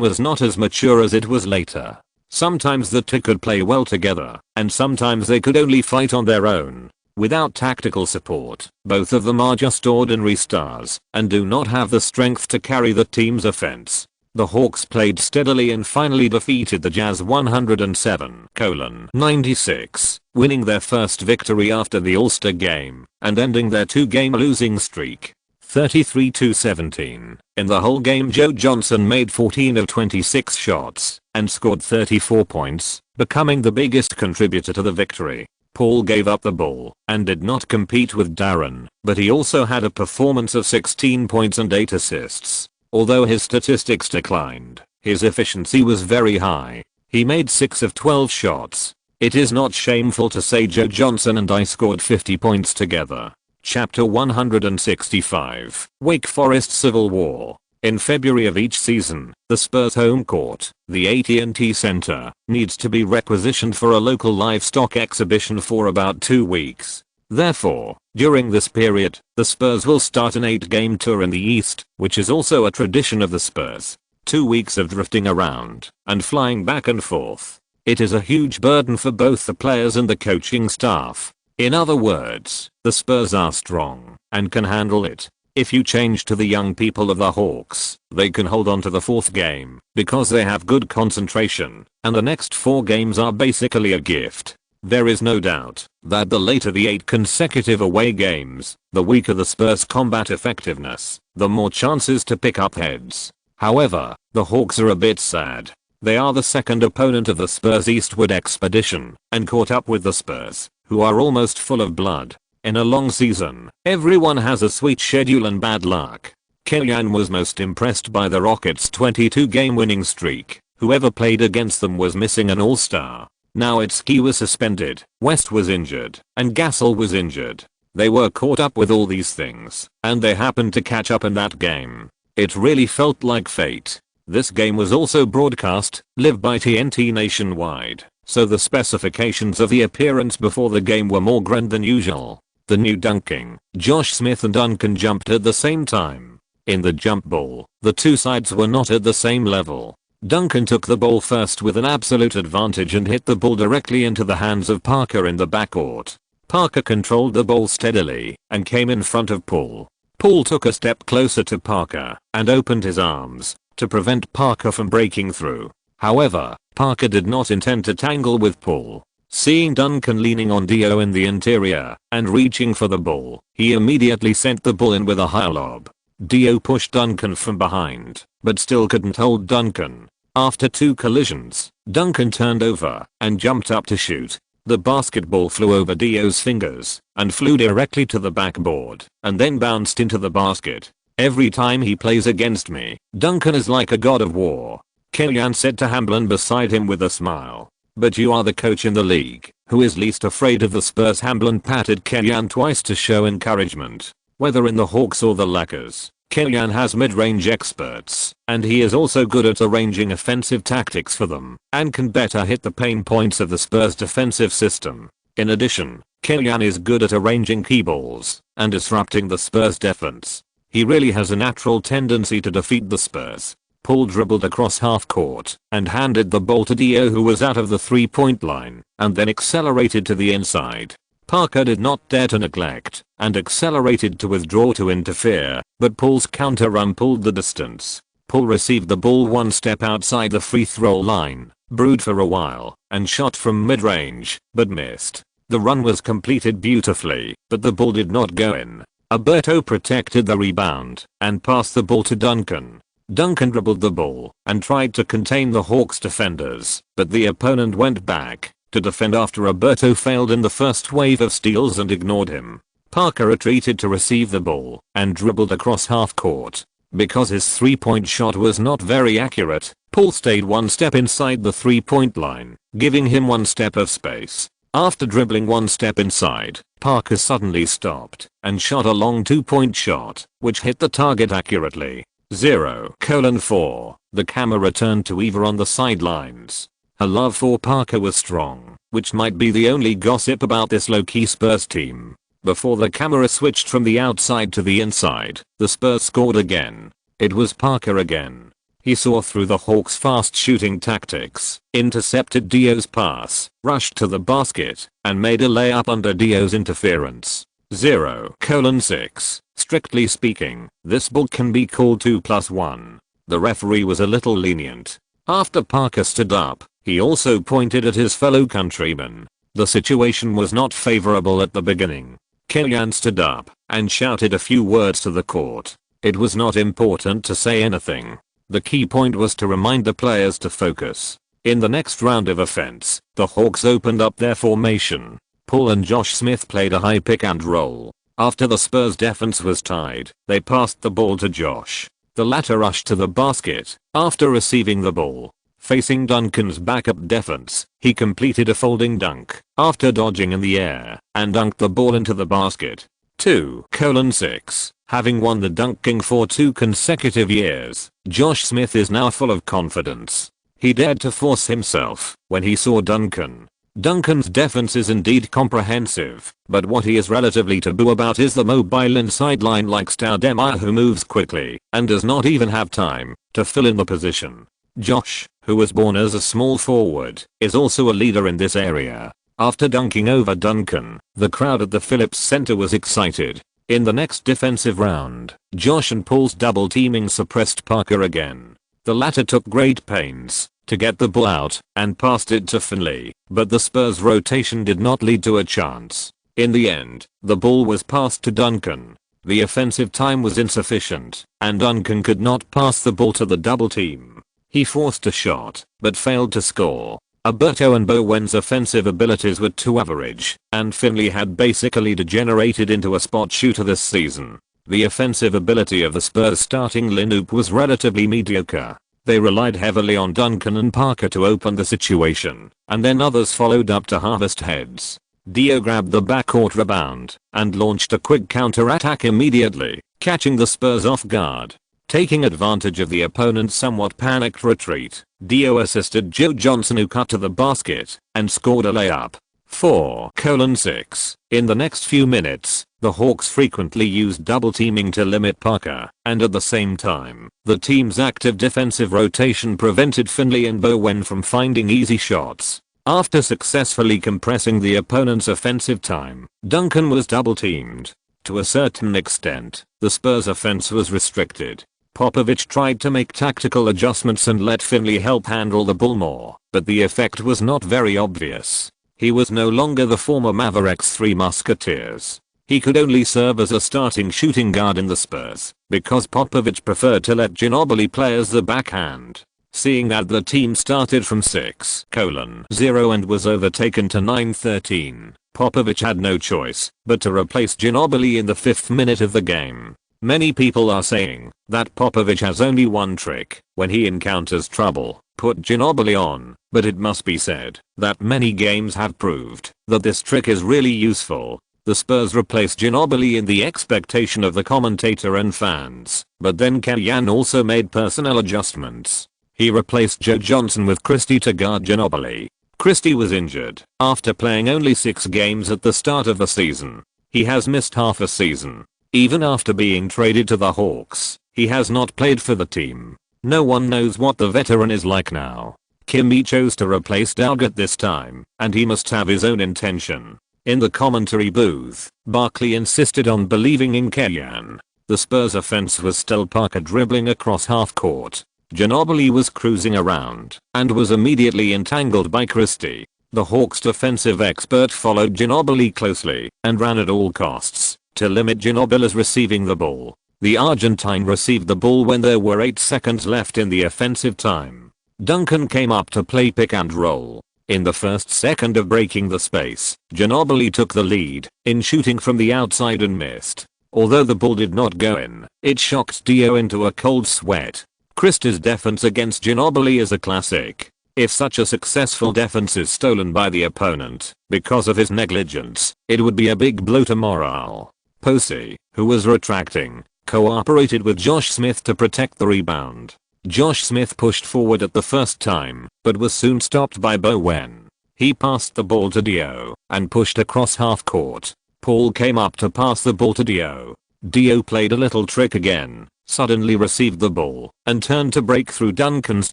was not as mature as it was later. Sometimes the two could play well together, and sometimes they could only fight on their own. Without tactical support, both of them are just ordinary stars, and do not have the strength to carry the team's offense. The Hawks played steadily and finally defeated the Jazz 107-96, winning their first victory after the All-Star game, and ending their 2-game losing streak. 33-17. In the whole game Joe Johnson made 14 of 26 shots, and scored 34 points, becoming the biggest contributor to the victory. Paul gave up the ball, and did not compete with Darren, but he also had a performance of 16 points and 8 assists. Although his statistics declined, his efficiency was very high. He made 6 of 12 shots. It is not shameful to say Joe Johnson and I scored 50 points together. Chapter 165. Wake Forest Civil War. In February of each season, the Spurs home court, the AT&T Center, needs to be requisitioned for a local livestock exhibition for about 2 weeks. Therefore, during this period, the Spurs will start an 8-game tour in the East, which is also a tradition of the Spurs. 2 weeks of drifting around and flying back and forth. It is a huge burden for both the players and the coaching staff. In other words, the Spurs are strong and can handle it. If you change to the young people of the Hawks, they can hold on to the 4th game because they have good concentration, and the next 4 games are basically a gift. There is no doubt that the later the 8 consecutive away games, the weaker the Spurs' combat effectiveness, the more chances to pick up heads. However, the Hawks are a bit sad. They are the second opponent of the Spurs' eastward expedition, and caught up with the Spurs, who are almost full of blood. In a long season, everyone has a sweet schedule and bad luck. Kellyan was most impressed by the Rockets' 22-game winning streak. Whoever played against them was missing an all-star. Now Nowitzki was suspended, West was injured, and Gasol was injured. They were caught up with all these things, and they happened to catch up in that game. It really felt like fate. This game was also broadcast live by TNT nationwide, so the specifications of the appearance before the game were more grand than usual. The new dunking, Josh Smith and Duncan jumped at the same time. In the jump ball, the two sides were not at the same level. Duncan took the ball first with an absolute advantage and hit the ball directly into the hands of Parker in the backcourt. Parker controlled the ball steadily and came in front of Paul. Paul took a step closer to Parker and opened his arms to prevent Parker from breaking through. However, Parker did not intend to tangle with Paul. Seeing Duncan leaning on Dio in the interior and reaching for the ball, he immediately sent the ball in with a high lob. Dio pushed Duncan from behind, but still couldn't hold Duncan. After 2 collisions, Duncan turned over and jumped up to shoot. The basketball flew over Dio's fingers and flew directly to the backboard and then bounced into the basket. Every time he plays against me, Duncan is like a god of war, Killian said to Hamblin beside him with a smile. But you are the coach in the league who is least afraid of the Spurs. Hamblin patted Killian twice to show encouragement. Whether in the Hawks or the Lakers, Killian has mid-range experts, and he is also good at arranging offensive tactics for them, and can better hit the pain points of the Spurs' defensive system. In addition, Killian is good at arranging key balls and disrupting the Spurs' defense. He really has a natural tendency to defeat the Spurs. Paul dribbled across half court and handed the ball to Dio, who was out of the 3-point line, and then accelerated to the inside. Parker did not dare to neglect and accelerated to withdraw to interfere, but Paul's counter run pulled the distance. Paul received the ball 1 step outside the free throw line, brewed for a while, and shot from mid-range, but missed. The run was completed beautifully, but the ball did not go in. Alberto protected the rebound and passed the ball to Duncan. Duncan dribbled the ball and tried to contain the Hawks defenders, but the opponent went back to defend after Alberto failed in the first wave of steals and ignored him. Parker retreated to receive the ball and dribbled across half court. Because his 3-point shot was not very accurate, Paul stayed 1 step inside the 3-point line, giving him 1 step of space. After dribbling 1 step inside, Parker suddenly stopped and shot a long 2-point shot, which hit the target accurately. 0:4. The camera turned to Eva on the sidelines. Her love for Parker was strong, which might be the only gossip about this low-key Spurs team. Before the camera switched from the outside to the inside, the Spurs scored again. It was Parker again. He saw through the Hawks' fast shooting tactics, intercepted Dio's pass, rushed to the basket, and made a layup under Dio's interference. 0:6. Strictly speaking, this ball can be called 2+1. The referee was a little lenient. After Parker stood up, he also pointed at his fellow countryman. The situation was not favorable at the beginning. Killian stood up and shouted a few words to the court. It was not important to say anything. The key point was to remind the players to focus. In the next round of offense, the Hawks opened up their formation. Paul and Josh Smith played a high pick and roll. After the Spurs defense was tied, they passed the ball to Josh. The latter rushed to the basket. After receiving the ball, facing Duncan's backup defense, he completed a folding dunk after dodging in the air and dunked the ball into the basket. 2:6. Having won the dunking for 2 consecutive years, Josh Smith is now full of confidence. He dared to force himself when he saw Duncan. Duncan's defense is indeed comprehensive, but what he is relatively taboo about is the mobile and sideline-like Stoudemire who moves quickly and does not even have time to fill in the position. Josh, who was born as a small forward, is also a leader in this area. After dunking over Duncan, the crowd at the Phillips Center was excited. In the next defensive round, Josh and Paul's double teaming suppressed Parker again. The latter took great pains to get the ball out and passed it to Finley, but the Spurs rotation did not lead to a chance. In the end, the ball was passed to Duncan. The offensive time was insufficient, and Duncan could not pass the ball to the double team. He forced a shot, but failed to score. Alberto and Bowen's offensive abilities were too average, and Finley had basically degenerated into a spot shooter this season. The offensive ability of the Spurs starting lineup was relatively mediocre. They relied heavily on Duncan and Parker to open the situation, and then others followed up to harvest heads. Dio grabbed the backcourt rebound and launched a quick counter-attack immediately, catching the Spurs off guard. Taking advantage of the opponent's somewhat panicked retreat, Dio assisted Joe Johnson, who cut to the basket and scored a layup. 4:6. In the next few minutes, the Hawks frequently used double teaming to limit Parker, and at the same time, the team's active defensive rotation prevented Finley and Bowen from finding easy shots. After successfully compressing the opponent's offensive time, Duncan was double teamed. To a certain extent, the Spurs offense was restricted. Popovich tried to make tactical adjustments and let Finley help handle the ball more, but the effect was not very obvious. He was no longer the former Mavericks' Three Musketeers. He could only serve as a starting shooting guard in the Spurs, because Popovich preferred to let Ginobili play as the backhand. seeing that the team started from 6:0 and was overtaken to 9-13. Popovich had no choice but to replace Ginobili in the 5th minute of the game. Many people are saying that Popovich has only one trick when he encounters trouble: put Ginobili on, but it must be said that many games have proved that this trick is really useful. The Spurs replaced Ginobili in the expectation of the commentator and fans, but then Kellyanne also made personnel adjustments. He replaced Joe Johnson with Christie to guard Ginobili. Christie was injured after playing only 6 games at the start of the season. He has missed half a season. Even after being traded to the Hawks, he has not played for the team. No one knows what the veteran is like now. Kimmy chose to replace Dalgett this time, and he must have his own intention. In the commentary booth, Barkley insisted on believing in Kellyanne. The Spurs offense was still Parker dribbling across half court. Ginobili was cruising around and was immediately entangled by Christie. The Hawks defensive expert followed Ginobili closely and ran at all costs to limit Ginobili's receiving the ball. The Argentine received the ball when there were 8 seconds left in the offensive time. Duncan came up to play pick and roll. In the first second of breaking the space, Ginobili took the lead in shooting from the outside and missed. Although the ball did not go in, it shocked Dio into a cold sweat. Christie's defense against Ginobili is a classic. If such a successful defense is stolen by the opponent because of his negligence, it would be a big blow to morale. Posey, who was retracting, cooperated with Josh Smith to protect the rebound. Josh Smith pushed forward at the first time, but was soon stopped by Bowen. He passed the ball to Dio and pushed across half court. Paul came up to pass the ball to Dio. Dio played a little trick again, suddenly received the ball, and turned to break through Duncan's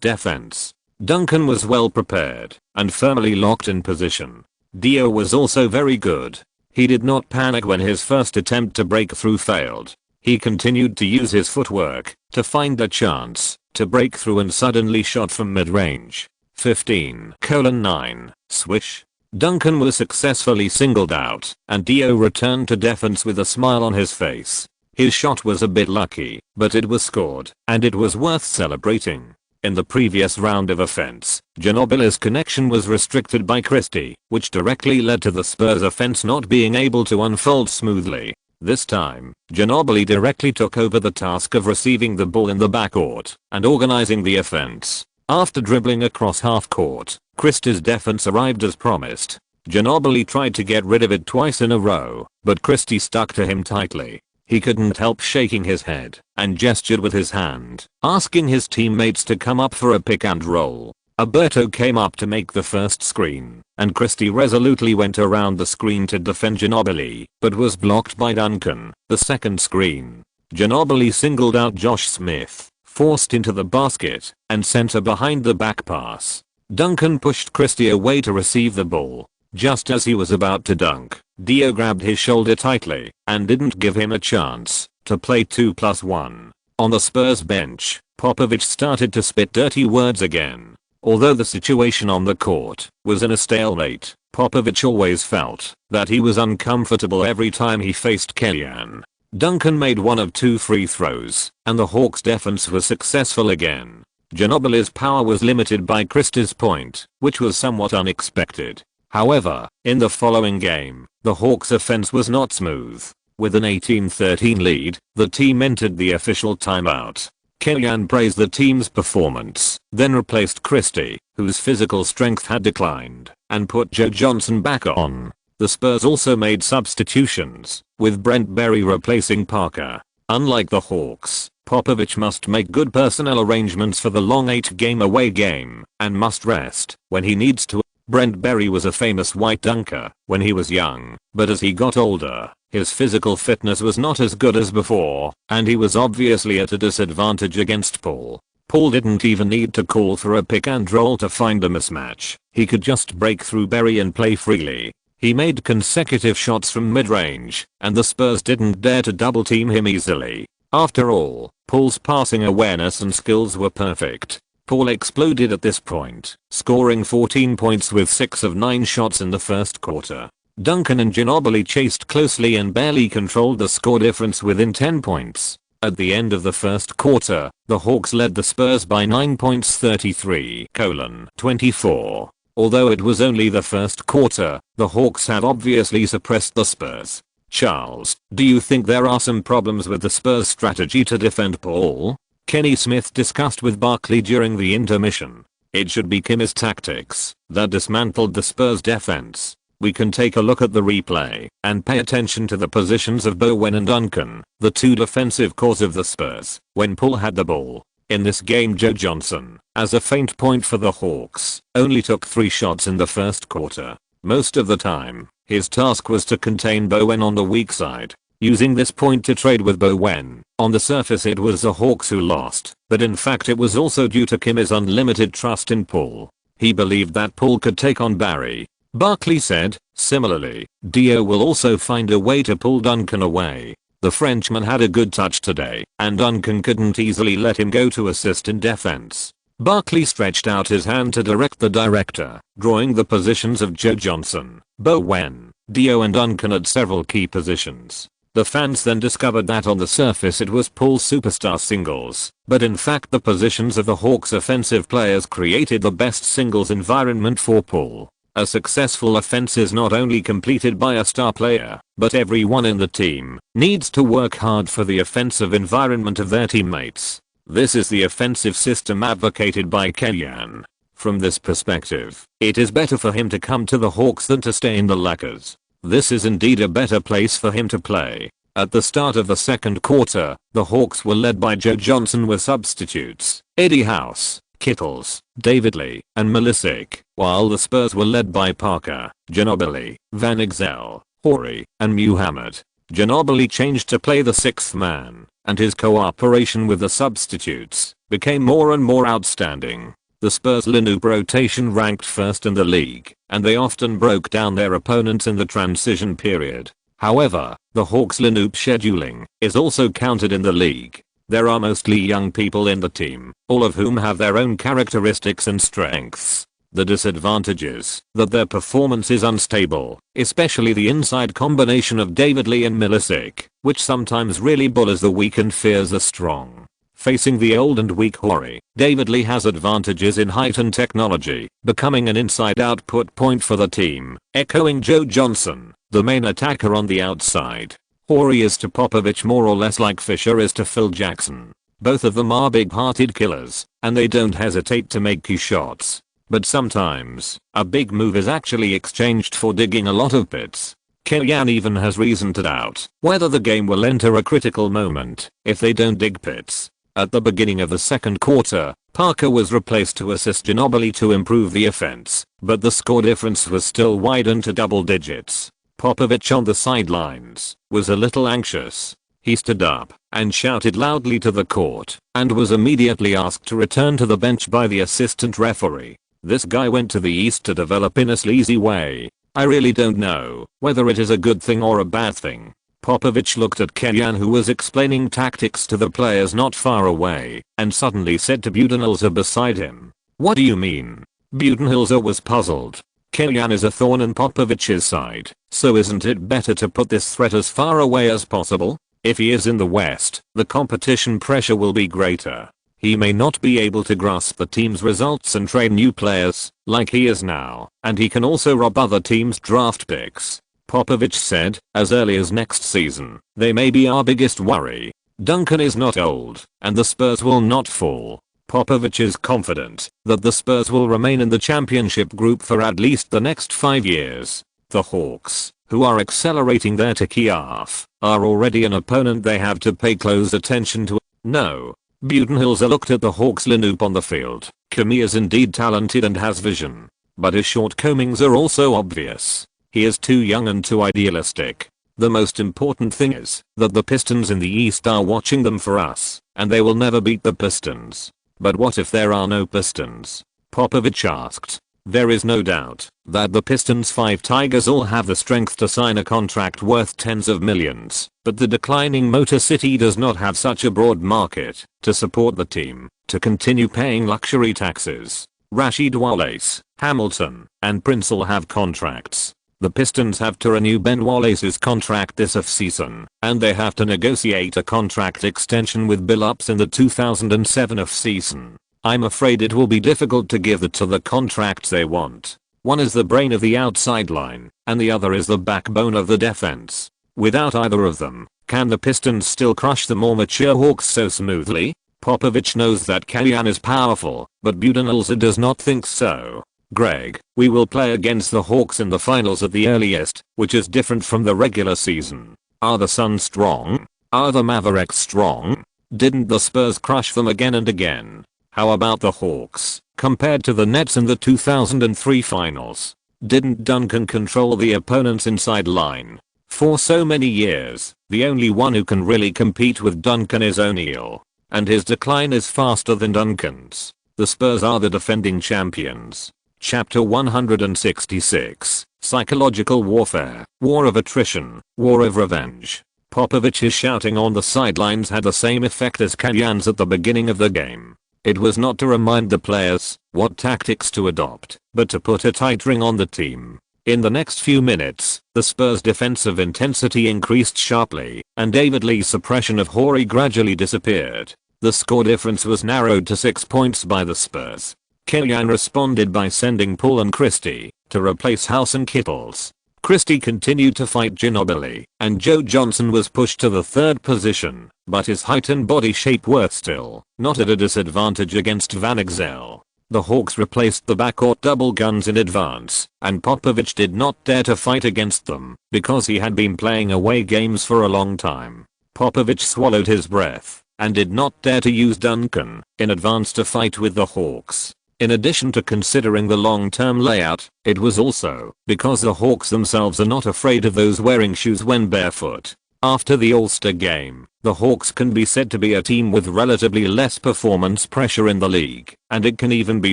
defense. Duncan was well prepared and firmly locked in position. Dio was also very good. He did not panic when his first attempt to break through failed. He continued to use his footwork to find a chance to break through and suddenly shot from mid-range. 15:9. Swish. Duncan was successfully singled out, and Dio returned to defense with a smile on his face. His shot was a bit lucky, but it was scored, and it was worth celebrating. In the previous round of offense, Ginobili's connection was restricted by Christie, which directly led to the Spurs offense not being able to unfold smoothly. This time, Ginobili directly took over the task of receiving the ball in the backcourt and organizing the offense. After dribbling across half court, Christie's defense arrived as promised. Ginobili tried to get rid of it twice in a row, but Christie stuck to him tightly. He couldn't help shaking his head and gestured with his hand, asking his teammates to come up for a pick and roll. Alberto came up to make the first screen, and Christie resolutely went around the screen to defend Ginobili, but was blocked by Duncan. The second screen, Ginobili singled out Josh Smith, forced into the basket, and sent a behind the back pass. Duncan pushed Christie away to receive the ball. Just as he was about to dunk, Dio grabbed his shoulder tightly and didn't give him a chance to play 2+1. On the Spurs bench, Popovich started to spit dirty words again. Although the situation on the court was in a stalemate, Popovich always felt that he was uncomfortable every time he faced Kellyanne. Duncan made one of 2 free throws, and the Hawks defense was successful again. Ginobili's power was limited by Christie's point, which was somewhat unexpected. However, in the following game, the Hawks' offense was not smooth. With an 18-13 lead, the team entered the official timeout. Kellyanne praised the team's performance, then replaced Christie, whose physical strength had declined, and put Joe Johnson back on. The Spurs also made substitutions, with Brent Berry replacing Parker. Unlike the Hawks, Popovich must make good personnel arrangements for the long 8-game away game, and must rest when he needs to. Brent Berry was a famous white dunker when he was young, but as he got older, his physical fitness was not as good as before, and he was obviously at a disadvantage against Paul. Paul didn't even need to call for a pick and roll to find a mismatch. He could just break through Berry and play freely. He made consecutive shots from mid-range, and the Spurs didn't dare to double team him easily. After all, Paul's passing awareness and skills were perfect. Paul exploded at this point, scoring 14 points with 6 of 9 shots in the first quarter. Duncan and Ginobili chased closely and barely controlled the score difference within 10 points. At the end of the first quarter, the Hawks led the Spurs by 9 points 33-24. Although it was only the first quarter, the Hawks have obviously suppressed the Spurs. Charles, do you think there are some problems with the Spurs' strategy to defend Paul? Kenny Smith discussed with Barkley during the intermission. It should be Kim's tactics that dismantled the Spurs' defense. We can take a look at the replay and pay attention to the positions of Bowen and Duncan, the two defensive cores of the Spurs, when Paul had the ball. In this game, Joe Johnson, as a feint point for the Hawks, only took 3 shots in the first quarter. Most of the time, his task was to contain Bowen on the weak side, using this point to trade with Bowen. On the surface it was the Hawks who lost, but in fact it was also due to Kim's unlimited trust in Paul. He believed that Paul could take on Barry. Barkley said, similarly, Dio will also find a way to pull Duncan away. The Frenchman had a good touch today, and Duncan couldn't easily let him go to assist in defense. Barkley stretched out his hand to direct the director, drawing the positions of Joe Johnson, Bowen, Dio and Duncan at several key positions. The fans then discovered that on the surface it was Paul's superstar singles, but in fact the positions of the Hawks' offensive players created the best singles environment for Paul. A successful offense is not only completed by a star player, but everyone in the team needs to work hard for the offensive environment of their teammates. This is the offensive system advocated by Kellyan. From this perspective, it is better for him to come to the Hawks than to stay in the Lakers. This is indeed a better place for him to play. At the start of the second quarter, the Hawks were led by Joe Johnson with substitutes, Eddie House, Kittles, David Lee, and Milicic, while the Spurs were led by Parker, Ginobili, Van Exel, Horry, and Muhammad. Ginobili changed to play the sixth man, and his cooperation with the substitutes became more and more outstanding. The Spurs' lineup rotation ranked first in the league, and they often broke down their opponents in the transition period. However, the Hawks' lineup scheduling is also counted in the league. There are mostly young people in the team, all of whom have their own characteristics and strengths. The disadvantage is that their performance is unstable, especially the inside combination of David Lee and Milicic, which sometimes really bullies the weak and fears the strong. Facing the old and weak Horry, David Lee has advantages in height and technology, becoming an inside output point for the team, echoing Joe Johnson, the main attacker on the outside. Horry is to Popovich more or less like Fisher is to Phil Jackson. Both of them are big-hearted killers, and they don't hesitate to make key shots. But sometimes, a big move is actually exchanged for digging a lot of pits. Kellyan even has reason to doubt whether the game will enter a critical moment if they don't dig pits. At the beginning of the second quarter, Parker was replaced to assist Ginobili to improve the offense, but the score difference was still widened to double digits. Popovich on the sidelines was a little anxious. He stood up and shouted loudly to the court and was immediately asked to return to the bench by the assistant referee. This guy went to the East to develop in a sleazy way. I really don't know whether it is a good thing or a bad thing. Popovich looked at Kellyan, who was explaining tactics to the players not far away, and suddenly said to Budenholzer beside him, "What do you mean?" Budenholzer was puzzled. Kellyan is a thorn in Popovich's side, so isn't it better to put this threat as far away as possible? If he is in the West, the competition pressure will be greater. He may not be able to grasp the team's results and train new players, like he is now, and he can also rob other teams' draft picks. Popovich said, as early as next season, they may be our biggest worry. Duncan is not old, and the Spurs will not fall. Popovich is confident that the Spurs will remain in the championship group for at least the next 5 years. The Hawks, who are accelerating their takeoff, are already an opponent they have to pay close attention to. No. Budenholzer looked at the Hawks lineup on the field. Kami is indeed talented and has vision, but his shortcomings are also obvious. He is too young and too idealistic. The most important thing is that the Pistons in the East are watching them for us, and they will never beat the Pistons. But what if there are no Pistons? Popovich asked. There is no doubt that the Pistons' 5 Tigers all have the strength to sign a contract worth tens of millions, but the declining Motor City does not have such a broad market to support the team to continue paying luxury taxes. Rasheed Wallace, Hamilton, and Prince all have contracts. The Pistons have to renew Ben Wallace's contract this offseason, and they have to negotiate a contract extension with Billups in the 2007 offseason. I'm afraid it will be difficult to give the two the contracts they want. One is the brain of the outside line, and the other is the backbone of the defense. Without either of them, can the Pistons still crush the more mature Hawks so smoothly? Popovich knows that Kellyan is powerful, but Budenholzer does not think so. Greg, we will play against the Hawks in the finals at the earliest, which is different from the regular season. Are the Suns strong? Are the Mavericks strong? Didn't the Spurs crush them again and again? How about the Hawks, compared to the Nets in the 2003 finals? Didn't Duncan control the opponent's inside line? For so many years, the only one who can really compete with Duncan is O'Neal. And his decline is faster than Duncan's. The Spurs are the defending champions. Chapter 166, Psychological Warfare, War of Attrition, War of Revenge. Popovich's shouting on the sidelines had the same effect as Kellyan's at the beginning of the game. It was not to remind the players what tactics to adopt, but to put a tight ring on the team. In the next few minutes, the Spurs' defensive intensity increased sharply, and David Lee's suppression of Horry gradually disappeared. The score difference was narrowed to 6 points by the Spurs. Kellyan responded by sending Poole and Christie to replace House and Kittles. Christie continued to fight Ginobili, and Joe Johnson was pushed to the third position, but his height and body shape were still not at a disadvantage against Van Exel. The Hawks replaced the backcourt double guns in advance, and Popovich did not dare to fight against them because he had been playing away games for a long time. Popovich swallowed his breath and did not dare to use Duncan in advance to fight with the Hawks. In addition to considering the long-term layout, it was also because the Hawks themselves are not afraid of those wearing shoes when barefoot. After the All-Star game, the Hawks can be said to be a team with relatively less performance pressure in the league, and it can even be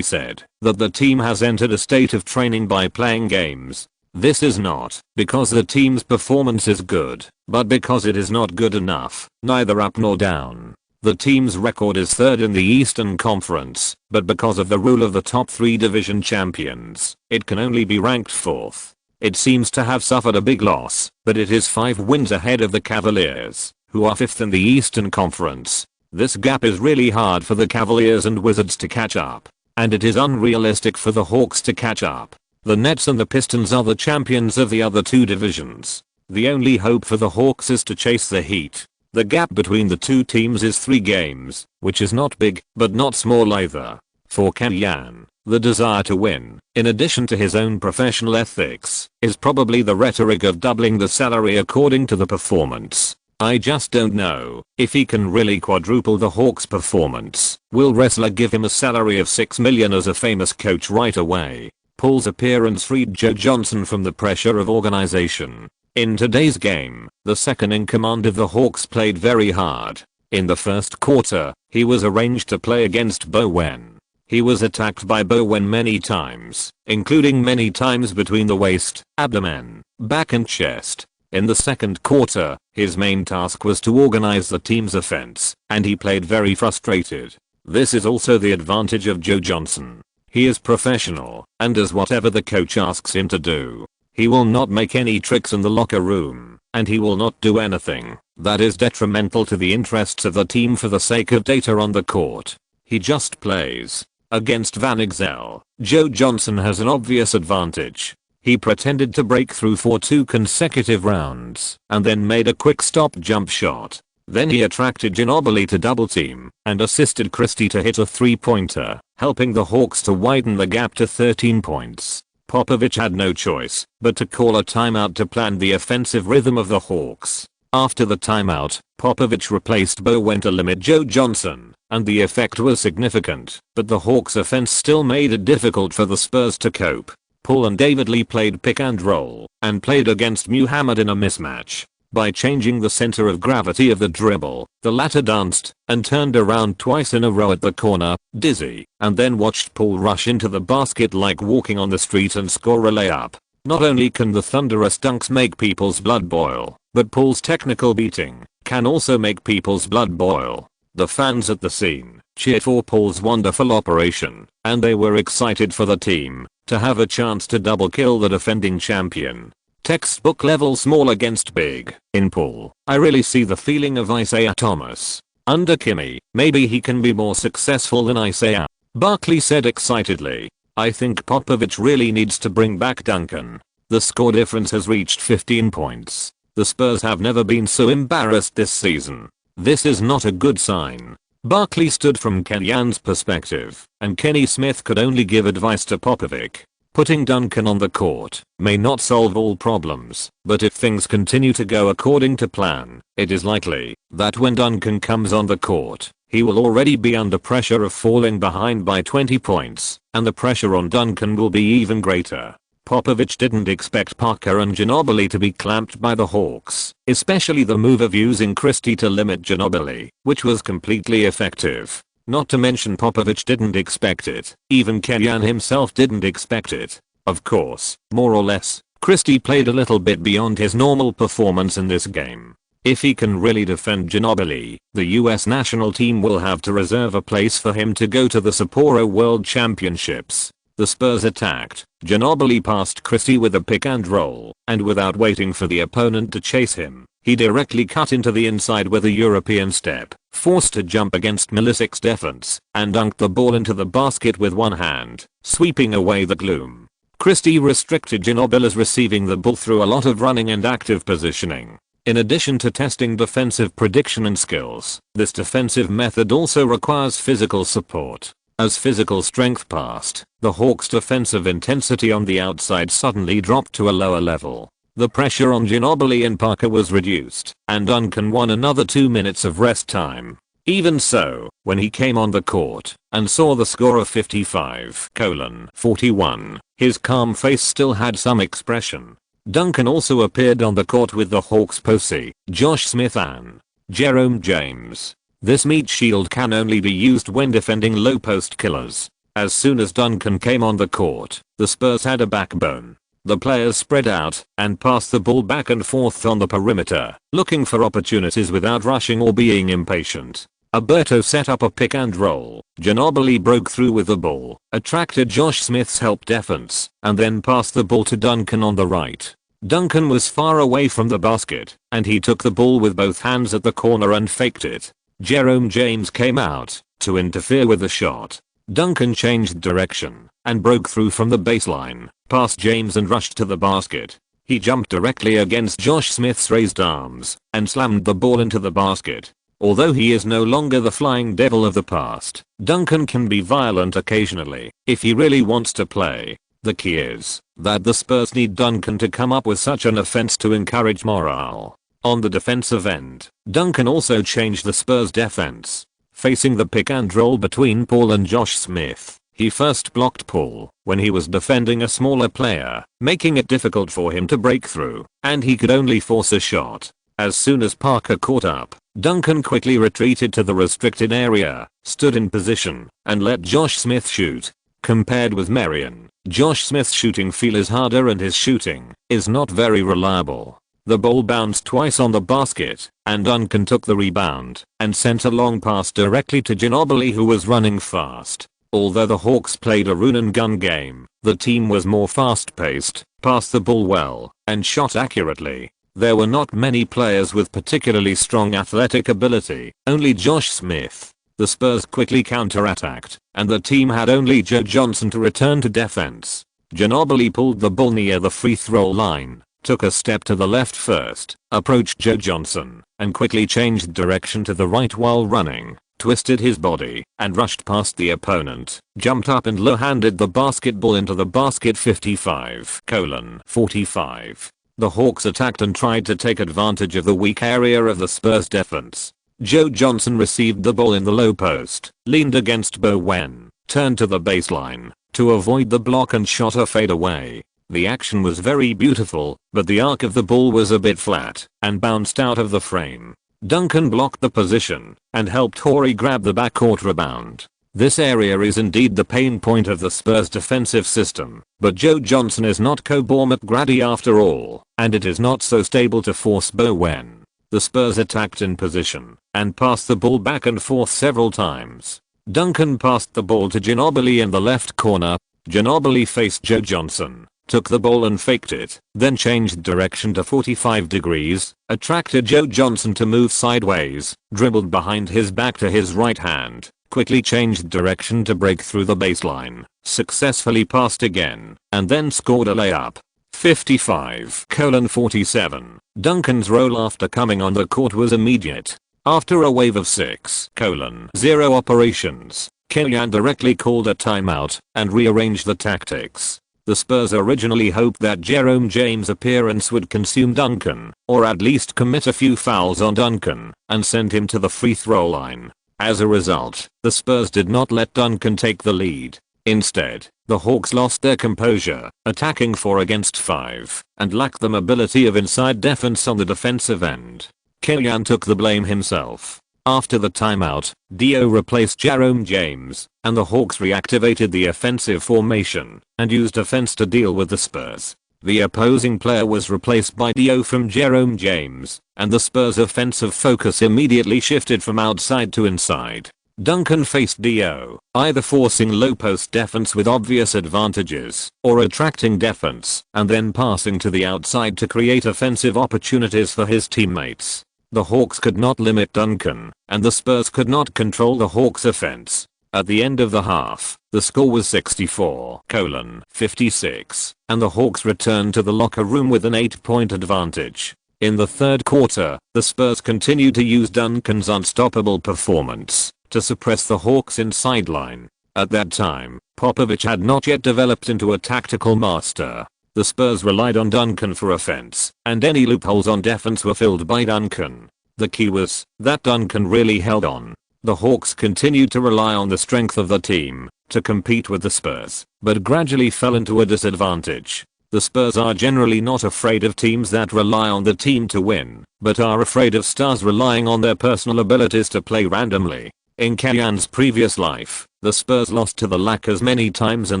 said that the team has entered a state of training by playing games. This is not because the team's performance is good, but because it is not good enough, neither up nor down. The team's record is third in the Eastern Conference, but because of the rule of the top 3 division champions, it can only be ranked 4th. It seems to have suffered a big loss, but it is 5 wins ahead of the Cavaliers, who are 5th in the Eastern Conference. This gap is really hard for the Cavaliers and Wizards to catch up, and it is unrealistic for the Hawks to catch up. The Nets and the Pistons are the champions of the other 2 divisions. The only hope for the Hawks is to chase the Heat. The gap between the 2 teams is 3 games, which is not big, but not small either. For Kellyan, the desire to win, in addition to his own professional ethics, is probably the rhetoric of doubling the salary according to the performance. I just don't know if he can really quadruple the Hawks' performance. Will Ressler give him a salary of $6 million as a famous coach right away? Poole's appearance freed Joe Johnson from the pressure of organization. In today's game, the second in command of the Hawks played very hard. In the first quarter, he was arranged to play against Bowen. He was attacked by Bowen many times, including many times between the waist, abdomen, back and chest. In the second quarter, his main task was to organize the team's offense, and he played very frustrated. This is also the advantage of Joe Johnson. He is professional and does whatever the coach asks him to do. He will not make any tricks in the locker room, and he will not do anything that is detrimental to the interests of the team for the sake of data on the court. He just plays. Against Van Exel, Joe Johnson has an obvious advantage. He pretended to break through for 2 consecutive rounds and then made a quick stop jump shot. Then he attracted Ginobili to double team and assisted Christie to hit a 3-pointer, helping the Hawks to widen the gap to 13 points. Popovich had no choice but to call a timeout to plan the offensive rhythm of the Hawks. After the timeout, Popovich replaced Bowen to limit Joe Johnson, and the effect was significant, but the Hawks' offense still made it difficult for the Spurs to cope. Poole and David Lee played pick and roll, and played against Muhammad in a mismatch. By changing the center of gravity of the dribble, the latter danced and turned around twice in a row at the corner, dizzy, and then watched Poole rush into the basket like walking on the street and score a layup. Not only can the thunderous dunks make people's blood boil, but Poole's technical beating can also make people's blood boil. The fans at the scene cheered for Poole's wonderful operation, and they were excited for the team to have a chance to double kill the defending champion. Textbook level small against big. In pool, I really see the feeling of Isaiah Thomas. Under Kimmy, maybe he can be more successful than Isaiah. Barkley said excitedly. I think Popovich really needs to bring back Duncan. The score difference has reached 15 points. The Spurs have never been so embarrassed this season. This is not a good sign. Barkley stood from Kenyan's perspective, and Kenny Smith could only give advice to Popovich. Putting Duncan on the court may not solve all problems, but if things continue to go according to plan, it is likely that when Duncan comes on the court, he will already be under pressure of falling behind by 20 points, and the pressure on Duncan will be even greater. Popovich didn't expect Parker and Ginobili to be clamped by the Hawks, especially the move of using Christie to limit Ginobili, which was completely effective. Not to mention Popovich didn't expect it. Even Kenyan himself didn't expect it. Of course, more or less, Christie played a little bit beyond his normal performance in this game. If he can really defend Ginobili, the US national team will have to reserve a place for him to go to the Sapporo World Championships. The Spurs attacked. Ginobili passed Christie with a pick and roll, and without waiting for the opponent to chase him, he directly cut into the inside with a European step, forced a jump against Milisic's defense, and dunked the ball into the basket with one hand, sweeping away the gloom. Christie restricted Ginobili's receiving the ball through a lot of running and active positioning. In addition to testing defensive prediction and skills, this defensive method also requires physical support. As physical strength passed, the Hawks' defensive intensity on the outside suddenly dropped to a lower level. The pressure on Ginobili and Parker was reduced, and Duncan won another 2 minutes of rest time. Even so, when he came on the court and saw the score of 55-41, his calm face still had some expression. Duncan also appeared on the court with the Hawks posse, Josh Smith and Jerome James. This meat shield can only be used when defending low post killers. As soon as Duncan came on the court, the Spurs had a backbone. The players spread out and passed the ball back and forth on the perimeter, looking for opportunities without rushing or being impatient. Alberto set up a pick and roll. Ginobili broke through with the ball, attracted Josh Smith's help defense, and then passed the ball to Duncan on the right. Duncan was far away from the basket, and he took the ball with both hands at the corner and faked it. Jerome James came out to interfere with the shot. Duncan changed direction and broke through from the baseline, past James and rushed to the basket. He jumped directly against Josh Smith's raised arms and slammed the ball into the basket. Although he is no longer the flying devil of the past, Duncan can be violent occasionally if he really wants to play. The key is that the Spurs need Duncan to come up with such an offense to encourage morale. On the defensive end, Duncan also changed the Spurs defense. Facing the pick and roll between Paul and Josh Smith, he first blocked Paul when he was defending a smaller player, making it difficult for him to break through, and he could only force a shot. As soon as Parker caught up, Duncan quickly retreated to the restricted area, stood in position, and let Josh Smith shoot. Compared with Marion, Josh Smith's shooting feel is harder and his shooting is not very reliable. The ball bounced twice on the basket, and Duncan took the rebound and sent a long pass directly to Ginobili, who was running fast. Although the Hawks played a run and gun game, the team was more fast-paced, passed the ball well, and shot accurately. There were not many players with particularly strong athletic ability, only Josh Smith. The Spurs quickly counterattacked, and the team had only Joe Johnson to return to defense. Ginobili pulled the ball near the free throw line, took a step to the left first, approached Joe Johnson, and quickly changed direction to the right while running, twisted his body, and rushed past the opponent, jumped up and low-handed the basketball into the basket 55-45. The Hawks attacked and tried to take advantage of the weak area of the Spurs defense. Joe Johnson received the ball in the low post, leaned against Bowen, turned to the baseline to avoid the block and shot a fadeaway. The action was very beautiful, but the arc of the ball was a bit flat and bounced out of the frame. Duncan blocked the position and helped Horry grab the backcourt rebound. This area is indeed the pain point of the Spurs defensive system, but Joe Johnson is not Kobe McGrady after all, and it is not so stable to force Bowen. The Spurs attacked in position and passed the ball back and forth several times. Duncan passed the ball to Ginobili in the left corner. Ginobili faced Joe Johnson, took the ball and faked it, then changed direction to 45 degrees, attracted Joe Johnson to move sideways, dribbled behind his back to his right hand, quickly changed direction to break through the baseline, successfully passed again, and then scored a layup. 55:47. Duncan's role after coming on the court was immediate. After a wave of 6:0 operations, Killian directly called a timeout and rearranged the tactics. The Spurs originally hoped that Jerome James' appearance would consume Duncan, or at least commit a few fouls on Duncan, and send him to the free throw line. As a result, the Spurs did not let Duncan take the lead. Instead, the Hawks lost their composure, attacking 4 against 5, and lacked the mobility of inside defense on the defensive end. Killian took the blame himself. After the timeout, Dio replaced Jerome James, and the Hawks reactivated the offensive formation and used offense to deal with the Spurs. The opposing player was replaced by Dio from Jerome James, and the Spurs' offensive focus immediately shifted from outside to inside. Duncan faced Dio, either forcing low post defense with obvious advantages, or attracting defense and then passing to the outside to create offensive opportunities for his teammates. The Hawks could not limit Duncan, and the Spurs could not control the Hawks' offense. At the end of the half, the score was 64:56, and the Hawks returned to the locker room with an 8-point advantage. In the third quarter, the Spurs continued to use Duncan's unstoppable performance to suppress the Hawks' inside line. At that time, Popovich had not yet developed into a tactical master. The Spurs relied on Duncan for offense, and any loopholes on defense were filled by Duncan. The key was that Duncan really held on. The Hawks continued to rely on the strength of the team to compete with the Spurs, but gradually fell into a disadvantage. The Spurs are generally not afraid of teams that rely on the team to win, but are afraid of stars relying on their personal abilities to play randomly. In Killian's previous life, the Spurs lost to the Lakers many times in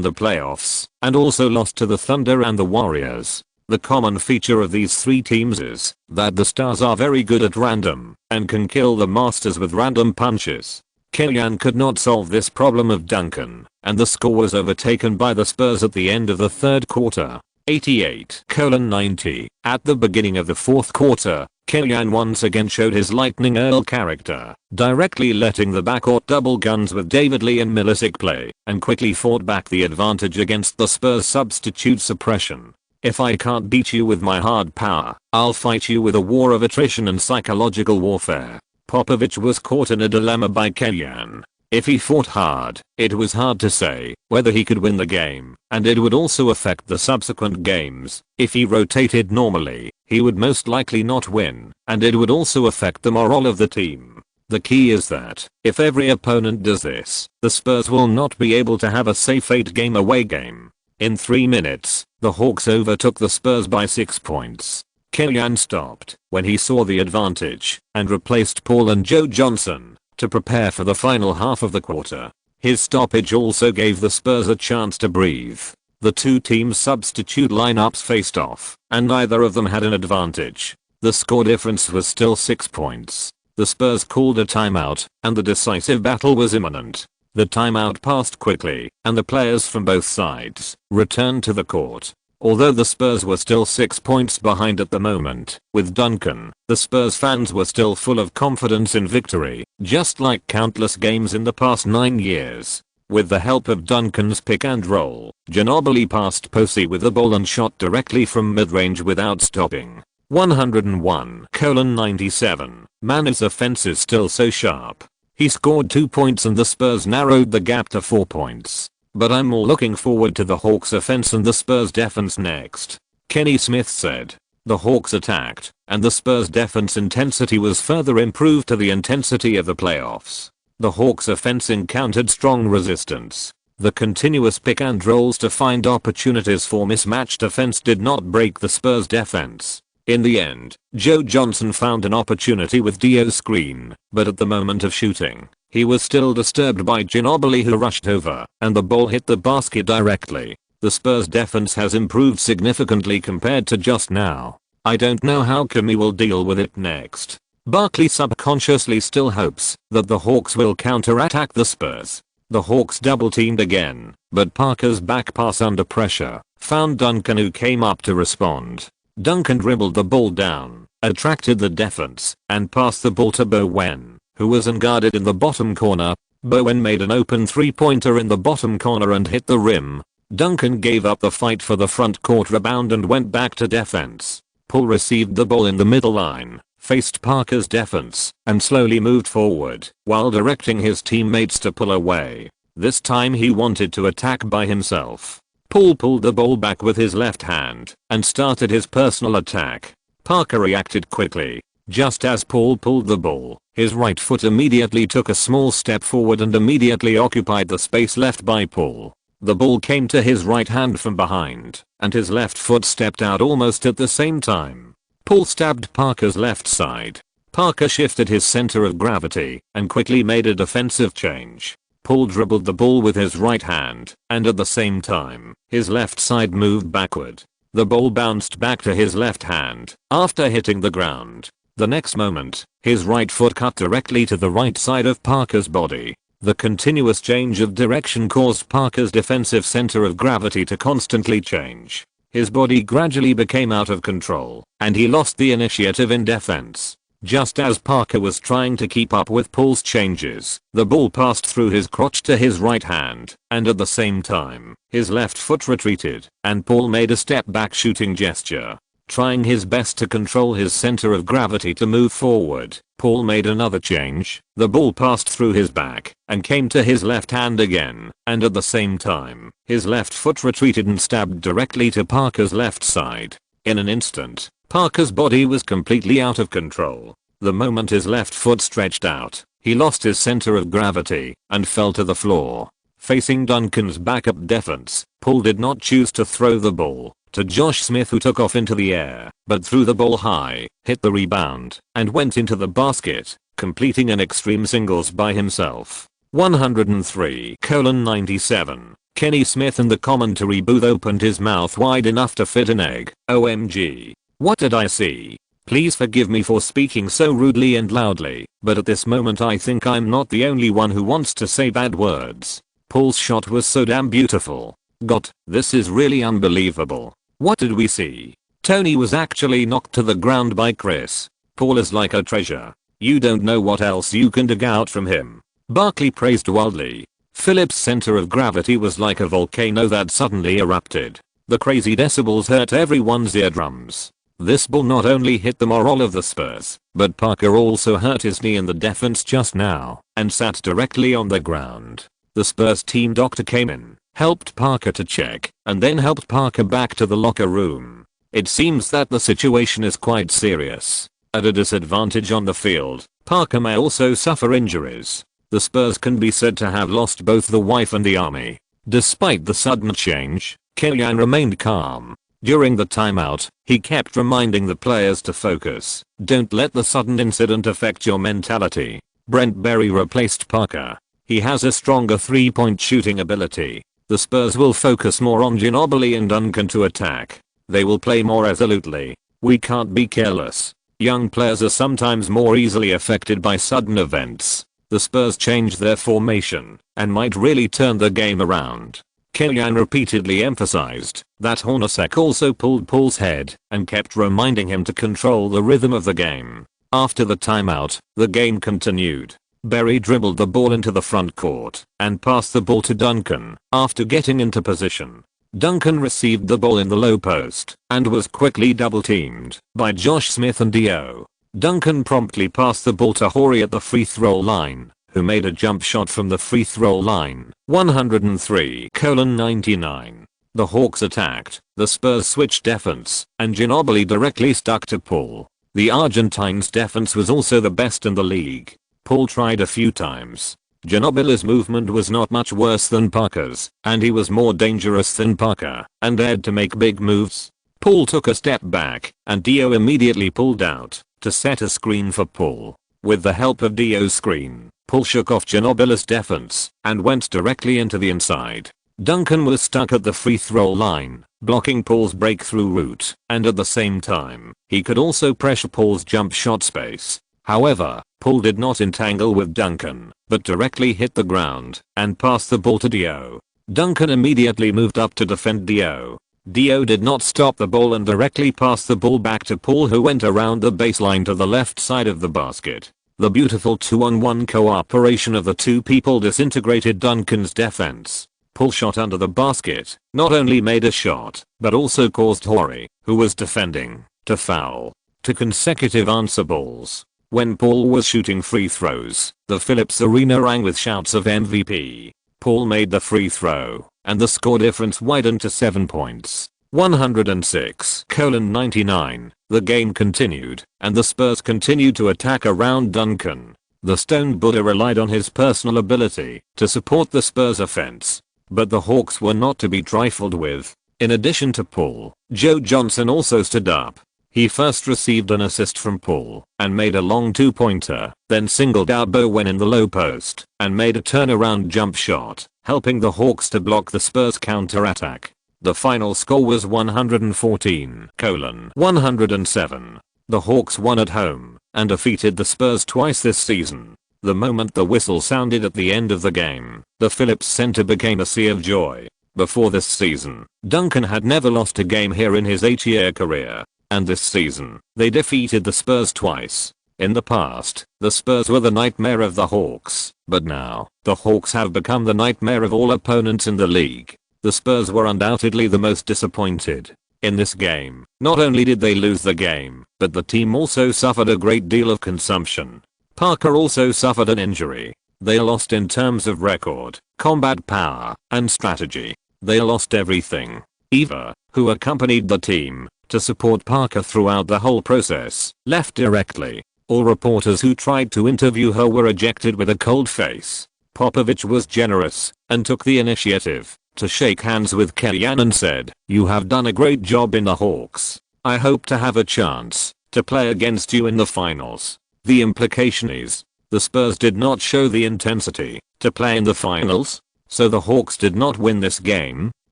the playoffs, and also lost to the Thunder and the Warriors. The common feature of these three teams is that the stars are very good at random and can kill the masters with random punches. Killian could not solve this problem of Duncan, and the score was overtaken by the Spurs at the end of the third quarter. 88:90. At the beginning of the fourth quarter, Killian once again showed his Lightning Earl character, directly letting the backcourt double guns with David Lee and Milicic play, and quickly fought back the advantage against the Spurs' substitute suppression. "If I can't beat you with my hard power, I'll fight you with a war of attrition and psychological warfare." Popovich was caught in a dilemma by Killian. If he fought hard, it was hard to say whether he could win the game, and it would also affect the subsequent games. If he rotated normally, he would most likely not win, and it would also affect the morale of the team. The key is that, if every opponent does this, the Spurs will not be able to have a safe 8-game away game. In 3 minutes, the Hawks overtook the Spurs by 6 points. Killian stopped when he saw the advantage and replaced Paul and Joe Johnson to prepare for the final half of the quarter. His stoppage also gave the Spurs a chance to breathe. The two teams' substitute lineups faced off, and neither of them had an advantage. The score difference was still 6 points. The Spurs called a timeout, and the decisive battle was imminent. The timeout passed quickly, and the players from both sides returned to the court. Although the Spurs were still 6 points behind at the moment, with Duncan, the Spurs fans were still full of confidence in victory, just like countless games in the past 9 years. With the help of Duncan's pick and roll, Ginobili passed Posey with the ball and shot directly from mid-range without stopping. 101:97. Man, his offense is still so sharp. He scored 2 points and the Spurs narrowed the gap to 4 points. But I'm more looking forward to the Hawks offense and the Spurs defense next. Kenny Smith said. The Hawks attacked, and the Spurs defense intensity was further improved to the intensity of the playoffs. The Hawks offense encountered strong resistance. The continuous pick and rolls to find opportunities for mismatched offense did not break the Spurs defense. In the end, Joe Johnson found an opportunity with Dio's screen, but at the moment of shooting, he was still disturbed by Ginobili, who rushed over, and the ball hit the basket directly. The Spurs defense has improved significantly compared to just now. I don't know how Kami will deal with it next. Barkley subconsciously still hopes that the Hawks will counterattack the Spurs. The Hawks double teamed again, but Parker's back pass under pressure found Duncan, who came up to respond. Duncan dribbled the ball down, attracted the defense, and passed the ball to Bowen, who was unguarded in the bottom corner. Bowen made an open three-pointer in the bottom corner and hit the rim. Duncan gave up the fight for the front court rebound and went back to defense. Poole received the ball in the middle line, faced Parker's defense, and slowly moved forward while directing his teammates to pull away. This time he wanted to attack by himself. Poole pulled the ball back with his left hand and started his personal attack. Parker reacted quickly. Just as Poole pulled the ball, his right foot immediately took a small step forward and immediately occupied the space left by Poole. The ball came to his right hand from behind, and his left foot stepped out almost at the same time. Poole stabbed Parker's left side. Parker shifted his center of gravity and quickly made a defensive change. Poole dribbled the ball with his right hand, and at the same time, his left side moved backward. The ball bounced back to his left hand after hitting the ground. The next moment, his right foot cut directly to the right side of Parker's body. The continuous change of direction caused Parker's defensive center of gravity to constantly change. His body gradually became out of control, and he lost the initiative in defense. Just as Parker was trying to keep up with Poole's changes, the ball passed through his crotch to his right hand, and at the same time, his left foot retreated, and Poole made a step back shooting gesture. Trying his best to control his center of gravity to move forward, Poole made another change. The ball passed through his back and came to his left hand again, and at the same time, his left foot retreated and stabbed directly to Parker's left side. In an instant, Parker's body was completely out of control. The moment his left foot stretched out, he lost his center of gravity and fell to the floor. Facing Duncan's backup defense, Poole did not choose to throw the ball to Josh Smith, who took off into the air, but threw the ball high, hit the rebound, and went into the basket, completing an extreme singles by himself. 103:97. Kenny Smith in the commentary booth opened his mouth wide enough to fit an egg. OMG. What did I see? Please forgive me for speaking so rudely and loudly, but at this moment I think I'm not the only one who wants to say bad words. Poole's shot was so damn beautiful. God, this is really unbelievable. What did we see? Tony was actually knocked to the ground by Chris. Poole is like a treasure. You don't know what else you can dig out from him. Barkley praised wildly. Phillips' center of gravity was like a volcano that suddenly erupted. The crazy decibels hurt everyone's eardrums. This ball not only hit the morale of the Spurs, but Parker also hurt his knee in the defense just now and sat directly on the ground. The Spurs team doctor came in, helped Parker to check, and then helped Parker back to the locker room. It seems that the situation is quite serious. At a disadvantage on the field, Parker may also suffer injuries. The Spurs can be said to have lost both the wife and the army. Despite the sudden change, Kellyan remained calm. During the timeout, he kept reminding the players to focus. Don't let the sudden incident affect your mentality. Brent Berry replaced Parker. He has a stronger three-point shooting ability. The Spurs will focus more on Ginobili and Duncan to attack. They will play more resolutely. We can't be careless. Young players are sometimes more easily affected by sudden events. The Spurs changed their formation and might really turn the game around. Kellyan repeatedly emphasized that Hornacek also pulled Poole's head and kept reminding him to control the rhythm of the game. After the timeout, the game continued. Berry dribbled the ball into the front court and passed the ball to Duncan after getting into position. Duncan received the ball in the low post and was quickly double teamed by Josh Smith and Dio. Duncan promptly passed the ball to Horry at the free throw line, who made a jump shot from the free throw line. 103:99. The Hawks attacked, the Spurs switched defense, and Ginobili directly stuck to Poole. The Argentine's defense was also the best in the league. Poole tried a few times. Ginobili's movement was not much worse than Parker's, and he was more dangerous than Parker and dared to make big moves. Poole took a step back, and Dio immediately pulled out to set a screen for Poole. With the help of Dio's screen, Poole shook off Ginobili's defense and went directly into the inside. Duncan was stuck at the free throw line, blocking Poole's breakthrough route, and at the same time, he could also pressure Poole's jump shot space. However, Paul did not entangle with Duncan, but directly hit the ground and passed the ball to Dio. Duncan immediately moved up to defend Dio. Dio did not stop the ball and directly passed the ball back to Paul, who went around the baseline to the left side of the basket. The beautiful 2-on-1 cooperation of the two people disintegrated Duncan's defense. Paul shot under the basket, not only made a shot, but also caused Horry, who was defending, to foul. 2 consecutive answer balls. When Paul was shooting free throws, the Phillips Arena rang with shouts of MVP. Paul made the free throw, and the score difference widened to 7 points. 106-99. The game continued, and the Spurs continued to attack around Duncan. The Stone Buddha relied on his personal ability to support the Spurs offense. But the Hawks were not to be trifled with. In addition to Paul, Joe Johnson also stood up. He first received an assist from Paul and made a long 2-pointer, then singled out Bowen in the low post and made a turnaround jump shot, helping the Hawks to block the Spurs counter-attack. The final score was 114-107. The Hawks won at home and defeated the Spurs twice this season. The moment the whistle sounded at the end of the game, the Phillips Center became a sea of joy. Before this season, Duncan had never lost a game here in his 8-year career. And this season, they defeated the Spurs twice. In the past, the Spurs were the nightmare of the Hawks, but now, the Hawks have become the nightmare of all opponents in the league. The Spurs were undoubtedly the most disappointed. In this game, not only did they lose the game, but the team also suffered a great deal of consumption. Parker also suffered an injury. They lost in terms of record, combat power, and strategy. They lost everything. Eva, who accompanied the team to support Parker throughout the whole process, left directly. All reporters who tried to interview her were ejected with a cold face. Popovich was generous and took the initiative to shake hands with Kellyanne and said, "You have done a great job in the Hawks. I hope to have a chance to play against you in the finals." The implication is, the Spurs did not show the intensity to play in the finals, so the Hawks did not win this game.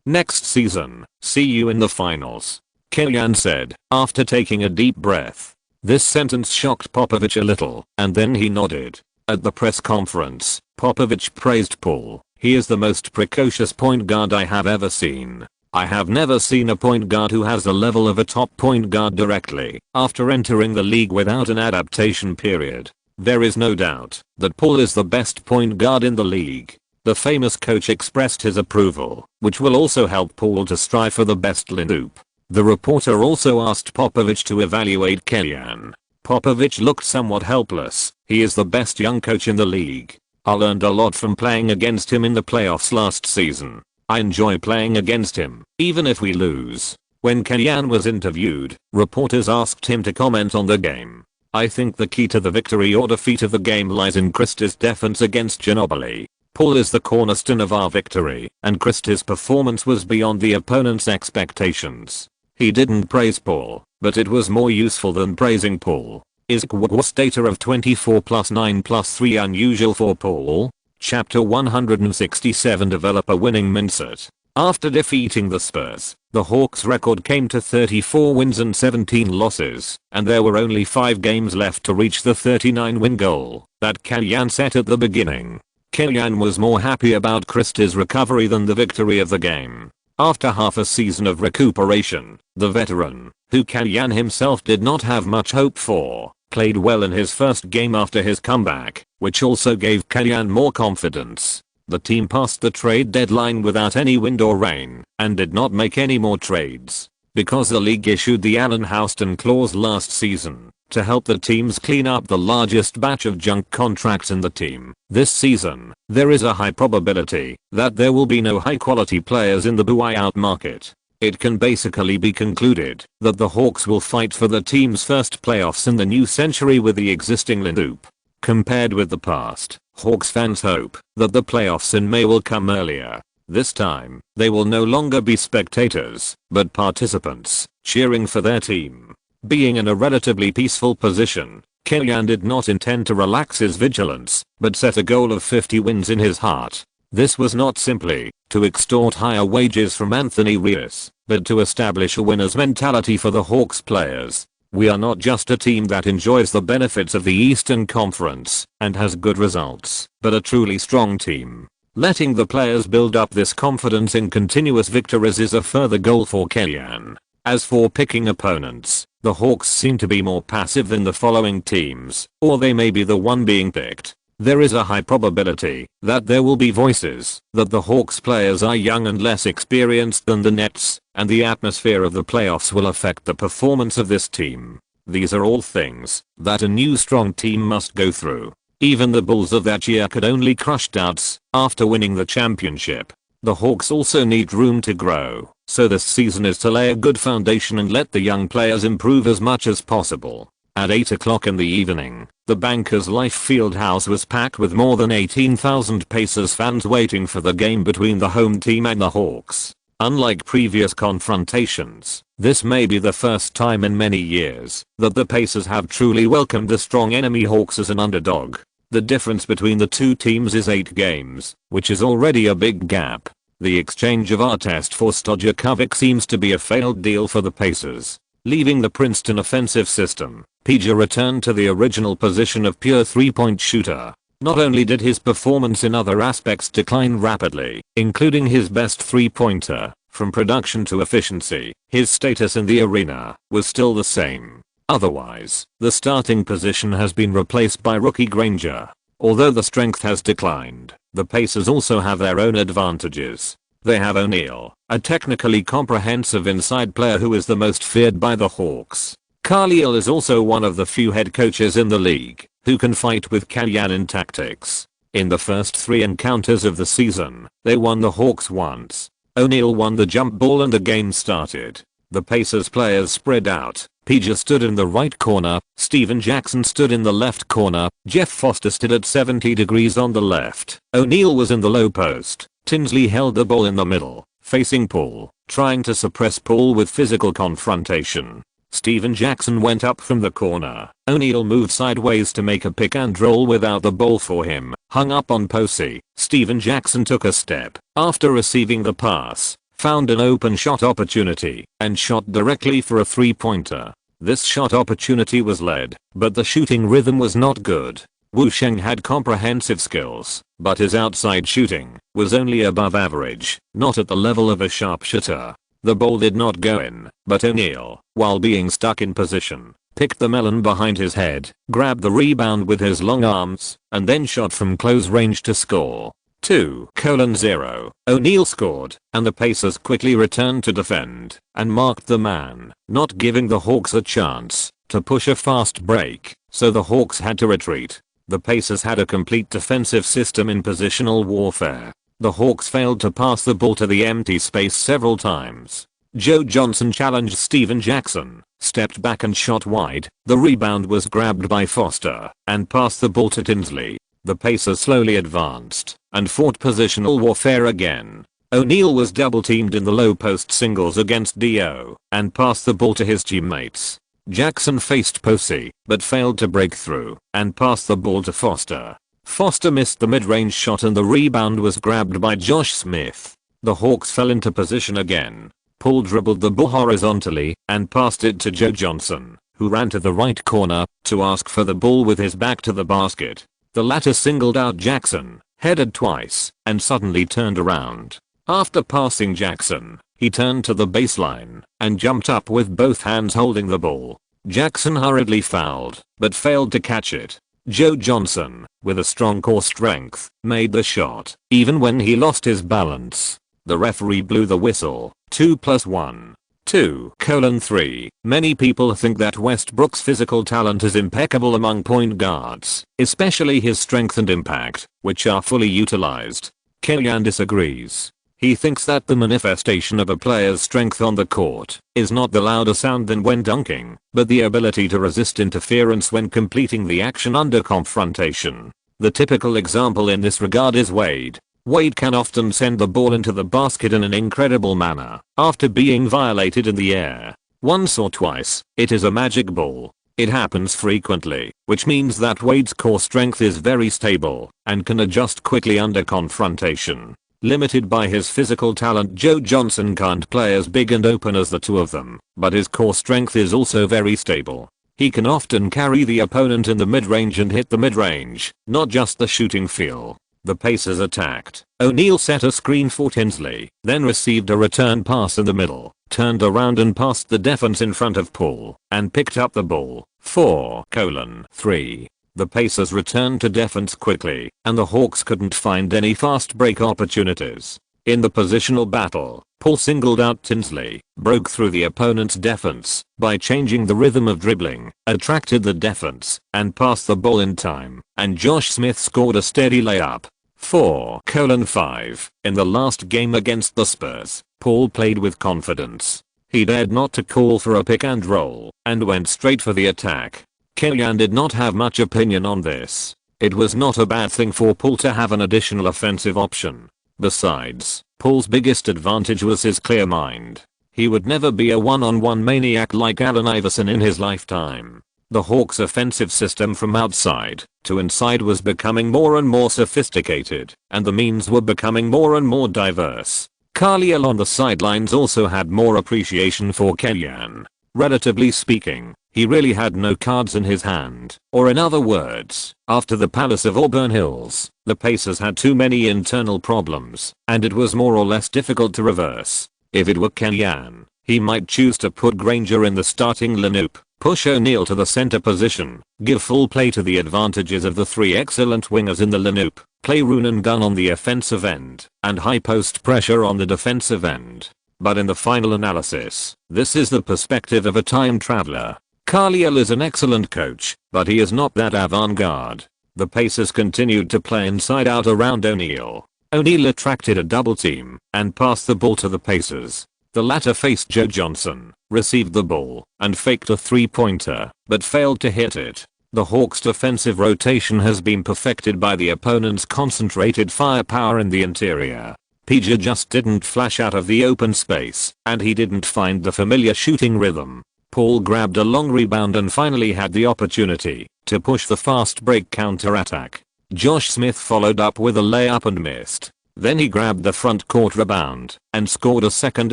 Next season, see you in the finals, Kellyanne said, after taking a deep breath. This sentence shocked Popovich a little, and then he nodded. At the press conference, Popovich praised Paul. "He is the most precocious point guard I have ever seen. I have never seen a point guard who has the level of a top point guard directly after entering the league without an adaptation period. There is no doubt that Paul is the best point guard in the league." The famous coach expressed his approval, which will also help Paul to strive for the best lineup. The reporter also asked Popovich to evaluate Kellyanne. Popovich looked somewhat helpless. "He is the best young coach in the league. I learned a lot from playing against him in the playoffs last season. I enjoy playing against him, even if we lose." When Kellyanne was interviewed, reporters asked him to comment on the game. "I think the key to the victory or defeat of the game lies in Christie's defense against Ginobili. Paul is the cornerstone of our victory, and Christie's performance was beyond the opponent's expectations." He didn't praise Paul, but it was more useful than praising Paul. Is Kwagwas data of 24 plus 9 plus 3 unusual for Paul? Chapter 167 Develop a winning mindset. After defeating the Spurs, the Hawks' record came to 34 wins and 17 losses, and there were only 5 games left to reach the 39-win goal that Kellyanne set at the beginning. Kellyanne was more happy about Christie's recovery than the victory of the game. After half a season of recuperation, the veteran, who Kellyanne himself did not have much hope for, played well in his first game after his comeback, which also gave Kellyanne more confidence. The team passed the trade deadline without any wind or rain, and did not make any more trades, because the league issued the Allen Houston clause last season to help the teams clean up the largest batch of junk contracts in the team. This season, there is a high probability that there will be no high-quality players in the buyout market. It can basically be concluded that the Hawks will fight for the team's first playoffs in the new century with the existing lineup. Compared with the past, Hawks fans hope that the playoffs in May will come earlier. This time, they will no longer be spectators, but participants, cheering for their team. Being in a relatively peaceful position, Kellyanne did not intend to relax his vigilance, but set a goal of 50 wins in his heart. This was not simply to extort higher wages from Anthony Reyes, but to establish a winner's mentality for the Hawks players. We are not just a team that enjoys the benefits of the Eastern Conference and has good results, but a truly strong team. Letting the players build up this confidence in continuous victories is a further goal for Kellyan. As for picking opponents, the Hawks seem to be more passive than the following teams, or they may be the one being picked. There is a high probability that there will be voices that the Hawks players are young and less experienced than the Nets, and the atmosphere of the playoffs will affect the performance of this team. These are all things that a new strong team must go through. Even the Bulls of that year could only crush doubts after winning the championship. The Hawks also need room to grow, so this season is to lay a good foundation and let the young players improve as much as possible. At 8 o'clock in the evening, the Bankers Life Fieldhouse was packed with more than 18,000 Pacers fans waiting for the game between the home team and the Hawks. Unlike previous confrontations, this may be the first time in many years that the Pacers have truly welcomed the strong enemy Hawks as an underdog. The difference between the two teams is 8 games, which is already a big gap. The exchange of Artest for Stojakovic seems to be a failed deal for the Pacers. Leaving the Princeton offensive system, PJ returned to the original position of pure 3-point shooter. Not only did his performance in other aspects decline rapidly, including his best 3-pointer, from production to efficiency, his status in the arena was still the same. Otherwise, the starting position has been replaced by rookie Granger. Although the strength has declined, the Pacers also have their own advantages. They have O'Neal, a technically comprehensive inside player who is the most feared by the Hawks. Carlisle is also one of the few head coaches in the league who can fight with Kellyan in tactics. In the first 3 encounters of the season, they won the Hawks once. O'Neal won the jump ball and the game started. The Pacers players spread out. PJ stood in the right corner, Steven Jackson stood in the left corner, Jeff Foster stood at 70 degrees on the left. O'Neal was in the low post. Tinsley held the ball in the middle, facing Paul, trying to suppress Paul with physical confrontation. Steven Jackson went up from the corner. O'Neal moved sideways to make a pick and roll without the ball for him. Hung up on Posey, Steven Jackson took a step after receiving the pass, found an open shot opportunity, and shot directly for a 3-pointer. This shot opportunity was led, but the shooting rhythm was not good. Wu Sheng had comprehensive skills, but his outside shooting was only above average, not at the level of a sharpshooter. The ball did not go in, but O'Neal, while being stuck in position, picked the melon behind his head, grabbed the rebound with his long arms, and then shot from close range to score. 2:0. O'Neal scored, and the Pacers quickly returned to defend and marked the man, not giving the Hawks a chance to push a fast break, so the Hawks had to retreat. The Pacers had a complete defensive system in positional warfare. The Hawks failed to pass the ball to the empty space several times. Joe Johnson challenged Steven Jackson, stepped back and shot wide. The rebound was grabbed by Foster and passed the ball to Tinsley. The Pacers slowly advanced and fought positional warfare again. O'Neal was double teamed in the low post singles against Dio and passed the ball to his teammates. Jackson faced Posey, but failed to break through and passed the ball to Foster. Foster missed the mid-range shot and the rebound was grabbed by Josh Smith. The Hawks fell into position again. Paul dribbled the ball horizontally and passed it to Joe Johnson, who ran to the right corner to ask for the ball with his back to the basket. The latter singled out Jackson, headed twice, and suddenly turned around. After passing Jackson, he turned to the baseline and jumped up with both hands holding the ball. Jackson hurriedly fouled, but failed to catch it. Joe Johnson, with a strong core strength, made the shot, even when he lost his balance. The referee blew the whistle. 2+1. 2:3. Many people think that Westbrook's physical talent is impeccable among point guards, especially his strength and impact, which are fully utilized. Kellyan disagrees. He thinks that the manifestation of a player's strength on the court is not the louder sound than when dunking, but the ability to resist interference when completing the action under confrontation. The typical example in this regard is Wade. Wade can often send the ball into the basket in an incredible manner after being violated in the air. Once or twice, it is a magic ball. It happens frequently, which means that Wade's core strength is very stable and can adjust quickly under confrontation. Limited by his physical talent, Joe Johnson can't play as big and open as the two of them, but his core strength is also very stable. He can often carry the opponent in the mid-range and hit the mid-range, not just the shooting field. The Pacers attacked. O'Neal set a screen for Tinsley, then received a return pass in the middle, turned around and passed the defense in front of Paul, and picked up the ball. 4:3. The Pacers returned to defense quickly, and the Hawks couldn't find any fast break opportunities. In the positional battle, Paul singled out Tinsley, broke through the opponent's defense by changing the rhythm of dribbling, attracted the defense, and passed the ball in time, and Josh Smith scored a steady layup. 4:5. In the last game against the Spurs, Paul played with confidence. He dared not to call for a pick and roll, and went straight for the attack. Kellyanne did not have much opinion on this. It was not a bad thing for Paul to have an additional offensive option. Besides, Paul's biggest advantage was his clear mind. He would never be a one-on-one maniac like Allen Iverson in his lifetime. The Hawks' offensive system from outside to inside was becoming more and more sophisticated, and the means were becoming more and more diverse. Carlisle on the sidelines also had more appreciation for Kellyanne. Relatively speaking, he really had no cards in his hand, or in other words, after the Palace of Auburn Hills, the Pacers had too many internal problems, and it was more or less difficult to reverse. If it were Kellyanne, he might choose to put Granger in the starting lineup, push O'Neal to the center position, give full play to the advantages of the three excellent wingers in the lineup, play Rune and Gunn on the offensive end, and high post pressure on the defensive end. But in the final analysis, this is the perspective of a time traveler. Carlisle is an excellent coach, but he is not that avant-garde. The Pacers continued to play inside out around O'Neal. O'Neal attracted a double team and passed the ball to the Pacers. The latter faced Joe Johnson, received the ball, and faked a three-pointer, but failed to hit it. The Hawks' defensive rotation has been perfected by the opponent's concentrated firepower in the interior. PJ just didn't flash out of the open space, and he didn't find the familiar shooting rhythm. Paul grabbed a long rebound and finally had the opportunity to push the fast break counterattack. Josh Smith followed up with a layup and missed. Then he grabbed the front court rebound and scored a second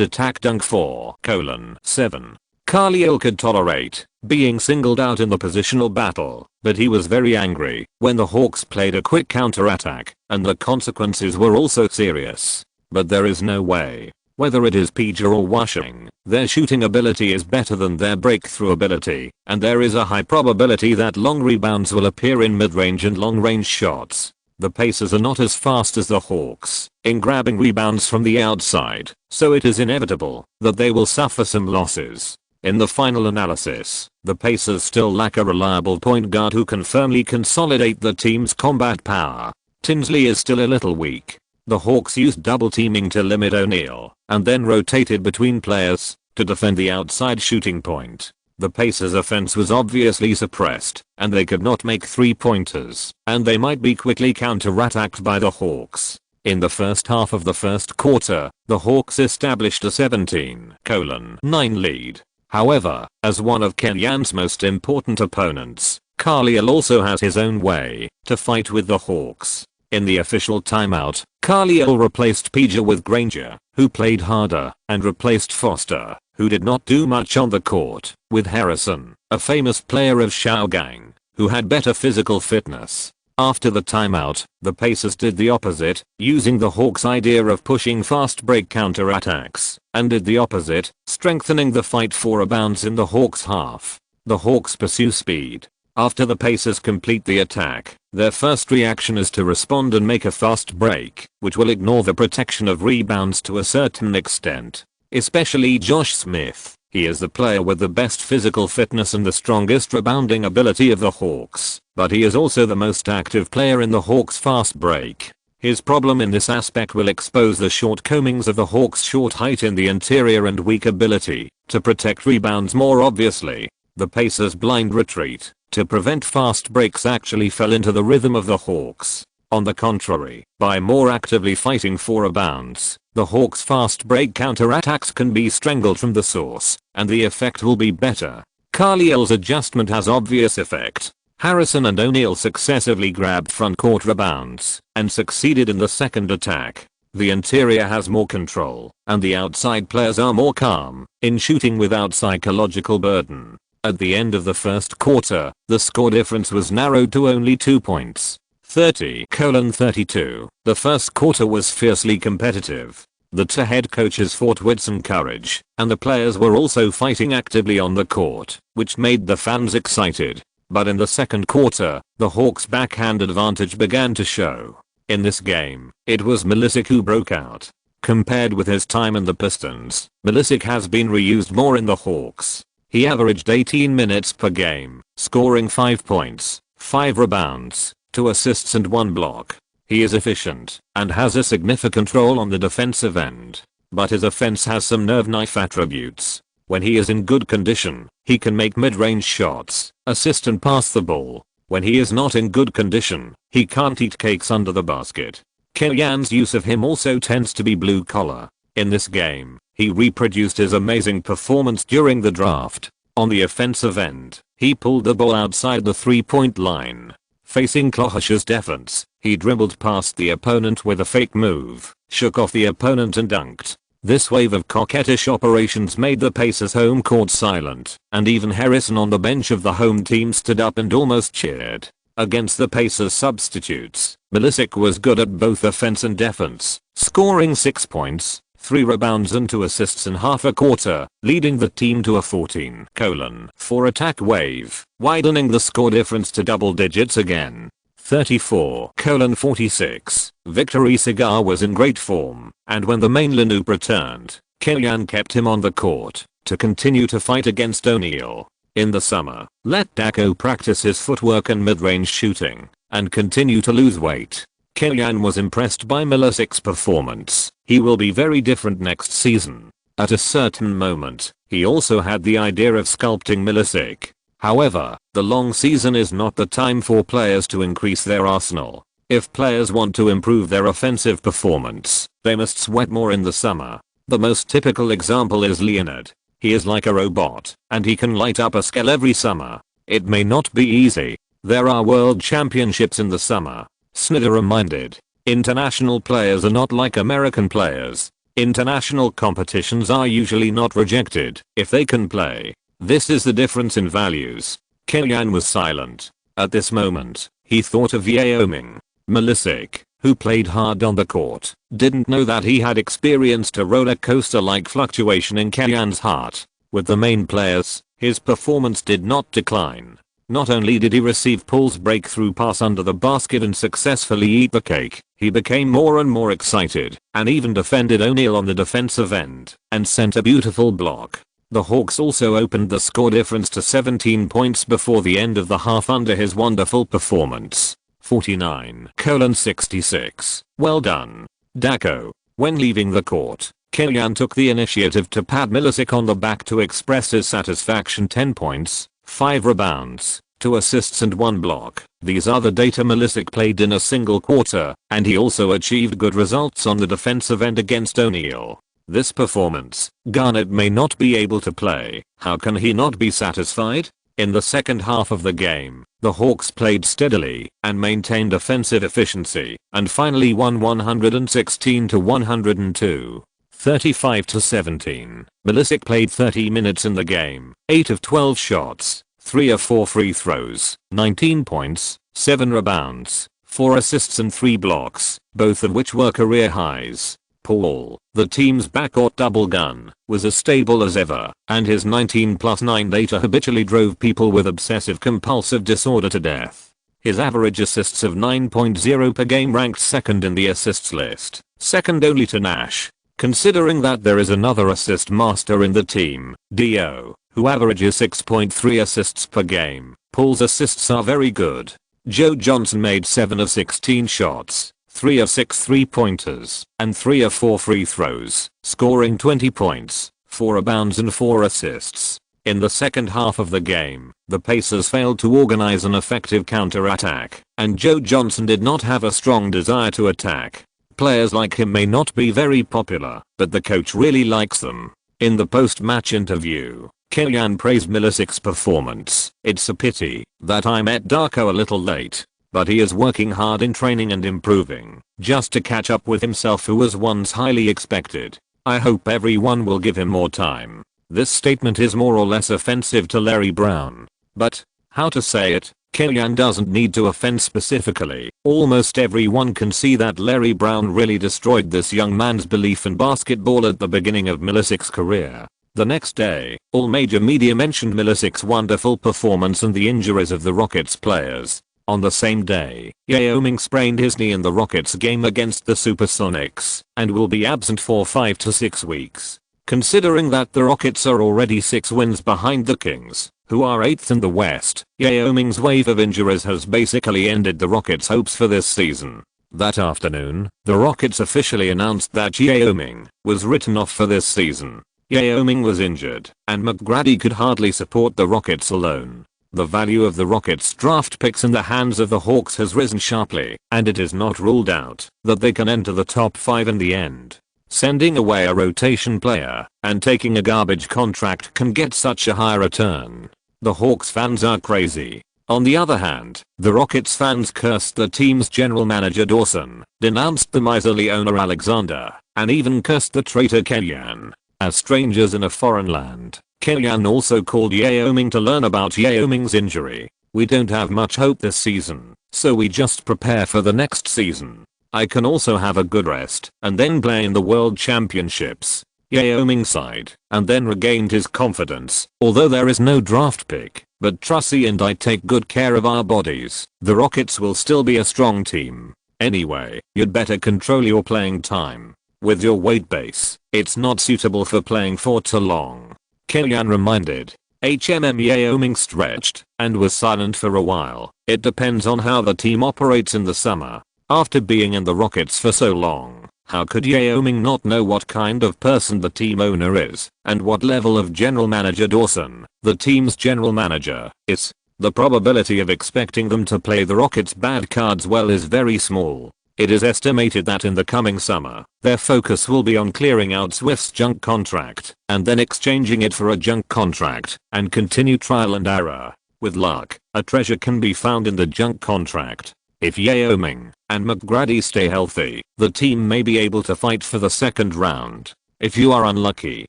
attack dunk. 4:7. Carlisle could tolerate being singled out in the positional battle, but he was very angry when the Hawks played a quick counterattack, and the consequences were also serious. But there is no way. Whether it is PJ or Washing, their shooting ability is better than their breakthrough ability, and there is a high probability that long rebounds will appear in mid-range and long-range shots. The Pacers are not as fast as the Hawks in grabbing rebounds from the outside, so it is inevitable that they will suffer some losses. In the final analysis, the Pacers still lack a reliable point guard who can firmly consolidate the team's combat power. Tinsley is still a little weak. The Hawks used double teaming to limit O'Neal, and then rotated between players to defend the outside shooting point. The Pacers' offense was obviously suppressed, and they could not make three-pointers, and they might be quickly counter-attacked by the Hawks. In the first half of the first quarter, the Hawks established a 17:9 lead. However, as one of Kellyanne's most important opponents, Carlisle also has his own way to fight with the Hawks. In the official timeout, Carlisle replaced PJ with Granger, who played harder, and replaced Foster, who did not do much on the court, with Harrison, a famous player of Shougang, who had better physical fitness. After the timeout, the Pacers did the opposite, using the Hawks' idea of pushing fast break counterattacks, and did the opposite, strengthening the fight for rebounds in the Hawks' half. The Hawks pursue speed. After the Pacers complete the attack, their first reaction is to respond and make a fast break, which will ignore the protection of rebounds to a certain extent. Especially Josh Smith. He is the player with the best physical fitness and the strongest rebounding ability of the Hawks, but he is also the most active player in the Hawks' fast break. His problem in this aspect will expose the shortcomings of the Hawks' short height in the interior and weak ability to protect rebounds more obviously. The Pacers' blind retreat to prevent fast breaks actually fell into the rhythm of the Hawks. On the contrary, by more actively fighting for rebounds, the Hawks' fast break counterattacks can be strangled from the source, and the effect will be better. Carlisle's adjustment has obvious effect. Harrison and O'Neal successively grabbed front court rebounds and succeeded in the second attack. the interior has more control, and the outside players are more calm, in shooting without psychological burden. At the end of the first quarter, the score difference was narrowed to only 2 points. 30-32. The first quarter was fiercely competitive. The two head coaches fought with some courage, and the players were also fighting actively on the court, which made the fans excited. But in the second quarter, the Hawks' backhand advantage began to show. In this game, it was Milicic who broke out. Compared with his time in the Pistons, Milicic has been reused more in the Hawks. He averaged 18 minutes per game, scoring 5 points, 5 rebounds, 2 assists and 1 block. He is efficient and has a significant role on the defensive end, but his offense has some nerve knife attributes. When he is in good condition, he can make mid-range shots, assist and pass the ball. When he is not in good condition, he can't eat cakes under the basket. Killian's use of him also tends to be blue collar. In this game, he reproduced his amazing performance during the draft. On the offensive end, he pulled the ball outside the 3-point line. Facing Clohash's defense, he dribbled past the opponent with a fake move, shook off the opponent and dunked. This wave of coquettish operations made the Pacers' home court silent, and even Harrison on the bench of the home team stood up and almost cheered. Against the Pacers' substitutes, Milicic was good at both offense and defense, scoring 6 points, 3 rebounds and 2 assists in half a quarter, leading the team to a 14:4 attack wave, widening the score difference to double digits again. 34:46. Victory Cigar was in great form, and when the main lineup returned, Killian kept him on the court to continue to fight against O'Neal. In the summer, let Daco practice his footwork and mid-range shooting, and continue to lose weight. Killian was impressed by Milicic's performance. He will be very different next season. At a certain moment, he also had the idea of sculpting Milicic. However, the long season is not the time for players to increase their arsenal. If players want to improve their offensive performance, they must sweat more in the summer. The most typical example is Leonard. He is like a robot, and he can light up a scale every summer. It may not be easy. There are world championships in the summer. Snyder reminded. International players are not like American players. International competitions are usually not rejected if they can play. This is the difference in values. Killian was silent. At this moment, he thought of Yao Ming. Milicic, who played hard on the court, didn't know that he had experienced a roller coaster-like fluctuation in Killian's heart. With the main players, his performance did not decline. Not only did he receive Paul's breakthrough pass under the basket and successfully eat the cake, he became more and more excited, and even defended O'Neal on the defensive end, and sent a beautiful block. The Hawks also opened the score difference to 17 points before the end of the half under his wonderful performance. 49:66. Well done, Daco. When leaving the court, Killian took the initiative to pat Milicic on the back to express his satisfaction. 10 points, 5 rebounds, 2 assists and 1 block. These are the data Milicic played in a single quarter, and he also achieved good results on the defensive end against O'Neal. This performance, Garnett may not be able to play. How can he not be satisfied? In the second half of the game, the Hawks played steadily and maintained offensive efficiency, and finally won 116-102. 35-17. Milicic played 30 minutes in the game, 8 of 12 shots, 3 of 4 free throws, 19 points, 7 rebounds, 4 assists and 3 blocks, both of which were career highs. Paul, the team's backcourt double gun, was as stable as ever, and his 19+9 data habitually drove people with obsessive compulsive disorder to death. His average assists of 9.0 per game ranked second in the assists list, second only to Nash. Considering that there is another assist master in the team, Dio, who averages 6.3 assists per game, Paul's assists are very good. Joe Johnson made 7 of 16 shots, 3 of 6 3-pointers, and 3 of 4 free throws, scoring 20 points, 4 rebounds and 4 assists. In the second half of the game, the Pacers failed to organize an effective counter-attack, and Joe Johnson did not have a strong desire to attack. Players like him may not be very popular, but the coach really likes them. In the post-match interview, Killian praised Milicic's performance. "It's a pity that I met Daco a little late. but he is working hard in training and improving, just to catch up with himself who was once highly expected. I hope everyone will give him more time. This statement is more or less offensive to Larry Brown. But, how to say it, Kylian doesn't need to offend specifically. Almost everyone can see that Larry Brown really destroyed this young man's belief in basketball at the beginning of Milošic's career. The next day, all major media mentioned Milošic's wonderful performance and the injuries of the Rockets players. On the same day, Yao Ming sprained his knee in the Rockets game against the Supersonics and will be absent for 5 to 6 weeks. Considering that the Rockets are already 6 wins behind the Kings, who are 8th in the West, Yao Ming's wave of injuries has basically ended the Rockets' hopes for this season. That afternoon, the Rockets officially announced that Yao Ming was written off for this season. Yao Ming was injured, and McGrady could hardly support the Rockets alone. The value of the Rockets' draft picks in the hands of the Hawks has risen sharply, and it is not ruled out that they can enter the top 5 in the end. Sending away a rotation player and taking a garbage contract can get such a high return. The Hawks fans are crazy. On the other hand, the Rockets fans cursed the team's general manager Dawson, denounced the miserly owner Alexander, and even cursed the traitor Kylian. As strangers in a foreign land, Kylian also called Yao Ming to learn about Yao Ming's injury. We don't have much hope this season, so we just prepare for the next season. I can also have a good rest and then play in the World Championships. Yao Ming sighed and then regained his confidence. Although there is no draft pick, but Trussie and I take good care of our bodies, the Rockets will still be a strong team. Anyway, you'd better control your playing time. With your weight base, it's not suitable for playing for too long. Kylian reminded. Yao Ming stretched and was silent for a while. It depends on how the team operates in the summer. After being in the Rockets for so long, how could Yao Ming not know what kind of person the team owner is and what level of general manager Dawson, the team's general manager, is? The probability of expecting them to play the Rockets' bad cards well is very small. It is estimated that in the coming summer, their focus will be on clearing out Swift's junk contract and then exchanging it for a junk contract and continue trial and error. With luck, a treasure can be found in the junk contract. If Yao Ming and McGrady stay healthy, the team may be able to fight for the second round. If you are unlucky,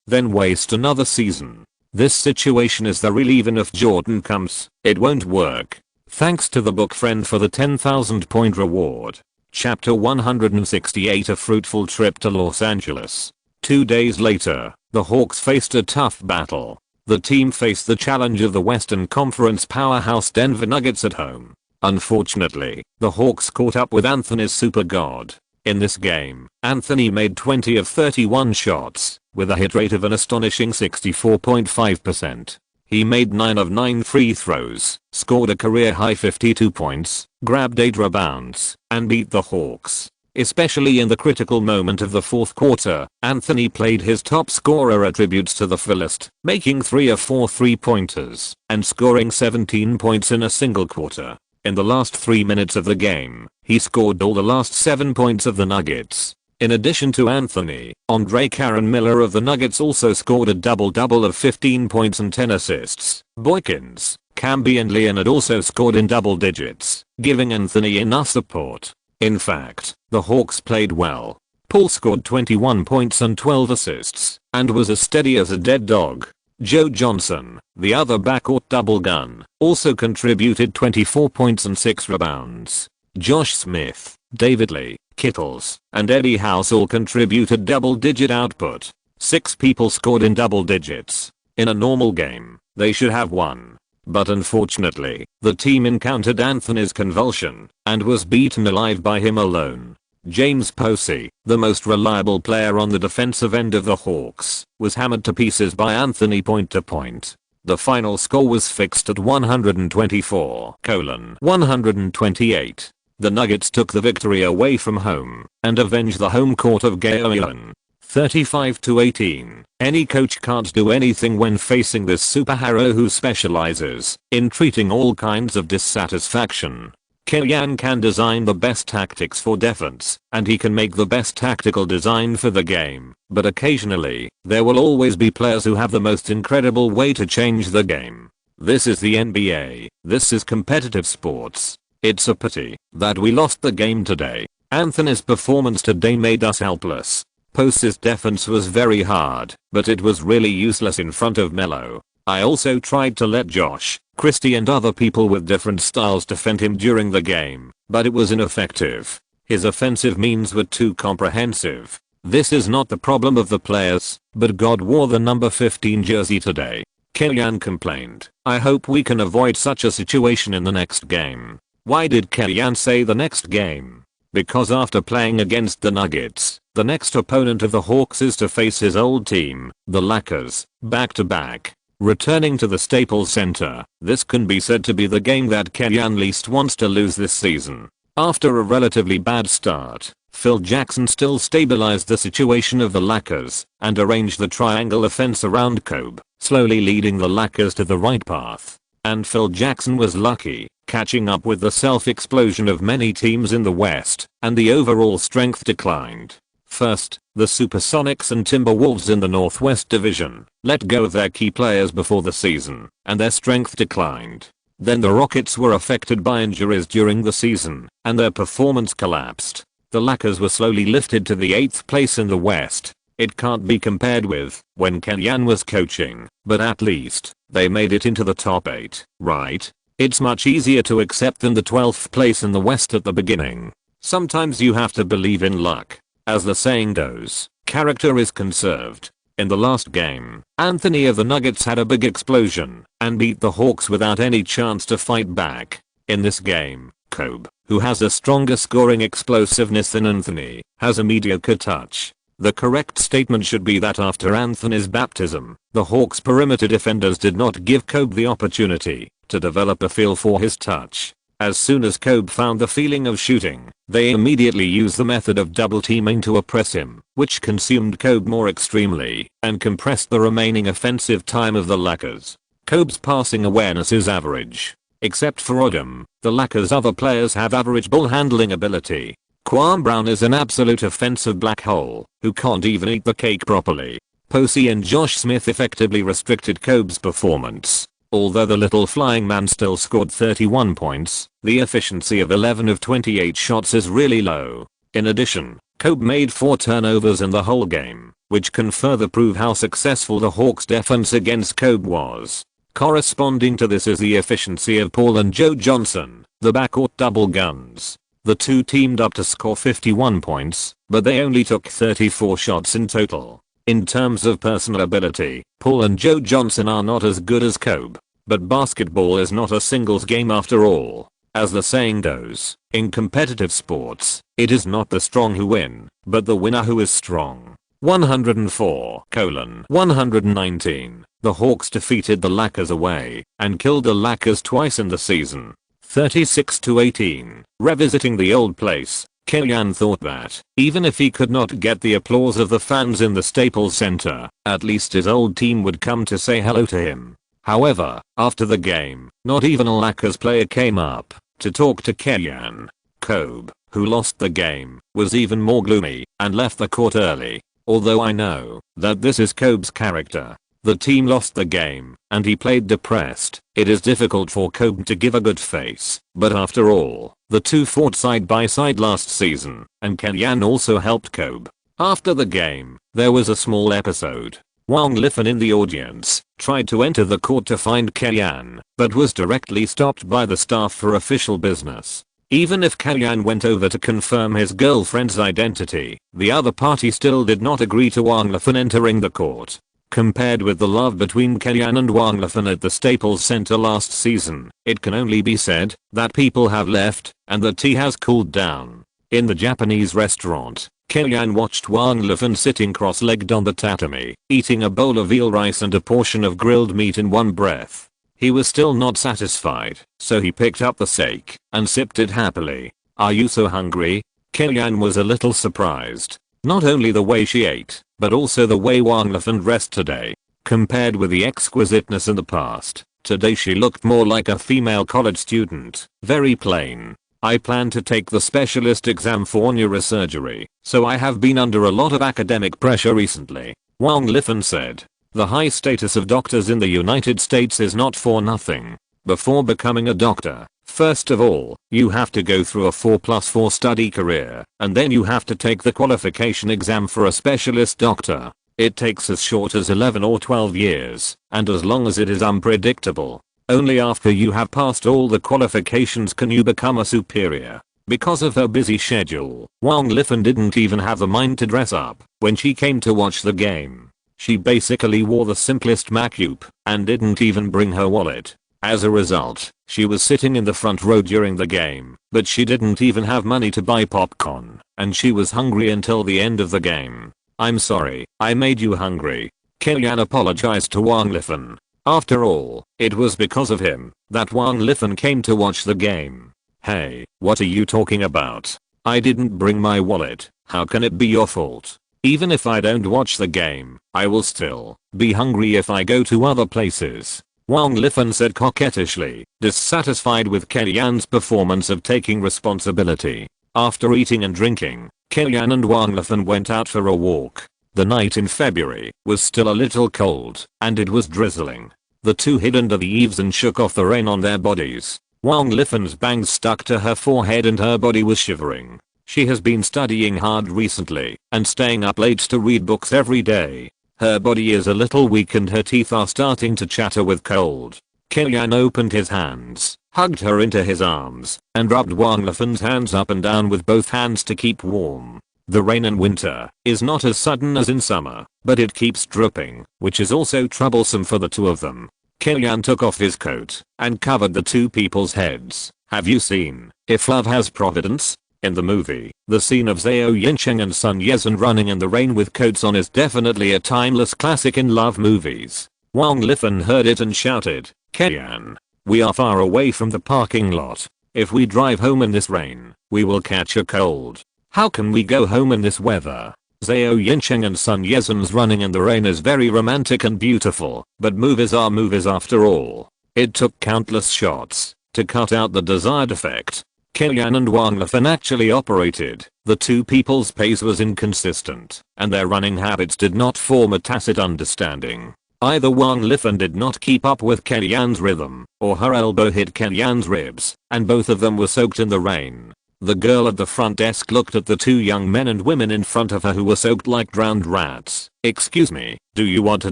then waste another season. This situation is the real. Even if Jordan comes, it won't work. Thanks to the book friend for the 10,000 point reward. Chapter 168. A fruitful trip to Los Angeles. 2 days later, the Hawks faced a tough battle. The team faced the challenge of the Western Conference powerhouse Denver Nuggets at home. Unfortunately, the Hawks caught up with Anthony's super god. In this game, Anthony made 20 of 31 shots, with a hit rate of an astonishing 64.5%. He made 9 of 9 free throws, scored a career-high 52 points, grabbed 8 rebounds, and beat the Hawks. Especially in the critical moment of the fourth quarter, Anthony played his top scorer attributes to the fullest, making 3 of 4 3-pointers, and scoring 17 points in a single quarter. In the last 3 minutes of the game, he scored all the last 7 points of the Nuggets. In addition to Anthony, Andre Karen Miller of the Nuggets also scored a double-double of 15 points and 10 assists. Boykins, Camby and Leonard also scored in double digits, giving Anthony enough support. In fact, the Hawks played well. Paul scored 21 points and 12 assists, and was as steady as a dead dog. Joe Johnson, the other backcourt double gun, also contributed 24 points and 6 rebounds. Josh Smith, David Lee, Kittles, and Eddie House all contributed double-digit output. 6 people scored in double digits. In a normal game, they should have won. But unfortunately, the team encountered Anthony's convulsion and was beaten alive by him alone. James Posey, the most reliable player on the defensive end of the Hawks, was hammered to pieces by Anthony point to point. The final score was fixed at 124-128. The Nuggets took the victory away from home and avenged the home court of Gaoyuan. 35-18. Any coach can't do anything when facing this superhero who specializes in treating all kinds of dissatisfaction. Kylian can design the best tactics for defense, and he can make the best tactical design for the game, but occasionally, there will always be players who have the most incredible way to change the game. This is the NBA. This is competitive sports. It's a pity that we lost the game today. Anthony's performance today made us helpless. Post's defense was very hard, but it was really useless in front of Melo. I also tried to let Josh, Christie and other people with different styles defend him during the game, but it was ineffective. His offensive means were too comprehensive. This is not the problem of the players, but God wore the number 15 jersey today. Kellyanne complained. I hope we can avoid such a situation in the next game. Why did Kellyanne say the next game? Because after playing against the Nuggets, the next opponent of the Hawks is to face his old team, the Lakers, back to back. Returning to the Staples Center, this can be said to be the game that Kellyanne least wants to lose this season. After a relatively bad start, Phil Jackson still stabilized the situation of the Lakers and arranged the triangle offense around Kobe, slowly leading the Lakers to the right path. And Phil Jackson was lucky, catching up with the self-explosion of many teams in the West, and the overall strength declined. First, the Supersonics and Timberwolves in the Northwest Division let go of their key players before the season, and their strength declined. Then the Rockets were affected by injuries during the season, and their performance collapsed. The Lakers were slowly lifted to the 8th place in the West. It can't be compared with when Kellyanne was coaching, but at least they made it into the top 8, right? It's much easier to accept than the 12th place in the West at the beginning. Sometimes you have to believe in luck. As the saying goes, character is conserved. In the last game, Anthony of the Nuggets had a big explosion and beat the Hawks without any chance to fight back. In this game, Kobe, who has a stronger scoring explosiveness than Anthony, has a mediocre touch. The correct statement should be that after Anthony's baptism, the Hawks perimeter defenders did not give Kobe the opportunity to develop a feel for his touch. As soon as Kobe found the feeling of shooting, they immediately used the method of double teaming to oppress him, which consumed Kobe more extremely and compressed the remaining offensive time of the Lakers. Kobe's passing awareness is average. Except for Odom, the Lakers' other players have average ball handling ability. Kwame Brown is an absolute offensive black hole who can't even eat the cake properly. Posey and Josh Smith effectively restricted Kobe's performance. Although the little flying man still scored 31 points, the efficiency of 11 of 28 shots is really low. In addition, Kobe made 4 turnovers in the whole game, which can further prove how successful the Hawks' defense against Kobe was. Corresponding to this is the efficiency of Paul and Joe Johnson, the backcourt double guns. The two teamed up to score 51 points, but they only took 34 shots in total. In terms of personal ability, Paul and Joe Johnson are not as good as Kobe, but basketball is not a singles game after all. As the saying goes, in competitive sports, it is not the strong who win, but the winner who is strong. 104:119. The Hawks defeated the Lakers away and killed the Lakers twice in the season. 36-18. Revisiting the old place, Kellyanne thought that, even if he could not get the applause of the fans in the Staples Center, at least his old team would come to say hello to him. However, after the game, not even a Lakers player came up to talk to Kellyanne. Kobe, who lost the game, was even more gloomy and left the court early. Although I know that this is Kobe's character. The team lost the game, and he played depressed. It is difficult for Kobe to give a good face, but after all, the two fought side by side last season, and Kellyanne also helped Kobe. After the game, there was a small episode. Wang Liffen in the audience tried to enter the court to find Kellyanne, but was directly stopped by the staff for official business. Even if Kellyanne went over to confirm his girlfriend's identity, the other party still did not agree to Wang Liffen entering the court. Compared with the love between Kellyanne and Wang Liffen at the Staples Center last season, it can only be said that people have left and the tea has cooled down. In the Japanese restaurant, Kellyanne watched Wang Liffen sitting cross-legged on the tatami, eating a bowl of eel rice and a portion of grilled meat in one breath. He was still not satisfied, so he picked up the steak and sipped it happily. "Are you so hungry?" Kellyanne was a little surprised. Not only the way she ate, but also the way Wang Liffen dressed today. Compared with the exquisiteness in the past, today she looked more like a female college student, very plain. "I plan to take the specialist exam for neurosurgery, so I have been under a lot of academic pressure recently," Wang Liffen said. The high status of doctors in the United States is not for nothing. Before becoming a doctor, First of all, you have to go through a 4+4 study career, and then you have to take the qualification exam for a specialist doctor. It takes as short as 11 or 12 years, and as long as it is unpredictable. Only after you have passed all the qualifications can you become a superior. Because of her busy schedule, Wang Lifan didn't even have the mind to dress up when she came to watch the game. She basically wore the simplest makeup and didn't even bring her wallet. As a result, she was sitting in the front row during the game, but she didn't even have money to buy popcorn, and she was hungry until the end of the game. I'm sorry, I made you hungry. Kellyanne apologized to Wang Lifan. After all, it was because of him that Wang Lifan came to watch the game. Hey, what are you talking about? I didn't bring my wallet. How can it be your fault? Even if I don't watch the game, I will still be hungry if I go to other places. Wang Lifan said coquettishly, dissatisfied with Kellyanne's performance of taking responsibility. After eating and drinking, Kellyanne and Wang Lifan went out for a walk. The night in February was still a little cold, and it was drizzling. The two hid under the eaves and shook off the rain on their bodies. Wang Lifan's bangs stuck to her forehead and her body was shivering. She has been studying hard recently and staying up late to read books every day. Her body is a little weak and her teeth are starting to chatter with cold. Kellyanne opened his hands, hugged her into his arms, and rubbed Wang Lifan's hands up and down with both hands to keep warm. The rain in winter is not as sudden as in summer, but it keeps dripping, which is also troublesome for the two of them. Kellyanne took off his coat and covered the two people's heads. Have you seen If Love Has Providence? In the movie, the scene of Zhao Yincheng and Sun Yezhen running in the rain with coats on is definitely a timeless classic in love movies. Wang Lifan heard it and shouted, Kellyanne, we are far away from the parking lot. If we drive home in this rain, we will catch a cold. How can we go home in this weather? Zhao Yincheng and Sun Yezhen's running in the rain is very romantic and beautiful, but movies are movies after all. It took countless shots to cut out the desired effect. Kellyanne and Wang Lifan actually operated. The two people's pace was inconsistent, and their running habits did not form a tacit understanding. Either Wang Lifan did not keep up with Kellyanne's rhythm, or her elbow hit Kellyanne's ribs, and both of them were soaked in the rain. The girl at the front desk looked at the two young men and women in front of her who were soaked like drowned rats. Excuse me, do you want a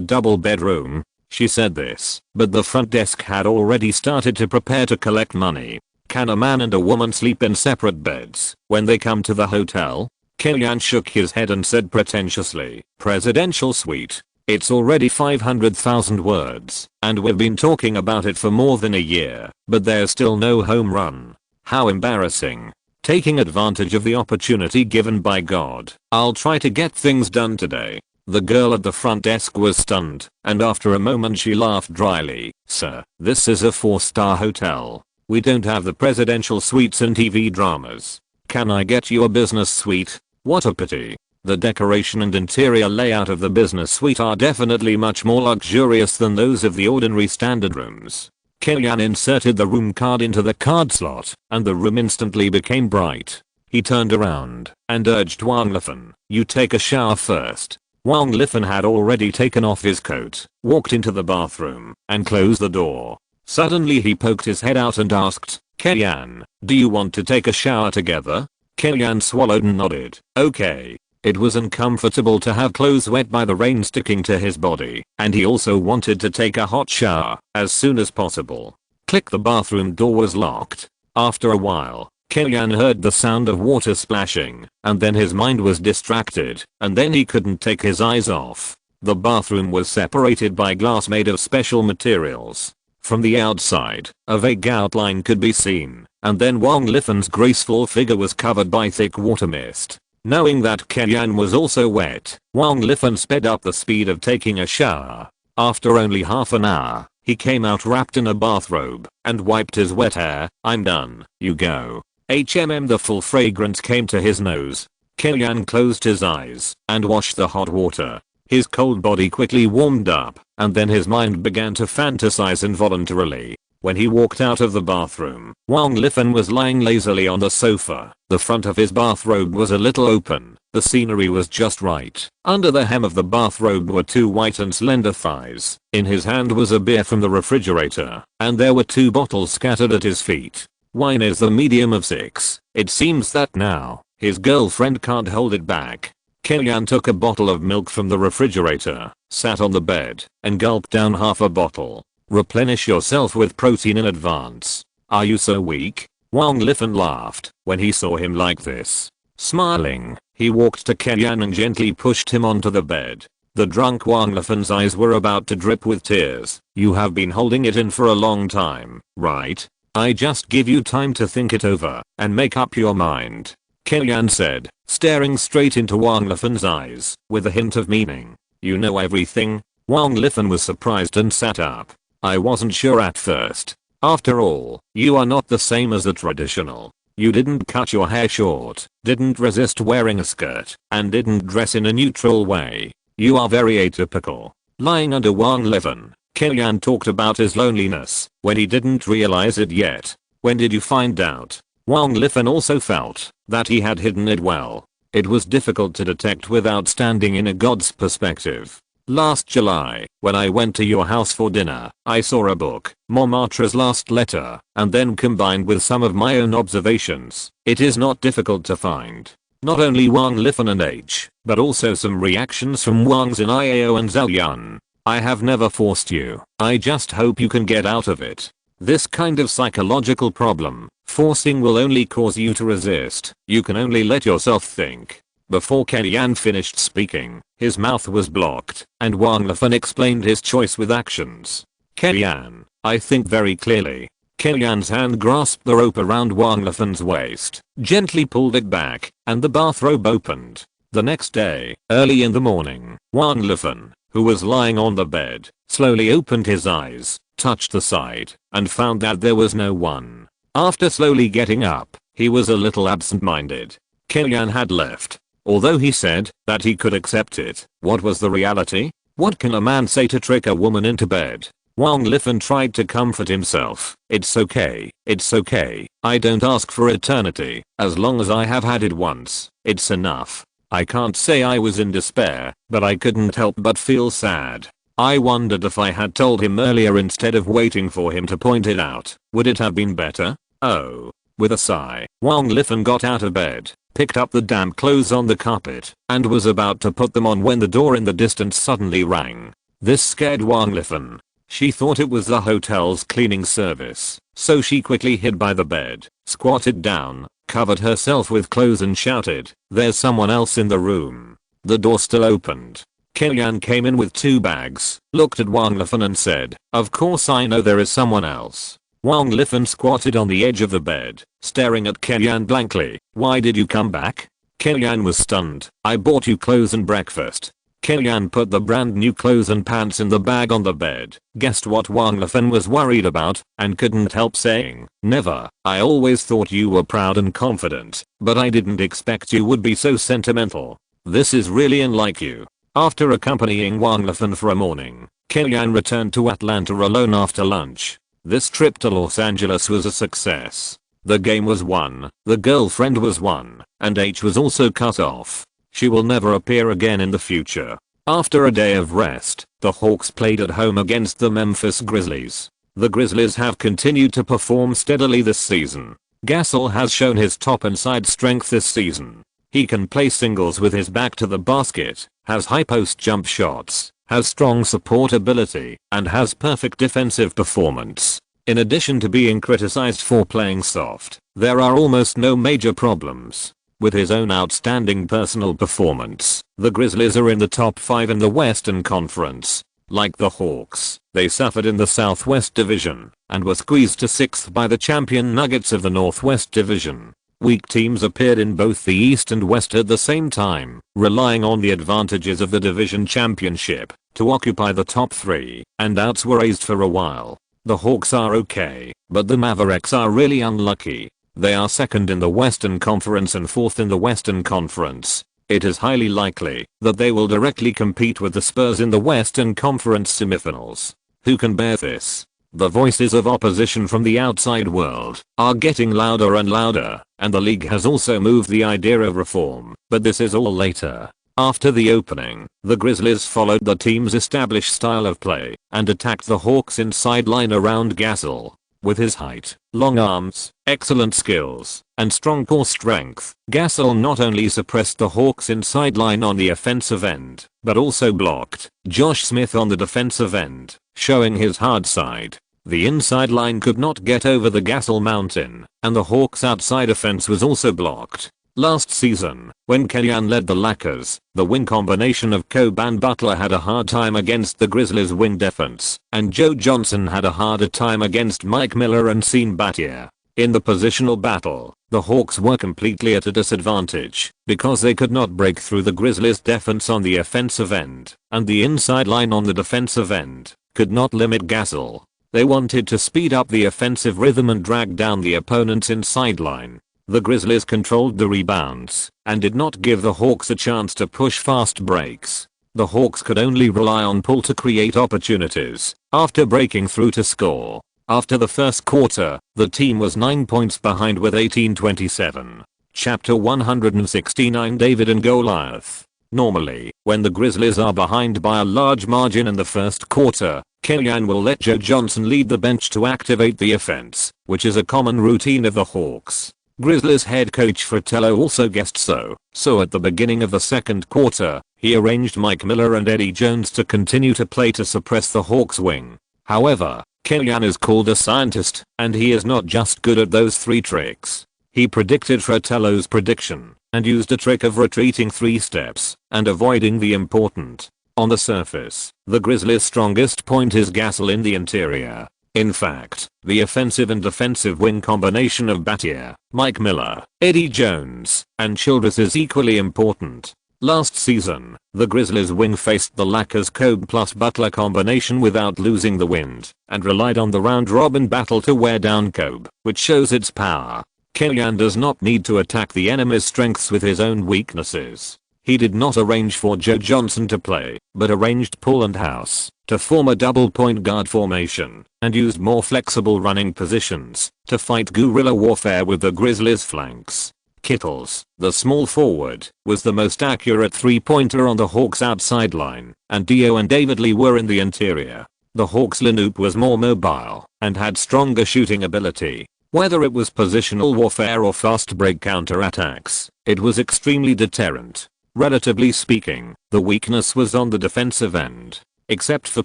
double bedroom? She said this, but the front desk had already started to prepare to collect money. Can a man and a woman sleep in separate beds when they come to the hotel? Kellyanne shook his head and said pretentiously, presidential suite. It's already 500,000 words, and we've been talking about it for more than a year, but there's still no home run. How embarrassing. Taking advantage of the opportunity given by God, I'll try to get things done today. The girl at the front desk was stunned, and after a moment she laughed dryly. Sir, this is a 4-star hotel. We don't have the presidential suites in TV dramas. Can I get you a business suite? What a pity. The decoration and interior layout of the business suite are definitely much more luxurious than those of the ordinary standard rooms. Kellyanne inserted the room card into the card slot, and the room instantly became bright. He turned around and urged Wang Lifan, you take a shower first. Wang Lifan had already taken off his coat, walked into the bathroom, and closed the door. Suddenly he poked his head out and asked, Kellyanne, do you want to take a shower together? Kellyanne swallowed and nodded. Okay. It was uncomfortable to have clothes wet by the rain sticking to his body, and he also wanted to take a hot shower as soon as possible. Click, the bathroom door was locked. After a while, Kellyanne heard the sound of water splashing, and then his mind was distracted, and then he couldn't take his eyes off. The bathroom was separated by glass made of special materials. From the outside, a vague outline could be seen, and then Wang Lifan's graceful figure was covered by thick water mist. Knowing that Kellyanne was also wet, Wang Lifan sped up the speed of taking a shower. After only half an hour, he came out wrapped in a bathrobe and wiped his wet hair. I'm done, you go. The full fragrance came to his nose. Kellyanne closed his eyes and washed the hot water. His cold body quickly warmed up, and then his mind began to fantasize involuntarily. When he walked out of the bathroom, Wang Lifan was lying lazily on the sofa. The front of his bathrobe was a little open. The scenery was just right. Under the hem of the bathrobe were two white and slender thighs. In his hand was a beer from the refrigerator, and there were two bottles scattered at his feet. Wine is the medium of 6. It seems that now, his girlfriend can't hold it back. Kellyanne took a bottle of milk from the refrigerator, sat on the bed, and gulped down half a bottle. Replenish yourself with protein in advance. Are you so weak? Wang Lifan laughed when he saw him like this. Smiling, he walked to Kellyanne and gently pushed him onto the bed. The drunk Wang Lifan's eyes were about to drip with tears. You have been holding it in for a long time, right? I just give you time to think it over and make up your mind. Kellyanne said, staring straight into Wang Lifan's eyes with a hint of meaning. You know everything? Wang Lifan was surprised and sat up. I wasn't sure at first. After all, you are not the same as the traditional. You didn't cut your hair short, didn't resist wearing a skirt, and didn't dress in a neutral way. You are very atypical. Lying under Wang Lifan, Kellyanne talked about his loneliness when he didn't realize it yet. When did you find out? Wang Lifan also felt that he had hidden it well. It was difficult to detect without standing in a god's perspective. Last July, when I went to your house for dinner, I saw a book, Montmartre's Last Letter, and then combined with some of my own observations, it is not difficult to find. Not only Wang Lifan and H, but also some reactions from Wang Xin Iao and Zhao Yun. I have never forced you. I just hope you can get out of it. This kind of psychological problem, forcing will only cause you to resist. You can only let yourself think. Before Kellyanne finished speaking, his mouth was blocked, and Wang Lifan explained his choice with actions. Kellyanne, I think very clearly. Kellyanne's hand grasped the rope around Wang Lifan's waist, gently pulled it back, and the bathrobe opened. The next day, early in the morning, Wang Lifan, who was lying on the bed, slowly opened his eyes, touched the side, and found that there was no one. After slowly getting up, he was a little absent-minded. Kellyanne had left. Although he said that he could accept it, what was the reality? What can a man say to trick a woman into bed? Wang Lifan tried to comfort himself. It's okay. It's okay. I don't ask for eternity. As long as I have had it once, it's enough. I can't say I was in despair, but I couldn't help but feel sad. I wondered if I had told him earlier instead of waiting for him to point it out, would it have been better? Oh. With a sigh, Wang Lifan got out of bed, picked up the damp clothes on the carpet, and was about to put them on when the door in the distance suddenly rang. This scared Wang Lifan. She thought it was the hotel's cleaning service, so she quickly hid by the bed, squatted down, covered herself with clothes and shouted, "There's someone else in the room." The door still opened. Kellyanne came in with 2 bags, looked at Wang Lifan and said, "Of course I know there is someone else." Wang Lifan squatted on the edge of the bed, staring at Kellyanne blankly. "Why did you come back?" Kellyanne was stunned. "I bought you clothes and breakfast." Kellyanne put the brand new clothes and pants in the bag on the bed, guessed what Wang Lifan was worried about, and couldn't help saying, "Never. I always thought you were proud and confident, but I didn't expect you would be so sentimental. This is really unlike you." After accompanying Wang Lifan for a morning, Kellyanne returned to Atlanta alone after lunch. This trip to Los Angeles was a success. The game was won, the girlfriend was won, and H was also cut off. She will never appear again in the future. After a day of rest, the Hawks played at home against the Memphis Grizzlies. The Grizzlies have continued to perform steadily this season. Gasol has shown his top and side strength this season. He can play singles with his back to the basket, has high post jump shots, has strong support ability, and has perfect defensive performance. In addition to being criticized for playing soft, there are almost no major problems. With his own outstanding personal performance, the Grizzlies are in the top 5 in the Western Conference. Like the Hawks, they suffered in the Southwest Division and were squeezed to 6th by the champion Nuggets of the Northwest Division. Weak teams appeared in both the East and West at the same time, relying on the advantages of the division championship to occupy the top 3, and outs were raised for a while. The Hawks are okay, but the Mavericks are really unlucky. They are 2nd in the Western Conference and 4th in the Western Conference. It is highly likely that they will directly compete with the Spurs in the Western Conference semifinals. Who can bear this? The voices of opposition from the outside world are getting louder and louder, and the league has also moved the idea of reform, but this is all later. After the opening, the Grizzlies followed the team's established style of play and attacked the Hawks inside line around Gasol. With his height, long arms, excellent skills, and strong core strength, Gasol not only suppressed the Hawks' inside line on the offensive end, but also blocked Josh Smith on the defensive end, showing his hard side. The inside line could not get over the Gasol mountain, and the Hawks' outside offense was also blocked. Last season, when Kellyan led the Lakers, the wing combination of Kobe and Butler had a hard time against the Grizzlies' wing defense, and Joe Johnson had a harder time against Mike Miller and Sean Battier. In the positional battle, the Hawks were completely at a disadvantage because they could not break through the Grizzlies' defense on the offensive end, and the inside line on the defensive end could not limit Gasol. They wanted to speed up the offensive rhythm and drag down the opponent's inside line. The Grizzlies controlled the rebounds and did not give the Hawks a chance to push fast breaks. The Hawks could only rely on pull to create opportunities after breaking through to score. After the first quarter, the team was 9 points behind with 18-27. Chapter 169 David and Goliath. Normally, when the Grizzlies are behind by a large margin in the first quarter, Kellyan will let Joe Johnson lead the bench to activate the offense, which is a common routine of the Hawks. Grizzlies head coach Fratello also guessed so at the beginning of the second quarter, he arranged Mike Miller and Eddie Jones to continue to play to suppress the Hawks wing. However, Kellyan is called a scientist, and he is not just good at those three tricks. He predicted Fratello's prediction, and used a trick of retreating 3 steps, and avoiding the important. On the surface, the Grizzlies' strongest point is Gasol in the interior. In fact, the offensive and defensive wing combination of Battier, Mike Miller, Eddie Jones, and Childress is equally important. Last season, the Grizzlies wing faced the Lakers' Kobe plus Butler combination without losing the wind, and relied on the round-robin battle to wear down Kobe, which shows its power. Kellyan does not need to attack the enemy's strengths with his own weaknesses. He did not arrange for Joe Johnson to play, but arranged Poole and House to form a double point guard formation, and used more flexible running positions to fight guerrilla warfare with the Grizzlies' flanks. Kittles, the small forward, was the most accurate three-pointer on the Hawks' outside line, and Dio and David Lee were in the interior. The Hawks' lineup was more mobile and had stronger shooting ability. Whether it was positional warfare or fast break counterattacks, it was extremely deterrent. Relatively speaking, the weakness was on the defensive end. Except for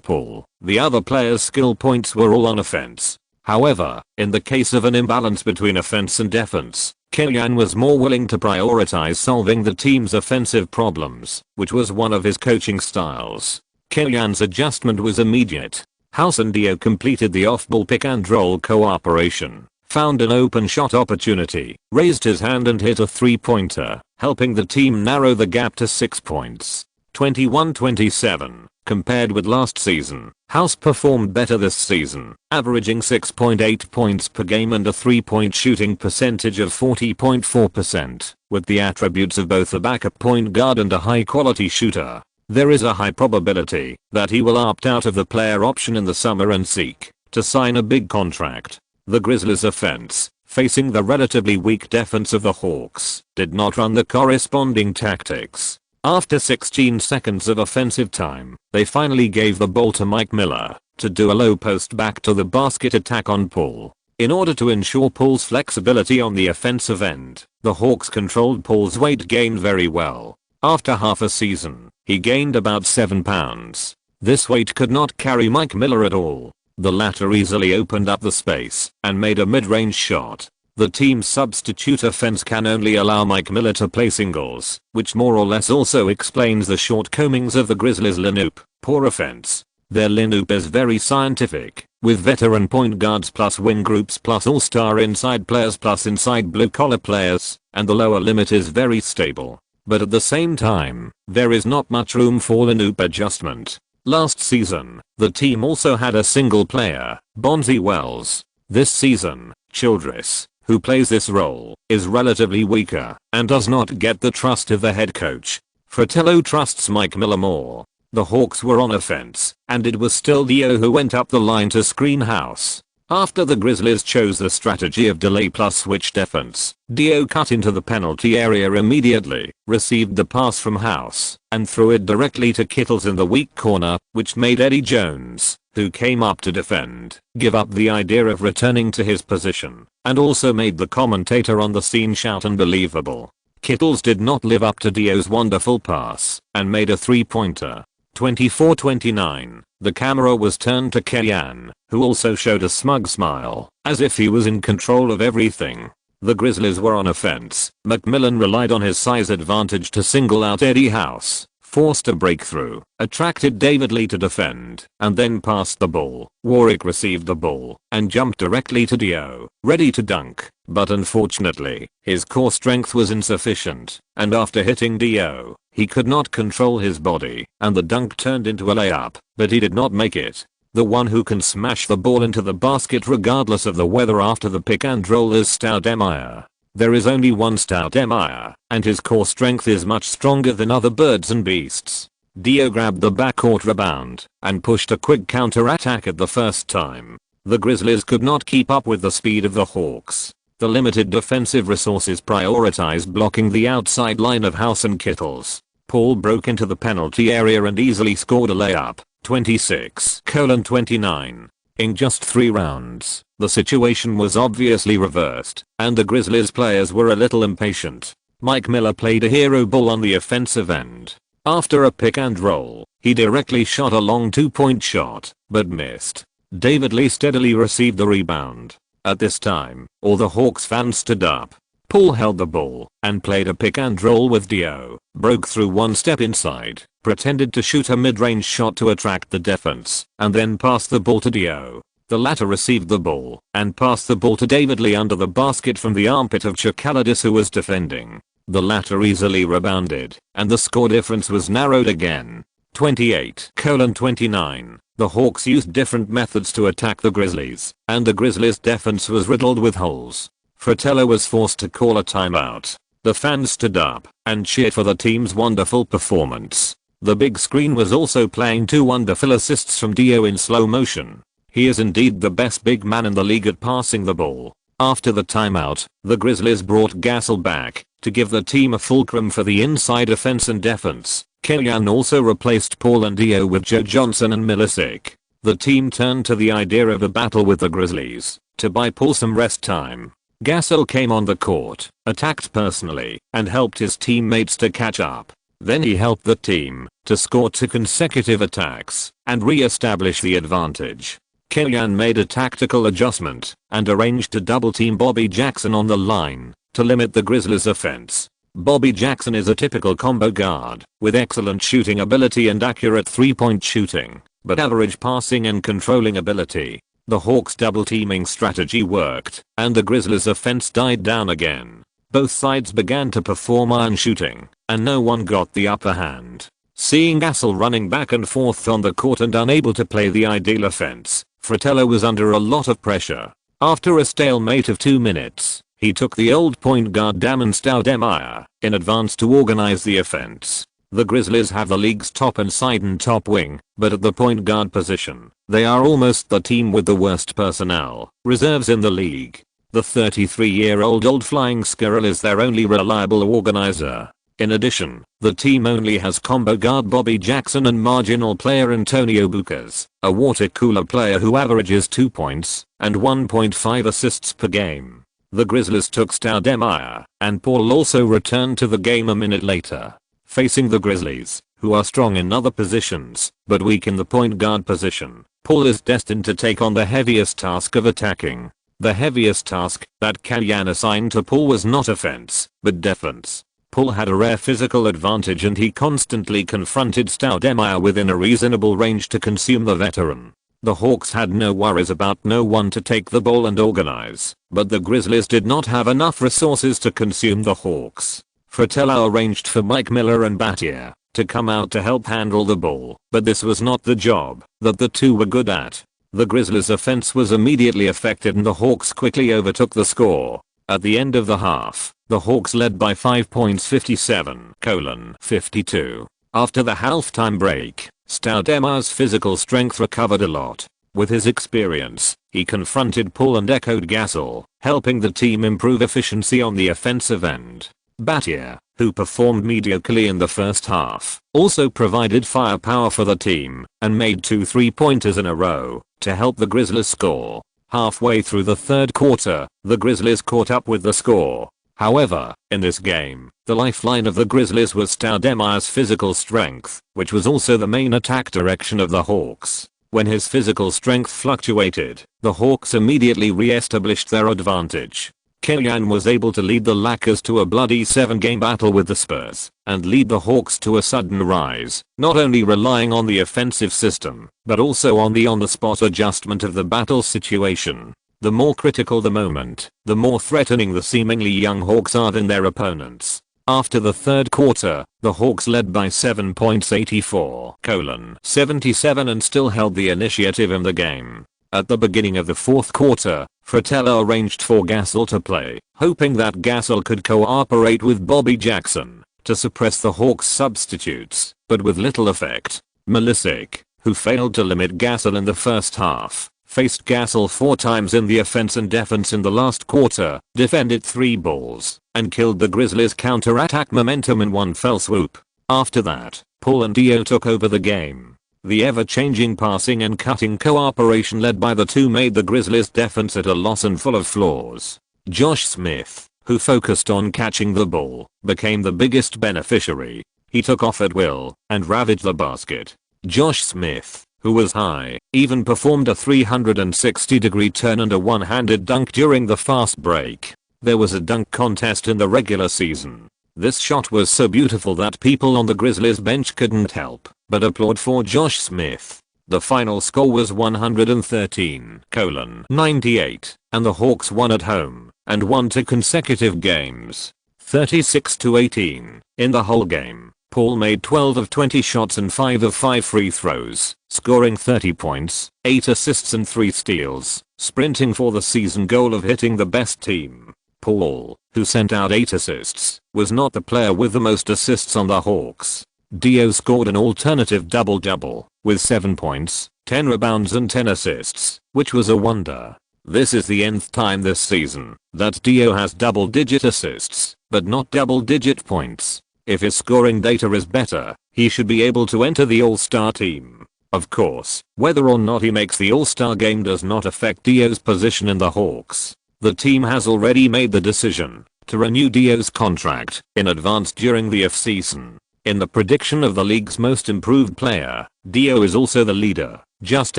Poole, the other players' skill points were all on offense. However, in the case of an imbalance between offense and defense, Kellyan was more willing to prioritize solving the team's offensive problems, which was one of his coaching styles. Kellyan's adjustment was immediate. House and Dio completed the off-ball pick-and-roll cooperation, found an open shot opportunity, raised his hand and hit a three-pointer, helping the team narrow the gap to 6 points. 21-27. Compared with last season, House performed better this season, averaging 6.8 points per game and a three-point shooting percentage of 40.4%, with the attributes of both a backup point guard and a high-quality shooter. There is a high probability that he will opt out of the player option in the summer and seek to sign a big contract. The Grizzlies' offense, facing the relatively weak defense of the Hawks, did not run the corresponding tactics. After 16 seconds of offensive time, they finally gave the ball to Mike Miller to do a low post back to the basket attack on Poole. In order to ensure Poole's flexibility on the offensive end, the Hawks controlled Poole's weight gain very well. After half a season, he gained about 7 pounds. This weight could not carry Mike Miller at all. The latter easily opened up the space and made a mid-range shot. The team's substitute offense can only allow Mike Miller to play singles, which more or less also explains the shortcomings of the Grizzlies' lineup. Poor offense. Their lineup is very scientific, with veteran point guards plus wing groups plus all-star inside players plus inside blue-collar players, and the lower limit is very stable. But at the same time, there is not much room for lineup adjustment. Last season, the team also had a single player, Bonzi Wells. This season, Childress, who plays this role, is relatively weaker and does not get the trust of the head coach. Fratello trusts Mike Miller more. The Hawks were on offense, and it was still Dio who went up the line to screen House. After the Grizzlies chose the strategy of delay plus switch defense, Dio cut into the penalty area immediately, received the pass from House, and threw it directly to Kittles in the weak corner, which made Eddie Jones, who came up to defend, give up the idea of returning to his position, and also made the commentator on the scene shout unbelievable. Kittles did not live up to Dio's wonderful pass and made a three-pointer. 24-29. The camera was turned to Kellyanne, who also showed a smug smile, as if he was in control of everything. The Grizzlies were on offense. McMillan relied on his size advantage to single out Eddie House, forced a breakthrough, attracted David Lee to defend, and then passed the ball. Warwick received the ball and jumped directly to Dio, ready to dunk, but unfortunately, his core strength was insufficient, and after hitting Dio, he could not control his body, and the dunk turned into a layup, but he did not make it. The one who can smash the ball into the basket regardless of the weather after the pick and roll is Stoudemire. There is only one Stoudemire, and his core strength is much stronger than other birds and beasts. Dio grabbed the backcourt rebound and pushed a quick counter-attack at the first time. The Grizzlies could not keep up with the speed of the Hawks. The limited defensive resources prioritized blocking the outside line of House and Kittles. Paul broke into the penalty area and easily scored a layup. 26-29. In just 3 rounds, the situation was obviously reversed, and the Grizzlies players were a little impatient. Mike Miller played a hero ball on the offensive end. After a pick and roll, he directly shot a long 2-point shot, but missed. David Lee steadily received the rebound. At this time, all the Hawks fans stood up. Paul held the ball and played a pick and roll with Dio, broke through one step inside, pretended to shoot a mid-range shot to attract the defense, and then passed the ball to Dio. The latter received the ball and passed the ball to David Lee under the basket from the armpit of Chokalidis, who was defending. The latter easily rebounded, and the score difference was narrowed again. 28-29. The Hawks used different methods to attack the Grizzlies, and the Grizzlies' defense was riddled with holes. Fratello was forced to call a timeout. The fans stood up and cheered for the team's wonderful performance. The big screen was also playing 2 wonderful assists from Dio in slow motion. He is indeed the best big man in the league at passing the ball. After the timeout, the Grizzlies brought Gasol back to give the team a fulcrum for the inside offense and defense. Kellyanne also replaced Paul and Dio with Joe Johnson and Milicic. The team turned to the idea of a battle with the Grizzlies to buy Paul some rest time. Gasol came on the court, attacked personally, and helped his teammates to catch up. Then he helped the team to score 2 consecutive attacks and re-establish the advantage. Kellyanne made a tactical adjustment and arranged to double-team Bobby Jackson on the line to limit the Grizzlies' offense. Bobby Jackson is a typical combo guard with excellent shooting ability and accurate 3-point shooting, but average passing and controlling ability. The Hawks' double-teaming strategy worked, and the Grizzlies' offense died down again. Both sides began to perform iron shooting, and no one got the upper hand. Seeing Gasol running back and forth on the court and unable to play the ideal offense, Fratello was under a lot of pressure. After a stalemate of 2 minutes, he took the old point guard Damon Stoudemire in advance to organize the offense. The Grizzlies have the league's top inside and top wing, but at the point guard position, they are almost the team with the worst personnel reserves in the league. The 33-year-old old flying squirrel is their only reliable organizer. In addition, the team only has combo guard Bobby Jackson and marginal player Antonio Bucas, a water cooler player who averages 2 points and 1.5 assists per game. The Grizzlies took Stoudemire, and Paul also returned to the game a minute later. Facing the Grizzlies, who are strong in other positions, but weak in the point guard position, Paul is destined to take on the heaviest task of attacking. The heaviest task that Kellyanne assigned to Paul was not offense, but defense. Paul had a rare physical advantage and he constantly confronted Stoudemire within a reasonable range to consume the veteran. The Hawks had no worries about no one to take the ball and organize, but the Grizzlies did not have enough resources to consume the Hawks. Fratello arranged for Mike Miller and Battier to come out to help handle the ball, but this was not the job that the two were good at. The Grizzlies' offense was immediately affected and the Hawks quickly overtook the score. At the end of the half, the Hawks led by 5 points 57-52. After the halftime break, Stoudemire's physical strength recovered a lot. With his experience, he confronted Paul and echoed Gasol, helping the team improve efficiency on the offensive end. Battier, who performed mediocrely in the first half, also provided firepower for the team and made 2 3-pointers in a row to help the Grizzlies score. Halfway through the third quarter, the Grizzlies caught up with the score. However, in this game, the lifeline of the Grizzlies was Stoudemire's physical strength, which was also the main attack direction of the Hawks. When his physical strength fluctuated, the Hawks immediately re-established their advantage. Kellyan was able to lead the Lakers to a bloody 7-game battle with the Spurs and lead the Hawks to a sudden rise, not only relying on the offensive system, but also on the on-the-spot adjustment of the battle situation. The more critical the moment, the more threatening the seemingly young Hawks are than their opponents. After the third quarter, the Hawks led by 7 points 84-77 and still held the initiative in the game. At the beginning of the fourth quarter, Fratello arranged for Gasol to play, hoping that Gasol could cooperate with Bobby Jackson to suppress the Hawks' substitutes, but with little effect. Milicic, who failed to limit Gasol in the first half, faced Gasol 4 times in the offense and defense in the last quarter, defended 3 balls, and killed the Grizzlies' counter-attack momentum in one fell swoop. After that, Paul and Dio took over the game. The ever-changing passing and cutting cooperation led by the two made the Grizzlies' defense at a loss and full of flaws. Josh Smith, who focused on catching the ball, became the biggest beneficiary. He took off at will and ravaged the basket. Josh Smith, who was high, even performed a 360-degree turn and a one-handed dunk during the fast break. There was a dunk contest in the regular season. This shot was so beautiful that people on the Grizzlies bench couldn't help but applaud for Josh Smith. The final score was 113-98, and the Hawks won at home and won 2 consecutive games, 36-18. In the whole game, Paul made 12 of 20 shots and 5 of 5 free throws, scoring 30 points, 8 assists and 3 steals, sprinting for the season goal of hitting the best team. Paul, who sent out 8 assists, was not the player with the most assists on the Hawks. Dio scored an alternative double-double, with 7 points, 10 rebounds and 10 assists, which was a wonder. This is the nth time this season that Dio has double-digit assists, but not double-digit points. If his scoring data is better, he should be able to enter the All-Star team. Of course, whether or not he makes the All-Star game does not affect Dio's position in the Hawks. The team has already made the decision to renew Dio's contract in advance during the offseason. In the prediction of the league's most improved player, Dio is also the leader, just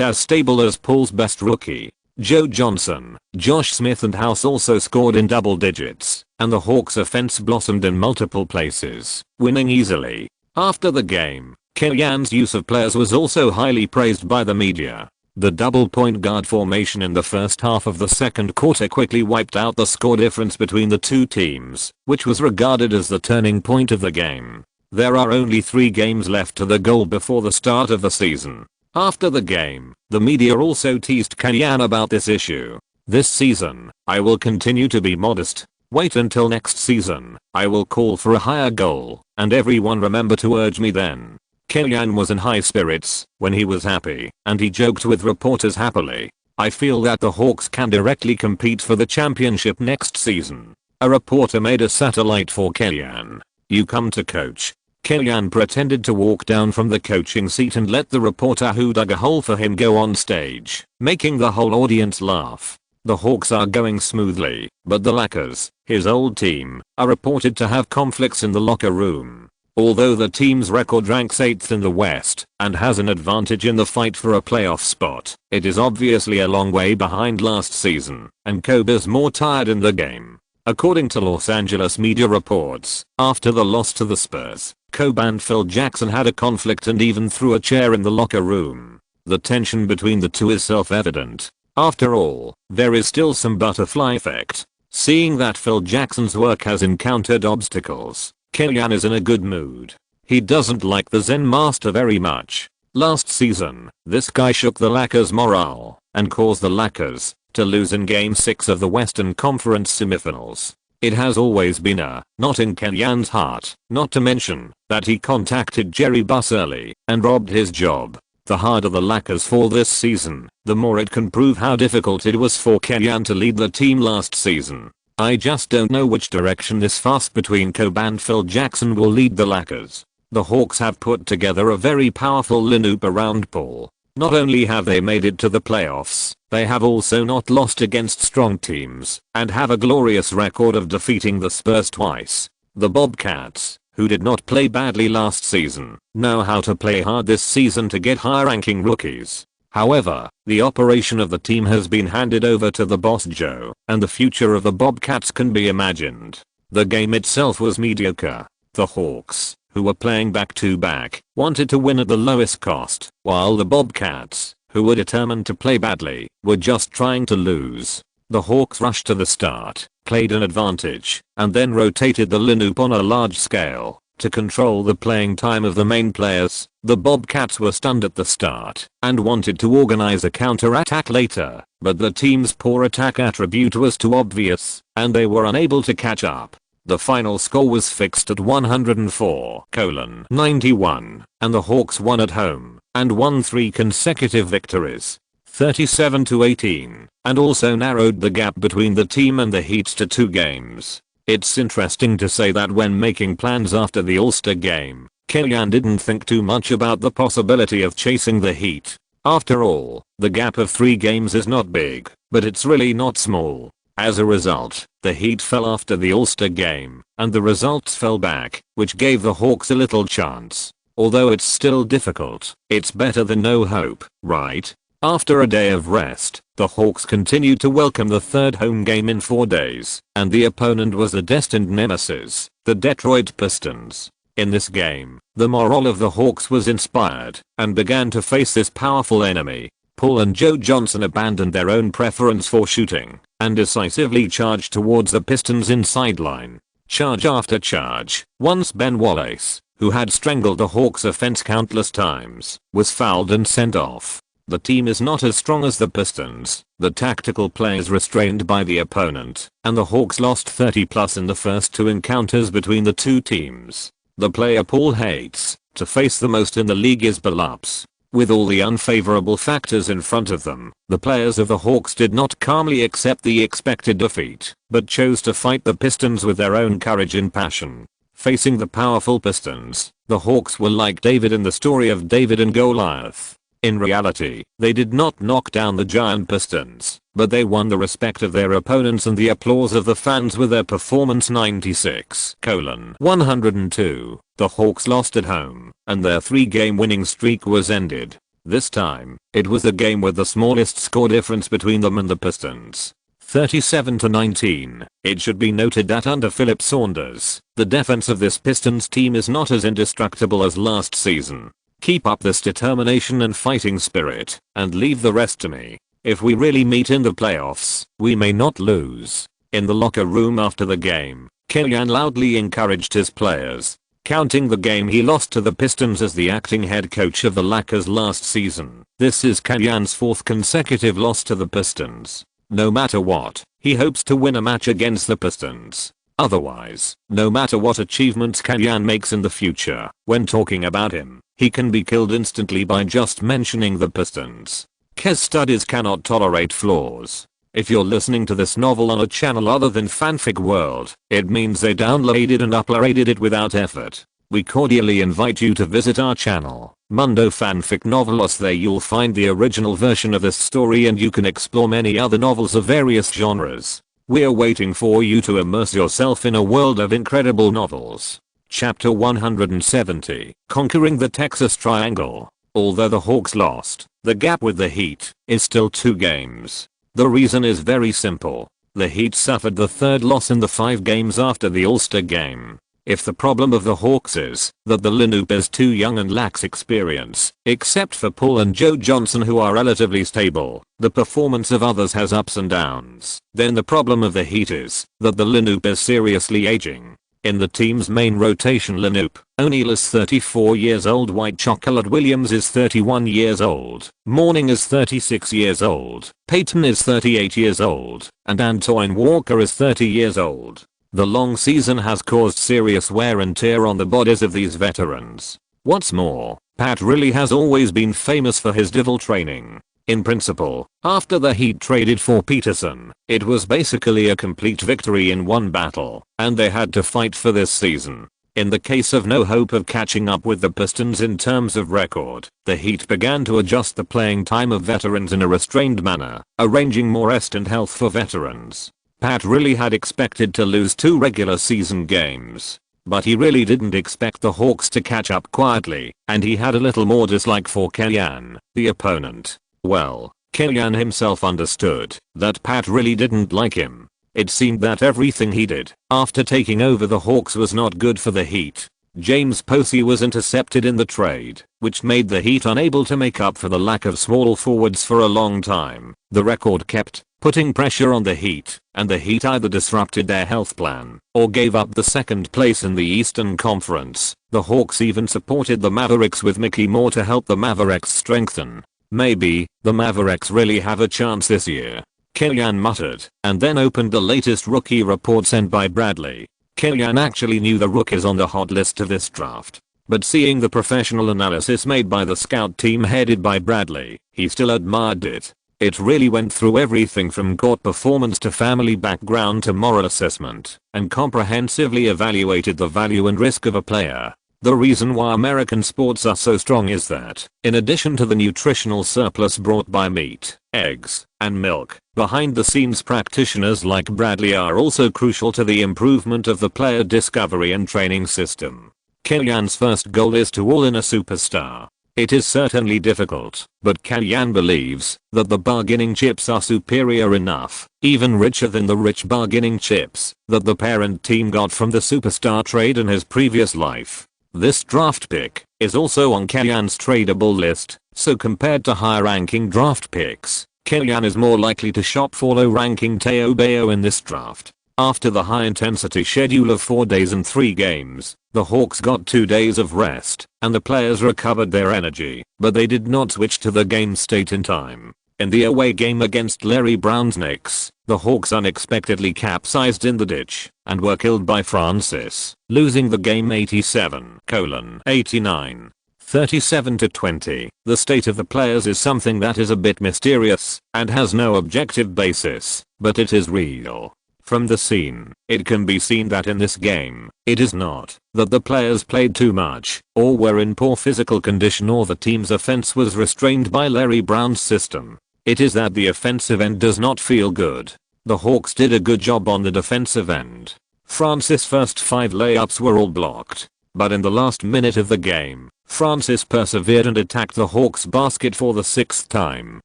as stable as Paul's best rookie. Joe Johnson, Josh Smith and House also scored in double digits, and the Hawks' offense blossomed in multiple places, winning easily. After the game, Kellyan's use of players was also highly praised by the media. The double point guard formation in the first half of the second quarter quickly wiped out the score difference between the two teams, which was regarded as the turning point of the game. There are only 3 games left to the goal before the start of the season. After the game, the media also teased Kellyan about this issue. This season, I will continue to be modest. Wait until next season, I will call for a higher goal, and everyone remember to urge me then. Kellyan was in high spirits when he was happy, and he joked with reporters happily. I feel that the Hawks can directly compete for the championship next season. A reporter made a satellite for Kellyan. You come to coach. Kellyan pretended to walk down from the coaching seat and let the reporter who dug a hole for him go on stage, making the whole audience laugh. The Hawks are going smoothly, but the Lakers, his old team, are reported to have conflicts in the locker room. Although the team's record ranks 8th in the West and has an advantage in the fight for a playoff spot, it is obviously a long way behind last season, and Kobe's more tired in the game. According to Los Angeles media reports, after the loss to the Spurs, Kobe and Phil Jackson had a conflict and even threw a chair in the locker room. The tension between the two is self-evident. After all, there is still some butterfly effect. Seeing that Phil Jackson's work has encountered obstacles, Kellyan is in a good mood. He doesn't like the Zen master very much. Last season, this guy shook the Lakers' morale and caused the Lakers to lose in Game 6 of the Western Conference semifinals. It has always been a knot in Kellyan's heart, not to mention that he contacted Jerry Buss early and robbed his job. The harder the Lakers fall this season, the more it can prove how difficult it was for Kellyan to lead the team last season. I just don't know which direction this fuss between Kobe and Phil Jackson will lead the Lakers. The Hawks have put together a very powerful lineup around Paul. Not only have they made it to the playoffs, they have also not lost against strong teams and have a glorious record of defeating the Spurs twice. The Bobcats, who did not play badly last season, know how to play hard this season to get higher ranking rookies. However, the operation of the team has been handed over to the boss Joe, and the future of the Bobcats can be imagined. The game itself was mediocre. The Hawks, who were playing back-to-back, wanted to win at the lowest cost, while the Bobcats, who were determined to play badly, were just trying to lose. The Hawks rushed to the start, played an advantage, and then rotated the lineup on a large scale to control the playing time of the main players. The Bobcats were stunned at the start and wanted to organize a counter-attack later, but the team's poor attack attribute was too obvious, and they were unable to catch up. The final score was fixed at 104-91, and the Hawks won at home and won 3 consecutive victories, 37-18, and also narrowed the gap between the team and the Heat to 2 games. It's interesting to say that when making plans after the All-Star game, Kellyanne didn't think too much about the possibility of chasing the Heat. After all, the gap of 3 games is not big, but it's really not small. As a result, the Heat fell after the All-Star game, and the results fell back, which gave the Hawks a little chance. Although it's still difficult, it's better than no hope, right? After a day of rest, the Hawks continued to welcome the 3rd home game in 4 days, and the opponent was a destined nemesis, the Detroit Pistons. In this game, the morale of the Hawks was inspired and began to face this powerful enemy. Paul and Joe Johnson abandoned their own preference for shooting and decisively charged towards the Pistons inside line. Charge after charge. Once Ben Wallace, who had strangled the Hawks' offense countless times, was fouled and sent off. The team is not as strong as the Pistons. The tactical play is restrained by the opponent, and the Hawks lost 30+ in the first 2 encounters between the 2 teams. The player Paul hates to face the most in the league is Billups. With all the unfavorable factors in front of them, the players of the Hawks did not calmly accept the expected defeat, but chose to fight the Pistons with their own courage and passion. Facing the powerful Pistons, the Hawks were like David in the story of David and Goliath. In reality, they did not knock down the giant Pistons, but they won the respect of their opponents and the applause of the fans with their performance 96-102. The Hawks lost at home, and their 3-game winning streak was ended. This time, it was the game with the smallest score difference between them and the Pistons, 37-19. It should be noted that under Philip Saunders, the defense of this Pistons team is not as indestructible as last season. Keep up this determination and fighting spirit, and leave the rest to me. If we really meet in the playoffs, we may not lose. In the locker room after the game, Kellyanne loudly encouraged his players, counting the game he lost to the Pistons as the acting head coach of the Lakers last season. This is Kellyanne's 4th consecutive loss to the Pistons. No matter what, he hopes to win a match against the Pistons. Otherwise, no matter what achievements Kellyanne makes in the future, when talking about him, he can be killed instantly by just mentioning the Pistons. Case studies cannot tolerate flaws. If you're listening to this novel on a channel other than Fanfic World, it means they downloaded and uploaded it without effort. We cordially invite you to visit our channel, Mundo Fanfic Novelos. There you'll find the original version of this story and you can explore many other novels of various genres. We're waiting for you to immerse yourself in a world of incredible novels. Chapter 170, Conquering the Texas Triangle. Although the Hawks lost, the gap with the Heat is still 2 games. The reason is very simple. The Heat suffered the 3rd loss in the 5 games after the All-Star game. If the problem of the Hawks is that the lineup is too young and lacks experience, except for Paul and Joe Johnson who are relatively stable, the performance of others has ups and downs, then the problem of the Heat is that the lineup is seriously aging. In the team's main rotation lineup, O'Neal is 34 years old, White Chocolate Williams is 31 years old, Mourning is 36 years old, Peyton is 38 years old, and Antoine Walker is 30 years old. The long season has caused serious wear and tear on the bodies of these veterans. What's more, Pat really has always been famous for his devil training. In principle, after the Heat traded for Peterson, it was basically a complete victory in one battle, and they had to fight for this season. In the case of no hope of catching up with the Pistons in terms of record, the Heat began to adjust the playing time of veterans in a restrained manner, arranging more rest and health for veterans. Pat really had expected to lose 2 regular season games. But he really didn't expect the Hawks to catch up quietly, and he had a little more dislike for Kellyan, the opponent. Well, Kellyan himself understood that Pat really didn't like him. It seemed that everything he did after taking over the Hawks was not good for the Heat. James Posey was intercepted in the trade, which made the Heat unable to make up for the lack of small forwards for a long time. The record kept putting pressure on the Heat, and the Heat either disrupted their health plan or gave up the second place in the Eastern Conference. The Hawks even supported the Mavericks with Mickey Moore to help the Mavericks strengthen. Maybe the Mavericks really have a chance this year, Kellyan muttered, and then opened the latest rookie report sent by Bradley. Kellyan actually knew the rookies on the hot list to this draft, but seeing the professional analysis made by the scout team headed by Bradley, he still admired it. It really went through everything from court performance to family background to moral assessment, and comprehensively evaluated the value and risk of a player. The reason why American sports are so strong is that, in addition to the nutritional surplus brought by meat, eggs, and milk, behind-the-scenes practitioners like Bradley are also crucial to the improvement of the player discovery and training system. Kellyan's first goal is to all in a superstar. It is certainly difficult, but Kellyan believes that the bargaining chips are superior enough, even richer than the rich bargaining chips that the parent team got from the superstar trade in his previous life. This draft pick is also on Kellyan's tradable list, so compared to high-ranking draft picks, Kellyan is more likely to shop for low-ranking Teo Bayo in this draft. After the high-intensity schedule of 4 days and 3 games, the Hawks got 2 days of rest, and the players recovered their energy, but they did not switch to the game state in time. In the away game against Larry Brown's Knicks, the Hawks unexpectedly capsized in the ditch and were killed by Francis, losing the game 87-89. 37-20. The state of the players is something that is a bit mysterious and has no objective basis, but it is real. From the scene, it can be seen that in this game, it is not that the players played too much or were in poor physical condition or the team's offense was restrained by Larry Brown's system. It is that the offensive end does not feel good. The Hawks did a good job on the defensive end. Francis' first 5 layups were all blocked, but in the last minute of the game, Francis persevered and attacked the Hawks basket for the 6th time,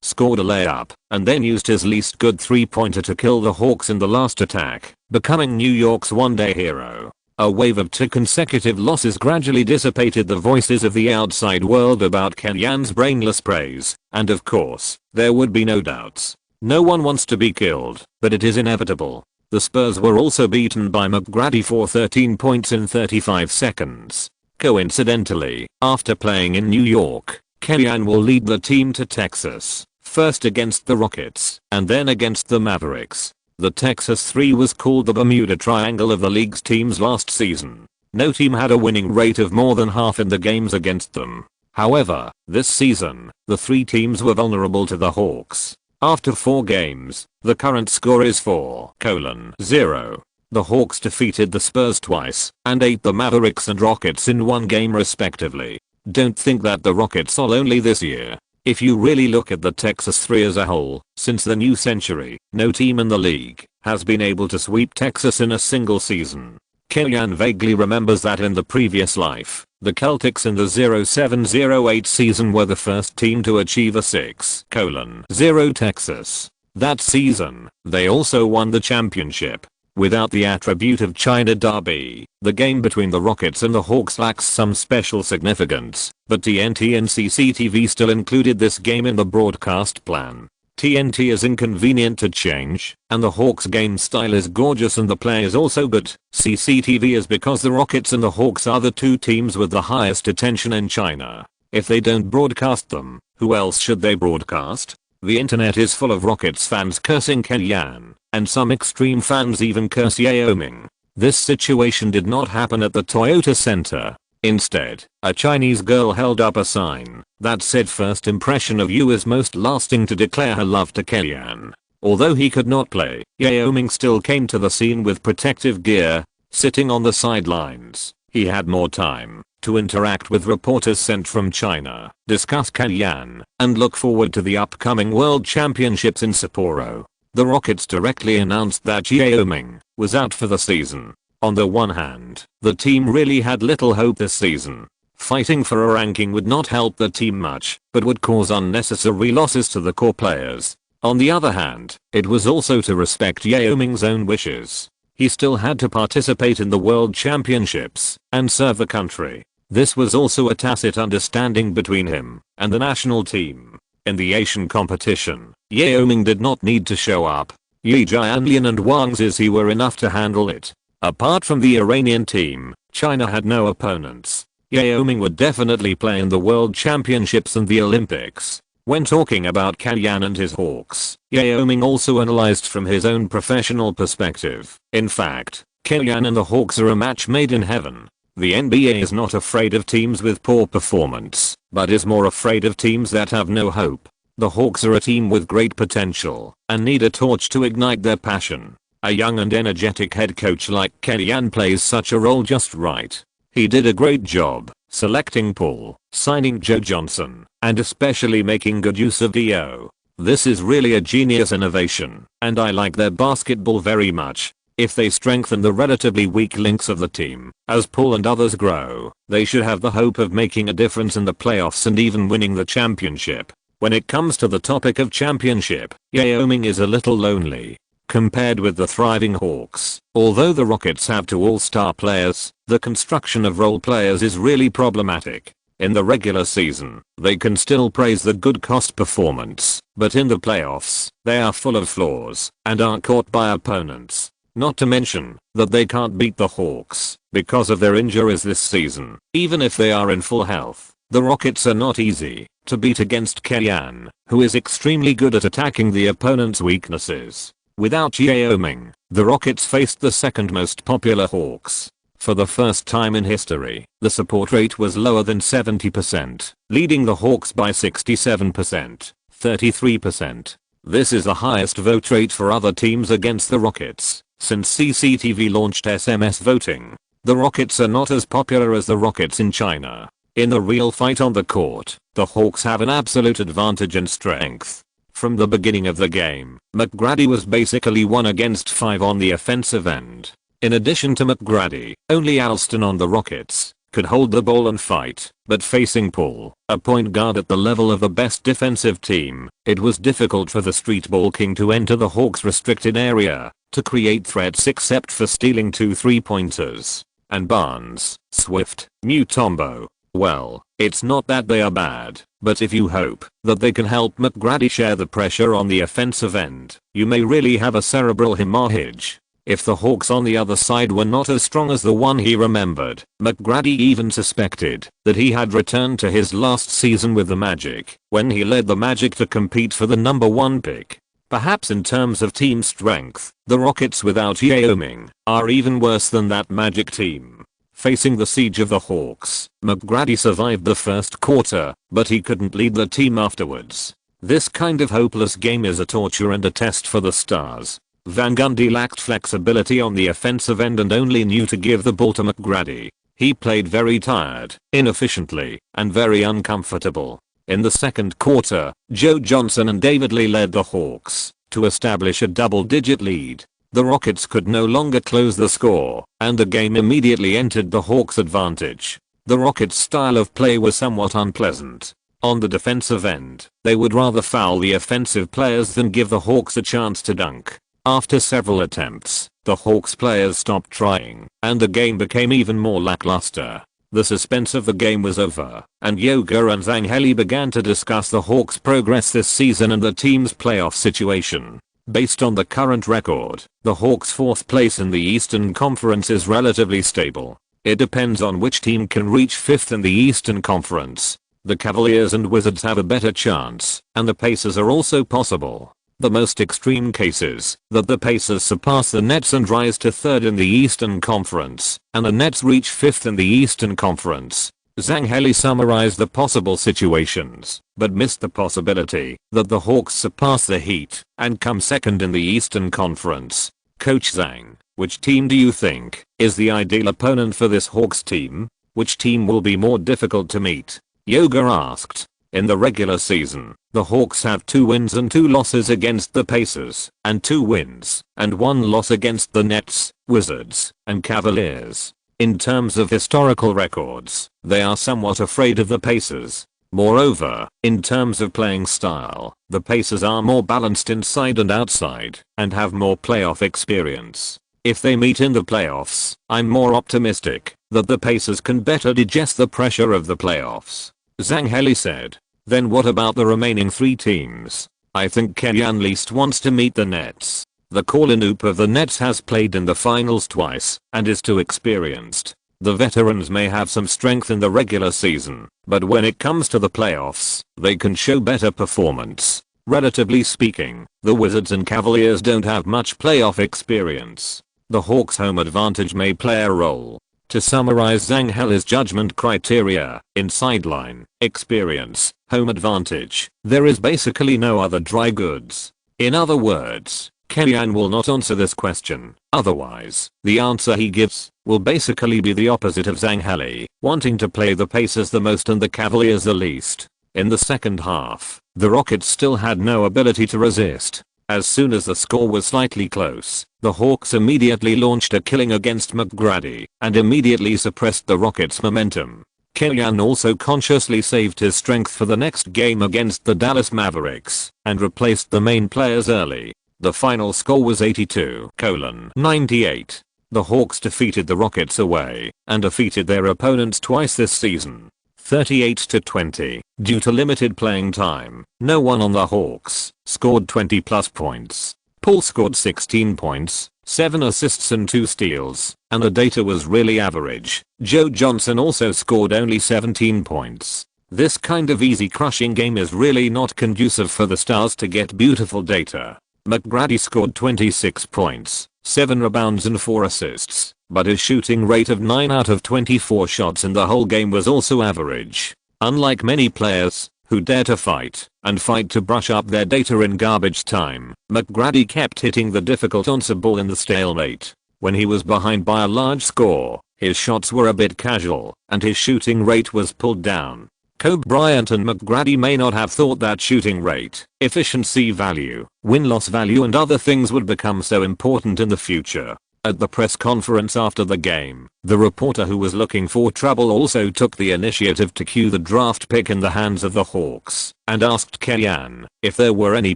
scored a layup, and then used his least good 3-pointer to kill the Hawks in the last attack, becoming New York's one-day hero. A wave of 2 consecutive losses gradually dissipated the voices of the outside world about Kellyan's brainless praise, and of course, there would be no doubts. No one wants to be killed, but it is inevitable. The Spurs were also beaten by McGrady for 13 points in 35 seconds. Coincidentally, after playing in New York, Kellyan will lead the team to Texas, first against the Rockets, and then against the Mavericks. The Texas 3 was called the Bermuda Triangle of the league's teams last season. No team had a winning rate of more than half in the games against them. However, this season, the 3 teams were vulnerable to the Hawks. After 4 games, the current score is 4-0. The Hawks defeated the Spurs twice and ate the Mavericks and Rockets in 1 game respectively. Don't think that the Rockets are lonely this year. If you really look at the Texas 3 as a whole, since the new century, no team in the league has been able to sweep Texas in a single season. Kellyan vaguely remembers that in the previous life, the Celtics in the 07-08 season were the first team to achieve a 6-0 Texas. That season, they also won the championship. Without the attribute of China Derby, the game between the Rockets and the Hawks lacks some special significance, but TNT and CCTV still included this game in the broadcast plan. TNT is inconvenient to change, and the Hawks game style is gorgeous and the play is also good. CCTV is because the Rockets and the Hawks are the 2 teams with the highest attention in China. If they don't broadcast them, who else should they broadcast? The internet is full of Rockets fans cursing Kellyan, and some extreme fans even curse Yao Ming. This situation did not happen at the Toyota Center. Instead, a Chinese girl held up a sign that said first impression of you is most lasting to declare her love to Kellyanne. Although he could not play, Yao Ming still came to the scene with protective gear, sitting on the sidelines. He had more time to interact with reporters sent from China, discuss Kellyanne, and look forward to the upcoming World Championships in Sapporo. The Rockets directly announced that Yao Ming was out for the season. On the one hand, the team really had little hope this season. Fighting for a ranking would not help the team much, but would cause unnecessary losses to the core players. On the other hand, it was also to respect Yao Ming's own wishes. He still had to participate in the World Championships and serve the country. This was also a tacit understanding between him and the national team. In the Asian competition, Yao Ming did not need to show up. Yi Jianlian and Wang Zizi were enough to handle it. Apart from the Iranian team, China had no opponents. Yao Ming would definitely play in the World Championships and the Olympics. When talking about Kellyanne and his Hawks, Yao Ming also analyzed from his own professional perspective. In fact, Kellyanne and the Hawks are a match made in heaven. The NBA is not afraid of teams with poor performance, but is more afraid of teams that have no hope. The Hawks are a team with great potential and need a torch to ignite their passion. A young and energetic head coach like Kellyanne plays such a role just right. He did a great job selecting Paul, signing Joe Johnson, and especially making good use of Dio. This is really a genius innovation, and I like their basketball very much. If they strengthen the relatively weak links of the team, as Paul and others grow, they should have the hope of making a difference in the playoffs and even winning the championship. When it comes to the topic of championship, Yao Ming is a little lonely compared with the thriving Hawks. Although the Rockets have two all-star players, the construction of role players is really problematic. In the regular season, they can still praise the good cost performance, but in the playoffs, they are full of flaws and are caught by opponents. Not to mention that they can't beat the Hawks because of their injuries this season. Even if they are in full health, the Rockets are not easy to beat against Kellyanne, who is extremely good at attacking the opponent's weaknesses. Without Yao Ming, the Rockets faced the second most popular Hawks. For the first time in history, the support rate was lower than 70%, leading the Hawks by 67%, 33%. This is the highest vote rate for other teams against the Rockets since CCTV launched SMS voting. The Rockets are not as popular as the Rockets in China. In the real fight on the court, the Hawks have an absolute advantage and strength. From the beginning of the game, McGrady was basically 1 against 5 on the offensive end. In addition to McGrady, only Alston on the Rockets could hold the ball and fight, but facing Paul, a point guard at the level of the best defensive team, it was difficult for the street ball king to enter the Hawks' restricted area to create threats except for stealing 2 3-pointers. And Barnes, Swift, Mutombo, well, it's not that they are bad, but if you hope that they can help McGrady share the pressure on the offensive end, you may really have a cerebral hemorrhage. If the Hawks on the other side were not as strong as the one he remembered, McGrady even suspected that he had returned to his last season with the Magic, when he led the Magic to compete for the number 1 pick. Perhaps in terms of team strength, the Rockets without Yao Ming are even worse than that Magic team. Facing the siege of the Hawks, McGrady survived the first quarter, but he couldn't lead the team afterwards. This kind of hopeless game is a torture and a test for the stars. Van Gundy lacked flexibility on the offensive end and only knew to give the ball to McGrady. He played very tired, inefficiently, and very uncomfortable. In the second quarter, Joe Johnson and David Lee led the Hawks to establish a double-digit lead. The Rockets could no longer close the score, and the game immediately entered the Hawks' advantage. The Rockets' style of play was somewhat unpleasant. On the defensive end, they would rather foul the offensive players than give the Hawks a chance to dunk. After several attempts, the Hawks players stopped trying, and the game became even more lackluster. The suspense of the game was over, and Yoga and Zhang Heli began to discuss the Hawks' progress this season and the team's playoff situation. Based on the current record, the Hawks' 4th place in the Eastern Conference is relatively stable. It depends on which team can reach 5th in the Eastern Conference. The Cavaliers and Wizards have a better chance, and the Pacers are also possible. The most extreme case is that the Pacers surpass the Nets and rise to third in the Eastern Conference, and the Nets reach fifth in the Eastern Conference. Zhang Heli summarized the possible situations, but missed the possibility that the Hawks surpass the Heat and come second in the Eastern Conference. Coach Zhang, which team do you think is the ideal opponent for this Hawks team? Which team will be more difficult to meet? Yoga asked. In the regular season, the Hawks have 2 wins and 2 losses against the Pacers, and 2 wins and 1 loss against the Nets, Wizards, and Cavaliers. In terms of historical records, they are somewhat afraid of the Pacers. Moreover, in terms of playing style, the Pacers are more balanced inside and outside, and have more playoff experience. If they meet in the playoffs, I'm more optimistic that the Pacers can better digest the pressure of the playoffs. Zhang Heli said. Then what about the remaining 3 teams? I think Kenyan least wants to meet the Nets. The Colin Oop of the Nets has played in the finals twice and is too experienced. The veterans may have some strength in the regular season, but when it comes to the playoffs, they can show better performance. Relatively speaking, the Wizards and Cavaliers don't have much playoff experience. The Hawks' home advantage may play a role. To summarize Zhang Heli's judgment criteria, in sideline, experience, home advantage, there is basically no other dry goods. In other words, Kenyan will not answer this question. Otherwise, the answer he gives will basically be the opposite of Zhang Heli, wanting to play the Pacers the most and the Cavaliers the least. In the second half, the Rockets still had no ability to resist. As soon as the score was slightly close, the Hawks immediately launched a killing against McGrady and immediately suppressed the Rockets' momentum. Kenyan also consciously saved his strength for the next game against the Dallas Mavericks and replaced the main players early. The final score was 82-98. The Hawks defeated the Rockets away and defeated their opponents twice this season. 38-20. Due to limited playing time, no one on the Hawks scored 20 plus points. Paul scored 16 points, 7 assists and 2 steals, and the data was really average. Joe Johnson also scored only 17 points. This kind of easy crushing game is really not conducive for the stars to get beautiful data. McGrady scored 26 points, 7 rebounds and 4 assists, but his shooting rate of 9 out of 24 shots in the whole game was also average. Unlike many players who dare to fight to brush up their data in garbage time, McGrady kept hitting the difficult answer ball in the stalemate. When he was behind by a large score, his shots were a bit casual and his shooting rate was pulled down. Kobe Bryant and McGrady may not have thought that shooting rate, efficiency value, win-loss value and other things would become so important in the future. At the press conference after the game, the reporter who was looking for trouble also took the initiative to cue the draft pick in the hands of the Hawks and asked Kenyan if there were any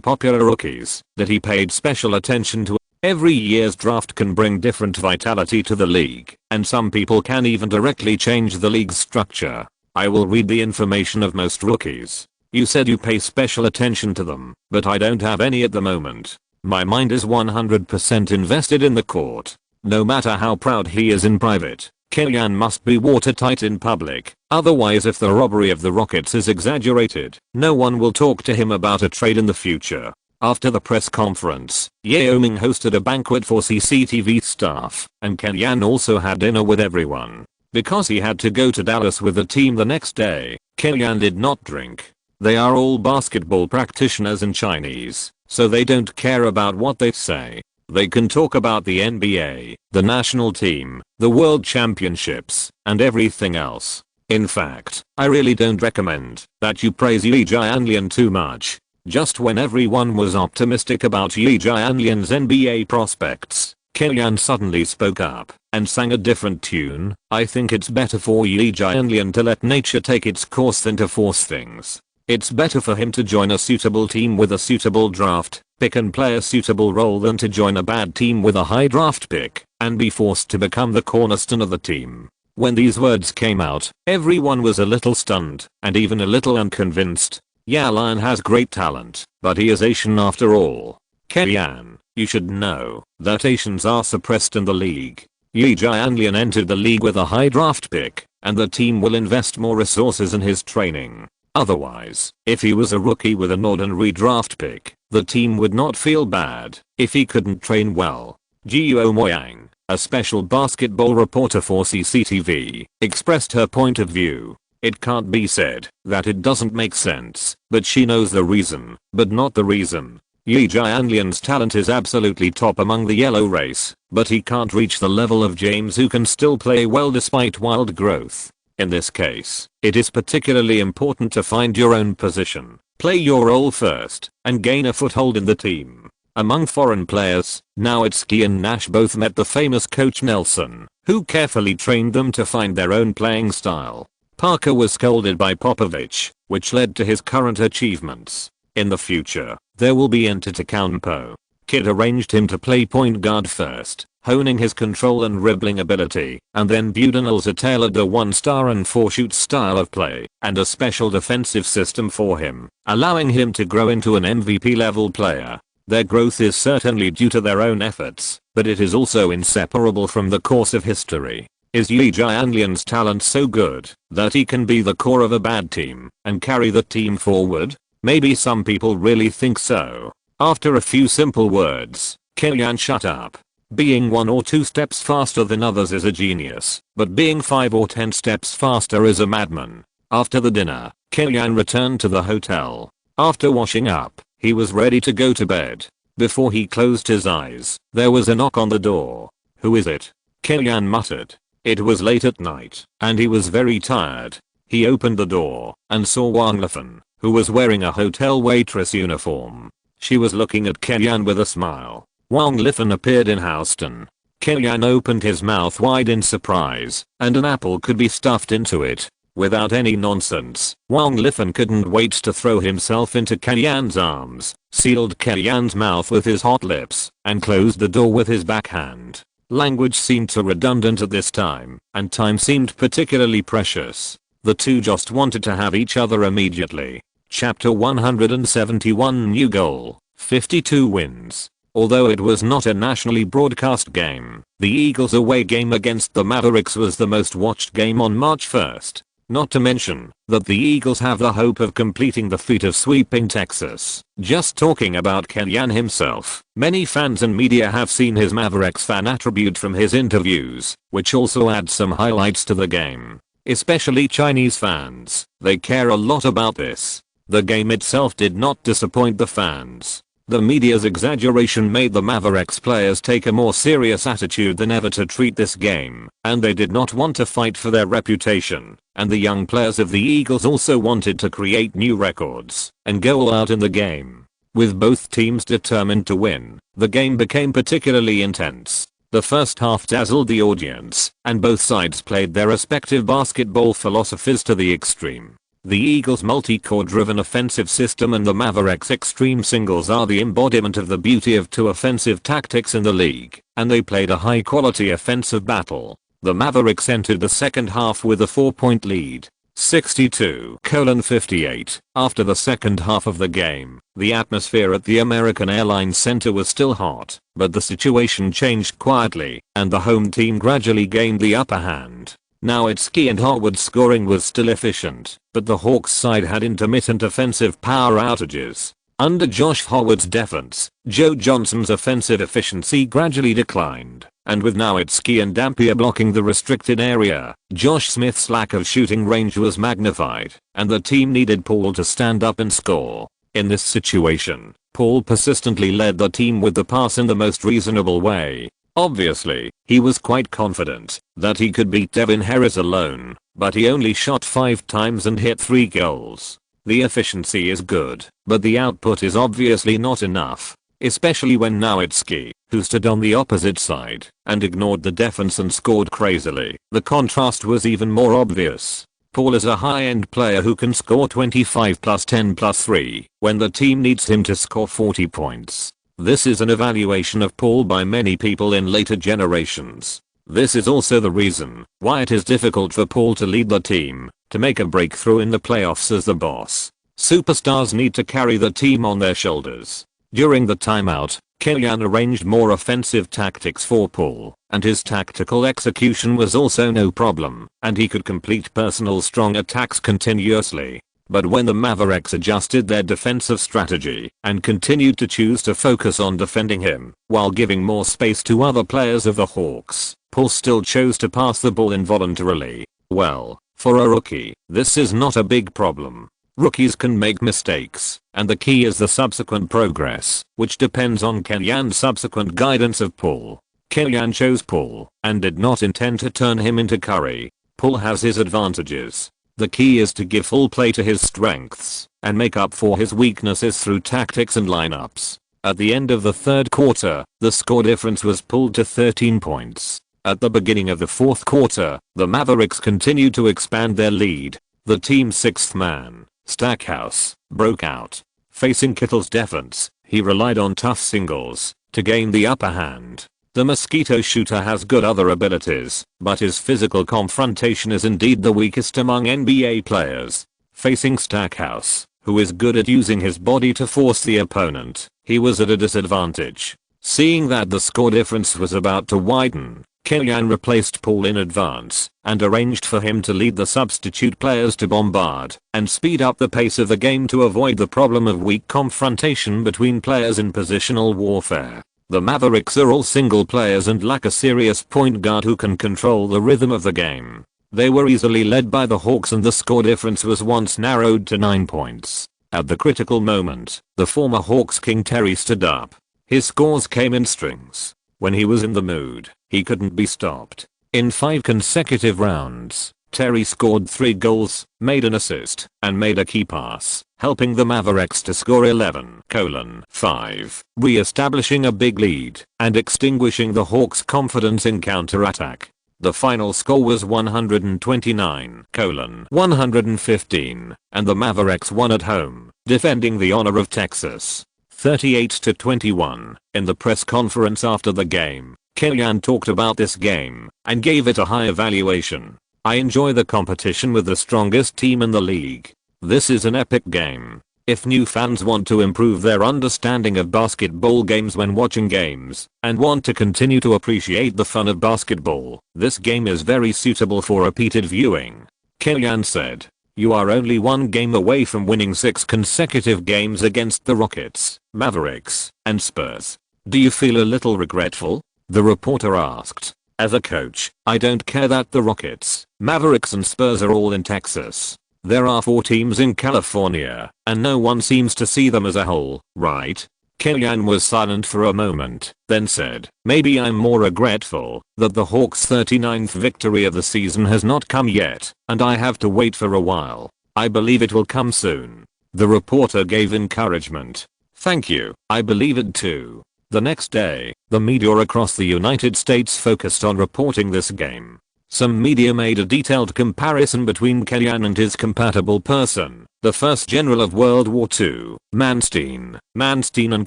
popular rookies that he paid special attention to. Every year's draft can bring different vitality to the league, and some people can even directly change the league's structure. I will read the information of most rookies. You said you pay special attention to them, but I don't have any at the moment. My mind is 100% invested in the court. No matter how proud he is in private, Kenyan must be watertight in public. Otherwise, if the robbery of the Rockets is exaggerated, no one will talk to him about a trade in the future. After the press conference, Yao Ming hosted a banquet for CCTV staff, and Kenyan also had dinner with everyone. Because he had to go to Dallas with the team the next day, Kenyan did not drink. They are all basketball practitioners and Chinese, so they don't care about what they say. They can talk about the NBA, the national team, the world championships, and everything else. In fact, I really don't recommend that you praise Yi Jianlian too much. Just when everyone was optimistic about Yi Jianlian's NBA prospects, Kenyan suddenly spoke up and sang a different tune. I think it's better for Yi Jianlian to let nature take its course than to force things. It's better for him to join a suitable team with a suitable draft pick and play a suitable role than to join a bad team with a high draft pick and be forced to become the cornerstone of the team. When these words came out, everyone was a little stunned and even a little unconvinced. Lion has great talent, but he is Asian after all. Kenyan, you should know that Asians are suppressed in the league. Yi Jianlian entered the league with a high draft pick, and the team will invest more resources in his training. Otherwise, if he was a rookie with an ordinary draft pick, The team would not feel bad if he couldn't train well. Jiao Moyang, a special basketball reporter for CCTV, expressed her point of view. It can't be said that it doesn't make sense, but she knows the reason, but not the reason. Yi Jianlian's talent is absolutely top among the yellow race, but he can't reach the level of James, who can still play well despite wild growth. In this case, it is particularly important to find your own position, play your role first, and gain a foothold in the team. Among foreign players, Nowitzki and Nash both met the famous coach Nelson, who carefully trained them to find their own playing style. Parker was scolded by Popovich, which led to his current achievements. In the future, there will be Antetokounmpo. Kidd arranged him to play point guard first, honing his control and dribbling ability, and then Budenholzer tailored the one-star and four-shoot style of play, and a special defensive system for him, allowing him to grow into an MVP-level player. Their growth is certainly due to their own efforts, but it is also inseparable from the course of history. Is Yi Jianlian's talent so good that he can be the core of a bad team and carry the team forward? Maybe some people really think so. After a few simple words, Kylian shut up. Being 1 or 2 steps faster than others is a genius, but being 5 or 10 steps faster is a madman. After the dinner, Kylian returned to the hotel. After washing up, he was ready to go to bed. Before he closed his eyes, there was a knock on the door. "Who is it?" Kylian muttered. It was late at night, and he was very tired. He opened the door and saw Wang Lifen, who was wearing a hotel waitress uniform. She was looking at Kylian with a smile. Wang Lifen appeared in Houston. Kylian opened his mouth wide in surprise, and an apple could be stuffed into it. Without any nonsense, Wang Lifen couldn't wait to throw himself into Kylian's arms, sealed Kylian's mouth with his hot lips, and closed the door with his backhand. Language seemed so redundant at this time, and time seemed particularly precious. The two just wanted to have each other immediately. Chapter 171. New goal, 52 wins. Although it was not a nationally broadcast game, the Eagles' away game against the Mavericks was the most watched game on March 1st. Not to mention that the Eagles have the hope of completing the feat of sweeping Texas. Just talking about Kylian himself, many fans and media have seen his Mavericks fan attribute from his interviews, which also adds some highlights to the game. Especially Chinese fans, they care a lot about this. The game itself did not disappoint the fans. The media's exaggeration made the Mavericks players take a more serious attitude than ever to treat this game, and they did not want to fight for their reputation, and the young players of the Eagles also wanted to create new records and go all out in the game. With both teams determined to win, the game became particularly intense. The first half dazzled the audience, and both sides played their respective basketball philosophies to the extreme. The Eagles' multi-core driven offensive system and the Mavericks' extreme singles are the embodiment of the beauty of two offensive tactics in the league, and they played a high-quality offensive battle. The Mavericks entered the second half with a 4-point lead, 62-58. After the second half of the game, the atmosphere at the American Airlines Center was still hot, but the situation changed quietly, and the home team gradually gained the upper hand. Nowitzki and Harwood's scoring was still efficient, but the Hawks side had intermittent offensive power outages. Under Josh Harwood's defense, Joe Johnson's offensive efficiency gradually declined, and with Nowitzki and Dampier blocking the restricted area, Josh Smith's lack of shooting range was magnified, and the team needed Paul to stand up and score. In this situation, Paul persistently led the team with the pass in the most reasonable way. Obviously, he was quite confident that he could beat Devin Harris alone, but he only shot 5 times and hit 3 goals. The efficiency is good, but the output is obviously not enough, especially when Nowitzki, who stood on the opposite side and ignored the defense and scored crazily. The contrast was even more obvious. Paul is a high-end player who can score 25 plus 10 plus 3 when the team needs him to score 40 points. This is an evaluation of Paul by many people in later generations. This is also the reason why it is difficult for Paul to lead the team, to make a breakthrough in the playoffs as the boss. Superstars need to carry the team on their shoulders. During the timeout, Kylian arranged more offensive tactics for Paul, and his tactical execution was also no problem, and he could complete personal strong attacks continuously. But when the Mavericks adjusted their defensive strategy and continued to choose to focus on defending him while giving more space to other players of the Hawks, Poole still chose to pass the ball involuntarily. Well, for a rookie, this is not a big problem. Rookies can make mistakes, and the key is the subsequent progress, which depends on Kenyan's subsequent guidance of Poole. Kenyan chose Poole and did not intend to turn him into Curry. Poole has his advantages. The key is to give full play to his strengths and make up for his weaknesses through tactics and lineups. At the end of the third quarter, the score difference was pulled to 13 points. At the beginning of the fourth quarter, the Mavericks continued to expand their lead. The team's sixth man, Stackhouse, broke out. Facing Kittle's defense, he relied on tough singles to gain the upper hand. The Mosquito shooter has good other abilities, but his physical confrontation is indeed the weakest among NBA players. Facing Stackhouse, who is good at using his body to force the opponent, he was at a disadvantage. Seeing that the score difference was about to widen, Kenyan replaced Poole in advance and arranged for him to lead the substitute players to bombard and speed up the pace of the game to avoid the problem of weak confrontation between players in positional warfare. The Mavericks are all single players and lack a serious point guard who can control the rhythm of the game. They were easily led by the Hawks and the score difference was once narrowed to 9 points. At the critical moment, the former Hawks king Terry stood up. His scores came in strings. When he was in the mood, he couldn't be stopped. In 5 consecutive rounds, Terry scored 3 goals, made an assist, and made a key pass, helping the Mavericks to score 11:5, re-establishing a big lead and extinguishing the Hawks' confidence in counterattack. The final score was 129:115, and the Mavericks won at home, defending the honor of Texas, 38-21. In the press conference after the game, Kenyan talked about this game and gave it a high evaluation. "I enjoy the competition with the strongest team in the league. This is an epic game. If new fans want to improve their understanding of basketball games when watching games and want to continue to appreciate the fun of basketball, this game is very suitable for repeated viewing," Kenyan said. "You are only one game away from winning 6 consecutive games against the Rockets, Mavericks, and Spurs. Do you feel a little regretful?" the reporter asked. "As a coach, I don't care that the Rockets, Mavericks and Spurs are all in Texas. There are 4 teams in California, and no one seems to see them as a whole, right?" Kenyan was silent for a moment, then said, "Maybe I'm more regretful that the Hawks' 39th victory of the season has not come yet, and I have to wait for a while. I believe it will come soon." The reporter gave encouragement. "Thank you, I believe it too." The next day, the media across the United States focused on reporting this game. Some media made a detailed comparison between Kenyan and his compatible person, the first general of World War II, Manstein. Manstein and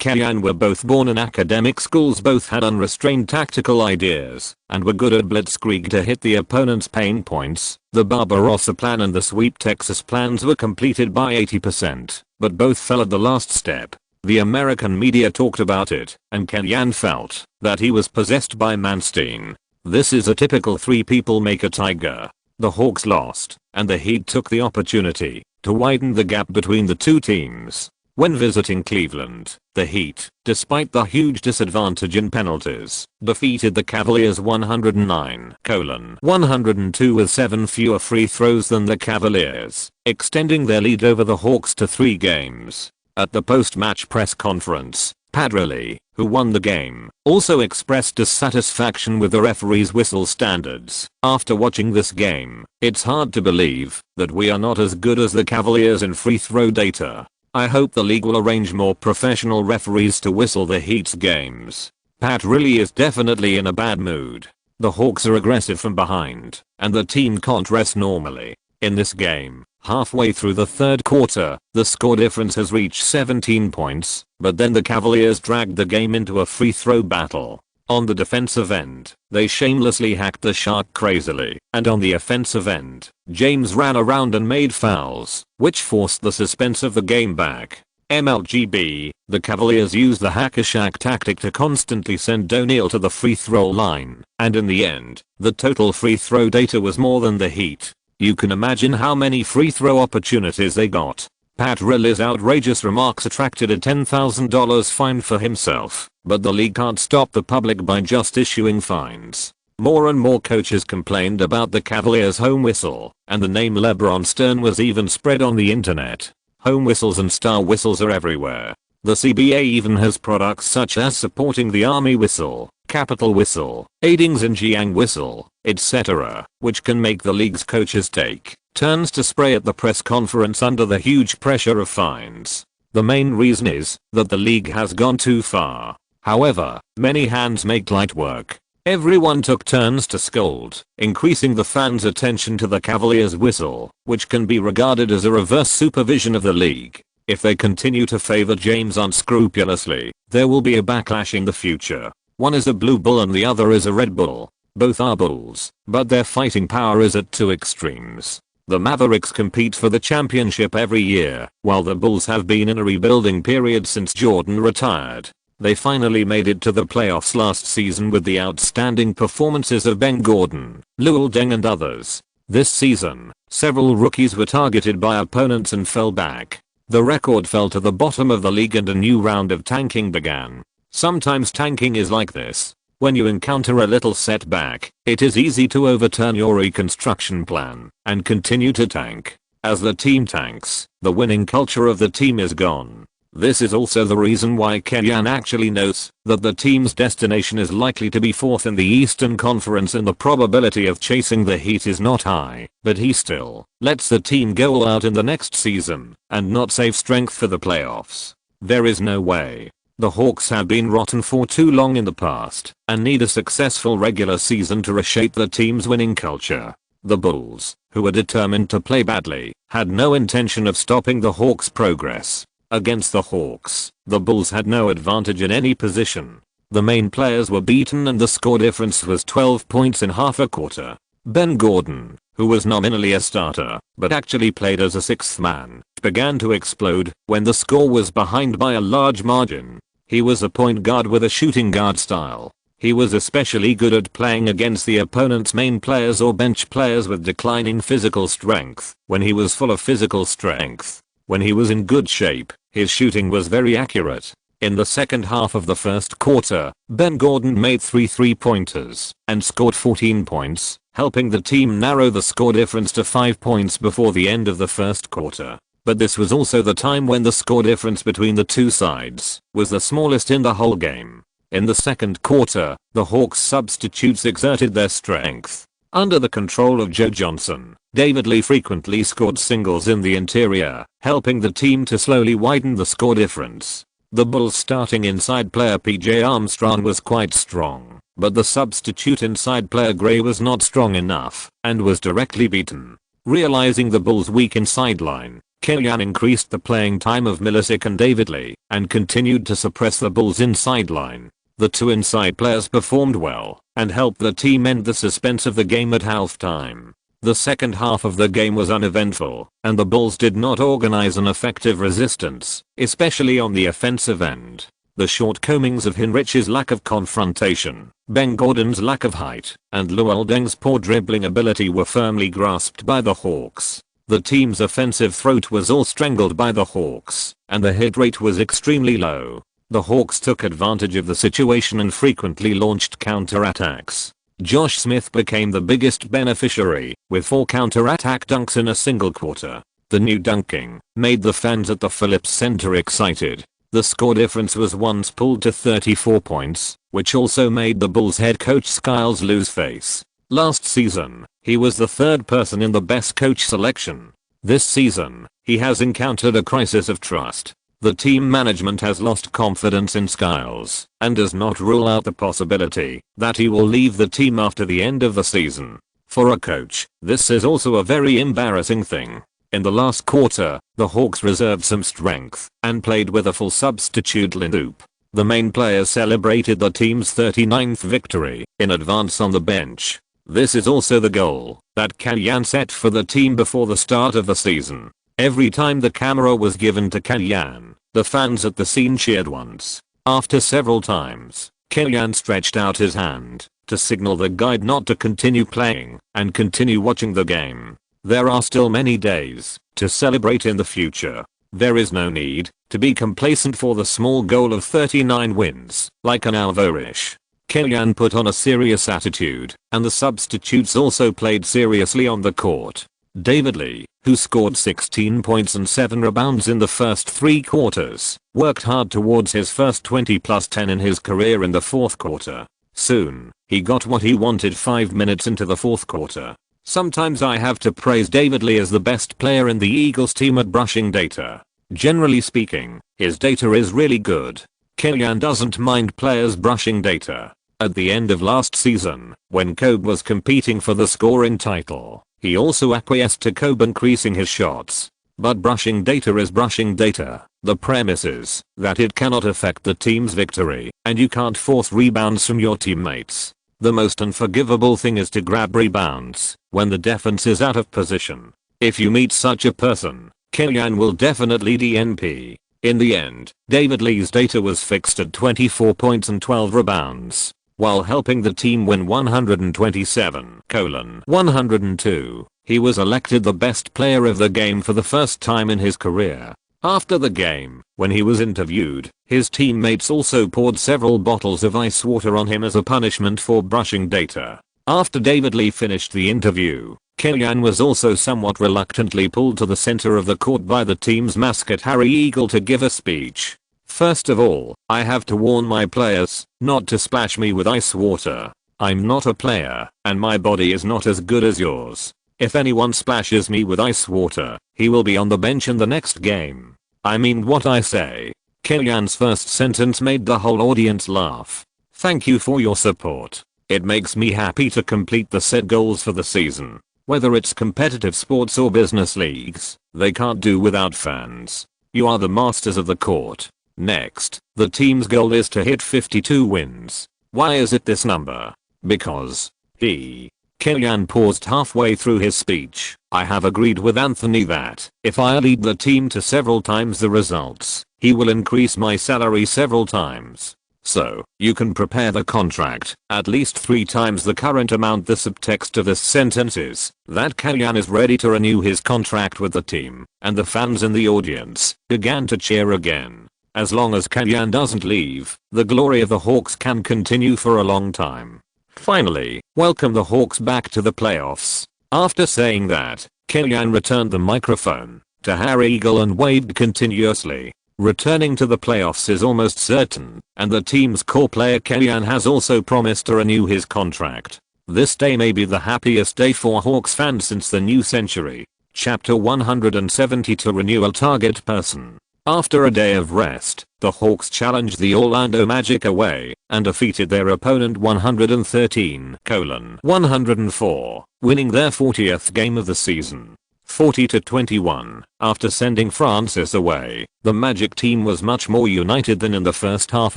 Kenyan were both born in academic schools, both had unrestrained tactical ideas, and were good at blitzkrieg to hit the opponent's pain points. The Barbarossa plan and the Sweep Texas plans were completed by 80%, but both fell at the last step. The American media talked about it, and Kenyan felt that he was possessed by Manstein. This is a typical 3 people make a tiger. The Hawks lost, and the Heat took the opportunity to widen the gap between the 2 teams. When visiting Cleveland, the Heat, despite the huge disadvantage in penalties, defeated the Cavaliers 109-102 with 7 fewer free throws than the Cavaliers, extending their lead over the Hawks to 3 games. At the post-match press conference, Pat Riley, who won the game, also expressed dissatisfaction with the referee's whistle standards. "After watching this game, it's hard to believe that we are not as good as the Cavaliers in free throw data. I hope the league will arrange more professional referees to whistle the Heat's games." Pat Riley is definitely in a bad mood. The Hawks are aggressive from behind, and the team can't rest normally. In this game, halfway through the third quarter, the score difference has reached 17 points, but then the Cavaliers dragged the game into a free throw battle. On the defensive end, they shamelessly hacked the shot crazily, and on the offensive end, James ran around and made fouls, which forced the suspense of the game back. MLGB, the Cavaliers used the hack-a-shack tactic to constantly send O'Neal to the free throw line, and in the end, the total free throw data was more than the Heat. You can imagine how many free throw opportunities they got. Pat Riley's outrageous remarks attracted a $10,000 fine for himself, but the league can't stop the public by just issuing fines. More and more coaches complained about the Cavaliers' home whistle, and the name LeBron Stern was even spread on the internet. Home whistles and star whistles are everywhere. The CBA even has products such as supporting the Army whistle, Capital whistle, aiding Xinjiang whistle, etc., which can make the league's coaches take turns to spray at the press conference under the huge pressure of fines. The main reason is that the league has gone too far. However, many hands make light work. Everyone took turns to scold, increasing the fans' attention to the Cavaliers' whistle, which can be regarded as a reverse supervision of the league. If they continue to favor James unscrupulously, there will be a backlash in the future. One is a blue bull and the other is a red bull. Both are bulls, but their fighting power is at two extremes. The Mavericks compete for the championship every year, while the Bulls have been in a rebuilding period since Jordan retired. They finally made it to the playoffs last season with the outstanding performances of Ben Gordon, Luol Deng and others. This season, several rookies were targeted by opponents and fell back. The record fell to the bottom of the league and a new round of tanking began. Sometimes tanking is like this. When you encounter a little setback, it is easy to overturn your reconstruction plan and continue to tank. As the team tanks, the winning culture of the team is gone. This is also the reason why Kellyan actually knows that the team's destination is likely to be fourth in the Eastern Conference and the probability of chasing the Heat is not high, but he still lets the team go all out in the next season and not save strength for the playoffs. There is no way. The Hawks have been rotten for too long in the past and need a successful regular season to reshape the team's winning culture. The Bulls, who were determined to play badly, had no intention of stopping the Hawks' progress. Against the Hawks, the Bulls had no advantage in any position. The main players were beaten and the score difference was 12 points in half a quarter. Ben Gordon, who was nominally a starter, but actually played as a sixth man, began to explode when the score was behind by a large margin. He was a point guard with a shooting guard style. He was especially good at playing against the opponent's main players or bench players with declining physical strength. When he was full of physical strength, when he was in good shape, his shooting was very accurate. In the second half of the first quarter, Ben Gordon made 3 3-pointers and scored 14 points, helping the team narrow the score difference to 5 points before the end of the first quarter. But this was also the time when the score difference between the two sides was the smallest in the whole game. In the second quarter, the Hawks substitutes exerted their strength. Under the control of Joe Johnson, David Lee frequently scored singles in the interior, helping the team to slowly widen the score difference. The Bulls' starting inside player PJ Armstrong was quite strong, but the substitute inside player Gray was not strong enough and was directly beaten. Realizing the Bulls' weak inside line, Kellyan increased the playing time of Milicic and David Lee and continued to suppress the Bulls' inside line. The two inside players performed well and helped the team end the suspense of the game at halftime. The second half of the game was uneventful, and the Bulls did not organize an effective resistance, especially on the offensive end. The shortcomings of Hinrich's lack of confrontation, Ben Gordon's lack of height, and Luol Deng's poor dribbling ability were firmly grasped by the Hawks. The team's offensive throat was all strangled by the Hawks, and the hit rate was extremely low. The Hawks took advantage of the situation and frequently launched counterattacks. Josh Smith became the biggest beneficiary, with 4 counterattack dunks in a single quarter. The new dunking made the fans at the Phillips Center excited. The score difference was once pulled to 34 points, which also made the Bulls head coach Skiles lose face. Last season, he was the third person in the best coach selection. This season, he has encountered a crisis of trust. The team management has lost confidence in Skiles and does not rule out the possibility that he will leave the team after the end of the season. For a coach, this is also a very embarrassing thing. In the last quarter, the Hawks reserved some strength and played with a full substitute lineup. The main players celebrated the team's 39th victory in advance on the bench. This is also the goal that Kellyan set for the team before the start of the season. Every time the camera was given to Kellyan, the fans at the scene cheered once. After several times, Kellyan stretched out his hand to signal the guide not to continue playing and continue watching the game. There are still many days to celebrate in the future. There is no need to be complacent for the small goal of 39 wins like an Alvorish. Kellyanne put on a serious attitude, and the substitutes also played seriously on the court. David Lee, who scored 16 points and 7 rebounds in the first 3 quarters, worked hard towards his first 20+10 in his career in the fourth quarter. Soon, he got what he wanted 5 minutes into the fourth quarter. Sometimes I have to praise David Lee as the best player in the Eagles team at brushing data. Generally speaking, his data is really good. Kellyanne doesn't mind players brushing data. At the end of last season, when Kobe was competing for the scoring title, he also acquiesced to Kobe increasing his shots. But brushing data is brushing data. The premise is that it cannot affect the team's victory, and you can't force rebounds from your teammates. The most unforgivable thing is to grab rebounds when the defense is out of position. If you meet such a person, Kellyanne will definitely DNP. In the end, David Lee's data was fixed at 24 points and 12 rebounds, while helping the team win 127-102. He was elected the best player of the game for the first time in his career. After the game, when he was interviewed, his teammates also poured several bottles of ice water on him as a punishment for brushing data. After David Lee finished the interview, Kellyanne was also somewhat reluctantly pulled to the center of the court by the team's mascot Harry Eagle to give a speech. First of all, I have to warn my players not to splash me with ice water. I'm not a player, and my body is not as good as yours. If anyone splashes me with ice water, he will be on the bench in the next game. I mean what I say. Kellyanne's first sentence made the whole audience laugh. Thank you for your support. It makes me happy to complete the set goals for the season. Whether it's competitive sports or business leagues, they can't do without fans. You are the masters of the court. Next, the team's goal is to hit 52 wins. Why is it this number? Because Kellyanne paused halfway through his speech. I have agreed with Anthony that if I lead the team to several times the results, he will increase my salary several times. So, you can prepare the contract at least 3 times the current amount. The subtext of this sentence is that Kellyanne is ready to renew his contract with the team, and the fans in the audience began to cheer again. As long as Kellyanne doesn't leave, the glory of the Hawks can continue for a long time. Finally, welcome the Hawks back to the playoffs. After saying that, Kellyanne returned the microphone to Harry Eagle and waved continuously. Returning to the playoffs is almost certain, and the team's core player Kellyanne has also promised to renew his contract. This day may be the happiest day for Hawks fans since the new century. Chapter 170 to renew a target person. After a day of rest, the Hawks challenged the Orlando Magic away and defeated their opponent 113-104, winning their 40th game of the season. 40-21. After sending Francis away, the Magic team was much more united than in the first half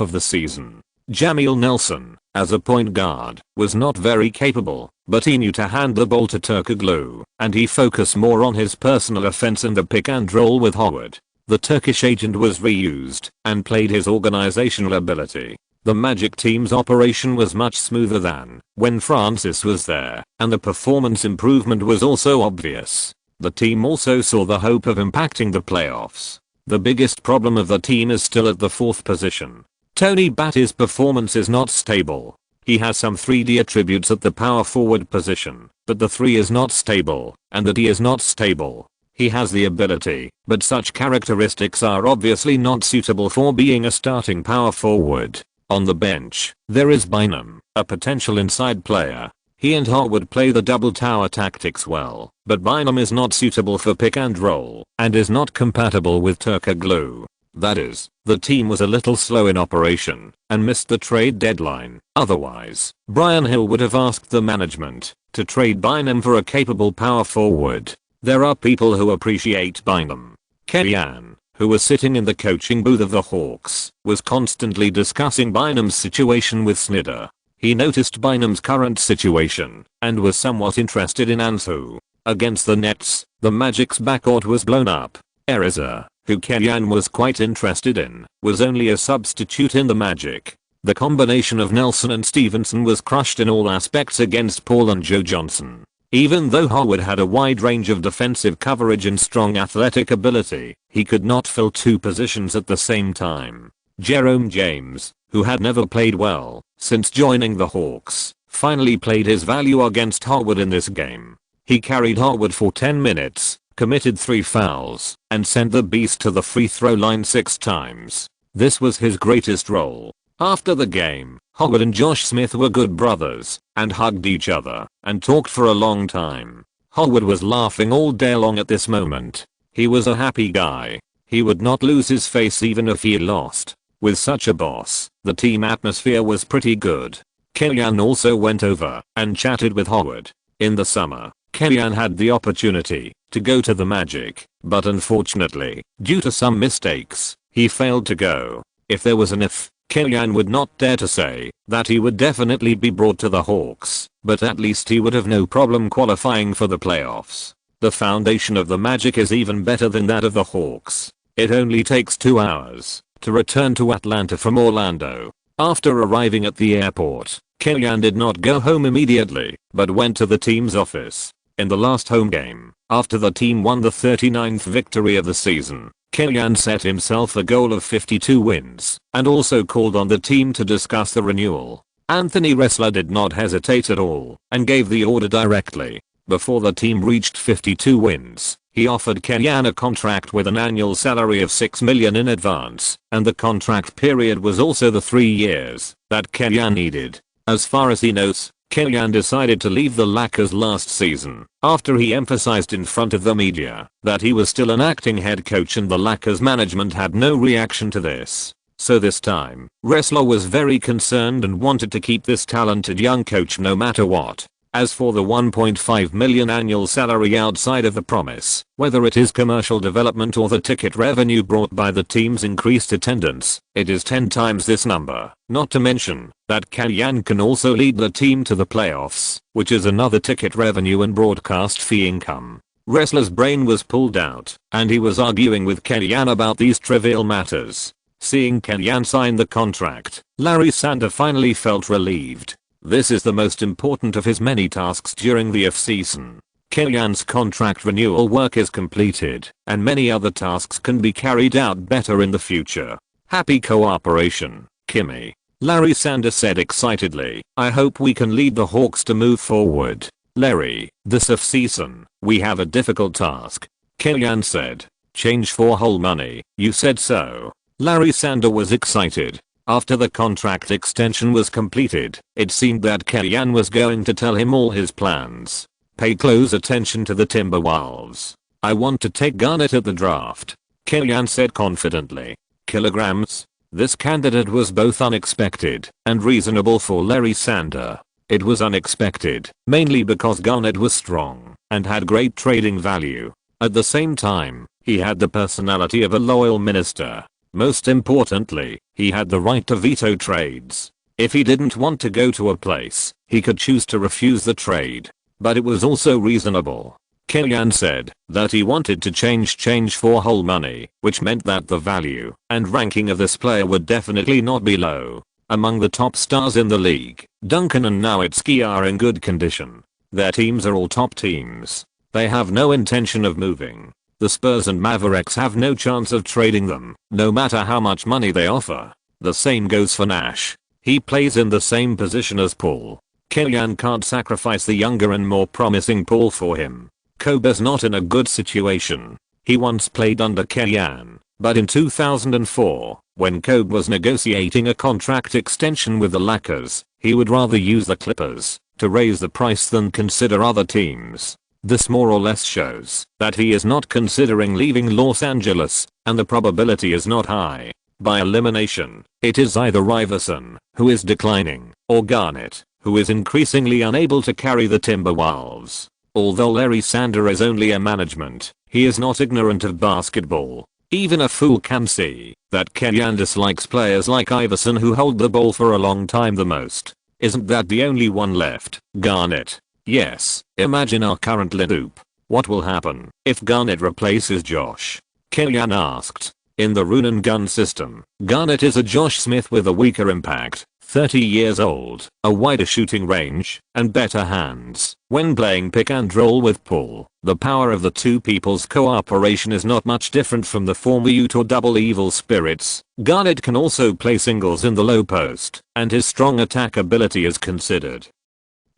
of the season. Jamil Nelson, as a point guard, was not very capable, but he knew to hand the ball to Turkoglu, and he focused more on his personal offense and the pick and roll with Howard. The Turkish agent was reused and played his organizational ability. The Magic team's operation was much smoother than when Francis was there, and the performance improvement was also obvious. The team also saw the hope of impacting the playoffs. The biggest problem of the team is still at the 4th position. Tony Batty's performance is not stable. He has some 3D attributes at the power forward position, but the 3 is not stable, and the D is not stable. He has the ability, but such characteristics are obviously not suitable for being a starting power forward. On the bench, there is Bynum, a potential inside player. He and Harwood play the double tower tactics well, but Bynum is not suitable for pick and roll, and is not compatible with Turkoglu. That is, the team was a little slow in operation, and missed the trade deadline. Otherwise, Brian Hill would have asked the management to trade Bynum for a capable power forward. There are people who appreciate Bynum. Kellyanne, who was sitting in the coaching booth of the Hawks, was constantly discussing Bynum's situation with Snyder. He noticed Bynum's current situation, and was somewhat interested in Ansu. Against the Nets, the Magic's backcourt was blown up. Ariza, who Kellyanne was quite interested in, was only a substitute in the Magic. The combination of Nelson and Stevenson was crushed in all aspects against Paul and Joe Johnson. Even though Howard had a wide range of defensive coverage and strong athletic ability, he could not fill two positions at the same time. Jerome James, who had never played well since joining the Hawks, finally played his value against Howard in this game. He carried Howard for 10 minutes, committed 3 fouls, and sent the beast to the free throw line 6 times. This was his greatest role. After the game, Howard and Josh Smith were good brothers and hugged each other and talked for a long time. Howard was laughing all day long at this moment. He was a happy guy. He would not lose his face even if he lost. With such a boss, the team atmosphere was pretty good. Kellyanne also went over and chatted with Howard. In the summer, Kellyanne had the opportunity to go to the Magic, but unfortunately, due to some mistakes, he failed to go. If there was an if, Kellyanne would not dare to say that he would definitely be brought to the Hawks, but at least he would have no problem qualifying for the playoffs. The foundation of the Magic is even better than that of the Hawks. It only takes 2 hours to return to Atlanta from Orlando. After arriving at the airport, Kellyanne did not go home immediately, but went to the team's office. In the last home game, after the team won the 39th victory of the season, Kellyanne set himself a goal of 52 wins and also called on the team to discuss the renewal. Anthony Ressler did not hesitate at all and gave the order directly. Before the team reached 52 wins, he offered Kellyanne a contract with an annual salary of $6 million in advance, and the contract period was also the 3 years that Kellyanne needed. As far as he knows, Kellyanne decided to leave the Lakers last season after he emphasized in front of the media that he was still an acting head coach, and the Lakers management had no reaction to this. So this time, Ressler was very concerned and wanted to keep this talented young coach no matter what. As for the $1.5 million annual salary outside of the promise, whether it is commercial development or the ticket revenue brought by the team's increased attendance, it is 10 times this number. Not to mention that Kellyanne can also lead the team to the playoffs, which is another ticket revenue and broadcast fee income. Ressler's brain was pulled out, and he was arguing with Kellyanne about these trivial matters. Seeing Kellyanne sign the contract, Larry Sander finally felt relieved. This is the most important of his many tasks during the offseason. Kellyanne's contract renewal work is completed, and many other tasks can be carried out better in the future. Happy cooperation, Kimmy. Larry Sander said excitedly. I hope we can lead the Hawks to move forward. Larry, this offseason, we have a difficult task. Kellyanne said. Change for whole money, you said so. Larry Sander was excited. After the contract extension was completed, it seemed that Kellyanne was going to tell him all his plans. Pay close attention to the Timberwolves. I want to take Garnett at the draft, Kellyanne said confidently. Kilograms? This candidate was both unexpected and reasonable for Larry Sander. It was unexpected, mainly because Garnett was strong and had great trading value. At the same time, he had the personality of a loyal minister. Most importantly, he had the right to veto trades. If he didn't want to go to a place, he could choose to refuse the trade. But it was also reasonable. Kellyanne said that he wanted to change for whole money, which meant that the value and ranking of this player would definitely not be low. Among the top stars in the league, Duncan and Nowitzki are in good condition. Their teams are all top teams. They have no intention of moving. The Spurs and Mavericks have no chance of trading them, no matter how much money they offer. The same goes for Nash. He plays in the same position as Paul. Kellyanne can't sacrifice the younger and more promising Paul for him. Kobe's not in a good situation. He once played under Kellyanne, but in 2004, when Kobe was negotiating a contract extension with the Lakers, he would rather use the Clippers to raise the price than consider other teams. This more or less shows that he is not considering leaving Los Angeles, and the probability is not high. By elimination, it is either Iverson, who is declining, or Garnett, who is increasingly unable to carry the Timberwolves. Although Larry Sander is only a management, he is not ignorant of basketball. Even a fool can see that Kellyanne dislikes players like Iverson who hold the ball for a long time the most. Isn't that the only one left, Garnett? Yes, imagine our current lineup. What will happen if Garnett replaces Josh? Kellyanne asked. In the run and gun system, Garnett is a Josh Smith with a weaker impact 30 years old, a wider shooting range, and better hands. When playing pick and roll with Paul, the power of the two people's cooperation is not much different from the former Utah double evil spirits. Garnett can also play singles in the low post, and his strong attack ability is considered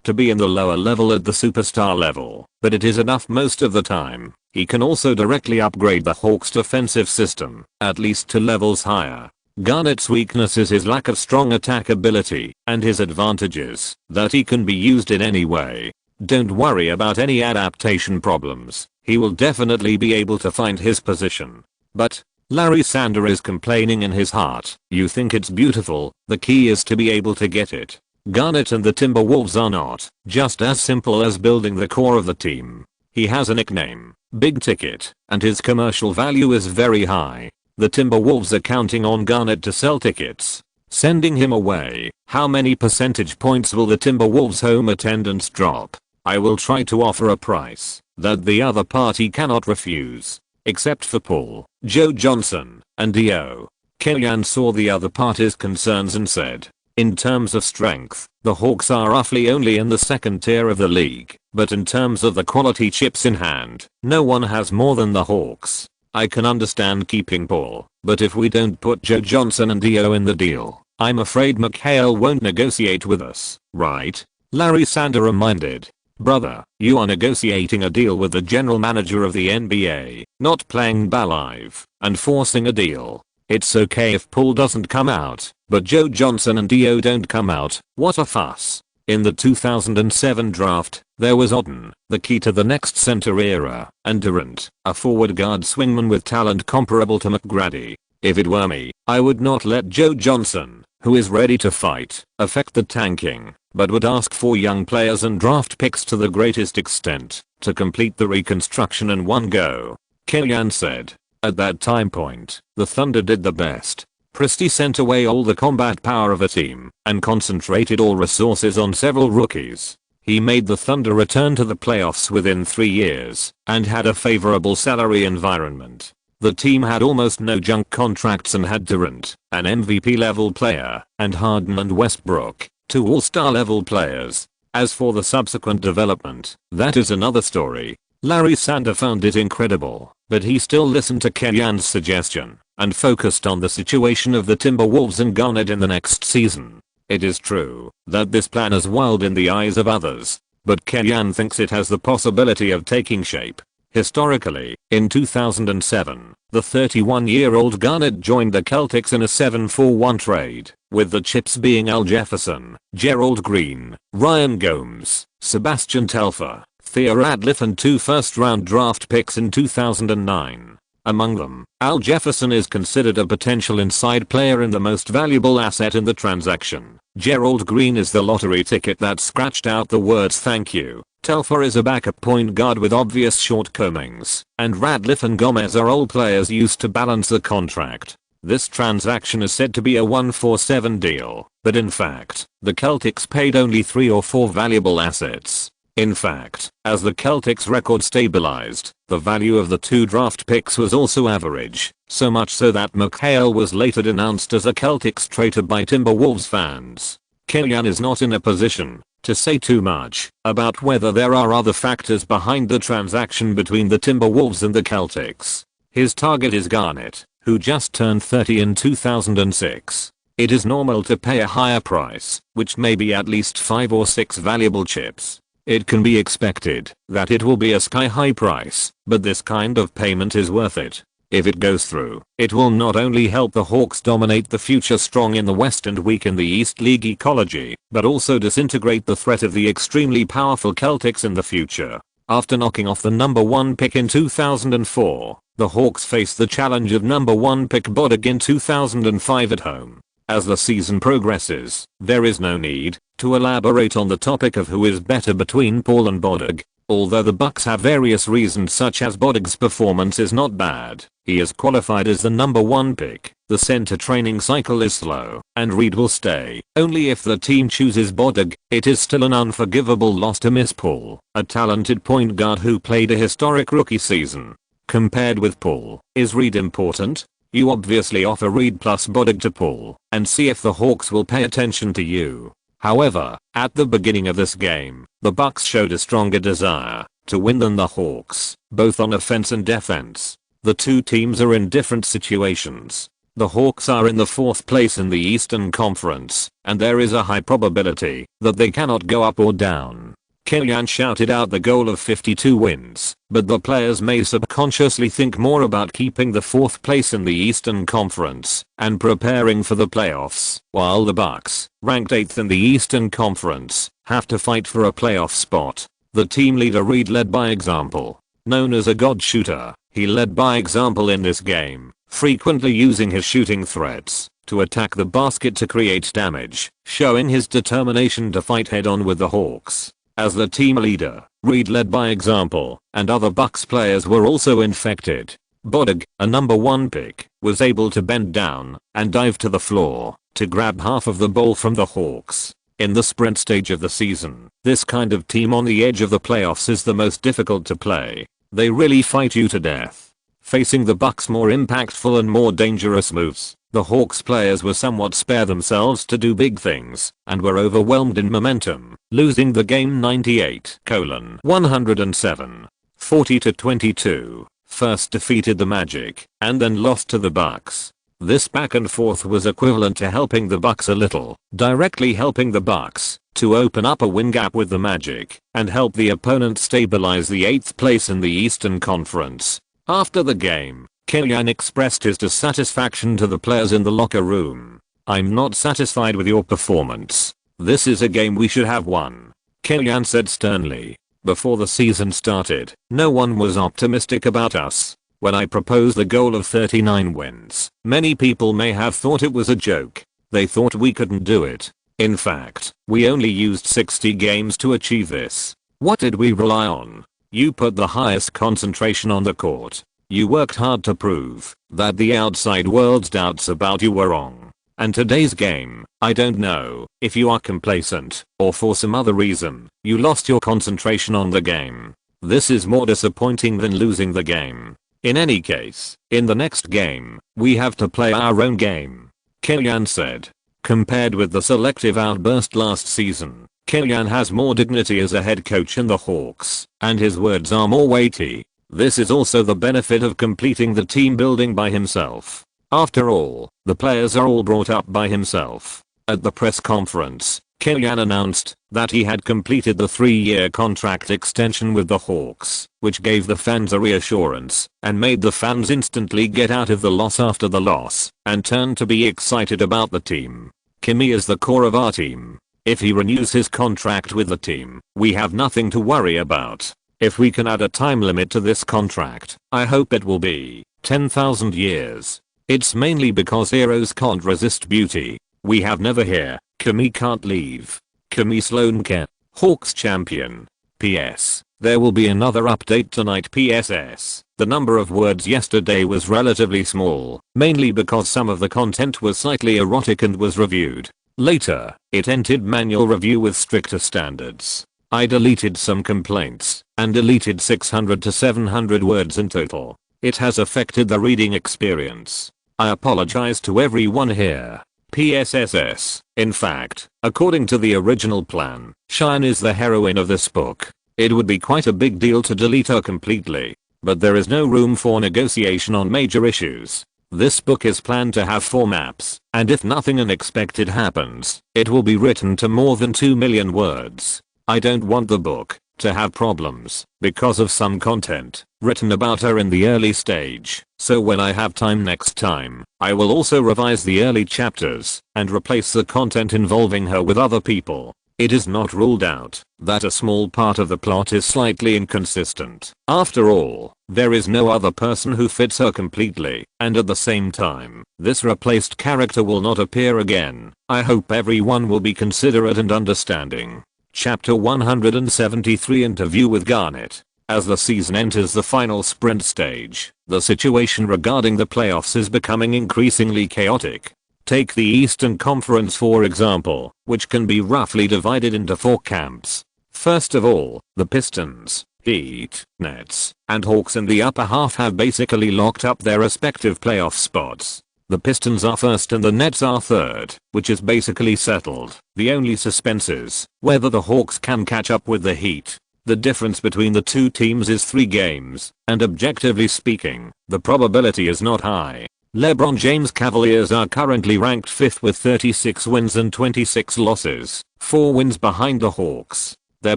to be in the lower level at the superstar level, but it is enough most of the time. He can also directly upgrade the Hawks' defensive system, at least to levels higher. Garnett's weakness is his lack of strong attack ability, and his advantage is that he can be used in any way. Don't worry about any adaptation problems, he will definitely be able to find his position. But Larry Sander is complaining in his heart. You think it's beautiful, the key is to be able to get it. Garnett and the Timberwolves are not just as simple as building the core of the team. He has a nickname, Big Ticket, and his commercial value is very high. The Timberwolves are counting on Garnett to sell tickets, sending him away. How many percentage points will the Timberwolves home attendance drop? I will try to offer a price that the other party cannot refuse. Except for Paul, Joe Johnson, and Dio. Kellyanne saw the other party's concerns and said, in terms of strength, the Hawks are roughly only in the second tier of the league, but in terms of the quality chips in hand, no one has more than the Hawks. I can understand keeping Paul, but if we don't put Joe Johnson and Dio in the deal, I'm afraid McHale won't negotiate with us, right? Larry Sander reminded. Brother, you are negotiating a deal with the general manager of the NBA, not playing ball live and forcing a deal. It's okay if Paul doesn't come out, but Joe Johnson and Dio don't come out. What a fuss. In the 2007 draft, there was Odden, the key to the next center era, and Durant, a forward guard swingman with talent comparable to McGrady. If it were me, I would not let Joe Johnson, who is ready to fight, affect the tanking, but would ask for young players and draft picks to the greatest extent, to complete the reconstruction in one go. Kellyanne said. At that time point, the Thunder did the best. Presti sent away all the combat power of a team and concentrated all resources on several rookies. He made the Thunder return to the playoffs within 3 years and had a favorable salary environment. The team had almost no junk contracts and had Durant, an MVP level player, and Harden and Westbrook, 2 all-star level players. As for the subsequent development, that is another story. Larry Sander found it incredible, but he still listened to Kellyanne's suggestion and focused on the situation of the Timberwolves and Garnett in the next season. It is true that this plan is wild in the eyes of others, but Kellyanne thinks it has the possibility of taking shape. Historically, in 2007, the 31-year-old Garnett joined the Celtics in a 7-for-1 trade, with the chips being Al Jefferson, Gerald Green, Ryan Gomes, Sebastian Telfair, Theo Radcliffe and 2 first-round draft picks in 2009. Among them, Al Jefferson is considered a potential inside player and the most valuable asset in the transaction. Gerald Green is the lottery ticket that scratched out the words thank you. Telfair is a backup point guard with obvious shortcomings, and Radcliffe and Gomez are all players used to balance the contract. This transaction is said to be a 1-for-7 deal, but in fact, the Celtics paid only 3 or 4 valuable assets. In fact, as the Celtics record stabilized, the value of the 2 draft picks was also average, so much so that McHale was later denounced as a Celtics traitor by Timberwolves fans. Kellyanne is not in a position to say too much about whether there are other factors behind the transaction between the Timberwolves and the Celtics. His target is Garnett, who just turned 30 in 2006. It is normal to pay a higher price, which may be at least 5 or 6 valuable chips. It can be expected that it will be a sky-high price, but this kind of payment is worth it. If it goes through, it will not only help the Hawks dominate the future strong in the West and weaken the East League ecology, but also disintegrate the threat of the extremely powerful Celtics in the future. After knocking off the number 1 pick in 2004, the Hawks face the challenge of number 1 pick Bodig in 2005 at home. As the season progresses, there is no need to elaborate on the topic of who is better between Paul and Bodig. Although the Bucks have various reasons such as Bodig's performance is not bad, he is qualified as the number 1 pick, the center training cycle is slow, and Reed will stay only if the team chooses Bodig. It is still an unforgivable loss to miss Paul, a talented point guard who played a historic rookie season. Compared with Paul, is Reed important? You obviously offer Reed plus Bodig to pull and see if the Hawks will pay attention to you. However, at the beginning of this game, the Bucks showed a stronger desire to win than the Hawks, both on offense and defense. The two teams are in different situations. The Hawks are in the 4th place in the Eastern Conference, and there is a high probability that they cannot go up or down. Killian shouted out the goal of 52 wins, but the players may subconsciously think more about keeping the 4th place in the Eastern Conference and preparing for the playoffs, while the Bucks, ranked 8th in the Eastern Conference, have to fight for a playoff spot. The team leader Reed led by example. Known as a god shooter, he led by example in this game, frequently using his shooting threats to attack the basket to create damage, showing his determination to fight head-on with the Hawks. As the team leader, Reed led by example, and other Bucks players were also infected. Bodig, a number 1 pick, was able to bend down and dive to the floor to grab half of the ball from the Hawks. In the sprint stage of the season, this kind of team on the edge of the playoffs is the most difficult to play. They really fight you to death. Facing the Bucks' more impactful and more dangerous moves, the Hawks players were somewhat spare themselves to do big things and were overwhelmed in momentum, losing the game 98-107, 40-22. First defeated the Magic and then lost to the Bucks. This back and forth was equivalent to helping the Bucks a little, directly helping the Bucks to open up a win gap with the Magic and help the opponent stabilize the 8th place in the Eastern Conference. After the game, Killian expressed his dissatisfaction to the players in the locker room. "I'm not satisfied with your performance. This is a game we should have won," Killian said sternly. Before the season started, no one was optimistic about us. When I proposed the goal of 39 wins, many people may have thought it was a joke. They thought we couldn't do it. In fact, we only used 60 games to achieve this. What did we rely on? You put the highest concentration on the court. You worked hard to prove that the outside world's doubts about you were wrong. And today's game, I don't know if you are complacent or for some other reason, you lost your concentration on the game. This is more disappointing than losing the game. In any case, in the next game, we have to play our own game," Killian said. Compared with the selective outburst last season, Killian has more dignity as a head coach in the Hawks, and his words are more weighty. This is also the benefit of completing the team building by himself. After all, the players are all brought up by himself. At the press conference, Killian announced that he had completed the 3-year contract extension with the Hawks, which gave the fans a reassurance and made the fans instantly get out of the loss after the loss and turn to be excited about the team. "Kimi is the core of our team. If he renews his contract with the team, we have nothing to worry about. If we can add a time limit to this contract, I hope it will be 10,000 years. It's mainly because heroes can't resist beauty. We have never here. Kimi can't leave. Kimi Sloanke, Hawks champion. PS. There will be another update tonight. PSS. The number of words yesterday was relatively small, mainly because some of the content was slightly erotic and was reviewed. Later, it entered manual review with stricter standards. I deleted some complaints and deleted 600 to 700 words in total. It has affected the reading experience. I apologize to everyone here. PSSS. In fact, according to the original plan, Cheyenne is the heroine of this book. It would be quite a big deal to delete her completely. But there is no room for negotiation on major issues. This book is planned to have 4 maps, and if nothing unexpected happens, it will be written to more than 2 million words. I don't want the book to have problems because of some content written about her in the early stage. So when I have time next time, I will also revise the early chapters and replace the content involving her with other people. It is not ruled out that a small part of the plot is slightly inconsistent. After all, there is no other person who fits her completely, and at the same time, this replaced character will not appear again. I hope everyone will be considerate and understanding. Chapter 173 Interview with Garnett. As the season enters the final sprint stage, the situation regarding the playoffs is becoming increasingly chaotic. Take the Eastern Conference for example, which can be roughly divided into 4 camps. First of all, the Pistons, Heat, Nets, and Hawks in the upper half have basically locked up their respective playoff spots. The Pistons are first and the Nets are third, which is basically settled. The only suspense is whether the Hawks can catch up with the Heat. The difference between the two teams is 3 games, and objectively speaking, the probability is not high. LeBron James' Cavaliers are currently ranked 5th with 36 wins and 26 losses, 4 wins behind the Hawks. Their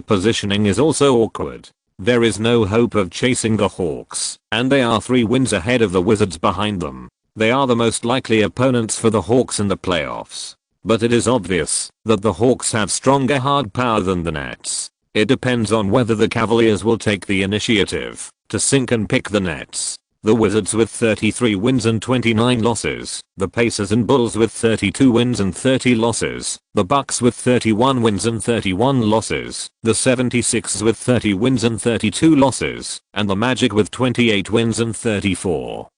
positioning is also awkward. There is no hope of chasing the Hawks, and they are 3 wins ahead of the Wizards behind them. They are the most likely opponents for the Hawks in the playoffs. But it is obvious that the Hawks have stronger hard power than the Nets. It depends on whether the Cavaliers will take the initiative to sink and pick the Nets. The Wizards with 33 wins and 29 losses, the Pacers and Bulls with 32 wins and 30 losses, the Bucks with 31 wins and 31 losses, the 76ers with 30 wins and 32 losses, and the Magic with 28 wins and 34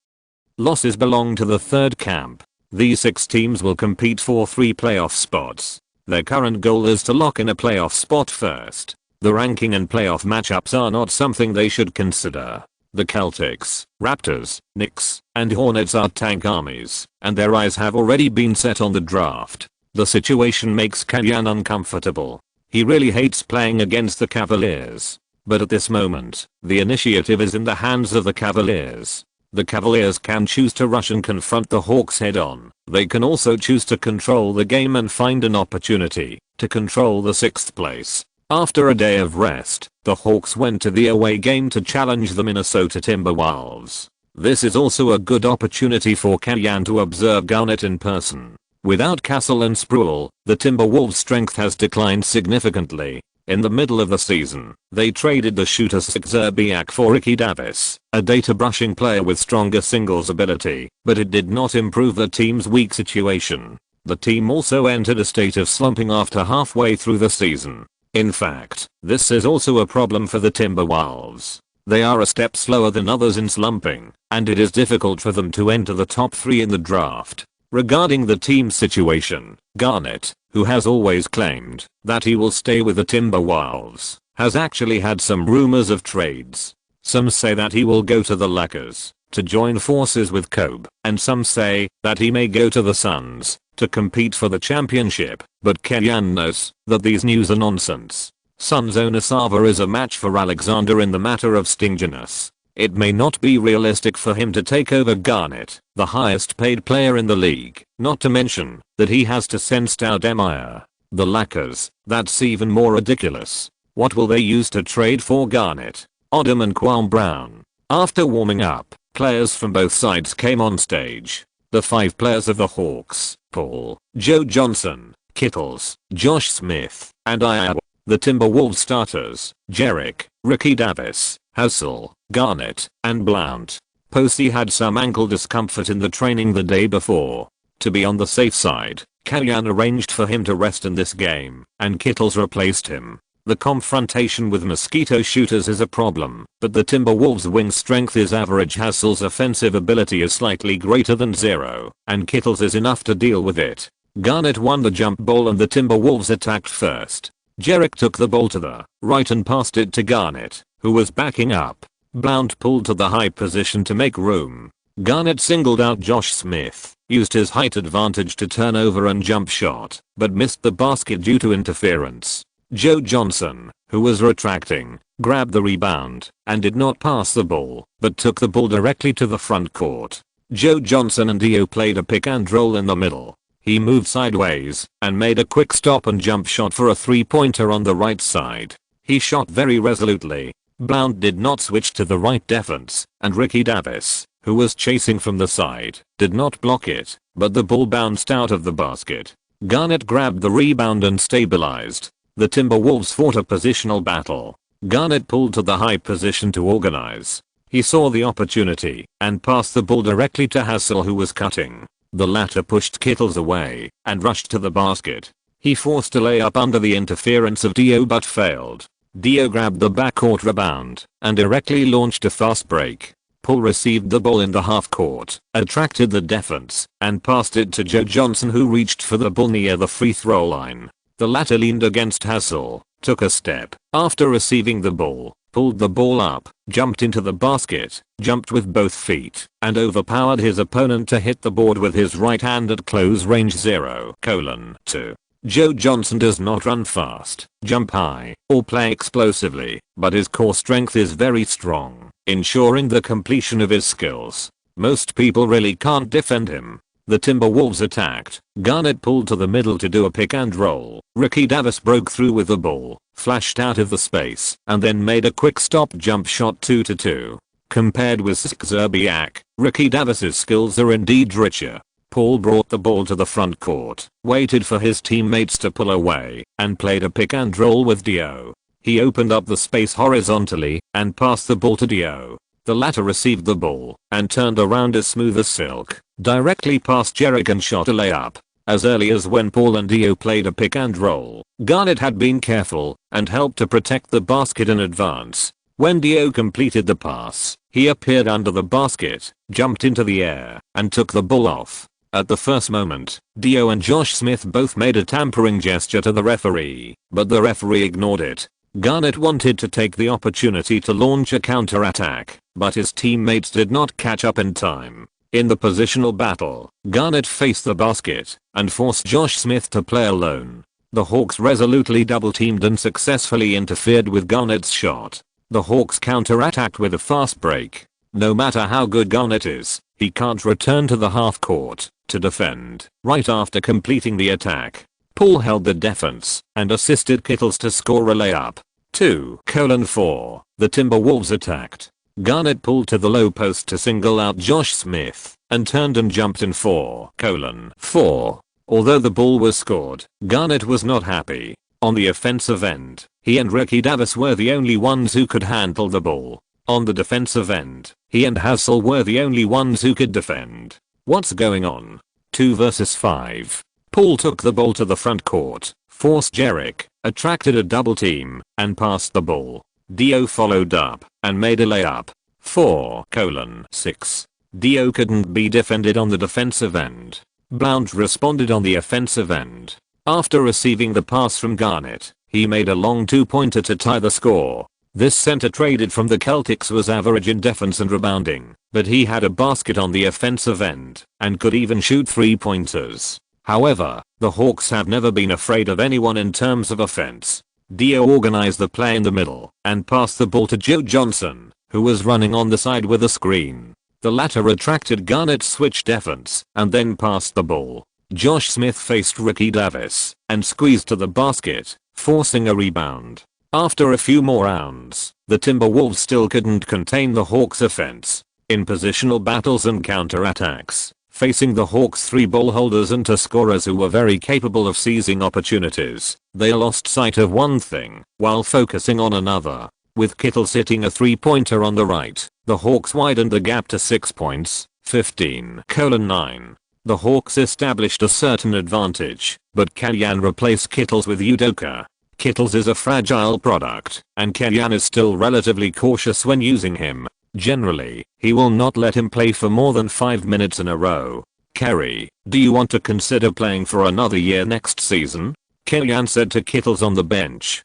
losses belong to the third camp. These 6 teams will compete for 3 playoff spots. Their current goal is to lock in a playoff spot first. The ranking and playoff matchups are not something they should consider. The Celtics, Raptors, Knicks, and Hornets are tank armies, and their eyes have already been set on the draft. The situation makes Kalyan uncomfortable. He really hates playing against the Cavaliers. But at this moment, the initiative is in the hands of the Cavaliers. The Cavaliers can choose to rush and confront the Hawks head on. They can also choose to control the game and find an opportunity to control the 6th place. After a day of rest, the Hawks went to the away game to challenge the Minnesota Timberwolves. This is also a good opportunity for Kalyan to observe Garnett in person. Without Castle and Sproul, the Timberwolves' strength has declined significantly. In the middle of the season, they traded the shooter Zerbiak for Ricky Davis, a data-brushing player with stronger singles ability, but it did not improve the team's weak situation. The team also entered a state of slumping after halfway through the season. In fact, this is also a problem for the Timberwolves. They are a step slower than others in slumping, and it is difficult for them to enter the top 3 in the draft. Regarding the team's situation, Garnett, who has always claimed that he will stay with the Timberwolves, has actually had some rumors of trades. Some say that he will go to the Lakers to join forces with Kobe, and some say that he may go to the Suns to compete for the championship, but Kalyan knows that these news are nonsense. Suns owner Sava is a match for Alexander in the matter of stinginess. It may not be realistic for him to take over Garnett, the highest paid player in the league, not to mention that he has to send Stoudemire. The Lakers, that's even more ridiculous. What will they use to trade for Garnett? Odom and Kwame Brown. After warming up, players from both sides came on stage. The 5 players of the Hawks, Paul, Joe Johnson, Kittles, Josh Smith, and Iowa. The Timberwolves starters, Jerick, Ricky Davis, Hassel, Garnett, and Blount. Posey had some ankle discomfort in the training the day before. To be on the safe side, Kalyan arranged for him to rest in this game, and Kittles replaced him. The confrontation with mosquito shooters is a problem, but the Timberwolves' wing strength is average. Hassel's offensive ability is slightly greater than 0, and Kittles is enough to deal with it. Garnett won the jump ball and the Timberwolves attacked first. Jerick took the ball to the right and passed it to Garnett, who was backing up. Blount pulled to the high position to make room. Garnett singled out Josh Smith, used his height advantage to turn over and jump shot, but missed the basket due to interference. Joe Johnson, who was retracting, grabbed the rebound and did not pass the ball, but took the ball directly to the front court. Joe Johnson and Dio played a pick and roll in the middle. He moved sideways and made a quick stop and jump shot for a 3-pointer on the right side. He shot very resolutely. Blount did not switch to the right defense, and Ricky Davis, who was chasing from the side, did not block it, but the ball bounced out of the basket. Garnett grabbed the rebound and stabilized. The Timberwolves fought a positional battle. Garnett pulled to the high position to organize. He saw the opportunity and passed the ball directly to Hassel, who was cutting. The latter pushed Kittles away and rushed to the basket. He forced a layup under the interference of Dio but failed. Dio grabbed the backcourt rebound and directly launched a fast break. Paul received the ball in the half court, attracted the defense, and passed it to Joe Johnson, who reached for the ball near the free throw line. The latter leaned against Hassel, took a step. After receiving the ball, pulled the ball up, jumped into the basket, jumped with both feet, and overpowered his opponent to hit the board with his right hand at close range 0:2. Joe Johnson does not run fast, jump high, or play explosively, but his core strength is very strong, ensuring the completion of his skills. Most people really can't defend him. The Timberwolves attacked. Garnett pulled to the middle to do a pick and roll. Ricky Davis broke through with the ball, flashed out of the space, and then made a quick stop jump shot 2-2. Compared with Zerbiak, Ricky Davis's skills are indeed richer. Paul brought the ball to the front court, waited for his teammates to pull away, and played a pick and roll with Dio. He opened up the space horizontally, and passed the ball to Dio. The latter received the ball, and turned around as smooth as silk, directly past Jerick and shot a layup. As early as when Paul and Dio played a pick and roll, Garnett had been careful, and helped to protect the basket in advance. When Dio completed the pass, he appeared under the basket, jumped into the air, and took the ball off. At the first moment, Dio and Josh Smith both made a tampering gesture to the referee, but the referee ignored it. Garnett wanted to take the opportunity to launch a counter-attack, but his teammates did not catch up in time. In the positional battle, Garnett faced the basket and forced Josh Smith to play alone. The Hawks resolutely double-teamed and successfully interfered with Garnett's shot. The Hawks counter-attacked with a fast break. No matter how good Garnett is, he can't return to the half court to defend. Right after completing the attack, Paul held the defense and assisted Kittles to score a layup. 2:4. The Timberwolves attacked. Garnett pulled to the low post to single out Josh Smith and turned and jumped in 4:4. Although the ball was scored, Garnett was not happy. On the offensive end, he and Ricky Davis were the only ones who could handle the ball. On the defensive end, he and Hassel were the only ones who could defend. What's going on? 2 versus 5. Paul took the ball to the front court, forced Jerick, attracted a double team, and passed the ball. Dio followed up and made a layup. 4:6. Dio couldn't be defended on the defensive end. Blount responded on the offensive end. After receiving the pass from Garnett, he made a long two-pointer to tie the score. This center traded from the Celtics was average in defense and rebounding, but he had a basket on the offensive end and could even shoot three-pointers. However, the Hawks have never been afraid of anyone in terms of offense. Dio organized the play in the middle and passed the ball to Joe Johnson, who was running on the side with a screen. The latter attracted Garnett's switch defense and then passed the ball. Josh Smith faced Ricky Davis and squeezed to the basket, forcing a rebound. After a few more rounds, the Timberwolves still couldn't contain the Hawks' offense. In positional battles and counterattacks, facing the Hawks' three ball holders and to scorers who were very capable of seizing opportunities, they lost sight of one thing while focusing on another. With Kittles hitting a three-pointer on the right, the Hawks widened the gap to 6 points, 15:9. The Hawks established a certain advantage, but Kellyan replaced Kittles with Udoka. Kittles is a fragile product, and Kellyan is still relatively cautious when using him. Generally, he will not let him play for more than 5 minutes in a row. Kerry, do you want to consider playing for another year next season? Kellyan said to Kittles on the bench.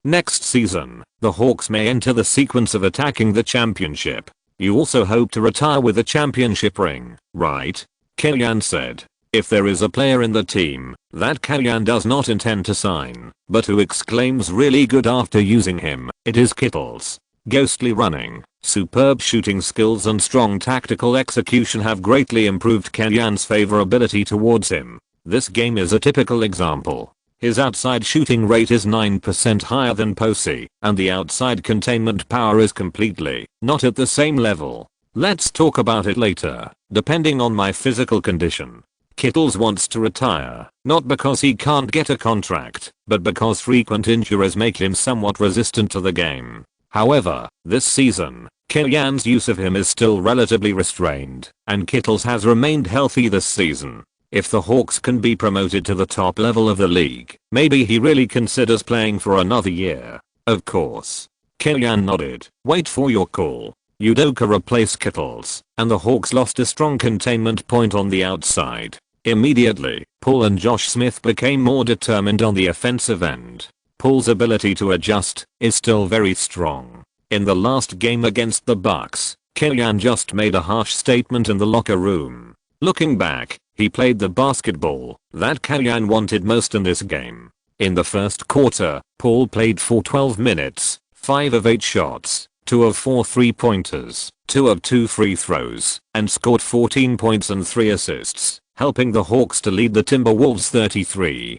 Next season, the Hawks may enter the sequence of attacking the championship. You also hope to retire with a championship ring, right? Kellyan said. If there is a player in the team that Kellyan does not intend to sign, but who exclaims really good after using him, it is Kittles. Ghostly running, superb shooting skills and strong tactical execution have greatly improved Kellyan's favorability towards him. This game is a typical example. His outside shooting rate is 9% higher than Posey, and the outside containment power is completely not at the same level. Let's talk about it later, depending on my physical condition. Kittles wants to retire, not because he can't get a contract, but because frequent injuries make him somewhat resistant to the game. However, this season, Kellyan's use of him is still relatively restrained, and Kittles has remained healthy this season. If the Hawks can be promoted to the top level of the league, maybe he really considers playing for another year. Of course. Kellyan nodded. Wait for your call. Udoka replaced Kittles, and the Hawks lost a strong containment point on the outside. Immediately, Paul and Josh Smith became more determined on the offensive end. Paul's ability to adjust is still very strong. In the last game against the Bucks, Killian just made a harsh statement in the locker room. Looking back, he played the basketball that Killian wanted most in this game. In the first quarter, Paul played for 12 minutes, 5 of 8 shots, 2 of 4 3-pointers, 2 of 2 free throws, and scored 14 points and 3 assists, helping the Hawks to lead the Timberwolves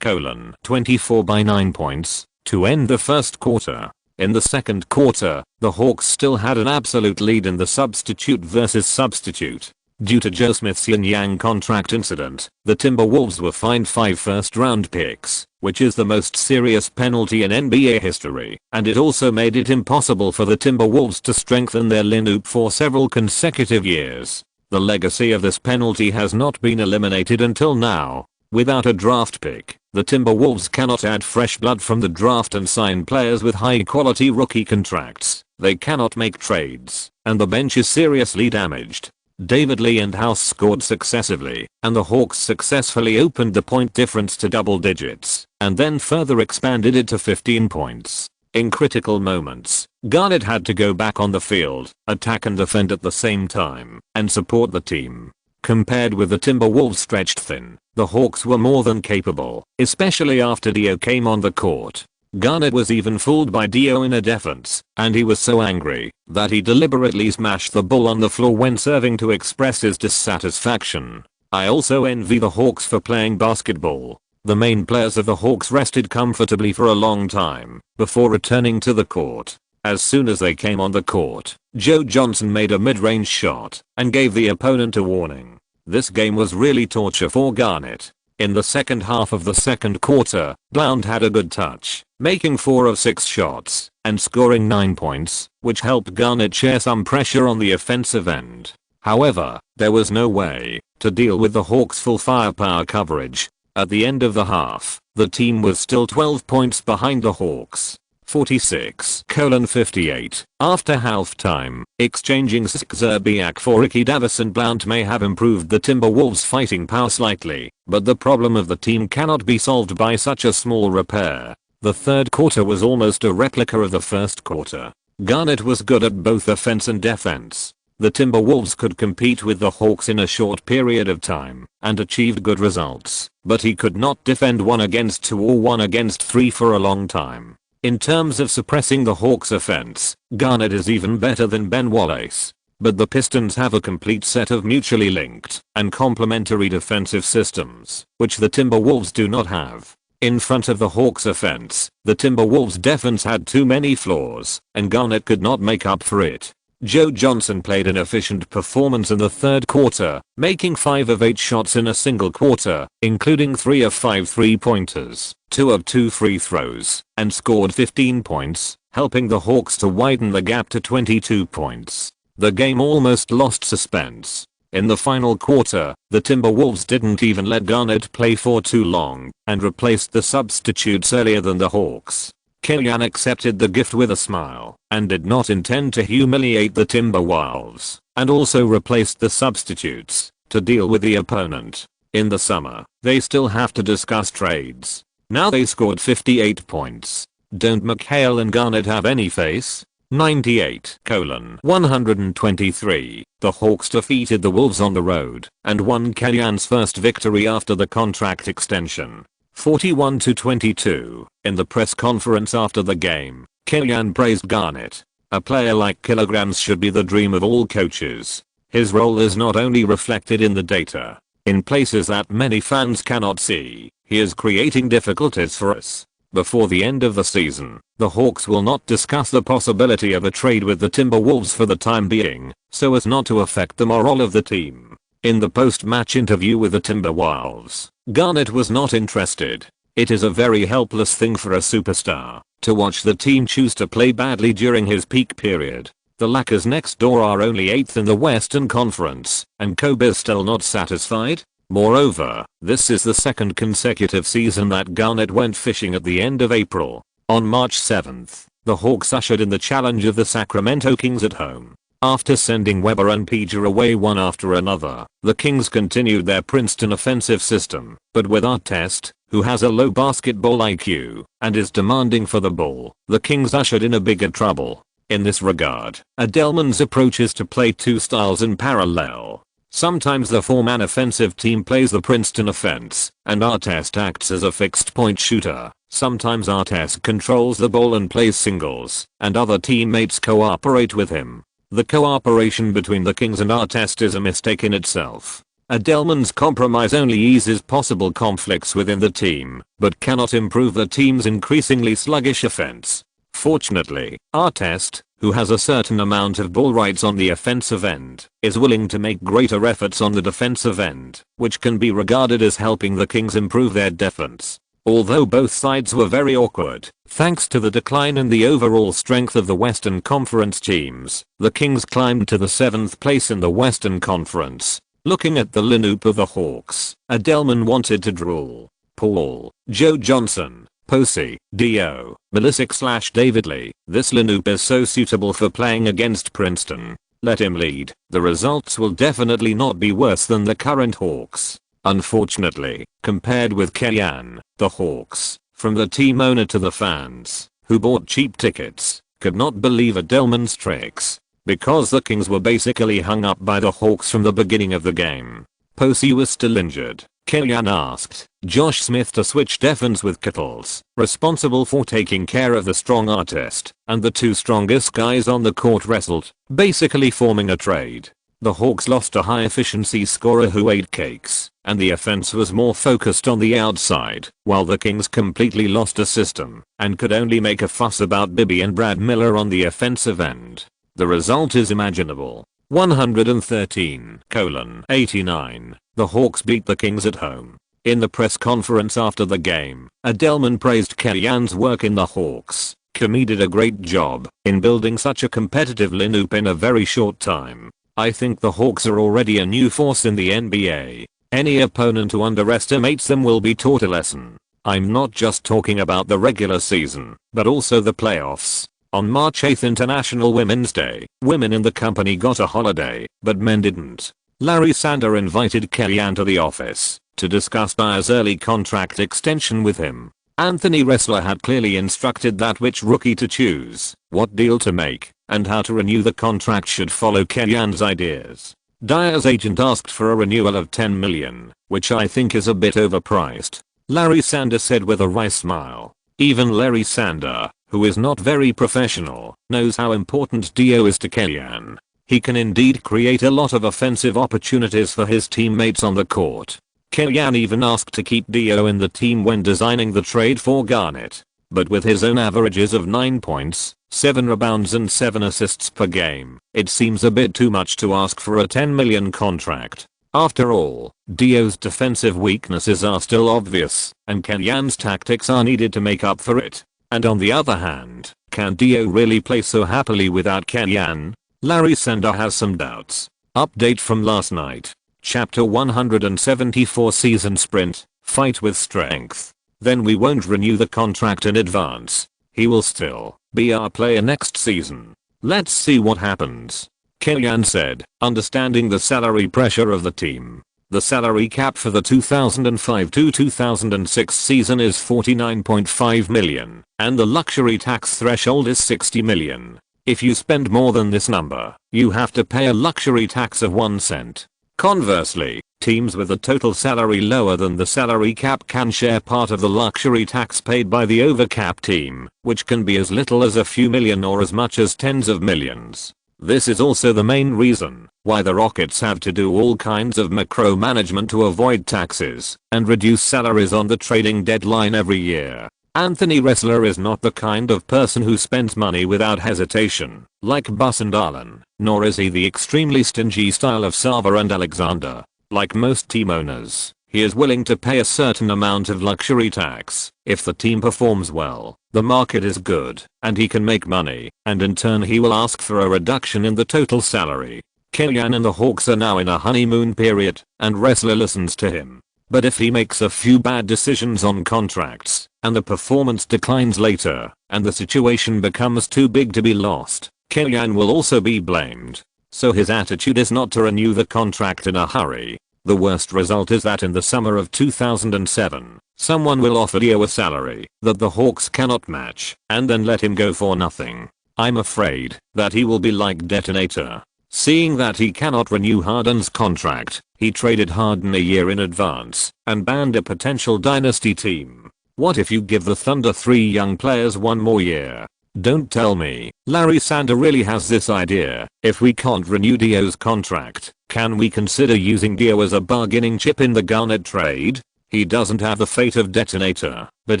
33-24 by 9 points to end the first quarter. In the second quarter, the Hawks still had an absolute lead in the substitute versus substitute. Due to Joe Smith's yin-yang contract incident, the Timberwolves were fined 5 first-round picks, which is the most serious penalty in NBA history, and it also made it impossible for the Timberwolves to strengthen their lineup for several consecutive years. The legacy of this penalty has not been eliminated until now. Without a draft pick, the Timberwolves cannot add fresh blood from the draft and sign players with high-quality rookie contracts. They cannot make trades, and the bench is seriously damaged. David Lee and House scored successively, and the Hawks successfully opened the point difference to double digits, and then further expanded it to 15 points. In critical moments, Garnett had to go back on the field, attack and defend at the same time, and support the team. Compared with the Timberwolves stretched thin, the Hawks were more than capable, especially after Dio came on the court. Garnett was even fooled by Dio in a defense, and he was so angry that he deliberately smashed the ball on the floor when serving to express his dissatisfaction. I also envy the Hawks for playing basketball. The main players of the Hawks rested comfortably for a long time before returning to the court. As soon as they came on the court, Joe Johnson made a mid-range shot and gave the opponent a warning. This game was really torture for Garnett. In the second half of the second quarter, Blount had a good touch, making 4 of 6 shots and scoring 9 points, which helped Garnett share some pressure on the offensive end. However, there was no way to deal with the Hawks' full firepower coverage. At the end of the half, the team was still 12 points behind the Hawks. 46-58. After halftime, exchanging Zerbiak for Ricky Davis and Blount may have improved the Timberwolves' fighting power slightly, but the problem of the team cannot be solved by such a small repair. The third quarter was almost a replica of the first quarter. Garnett was good at both offense and defense. The Timberwolves could compete with the Hawks in a short period of time and achieved good results, but he could not defend 1 against 2 or 1 against 3 for a long time. In terms of suppressing the Hawks' offense, Garnett is even better than Ben Wallace. But the Pistons have a complete set of mutually linked and complementary defensive systems, which the Timberwolves do not have. In front of the Hawks' offense, the Timberwolves' defense had too many flaws, and Garnett could not make up for it. Joe Johnson played an efficient performance in the third quarter, making 5 of 8 shots in a single quarter, including 3 of 5 3-pointers, 2 of 2 free throws, and scored 15 points, helping the Hawks to widen the gap to 22 points. The game almost lost suspense. In the final quarter, the Timberwolves didn't even let Garnett play for too long and replaced the substitutes earlier than the Hawks. Killian accepted the gift with a smile and did not intend to humiliate the Timberwolves, and also replaced the substitutes to deal with the opponent. In the summer, they still have to discuss trades. Now they scored 58 points. Don't McHale and Garnett have any face? 98-123. The Hawks defeated the Wolves on the road and won Killian's first victory after the contract extension. 41-22. In the press conference after the game, Killian praised Garnett. A player like Kilograms should be the dream of all coaches. His role is not only reflected in the data. In places that many fans cannot see, he is creating difficulties for us. Before the end of the season, the Hawks will not discuss the possibility of a trade with the Timberwolves for the time being, so as not to affect the morale of the team. In the post-match interview with the Timberwolves, Garnett was not interested. It is a very helpless thing for a superstar to watch the team choose to play badly during his peak period. The Lakers next door are only 8th in the Western Conference, and Kobe is still not satisfied. Moreover, this is the second consecutive season that Garnett went fishing at the end of April. On March 7th, the Hawks ushered in the challenge of the Sacramento Kings at home. After sending Weber and Peja away one after another, the Kings continued their Princeton offensive system, but with Artest, who has a low basketball IQ and is demanding for the ball, the Kings ushered in a bigger trouble. In this regard, Adelman's approach is to play two styles in parallel. Sometimes the four-man offensive team plays the Princeton offense, and Artest acts as a fixed-point shooter. Sometimes Artest controls the ball and plays singles, and other teammates cooperate with him. The cooperation between the Kings and Artest is a mistake in itself. Adelman's compromise only eases possible conflicts within the team, but cannot improve the team's increasingly sluggish offense. Fortunately, Artest, who has a certain amount of ball rights on the offensive end, is willing to make greater efforts on the defensive end, which can be regarded as helping the Kings improve their defense. Although both sides were very awkward, thanks to the decline in the overall strength of the Western Conference teams, the Kings climbed to the 7th place in the Western Conference. Looking at the lineup of the Hawks, Adelman wanted to drool. Paul, Joe Johnson, Posey, Dio, Milicic/David Lee. This lineup is so suitable for playing against Princeton. Let him lead. The results will definitely not be worse than the current Hawks. Unfortunately, compared with Kellyanne, the Hawks, from the team owner to the fans, who bought cheap tickets, could not believe Adelman's tricks. Because the Kings were basically hung up by the Hawks from the beginning of the game. Posey was still injured. Kellyanne asked Josh Smith to switch defense with Kittles, responsible for taking care of the strong Artest, and the two strongest guys on the court wrestled, basically forming a trade. The Hawks lost a high-efficiency scorer who ate cakes, and the offense was more focused on the outside, while the Kings completely lost a system, and could only make a fuss about Bibby and Brad Miller on the offensive end. The result is imaginable. 113:89. The Hawks beat the Kings at home. In the press conference after the game, Adelman praised Kellyanne's work in the Hawks. Kemi did a great job in building such a competitive lineup in a very short time. I think the Hawks are already a new force in the NBA. Any opponent who underestimates them will be taught a lesson. I'm not just talking about the regular season, but also the playoffs. On March 8th, International Women's Day, women in the company got a holiday, but men didn't. Larry Sander invited Kellyanne to the office to discuss Dyer's early contract extension with him. Anthony Ressler had clearly instructed that which rookie to choose, what deal to make, and how to renew the contract should follow Kellyanne's ideas. Dyer's agent asked for a renewal of $10 million, which I think is a bit overpriced. Larry Sander said with a wry smile. Even Larry Sander, who is not very professional, knows how important Dio is to Kellyanne. He can indeed create a lot of offensive opportunities for his teammates on the court. Kellyanne even asked to keep Dio in the team when designing the trade for Garnett. But with his own averages of 9 points, 7 rebounds and 7 assists per game, it seems a bit too much to ask for a $10 million contract. After all, Dio's defensive weaknesses are still obvious, and Kellyanne's tactics are needed to make up for it. And on the other hand, can Dio really play so happily without Kellyanne? Larry Sander has some doubts. Update from last night. Chapter 174 Season Sprint, Fight with Strength. Then we won't renew the contract in advance. He will still be our player next season. Let's see what happens. Kellyanne said, understanding the salary pressure of the team. The salary cap for the 2005-2006 season is $49.5 million, and the luxury tax threshold is $60 million. If you spend more than this number, you have to pay a luxury tax of 1 cent. Conversely, teams with a total salary lower than the salary cap can share part of the luxury tax paid by the overcap team, which can be as little as a few million or as much as tens of millions. This is also the main reason why the Rockets have to do all kinds of macro management to avoid taxes and reduce salaries on the trading deadline every year. Anthony Ressler is not the kind of person who spends money without hesitation, like Bus and Allen, nor is he the extremely stingy style of Sava and Alexander. Like most team owners, he is willing to pay a certain amount of luxury tax if the team performs well, the market is good, and he can make money, and in turn he will ask for a reduction in the total salary. Kellyanne and the Hawks are now in a honeymoon period, and Ressler listens to him. But if he makes a few bad decisions on contracts, and the performance declines later, and the situation becomes too big to be lost, Kellyanne will also be blamed. so his attitude is not to renew the contract in a hurry. The worst result is that in the summer of 2007, someone will offer Dio a salary that the Hawks cannot match and then let him go for nothing. I'm afraid that he will be like Detonator. Seeing that he cannot renew Harden's contract, he traded Harden a year in advance and banned a potential dynasty team. What if you give the Thunder 3 young players one more year? Don't tell me Larry Sander really has this idea. If we can't renew Dio's contract, can we consider using Dio as a bargaining chip in the Garnett trade? He doesn't have the fate of Detonator, but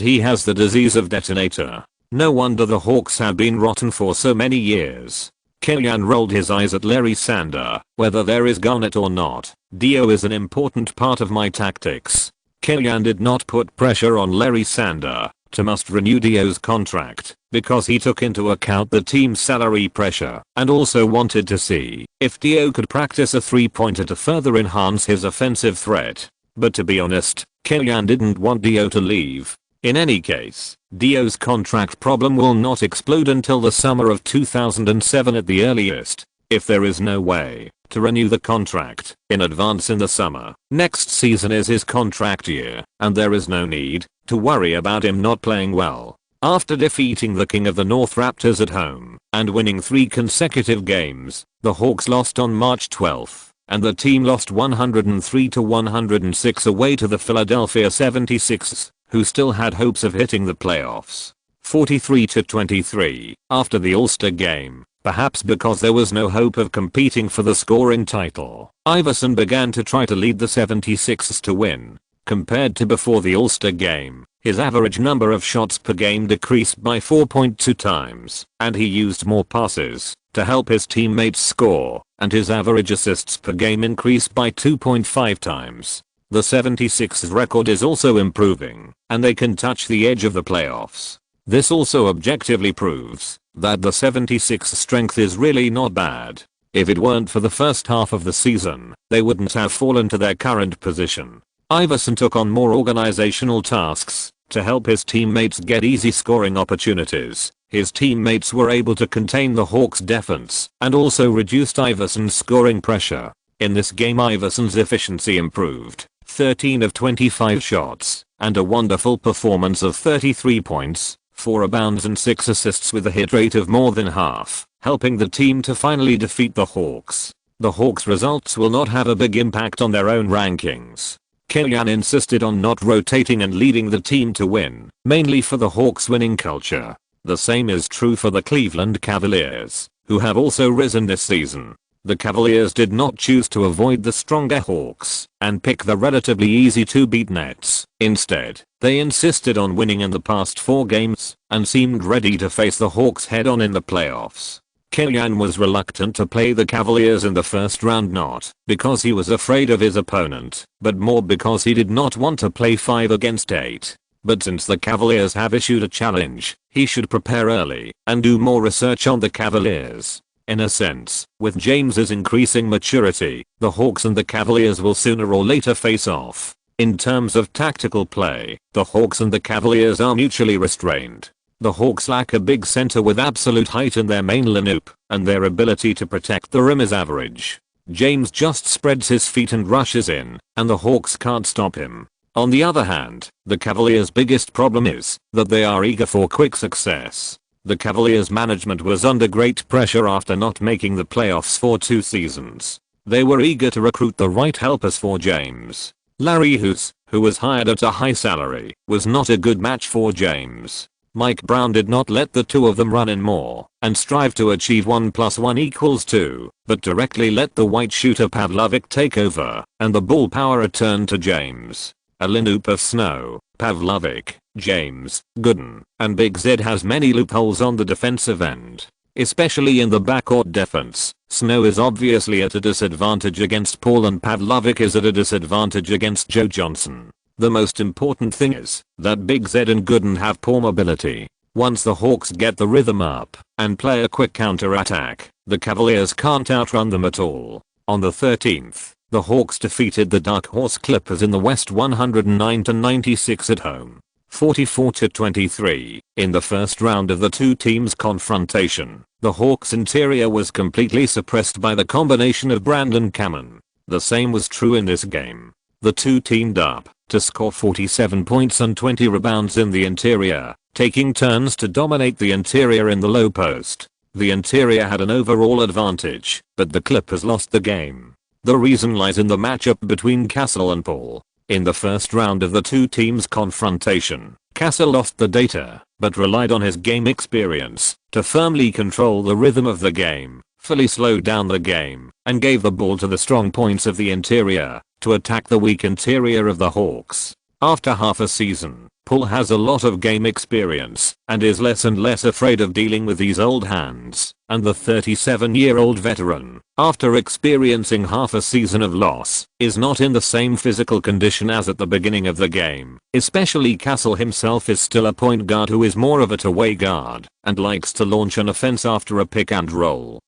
he has the disease of Detonator. No wonder the Hawks have been rotten for so many years. Kellyanne rolled his eyes at Larry Sander. Whether there is Garnett or not, Dio is an important part of my tactics. Kellyanne did not put pressure on Larry Sander to must renew Dio's contract because he took into account the team's salary pressure and also wanted to see if Dio could practice a three-pointer to further enhance his offensive threat. But to be honest, Kellyanne didn't want Dio to leave. In any case, Dio's contract problem will not explode until the summer of 2007 at the earliest. If there is no way to renew the contract in advance in the summer, next season is his contract year, and there is no need to worry about him not playing well. After defeating the King of the North Raptors at home and winning 3 consecutive games, the Hawks lost on March 12th, and the team lost 103-106 away to the Philadelphia 76ers, who still had hopes of hitting the playoffs. 43-23 after the All-Star game. Perhaps because there was no hope of competing for the scoring title, Iverson began to try to lead the 76ers to win. Compared to before the All-Star game, his average number of shots per game decreased by 4.2 times, and he used more passes to help his teammates score, and his average assists per game increased by 2.5 times. The 76ers record is also improving, and they can touch the edge of the playoffs. This also objectively proves that the 76ers strength is really not bad. If it weren't for the first half of the season, they wouldn't have fallen to their current position. Iverson took on more organizational tasks to help his teammates get easy scoring opportunities. His teammates were able to contain the Hawks' defense and also reduced Iverson's scoring pressure. In this game, Iverson's efficiency improved. 13 of 25 shots and a wonderful performance of 33 points, 4 rebounds and 6 assists with a hit rate of more than half, helping the team to finally defeat the Hawks. The Hawks' results will not have a big impact on their own rankings. Kellyanne insisted on not rotating and leading the team to win, mainly for the Hawks' winning culture. The same is true for the Cleveland Cavaliers, who have also risen this season. The Cavaliers did not choose to avoid the stronger Hawks and pick the relatively easy to beat Nets. Instead, they insisted on winning in the past 4 games and seemed ready to face the Hawks head-on in the playoffs. Kellyanne was reluctant to play the Cavaliers in the first round, not because he was afraid of his opponent, but more because he did not want to play 5 against 8. But since the Cavaliers have issued a challenge, he should prepare early and do more research on the Cavaliers. In a sense, with James's increasing maturity, the Hawks and the Cavaliers will sooner or later face off. In terms of tactical play, the Hawks and the Cavaliers are mutually restrained. The Hawks lack a big center with absolute height in their main lineup, and their ability to protect the rim is average. James just spreads his feet and rushes in, and the Hawks can't stop him. On the other hand, the Cavaliers' biggest problem is that they are eager for quick success. The Cavaliers management was under great pressure after not making the playoffs for 2 seasons. They were eager to recruit the right helpers for James. Larry Hughes, who was hired at a high salary, was not a good match for James. Mike Brown did not let the two of them run in more and strive to achieve 1 + 1 = 2, but directly let the white shooter Pavlovic take over, and the ball power returned to James. A lineup of Snow, Pavlovic, James, Gooden, and Big Z has many loopholes on the defensive end. Especially in the backcourt defense, Snow is obviously at a disadvantage against Paul and Pavlovic is at a disadvantage against Joe Johnson. The most important thing is that Big Z and Gooden have poor mobility. Once the Hawks get the rhythm up and play a quick counter-attack, the Cavaliers can't outrun them at all. On the 13th, the Hawks defeated the Dark Horse Clippers in the West 109-96 at home. 44-23. In the first round of the two teams' confrontation, the Hawks' interior was completely suppressed by the combination of Brand and Cameron. The same was true in this game. The two teamed up to score 47 points and 20 rebounds in the interior, taking turns to dominate the interior in the low post. The interior had an overall advantage, but the Clippers lost the game. The reason lies in the matchup between Castle and Paul. In the first round of the two teams' confrontation, Castle lost the data, but relied on his game experience to firmly control the rhythm of the game, fully slowed down the game, and gave the ball to the strong points of the interior to attack the weak interior of the Hawks. After half a season, Paul has a lot of game experience and is less and less afraid of dealing with these old hands, and the 37-year-old veteran, after experiencing half a season of loss, is not in the same physical condition as at the beginning of the game. Especially Castle himself is still a point guard who is more of a two-way guard and likes to launch an offense after a pick and roll,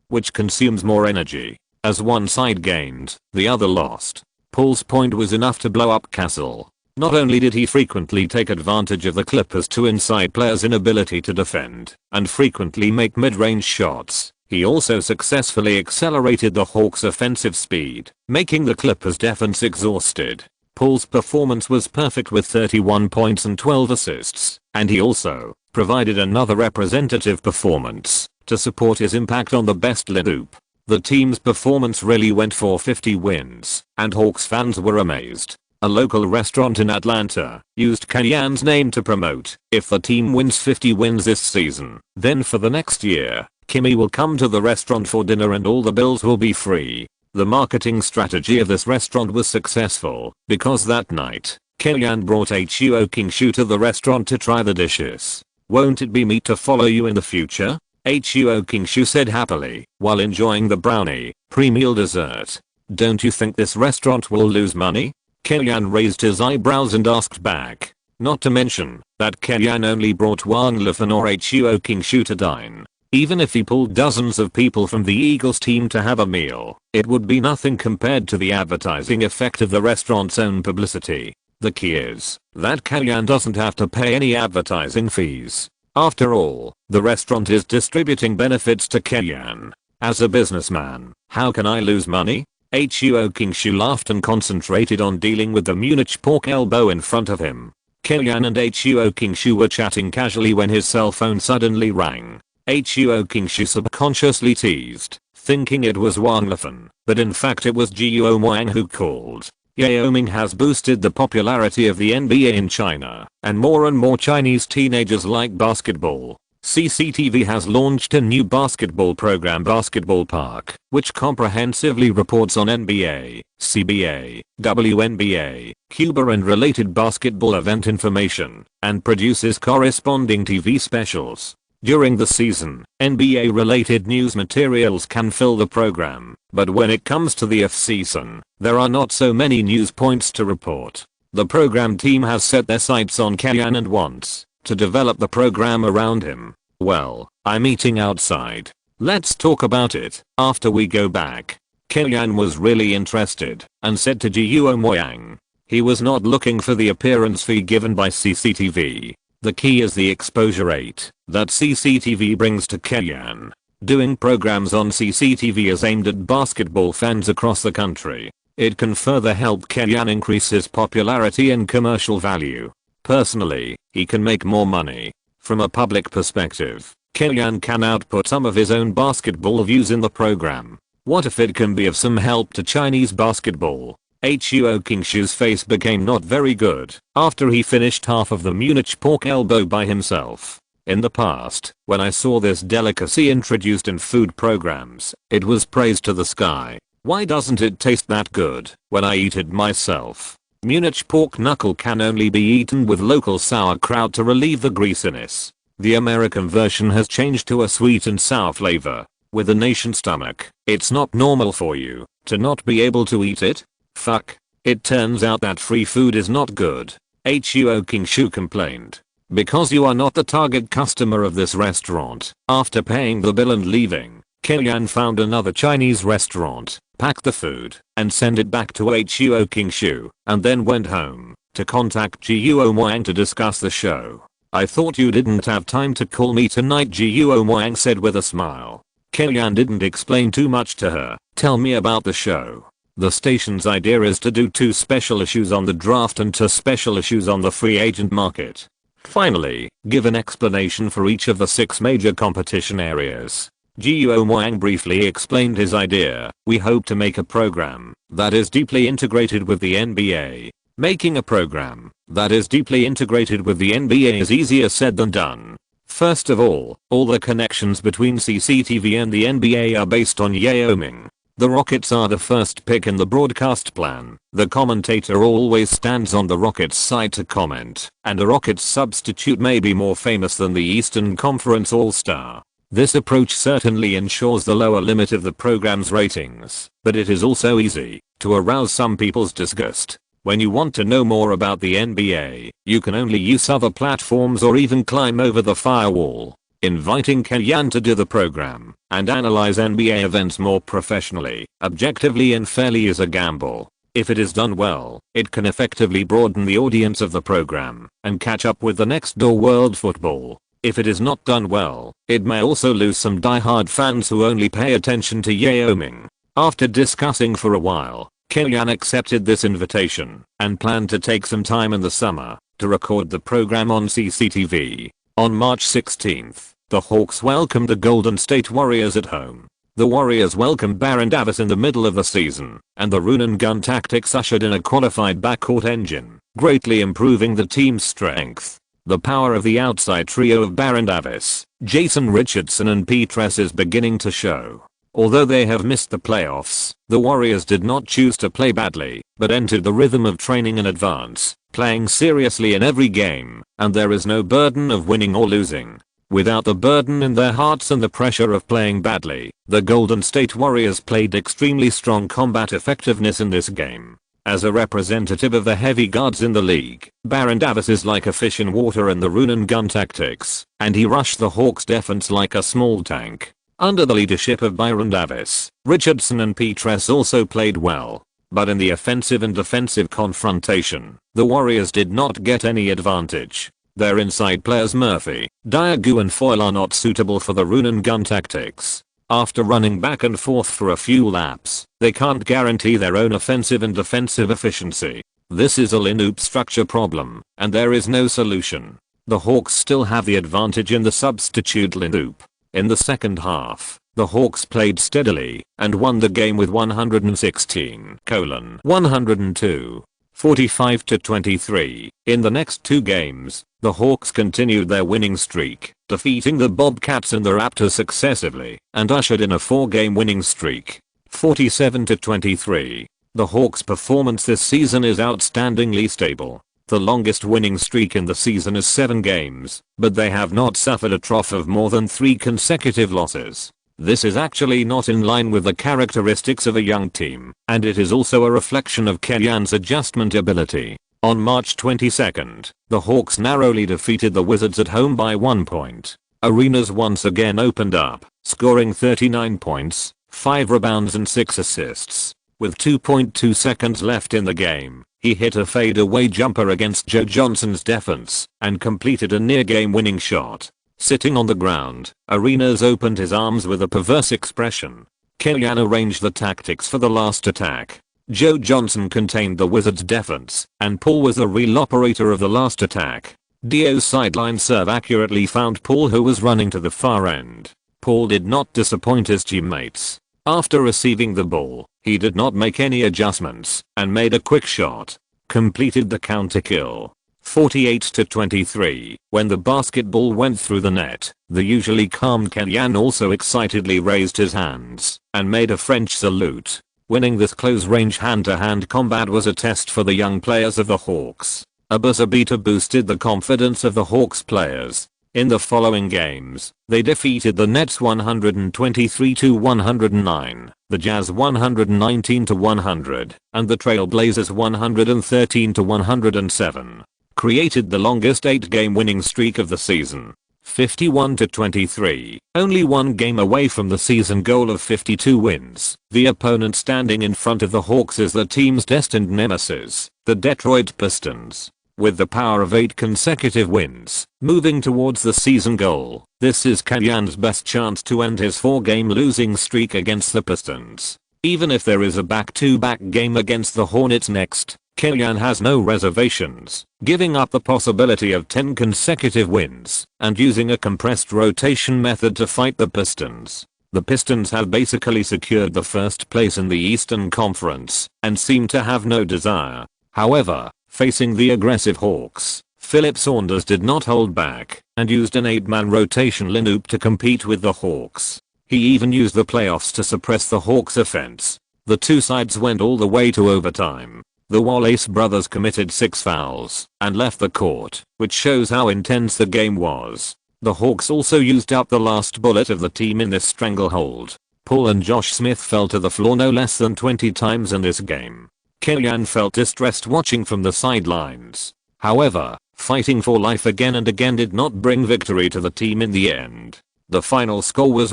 which consumes more energy. As one side gained, the other lost. Paul's point was enough to blow up Castle. Not only did he frequently take advantage of the Clippers' two inside players' inability to defend and frequently make mid-range shots, he also successfully accelerated the Hawks' offensive speed, making the Clippers' defense exhausted. Paul's performance was perfect with 31 points and 12 assists, and he also provided another representative performance to support his impact on the best lit hoop. The team's performance really went for 50 wins, and Hawks fans were amazed. A local restaurant in Atlanta used Kenyan's name to promote, if the team wins 50 wins this season, then for the next year, Kimmy will come to the restaurant for dinner and all the bills will be free. The marketing strategy of this restaurant was successful because that night, Kenyan brought Huo Kingshu to the restaurant to try the dishes. Won't it be me to follow you in the future? Huo Kingshu said happily while enjoying the brownie pre-meal dessert. Don't you think this restaurant will lose money? Kenyan raised his eyebrows and asked back. Not to mention that Kenyan only brought Wang Lifan or Huo Kingshu to dine. Even if he pulled dozens of people from the Eagles team to have a meal, it would be nothing compared to the advertising effect of the restaurant's own publicity. The key is that Kenyan doesn't have to pay any advertising fees. After all, the restaurant is distributing benefits to Kenyan. As a businessman, how can I lose money? Huo Kingshu laughed and concentrated on dealing with the Munich pork elbow in front of him. Kenyan and Huo Kingshu were chatting casually when his cell phone suddenly rang. Huo Kingshu subconsciously teased, thinking it was Wang Lifan, but in fact it was Yao Ming who called. Yao Ming has boosted the popularity of the NBA in China, and more Chinese teenagers like basketball. CCTV has launched a new basketball program, Basketball Park, which comprehensively reports on NBA, CBA, WNBA, Cuba and related basketball event information, and produces corresponding TV specials. During the season, NBA related news materials can fill the program, but when it comes to the off-season, there are not so many news points to report. The program team has set their sights on Kenyan and wants to develop the program around him. Well, I'm eating outside. Let's talk about it after we go back. Kenyan was really interested and said to Yao Ming. He was not looking for the appearance fee given by CCTV. The key is the exposure rate that CCTV brings to Kenyan. Doing programs on CCTV is aimed at basketball fans across the country. It can further help Kenyan increase his popularity and commercial value. Personally, he can make more money. From a public perspective, Kenyan can output some of his own basketball views in the program. What if it can be of some help to Chinese basketball? Huo Kingshu's face became not very good after he finished half of the Munich pork elbow by himself. In the past, when I saw this delicacy introduced in food programs, it was praised to the sky. Why doesn't it taste that good when I eat it myself? Munich pork knuckle can only be eaten with local sauerkraut to relieve the greasiness. The American version has changed to a sweet and sour flavor. With a nation stomach, it's not normal for you to not be able to eat it. Fuck. It turns out that free food is not good. Huo Kingshu complained. Because you are not the target customer of this restaurant. After paying the bill and leaving, Kenyan found another Chinese restaurant, packed the food, and sent it back to Huo Kingshu, and then went home to contact Guo Wang to discuss the show. I thought you didn't have time to call me tonight, Guo Wang said with a smile. Kellyanne didn't explain too much to her. Tell me about the show. The station's idea is to do 2 special issues on the draft and 2 special issues on the free agent market. Finally, give an explanation for each of the 6 major competition areas. Guo Wang briefly explained his idea. We hope to make a program that is deeply integrated with the NBA. Making a program that is deeply integrated with the NBA is easier said than done. First of all the connections between CCTV and the NBA are based on Yao Ming. The Rockets are the first pick in the broadcast plan. The commentator always stands on the Rockets side to comment, and a Rockets substitute may be more famous than the Eastern Conference All-Star. This approach certainly ensures the lower limit of the program's ratings, but it is also easy to arouse some people's disgust. When you want to know more about the NBA, you can only use other platforms or even climb over the firewall. Inviting Kellyanne to do the program and analyze NBA events more professionally, objectively and fairly is a gamble. If it is done well, it can effectively broaden the audience of the program and catch up with the next door world football. If it is not done well, it may also lose some die-hard fans who only pay attention to Yao Ming. After discussing for a while, Kellyanne accepted this invitation and planned to take some time in the summer to record the program on CCTV. On March 16th, the Hawks welcomed the Golden State Warriors at home. The Warriors welcomed Baron Davis in the middle of the season, and the run and gun tactics ushered in a qualified backcourt engine, greatly improving the team's strength. The power of the outside trio of Baron Davis, Jason Richardson and Petrus is beginning to show. Although they have missed the playoffs, the Warriors did not choose to play badly, but entered the rhythm of training in advance, playing seriously in every game, and there is no burden of winning or losing. Without the burden in their hearts and the pressure of playing badly, the Golden State Warriors played extremely strong combat effectiveness in this game. As a representative of the heavy guards in the league, Baron Davis is like a fish in water in the run and gun tactics, and he rushed the Hawks defense like a small tank. Under the leadership of Baron Davis, Richardson and Petrus also played well. But in the offensive and defensive confrontation, the Warriors did not get any advantage. Their inside players Murphy, Diagu and Foyle are not suitable for the run and gun tactics. After running back and forth for a few laps, they can't guarantee their own offensive and defensive efficiency. This is a lineup structure problem, and there is no solution. The Hawks still have the advantage in the substitute lineup. In the second half, the Hawks played steadily and won the game with 116-102, 45-23. In the next 2 games, the Hawks continued their winning streak, defeating the Bobcats and the Raptors successively, and ushered in a 4-game winning streak, 47-23. The Hawks' performance this season is outstandingly stable. The longest winning streak in the season is 7 games, but they have not suffered a trough of more than 3 consecutive losses. This is actually not in line with the characteristics of a young team, and it is also a reflection of Kellyanne's adjustment ability. On March 22nd, the Hawks narrowly defeated the Wizards at home by 1 point. Arenas once again opened up, scoring 39 points, 5 rebounds and 6 assists. With 2.2 seconds left in the game, he hit a fadeaway jumper against Joe Johnson's defense and completed a near-game winning shot. Sitting on the ground, Arenas opened his arms with a perverse expression. Kellyanne arranged the tactics for the last attack. Joe Johnson contained the Wizards' defense, and Paul was the real operator of the last attack. Dio's sideline serve accurately found Paul, who was running to the far end. Paul did not disappoint his teammates. After receiving the ball, he did not make any adjustments and made a quick shot. Completed the counter kill. 48-23. When the basketball went through the net, the usually calm Kellyanne also excitedly raised his hands and made a French salute. Winning this close-range hand-to-hand combat was a test for the young players of the Hawks. A buzzer beater boosted the confidence of the Hawks players. In the following games, they defeated the Nets 123-109, the Jazz 119-100, and the Trail Blazers 113-107. Created the longest 8-game winning streak of the season, 51-23, only 1 game away from the season goal of 52 wins. The opponent standing in front of the Hawks is the team's destined nemesis, the Detroit Pistons. With the power of 8 consecutive wins, moving towards the season goal, this is Kalyan's best chance to end his 4-game losing streak against the Pistons. Even if there is a back-to-back game against the Hornets next, Kalyan has no reservations, giving up the possibility of 10 consecutive wins, and using a compressed rotation method to fight the Pistons. The Pistons have basically secured the first place in the Eastern Conference, and seem to have no desire. However, facing the aggressive Hawks, Philip Saunders did not hold back, and used an 8-man rotation lineup to compete with the Hawks. He even used the playoffs to suppress the Hawks' offense. The two sides went all the way to overtime. The Wallace brothers committed 6 fouls, and left the court, which shows how intense the game was. The Hawks also used up the last bullet of the team in this stranglehold. Paul and Josh Smith fell to the floor no less than 20 times in this game. Kalyan felt distressed watching from the sidelines. However, fighting for life again and again did not bring victory to the team in the end. The final score was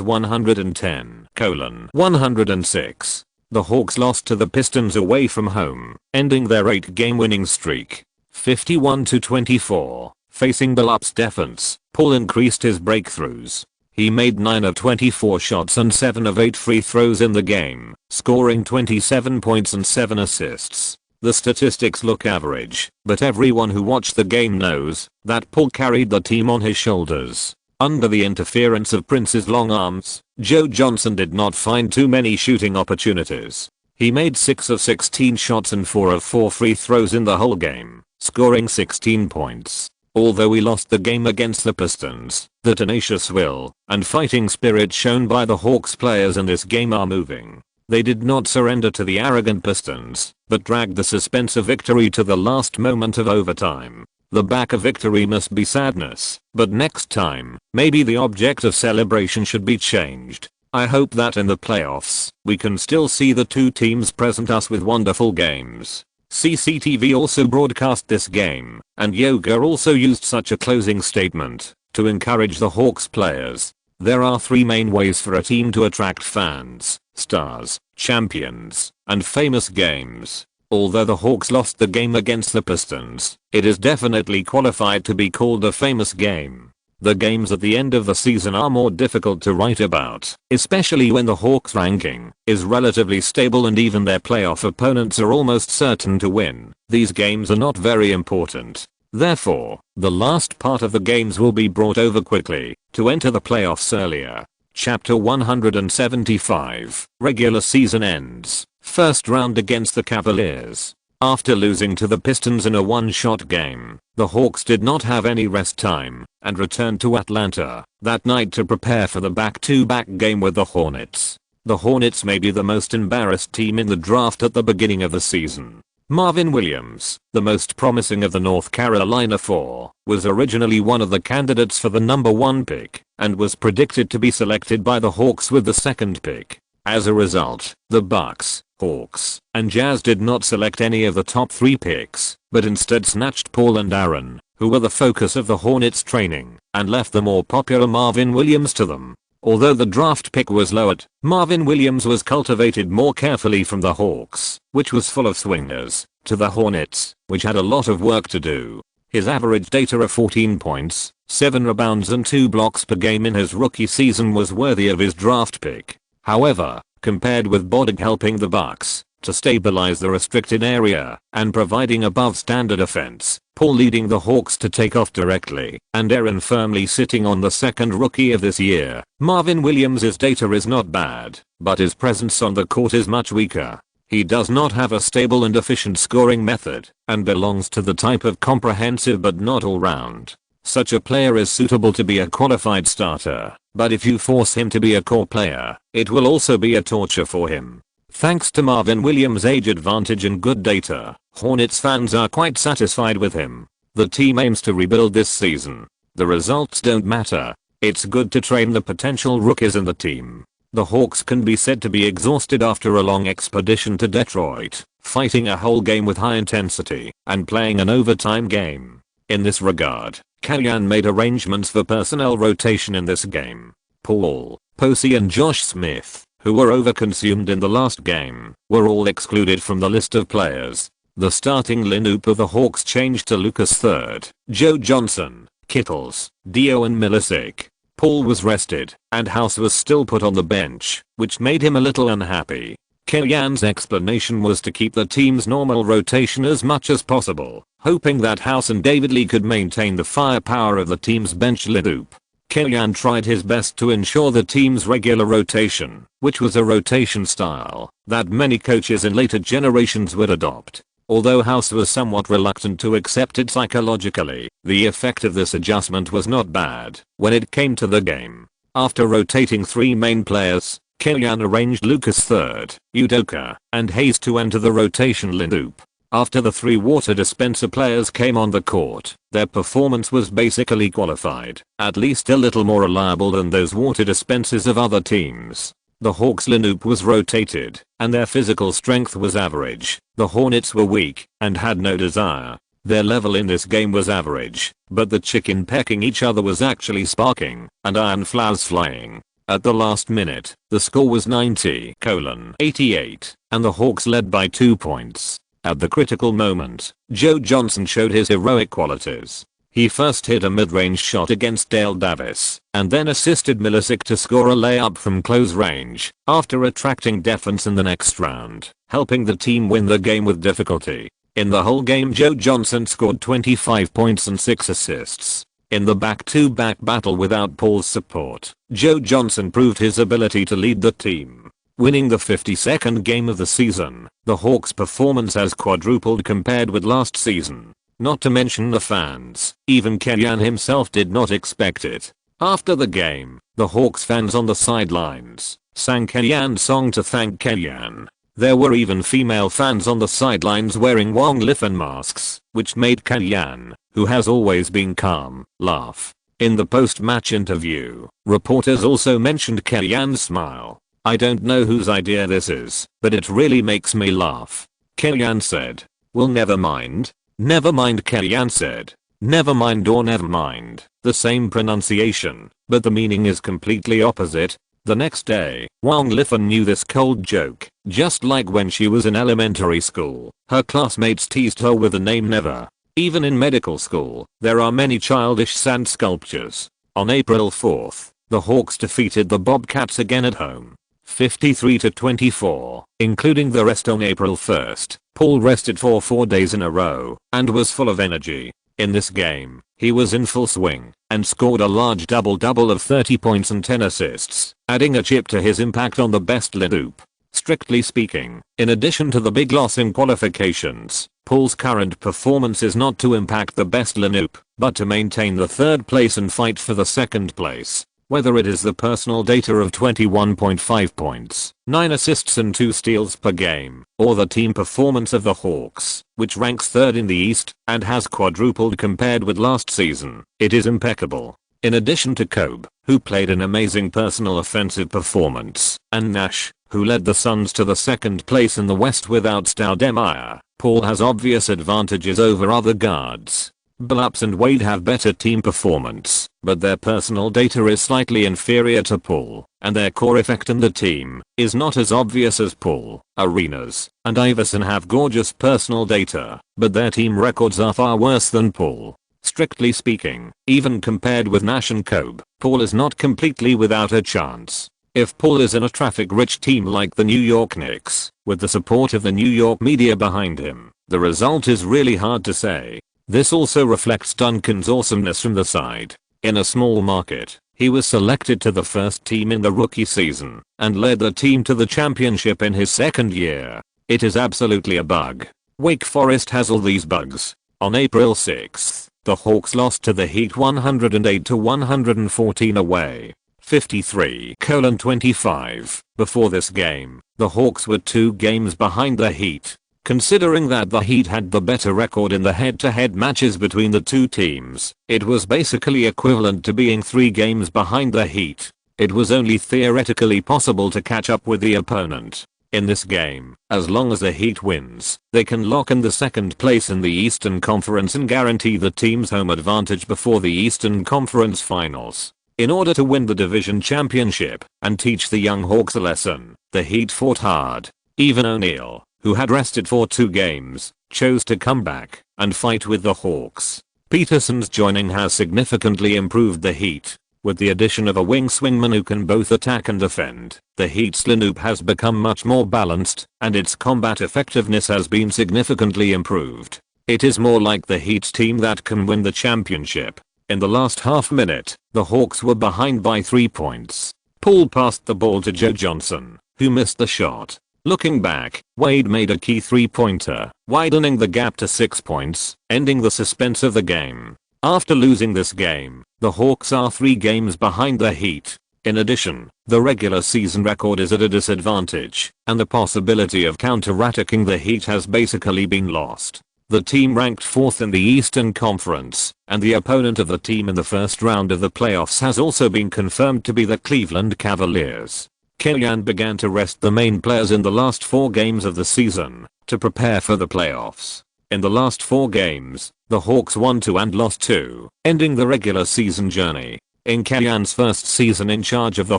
110-106. The Hawks lost to the Pistons away from home, ending their 8-game winning streak. 51-24. Facing Billup's defense, Paul increased his breakthroughs. He made 9 of 24 shots and 7 of 8 free throws in the game, scoring 27 points and 7 assists. The statistics look average, but everyone who watched the game knows that Paul carried the team on his shoulders. Under the interference of Prince's long arms, Joe Johnson did not find too many shooting opportunities. He made 6 of 16 shots and 4 of 4 free throws in the whole game, scoring 16 points. Although we lost the game against the Pistons, the tenacious will and fighting spirit shown by the Hawks players in this game are moving. They did not surrender to the arrogant Pistons, but dragged the suspense of victory to the last moment of overtime. The back of victory must be sadness, but next time, maybe the object of celebration should be changed. I hope that in the playoffs, we can still see the two teams present us with wonderful games. CCTV also broadcast this game, and Yoga also used such a closing statement to encourage the Hawks players. There are 3 main ways for a team to attract fans: stars, champions, and famous games. Although the Hawks lost the game against the Pistons, it is definitely qualified to be called a famous game. The games at the end of the season are more difficult to write about, especially when the Hawks ranking is relatively stable and even their playoff opponents are almost certain to win. These games are not very important. Therefore, the last part of the games will be brought over quickly to enter the playoffs earlier. Chapter 175. Regular season ends. First round against the Cavaliers. After losing to the Pistons in a one-shot game, the Hawks did not have any rest time and returned to Atlanta that night to prepare for the back-to-back game with the Hornets. The Hornets may be the most embarrassed team in the draft at the beginning of the season. Marvin Williams, the most promising of the North Carolina 4, was originally one of the candidates for the number 1 pick and was predicted to be selected by the Hawks with the 2nd pick. As a result, the Bucks, Hawks, and Jazz did not select any of the top 3 picks, but instead snatched Paul and Aaron, who were the focus of the Hornets training, and left the more popular Marvin Williams to them. Although the draft pick was lowered, Marvin Williams was cultivated more carefully from the Hawks, which was full of swingers, to the Hornets, which had a lot of work to do. His average data of 14 points, 7 rebounds and 2 blocks per game in his rookie season was worthy of his draft pick. However, compared with Bodig helping the Bucks to stabilize the restricted area and providing above standard offense, Paul leading the Hawks to take off directly, and Aaron firmly sitting on the 2nd rookie of this year, Marvin Williams' data is not bad, but his presence on the court is much weaker. He does not have a stable and efficient scoring method, and belongs to the type of comprehensive but not all-round. Such a player is suitable to be a qualified starter, but if you force him to be a core player, it will also be a torture for him. Thanks to Marvin Williams' age advantage and good data, Hornets fans are quite satisfied with him. The team aims to rebuild this season. The results don't matter. It's good to train the potential rookies in the team. The Hawks can be said to be exhausted after a long expedition to Detroit, fighting a whole game with high intensity, and playing an overtime game. In this regard, Kalyan made arrangements for personnel rotation in this game. Paul, Posey and Josh Smith, who were overconsumed in the last game, were all excluded from the list of players. The starting lineup of the Hawks changed to Lucas III, Joe Johnson, Kittles, Dio and Milicic. Paul was rested, and House was still put on the bench, which made him a little unhappy. Kellyanne's explanation was to keep the team's normal rotation as much as possible, hoping that House and David Lee could maintain the firepower of the team's bench lineup. Kellyanne tried his best to ensure the team's regular rotation, which was a rotation style that many coaches in later generations would adopt. Although House was somewhat reluctant to accept it psychologically, the effect of this adjustment was not bad when it came to the game. After rotating 3 main players, Kellyanne arranged Lucas III, Udoka, and Hayes to enter the rotation lineup. After the 3 water dispenser players came on the court, their performance was basically qualified, at least a little more reliable than those water dispensers of other teams. The Hawks lineup was rotated, and their physical strength was average. The Hornets were weak, and had no desire. Their level in this game was average, but the chicken pecking each other was actually sparking, and iron flowers flying. At the last minute, the score was 90-88, and the Hawks led by 2 points. At the critical moment, Joe Johnson showed his heroic qualities. He first hit a mid-range shot against Dale Davis, and then assisted Milicic to score a layup from close range, after attracting defense in the next round, helping the team win the game with difficulty. In the whole game, Joe Johnson scored 25 points and 6 assists. In the back-to-back battle without Paul's support, Joe Johnson proved his ability to lead the team. Winning the 52nd game of the season, the Hawks' performance has quadrupled compared with last season. Not to mention the fans, even Kellyanne himself did not expect it. After the game, the Hawks fans on the sidelines sang Kellyanne's song to thank Kellyanne. There were even female fans on the sidelines wearing Wong Liffen masks, which made Kellyanne, who has always been calm, laugh. In the post-match interview, reporters also mentioned Kellyanne's smile. "I don't know whose idea this is, but it really makes me laugh." Kellyanne said, "Well, never mind." "Never mind," Kellyanne said. "Never mind or never mind, the same pronunciation, but the meaning is completely opposite." The next day, Wong Liffen knew this cold joke, just like when she was in elementary school. Her classmates teased her with the name Never. Even in medical school, there are many childish sand sculptures. On April 4th, the Hawks defeated the Bobcats again at home, 53-24, including the rest on April 1st. Paul rested for 4 days in a row, and was full of energy. In this game, he was in full swing, and scored a large double-double of 30 points and 10 assists, adding a chip to his impact on the best lineup. Strictly speaking, in addition to the big loss in qualifications, Paul's current performance is not to impact the best lineup, but to maintain the 3rd place and fight for the 2nd place. Whether it is the personal data of 21.5 points, 9 assists and 2 steals per game, or the team performance of the Hawks, which ranks 3rd in the East and has quadrupled compared with last season, it is impeccable. In addition to Kobe, who played an amazing personal offensive performance, and Nash, who led the Suns to the 2nd place in the West without Stoudemire, Paul has obvious advantages over other guards. Billups and Wade have better team performance, but their personal data is slightly inferior to Paul, and their core effect in the team is not as obvious as Paul. Arenas and Iverson have gorgeous personal data, but their team records are far worse than Paul. Strictly speaking, even compared with Nash and Kobe, Paul is not completely without a chance. If Paul is in a traffic-rich team like the New York Knicks, with the support of the New York media behind him, the result is really hard to say. This also reflects Duncan's awesomeness from the side. In a small market, he was selected to the first team in the rookie season, and led the team to the championship in his 2nd year. It is absolutely a bug. Wake Forest has all these bugs. On April 6th, the Hawks lost to the Heat 108-114 away, 53-25. Before this game, the Hawks were 2 games behind the Heat. Considering that the Heat had the better record in the head-to-head matches between the 2 teams, it was basically equivalent to being 3 games behind the Heat. It was only theoretically possible to catch up with the opponent. In this game, as long as the Heat wins, they can lock in the 2nd place in the Eastern Conference and guarantee the team's home advantage before the Eastern Conference Finals. In order to win the division championship and teach the young Hawks a lesson, the Heat fought hard. Even O'Neal, who had rested for 2 games, chose to come back and fight with the Hawks. Peterson's joining has significantly improved the Heat. With the addition of a wing swingman who can both attack and defend, the Heat's lineup has become much more balanced, and its combat effectiveness has been significantly improved. It is more like the Heat's team that can win the championship. In the last half minute, the Hawks were behind by 3 points. Paul passed the ball to Joe Johnson, who missed the shot. Looking back, Wade made a key 3-pointer, widening the gap to 6 points, ending the suspense of the game. After losing this game, the Hawks are 3 games behind the Heat. In addition, the regular season record is at a disadvantage, and the possibility of counter-attacking the Heat has basically been lost. The team ranked 4th in the Eastern Conference, and the opponent of the team in the first round of the playoffs has also been confirmed to be the Cleveland Cavaliers. Killian began to rest the main players in the last 4 games of the season to prepare for the playoffs. In the last 4 games, the Hawks won 2 and lost 2, ending the regular season journey. In Killian's first season in charge of the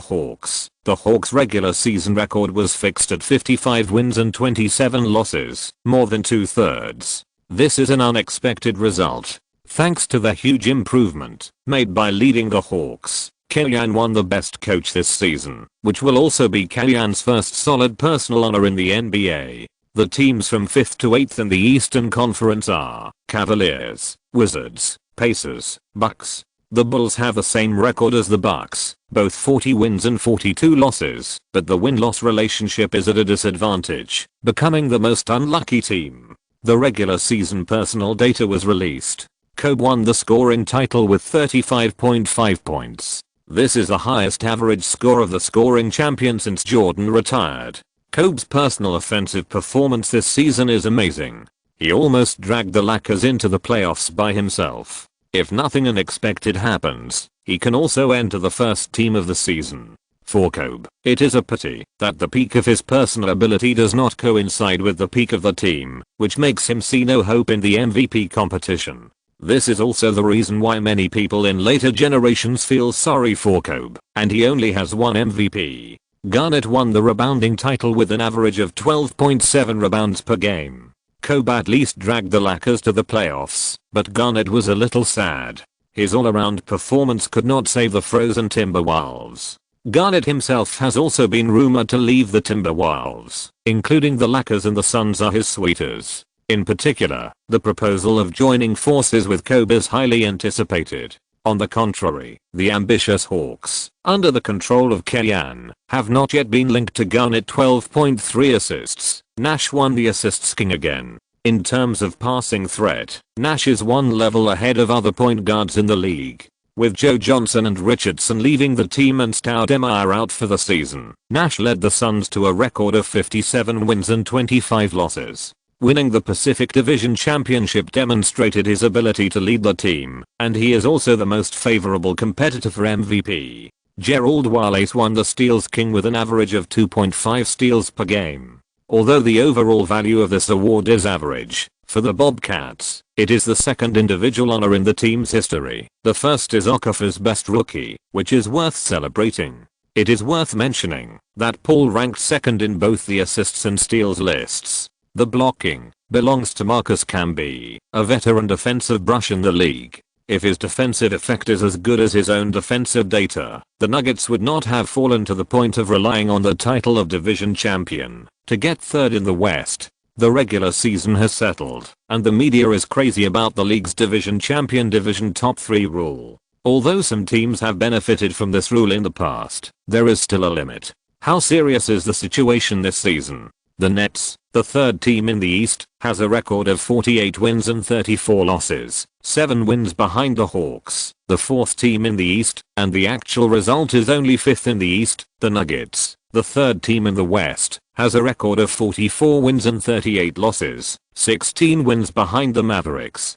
Hawks regular season record was fixed at 55 wins and 27 losses, more than 2/3. This is an unexpected result. Thanks to the huge improvement made by leading the Hawks, Killian won the best coach this season, which will also be Killian's first solid personal honor in the NBA. The teams from 5th to 8th in the Eastern Conference are Cavaliers, Wizards, Pacers, Bucks. The Bulls have the same record as the Bucks, both 40 wins and 42 losses, but the win-loss relationship is at a disadvantage, becoming the most unlucky team. The regular season personal data was released. Kobe won the scoring title with 35.5 points. This is the highest average score of the scoring champion since Jordan retired. Kobe's personal offensive performance this season is amazing. He almost dragged the Lakers into the playoffs by himself. If nothing unexpected happens, he can also enter the first team of the season. For Kobe, it is a pity that the peak of his personal ability does not coincide with the peak of the team, which makes him see no hope in the MVP competition. This is also the reason why many people in later generations feel sorry for Kobe, and he only has 1 MVP. Garnett won the rebounding title with an average of 12.7 rebounds per game. Kobe at least dragged the Lakers to the playoffs, but Garnett was a little sad. His all-around performance could not save the frozen Timberwolves. Garnett himself has also been rumored to leave the Timberwolves, including the Lakers and the Suns are his suitors. In particular, the proposal of joining forces with Kobe is highly anticipated. On the contrary, the ambitious Hawks, under the control of Killian, have not yet been linked to Garnett 12.3 assists. Nash won the assists king again. In terms of passing threat, Nash is 1 level ahead of other point guards in the league. With Joe Johnson and Richardson leaving the team and Stoudemire out for the season, Nash led the Suns to a record of 57 wins and 25 losses. Winning the Pacific Division Championship demonstrated his ability to lead the team, and he is also the most favorable competitor for MVP. Gerald Wallace won the Steals King with an average of 2.5 steals per game. Although the overall value of this award is average, for the Bobcats, it is the second individual honor in the team's history. The first is Okafor's best rookie, which is worth celebrating. It is worth mentioning that Paul ranked second in both the assists and steals lists. The blocking belongs to Marcus Camby, a veteran defensive brush in the league. If his defensive effect is as good as his own defensive data, the Nuggets would not have fallen to the point of relying on the title of division champion to get 3rd in the West. The regular season has settled, and the media is crazy about the league's division champion division top 3 rule. Although some teams have benefited from this rule in the past, there is still a limit. How serious is the situation this season? The Nets, the 3rd team in the East, has a record of 48 wins and 34 losses, 7 wins behind the Hawks, the 4th team in the East, and the actual result is only 5th in the East. The Nuggets, the 3rd team in the West, has a record of 44 wins and 38 losses, 16 wins behind the Mavericks.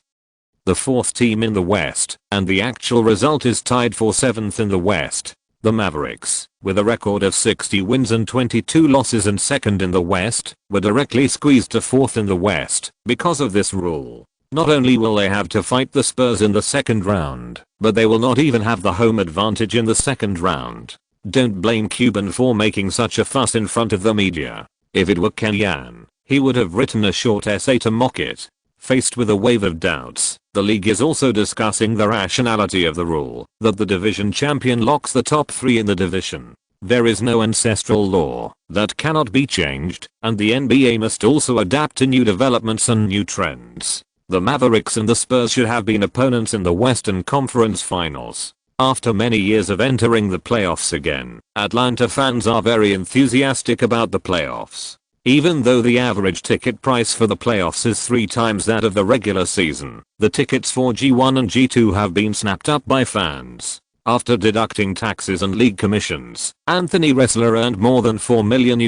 The 4th team in the West, and the actual result is tied for 7th in the West. The Mavericks, with a record of 60 wins and 22 losses and 2nd in the West, were directly squeezed to 4th in the West because of this rule. Not only will they have to fight the Spurs in the 2nd round, but they will not even have the home advantage in the 2nd round. Don't blame Cuban for making such a fuss in front of the media. If it were Killian, he would have written a short essay to mock it. Faced with a wave of doubts, the league is also discussing the rationality of the rule that the division champion locks the top 3 in the division. There is no ancestral law that cannot be changed, and the NBA must also adapt to new developments and new trends. The Mavericks and the Spurs should have been opponents in the Western Conference Finals. After many years of entering the playoffs again, Atlanta fans are very enthusiastic about the playoffs. Even though the average ticket price for the playoffs is 3 times that of the regular season, the tickets for G1 and G2 have been snapped up by fans. After deducting taxes and league commissions, Anthony Wrestler earned more than $4 million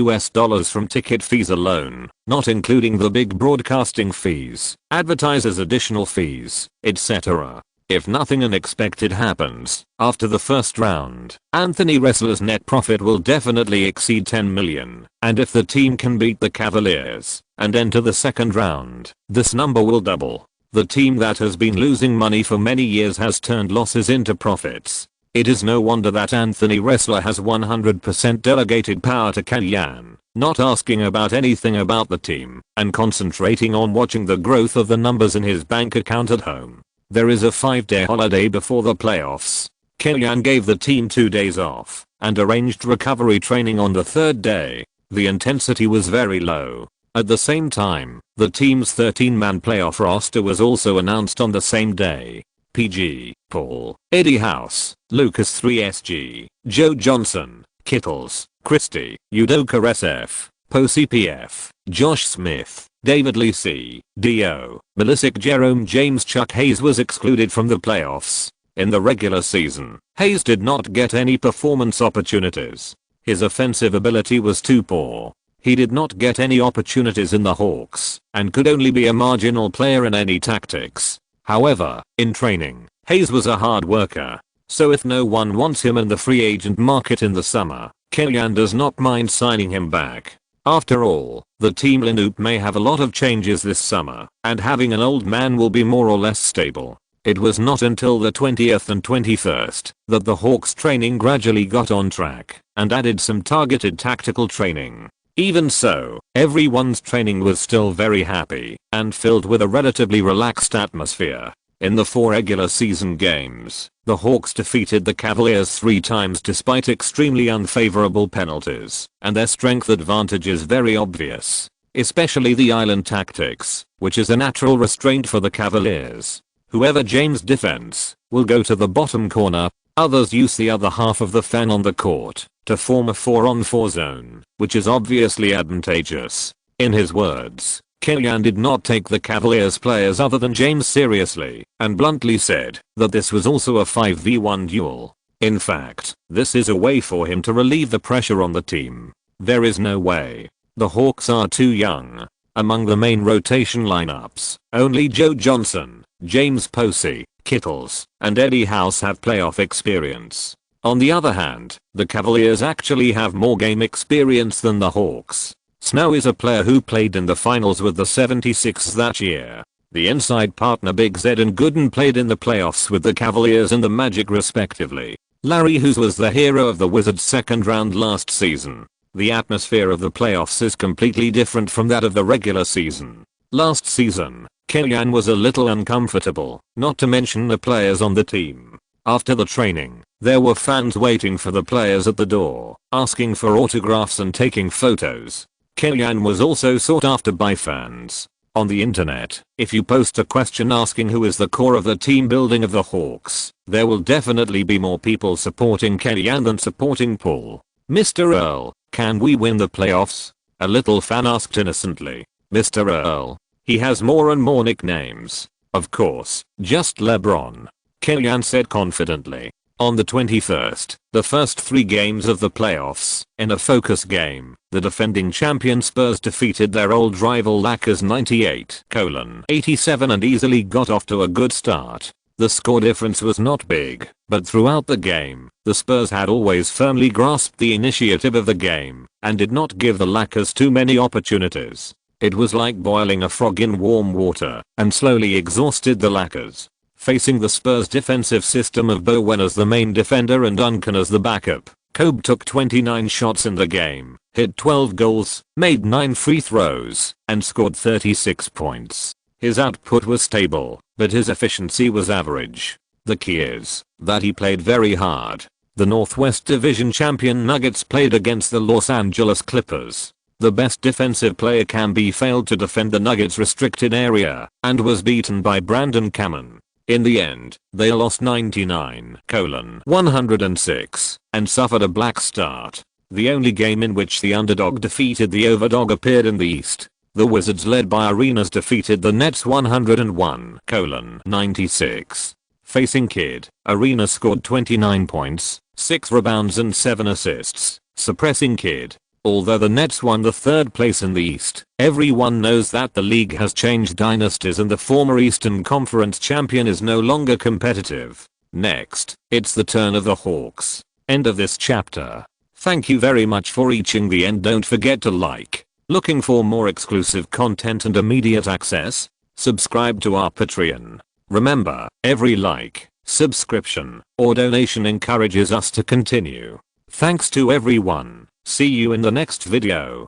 from ticket fees alone, not including the big broadcasting fees, advertisers' additional fees, etc. If nothing unexpected happens, after the first round, Anthony Wrestler's net profit will definitely exceed $10 million, and if the team can beat the Cavaliers and enter the second round, this number will double. The team that has been losing money for many years has turned losses into profits. It is no wonder that Anthony Wrestler has 100% delegated power to Kellyanne, not asking about anything about the team, and concentrating on watching the growth of the numbers in his bank account at home. There is a 5-day holiday before the playoffs. Kellyanne gave the team 2 days off, and arranged recovery training on the 3rd day. The intensity was very low. At the same time, the team's 13-man playoff roster was also announced on the same day. PG, Paul, Eddie House, Lucas 3SG, Joe Johnson, Kittles, Christie, Udoka SF, Posey PF, Josh Smith, David Lee C, D.O., Melisic Jerome James Chuck Hayes was excluded from the playoffs. In the regular season, Hayes did not get any performance opportunities. His offensive ability was too poor. He did not get any opportunities in the Hawks, and could only be a marginal player in any tactics. However, in training, Hayes was a hard worker. So if no one wants him in the free agent market in the summer, Kellyanne does not mind signing him back. After all, the team lineup may have a lot of changes this summer, and having an old man will be more or less stable. It was not until the 20th and 21st that the Hawks training gradually got on track, and added some targeted tactical training. Even so, everyone's training was still very happy and filled with a relatively relaxed atmosphere. In the 4 regular season games, the Hawks defeated the Cavaliers 3 times despite extremely unfavorable penalties, and their strength advantage is very obvious, especially the island tactics, which is a natural restraint for the Cavaliers. Whoever James defends will go to the bottom corner. Others use the other half of the fan on the court to form a 4-on-4 zone, which is obviously advantageous. In his words, Kellyanne did not take the Cavaliers players other than James seriously, and bluntly said that this was also a 5v1 duel. In fact, this is a way for him to relieve the pressure on the team. There is no way. The Hawks are too young. Among the main rotation lineups, only Joe Johnson, James Posey, Kittles, and Eddie House have playoff experience. On the other hand, the Cavaliers actually have more game experience than the Hawks. Snow is a player who played in the finals with the 76ers that year. The inside partner Big Zed and Gooden played in the playoffs with the Cavaliers and the Magic respectively. Larry Hughes was the hero of the Wizards' second round last season. The atmosphere of the playoffs is completely different from that of the regular season. Last season, Kellyanne was a little uncomfortable, not to mention the players on the team. After the training, there were fans waiting for the players at the door, asking for autographs and taking photos. Kellyanne was also sought after by fans. On the internet, if you post a question asking who is the core of the team building of the Hawks, there will definitely be more people supporting Kellyanne than supporting Paul. Mr. Earl, can we win the playoffs? A little fan asked innocently. Mr. Earl. He has more and more nicknames. Of course, just LeBron. Kellyanne said confidently. On the 21st, the first 3 games of the playoffs, in a focus game, the defending champion Spurs defeated their old rival Lakers 98-87 and easily got off to a good start. The score difference was not big, but throughout the game, the Spurs had always firmly grasped the initiative of the game, and did not give the Lakers too many opportunities. It was like boiling a frog in warm water, and slowly exhausted the Lakers. Facing the Spurs' defensive system of Bowen as the main defender and Duncan as the backup, Kobe took 29 shots in the game, hit 12 goals, made 9 free throws, and scored 36 points. His output was stable, but his efficiency was average. The key is that he played very hard. The Northwest Division champion Nuggets played against the Los Angeles Clippers. The best defensive player Camby failed to defend the Nuggets' restricted area and was beaten by Brandon Cameron. In the end, they lost 99-106 and suffered a black start. The only game in which the underdog defeated the overdog appeared in the East. The Wizards led by Arenas defeated the Nets 101-96. Facing Kidd, Arenas scored 29 points, 6 rebounds and 7 assists, suppressing Kidd. Although the Nets won the third place in the East, everyone knows that the league has changed dynasties and the former Eastern Conference champion is no longer competitive. Next, it's the turn of the Hawks. End of this chapter. Thank you very much for reaching the end. Don't forget to like. Looking for more exclusive content and immediate access? Subscribe to our Patreon. Remember, every like, subscription, or donation encourages us to continue. Thanks to everyone. See you in the next video.